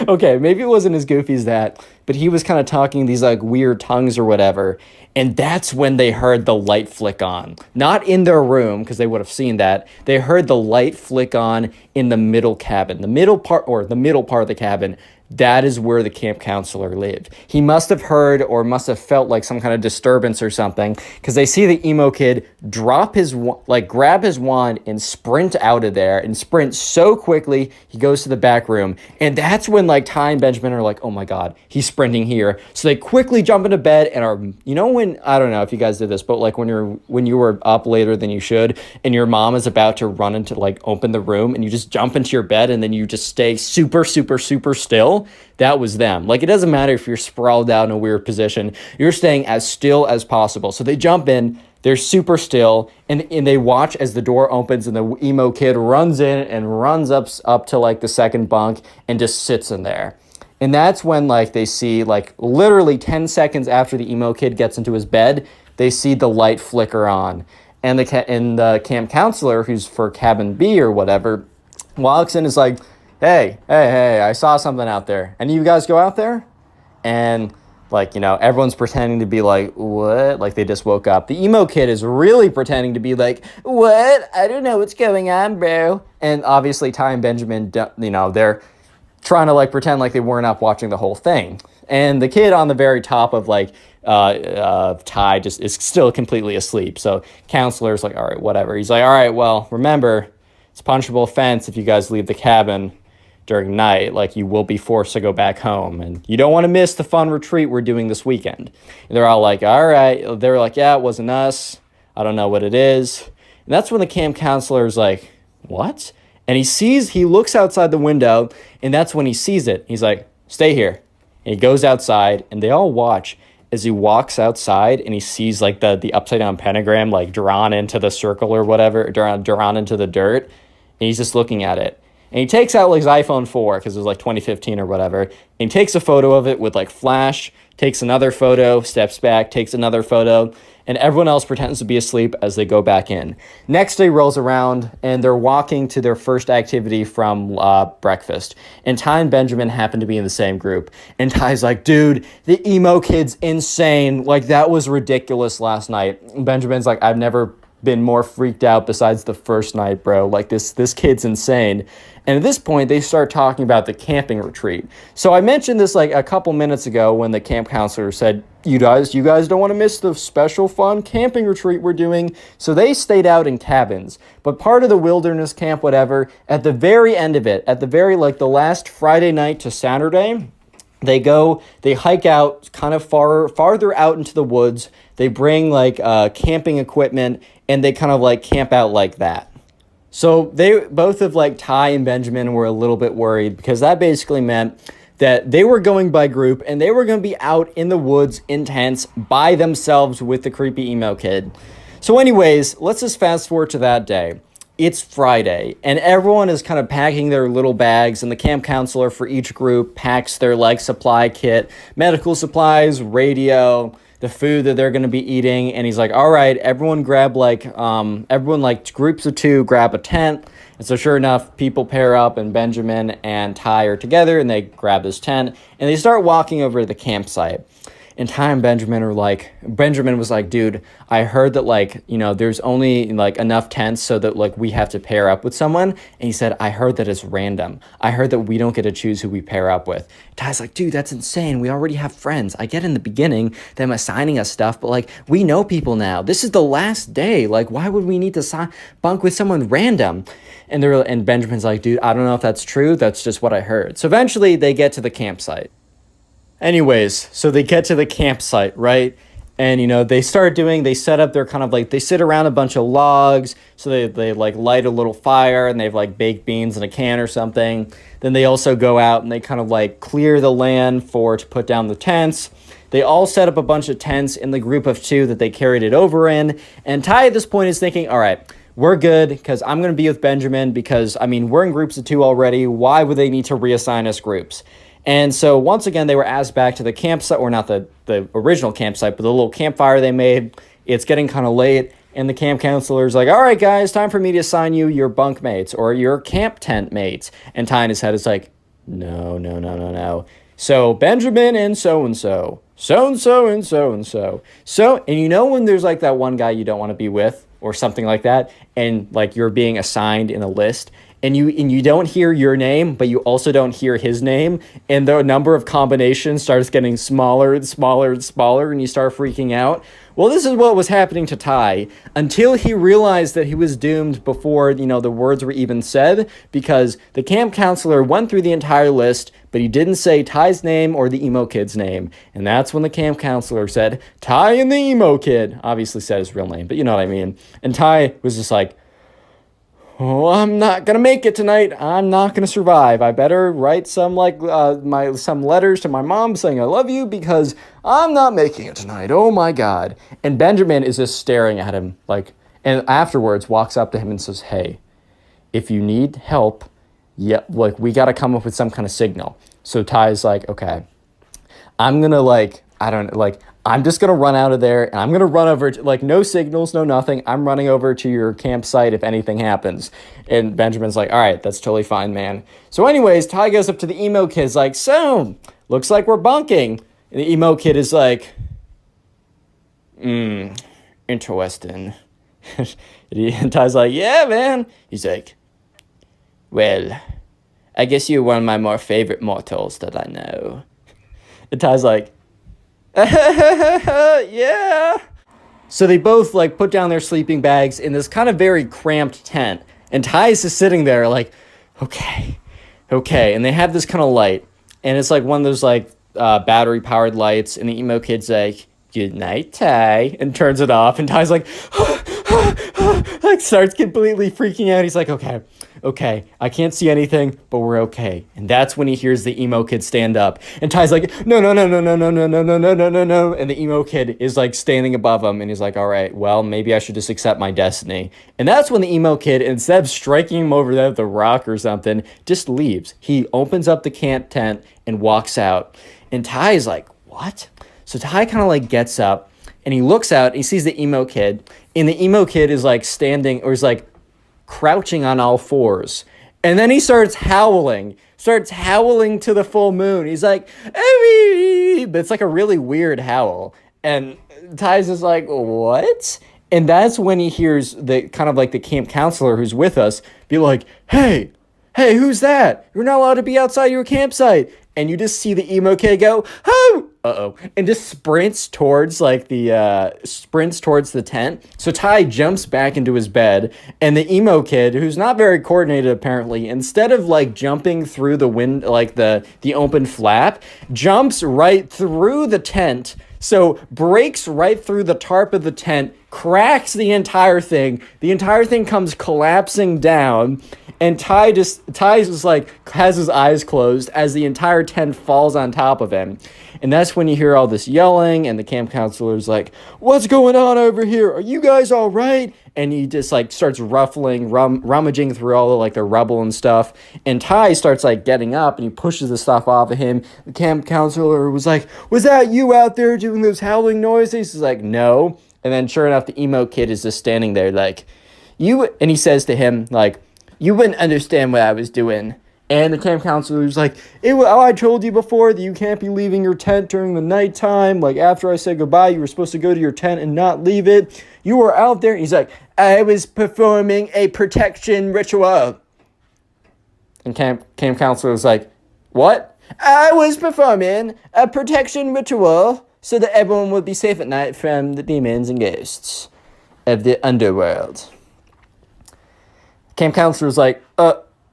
okay, maybe it wasn't as goofy as that, but he was kind of talking these like weird tongues or whatever. And that's when they heard the light flick on. Not in their room, because they would have seen that. They heard the light flick on in the middle cabin. The middle part of the cabin. that is where the camp counselor lived. He must have heard or must have felt like some kind of disturbance or something, because they see the emo kid grab his wand and sprint out of there, and sprint so quickly he goes to the back room. And that's when like Ty and Benjamin are like, oh my god, he's sprinting here. So they quickly jump into bed and are, when, I don't know if you guys did this, but like when you were up later than you should and your mom is about to run into like open the room, and you just jump into your bed and then you just stay super still. That was them. Like, it doesn't matter if you're sprawled out in a weird position, you're staying as still as possible. So they jump in, they're super still, and they watch as the door opens and the emo kid runs in and runs up to like the second bunk and just sits in there. And that's when like they see, like, literally 10 seconds after the emo kid gets into his bed, they see the light flicker on. And the camp counselor, who's for cabin B or whatever, walks in and is like, hey, I saw something out there. And you guys go out there? And like, everyone's pretending to be like, what? Like they just woke up. The emo kid is really pretending to be like, what? I don't know what's going on, bro. And obviously Ty and Benjamin, they're trying to like pretend like they weren't up watching the whole thing. And the kid on the very top of like Ty just is still completely asleep. So counselor's like, all right, whatever. He's like, all right, well, remember, it's a punishable offense if you guys leave the cabin during night. Like, you will be forced to go back home, and you don't want to miss the fun retreat we're doing this weekend. And they're all like, all right. They're like, yeah, it wasn't us. I don't know what it is. And that's when the camp counselor is like, what? And he looks outside the window, and that's when he sees it. He's like, stay here. And he goes outside, and they all watch as he walks outside, and he sees like the upside down pentagram like drawn into the circle or whatever, drawn into the dirt. And he's just looking at it. And he takes out like his iPhone 4, because it was like 2015 or whatever. And he takes a photo of it with like flash, takes another photo, steps back, takes another photo, and everyone else pretends to be asleep as they go back in. Next day rolls around, and they're walking to their first activity from breakfast. And Ty and Benjamin happen to be in the same group. And Ty's like, dude, the emo kid's insane. Like, that was ridiculous last night. And Benjamin's like, I've never been more freaked out besides the first night, bro. Like, this kid's insane. And at this point, they start talking about the camping retreat. So I mentioned this like a couple minutes ago when the camp counselor said, you guys don't want to miss the special fun camping retreat we're doing. So they stayed out in cabins. But part of the wilderness camp, whatever, at the very end of it, at the very, like, the last Friday night to Saturday, they hike out kind of farther out into the woods. They bring like camping equipment, and they kind of like camp out like that. So they both of like Ty and Benjamin were a little bit worried, because that basically meant that they were going by group, and they were going to be out in the woods in tents by themselves with the creepy emo kid. So anyways, let's just fast forward to that day. It's Friday, and everyone is kind of packing their little bags, and the camp counselor for each group packs their like supply kit, medical supplies, radio, the food that they're going to be eating. And he's like, all right, everyone grab like groups of 2 grab a tent. And so sure enough, people pair up, and Benjamin and Ty are together, and they grab this tent, and they start walking over to the campsite. And Ty and Benjamin was like, dude, I heard that like, there's only like enough tents so that like we have to pair up with someone. And he said, I heard that it's random. I heard that we don't get to choose who we pair up with. Ty's like, dude, that's insane. We already have friends. I get in the beginning them assigning us stuff, but like, we know people now. This is the last day. Like, why would we need to bunk with someone random? And Benjamin's like, dude, I don't know if that's true. That's just what I heard. So eventually they get to the campsite. Anyways, so they get to the campsite, right? And, they set up their kind of like, they sit around a bunch of logs. So they like light a little fire, and they have like baked beans in a can or something. Then they also go out and they kind of like clear the land to put down the tents. They all set up a bunch of tents in the group of 2 that they carried it over in. And Ty at this point is thinking, all right, we're good, because I'm going to be with Benjamin, because, we're in groups of 2 already. Why would they need to reassign us groups? And so once again, they were asked back to the campsite, or not the original campsite, but the little campfire they made. It's getting kind of late, and the camp counselor's like, all right, guys, time for me to assign you your bunk mates or your camp tent mates. And Ty in his head is like, no. So Benjamin and so-and-so, so-and-so and so-and-so. And when there's like that one guy you don't want to be with or something like that, and like you're being assigned in a list, and you don't hear your name, but you also don't hear his name, and the number of combinations starts getting smaller and smaller and smaller, and you start freaking out. Well, this is what was happening to Ty until he realized that he was doomed before, the words were even said, because the camp counselor went through the entire list, but he didn't say Ty's name or the emo kid's name. And that's when the camp counselor said, Ty and the emo kid. Obviously said his real name, but you know what I mean. And Ty was just like, oh, I'm not gonna make it tonight. I'm not gonna survive. I better write some some letters to my mom saying I love you because I'm not making it tonight. Oh my God. And Benjamin is just staring at him and afterwards walks up to him and says, hey, if you need help, we gotta come up with some kind of signal. So Ty's like, okay, I'm gonna I'm just going to run out of there, and I'm going to run over to, no signals, no nothing. I'm running over to your campsite if anything happens. And Benjamin's like, all right, that's totally fine, man. So anyways, Ty goes up to the emo kid, is like, so, looks like we're bunking. And the emo kid is like, interesting. And Ty's like, yeah, man. He's like, well, I guess you're one of my more favorite mortals that I know. And Ty's like, yeah. So they both put down their sleeping bags in this kind of very cramped tent, and Ty's just sitting there okay, and they have this kind of light, and it's one of those battery powered lights, and the emo kid's like, good night, Ty, and turns it off, and Ty's starts completely freaking out. He's like, okay, I can't see anything, but we're okay. And that's when he hears the emo kid stand up. And Ty's like, no, and the emo kid is standing above him, and he's like, all right, well, maybe I should just accept my destiny. And that's when the emo kid, instead of striking him over there with a rock or something, just leaves. He opens up the camp tent and walks out. And Ty's like, what? So Ty kind of gets up, and he looks out, and he sees the emo kid, and the emo kid is standing, or is crouching on all fours. And then he starts howling to the full moon. He's like, "Hey!" But it's a really weird howl. And Ty's just like, what? And that's when he hears the kind of the camp counselor who's with us be like, hey, who's that? You're not allowed to be outside your campsite. And you just see the emo kid go, oh, and just sprints towards the tent. So Ty jumps back into his bed, and the emo kid, who's not very coordinated apparently, instead of jumping through the wind, the open flap, jumps right through the tent. So breaks right through the tarp of the tent, cracks the entire thing. The entire thing comes collapsing down, and Ty just has his eyes closed as the entire tent falls on top of him. And that's when you hear all this yelling, and the camp counselor's like, what's going on over here? Are you guys all right? And he just starts rummaging through all the rubble and stuff. And Ty starts getting up, and he pushes the stuff off of him. The camp counselor was like, was that you out there doing those howling noises? He's like, no. And then sure enough, the emo kid is just standing there and he says to him, you wouldn't understand what I was doing. And the camp counselor was like, I told you before that you can't be leaving your tent during the nighttime. After I said goodbye, you were supposed to go to your tent and not leave it. You were out there. And he's like, I was performing a protection ritual. And camp counselor was like, what? I was performing a protection ritual so that everyone would be safe at night from the demons and ghosts of the underworld. Camp counselor was like,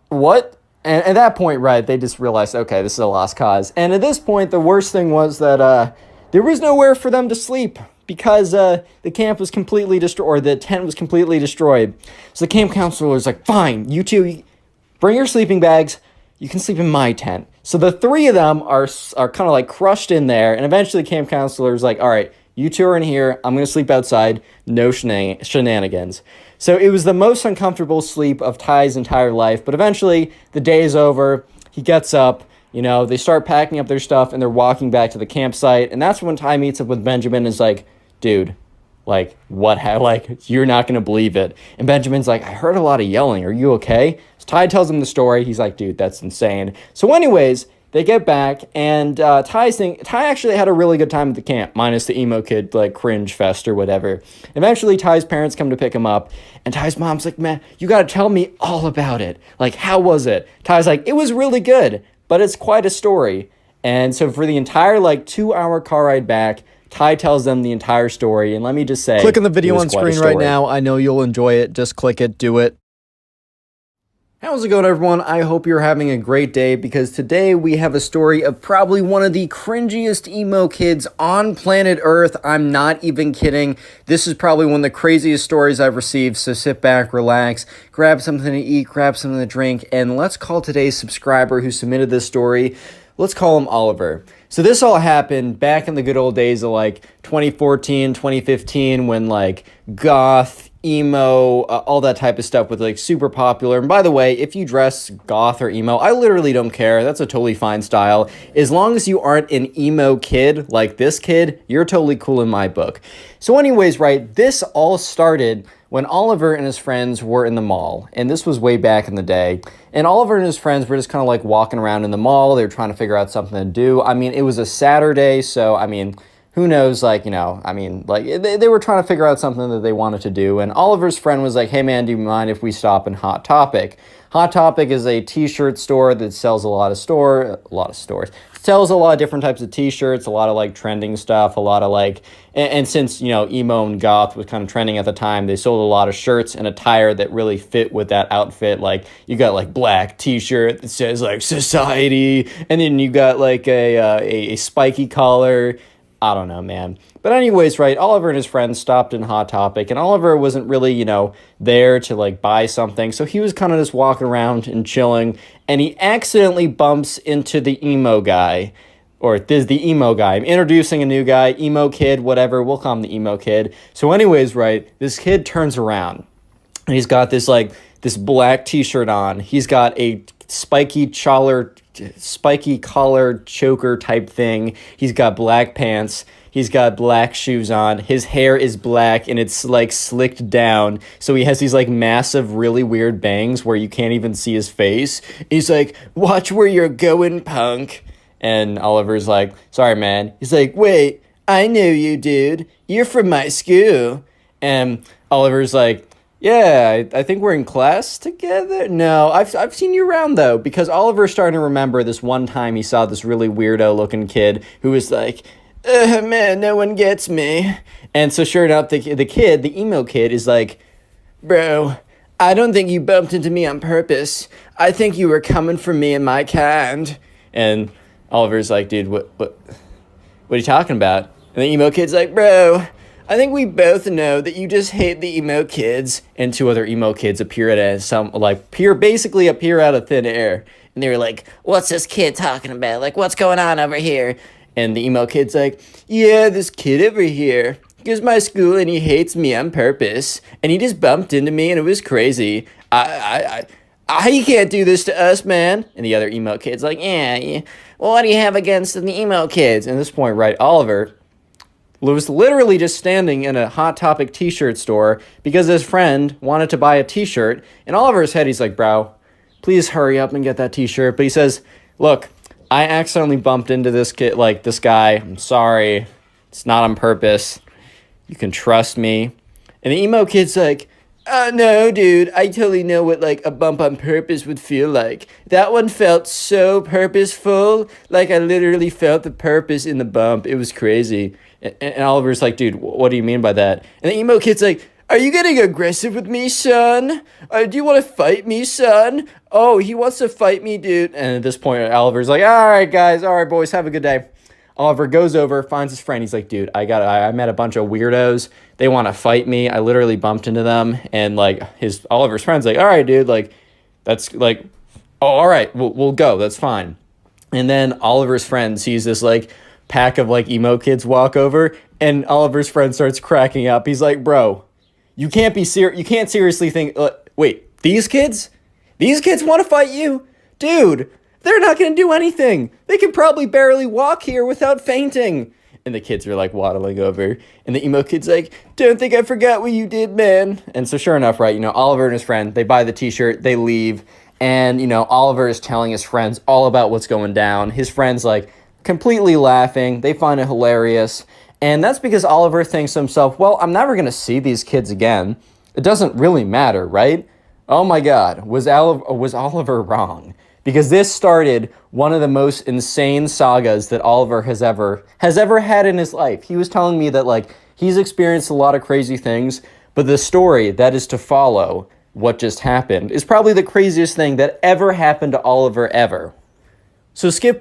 what? And at that point, right, they just realized, okay, this is a lost cause. And at this point, the worst thing was that there was nowhere for them to sleep because the camp was completely destroyed, or the tent was completely destroyed. So the camp counselor was like, fine, you two, bring your sleeping bags. You can sleep in my tent. So the three of them are kind of crushed in there. And eventually the camp counselor is like, all right, you two are in here. I'm going to sleep outside. No shenanigans. So it was the most uncomfortable sleep of Ty's entire life. But eventually, the day is over. He gets up. They start packing up their stuff, and they're walking back to the campsite. And that's when Ty meets up with Benjamin and is like, dude, what? You're not going to believe it. And Benjamin's like, I heard a lot of yelling. Are you okay? So Ty tells him the story. He's like, dude, that's insane. So anyways, They get back, and Ty actually had a really good time at the camp, minus the emo kid, like, cringe fest or whatever. Eventually, Ty's parents come to pick him up, and Ty's mom's like, man, you gotta tell me all about it. Like, how was it? Ty's like, it was really good, but it's quite a story. And so for the entire, like, 2-hour car ride back, Ty tells them the entire story, and let me just say, Click on the video on quite a screen right story. now. I know you'll enjoy it. Just click it, do it. How's it going, everyone? I hope you're having a great day, because today we have a story of probably one of the cringiest emo kids on planet Earth. I'm not even kidding. This is probably one of the craziest stories I've received, so sit back, relax, grab something to eat, grab something to drink, and let's call today's subscriber who submitted this story. Let's call him Oliver. So this all happened back in the good old days of like 2014, 2015, when like goth, emo, all that type of stuff was like super popular. And by the way, if you dress goth or emo, I literally don't care. That's a totally fine style. As long as you aren't an emo kid like this kid, you're totally cool in my book. So anyways, right, this all started when Oliver and his friends were in the mall, and this was way back in the day, and Oliver and his friends were just kind of like walking around in the mall. They were trying to figure out something to do. I mean, it was a Saturday, so I mean, who knows, like, you know, I mean, like, they were trying to figure out something that they wanted to do, and Oliver's friend was like, hey man, do you mind if we stop in Hot Topic? Hot Topic is a t-shirt store that sells sells a lot of different types of t-shirts, a lot of like trending stuff, a lot of like, and since, you know, emo and goth was kind of trending at the time, they sold a lot of shirts and attire that really fit with that outfit. Like, you got like black t-shirt that says like society, and then you got like a spiky collar. I don't know, man. But anyways, right, Oliver and his friends stopped in Hot Topic, and Oliver wasn't really, you know, there to, like, buy something, so he was kind of just walking around and chilling, and he accidentally bumps into the emo guy, or this the emo guy. I'm introducing a new guy, emo kid, whatever, we'll call him the emo kid. So anyways, right, this kid turns around, and he's got this, like, this black t-shirt on. He's got a spiky collar choker type thing. He's got black pants. He's got black shoes on. His hair is black and it's like slicked down. So he has these like massive, really weird bangs where you can't even see his face. He's like, watch where you're going, punk. And Oliver's like, sorry, man. He's like, wait, I know you, dude. You're from my school. And Oliver's like, yeah, I think we're in class together. No, I've seen you around, though, because Oliver's starting to remember this one time he saw this really weirdo-looking kid who was like, man, no one gets me. And so sure enough, the kid, the emo kid, is like, bro, I don't think you bumped into me on purpose. I think you were coming for me and my kind. And Oliver's like, dude, what are you talking about? And the emo kid's like, bro, I think we both know that you just hate the emo kids. And two other emo kids appear basically appear out of thin air. And they were like, what's this kid talking about? Like, what's going on over here? And the emo kid's like, yeah, this kid over here goes to my school and he hates me on purpose. And he just bumped into me and it was crazy. He can't do this to us, man. And the other emo kid's like, yeah. Well, what do you have against the emo kids? And at this point, right, Oliver was literally just standing in a Hot Topic t-shirt store because his friend wanted to buy a t-shirt. And Oliver's head, he's like, bro, please hurry up and get that t-shirt. But he says, look, I accidentally bumped into this kid, like this guy. I'm sorry. It's not on purpose. You can trust me. And the emo kid's like, no, dude, I totally know what, like, a bump on purpose would feel like. That one felt so purposeful. Like, I literally felt the purpose in the bump. It was crazy. And Oliver's like, dude, what do you mean by that? And the emo kid's like, are you getting aggressive with me, son? Do you want to fight me, son? Oh, he wants to fight me, dude. And at this point, Oliver's like, all right, guys. All right, boys, have a good day. Oliver goes over, finds his friend. He's like, dude, I met a bunch of weirdos. They want to fight me. I literally bumped into them. And, like, Oliver's friend's like, all right, dude, like, that's, like, oh, all right, we'll go. That's fine. And then Oliver's friend sees this, like, pack of, like, emo kids walk over, and Oliver's friend starts cracking up. He's like, bro, you can't seriously think, wait, these kids want to fight you? Dude, they're not going to do anything. They can probably barely walk here without fainting. And the kids are like waddling over. And the emo kid's like, don't think I forgot what you did, man. And so sure enough, right, you know, Oliver and his friend, they buy the t-shirt, they leave. And, you know, Oliver is telling his friends all about what's going down. His friends, like, completely laughing. They find it hilarious. And that's because Oliver thinks to himself, well, I'm never going to see these kids again. It doesn't really matter, right? Oh my God, was Oliver wrong? Because this started one of the most insane sagas that Oliver has ever had in his life. He was telling me that, like, he's experienced a lot of crazy things, but the story that is to follow what just happened is probably the craziest thing that ever happened to Oliver ever. So skip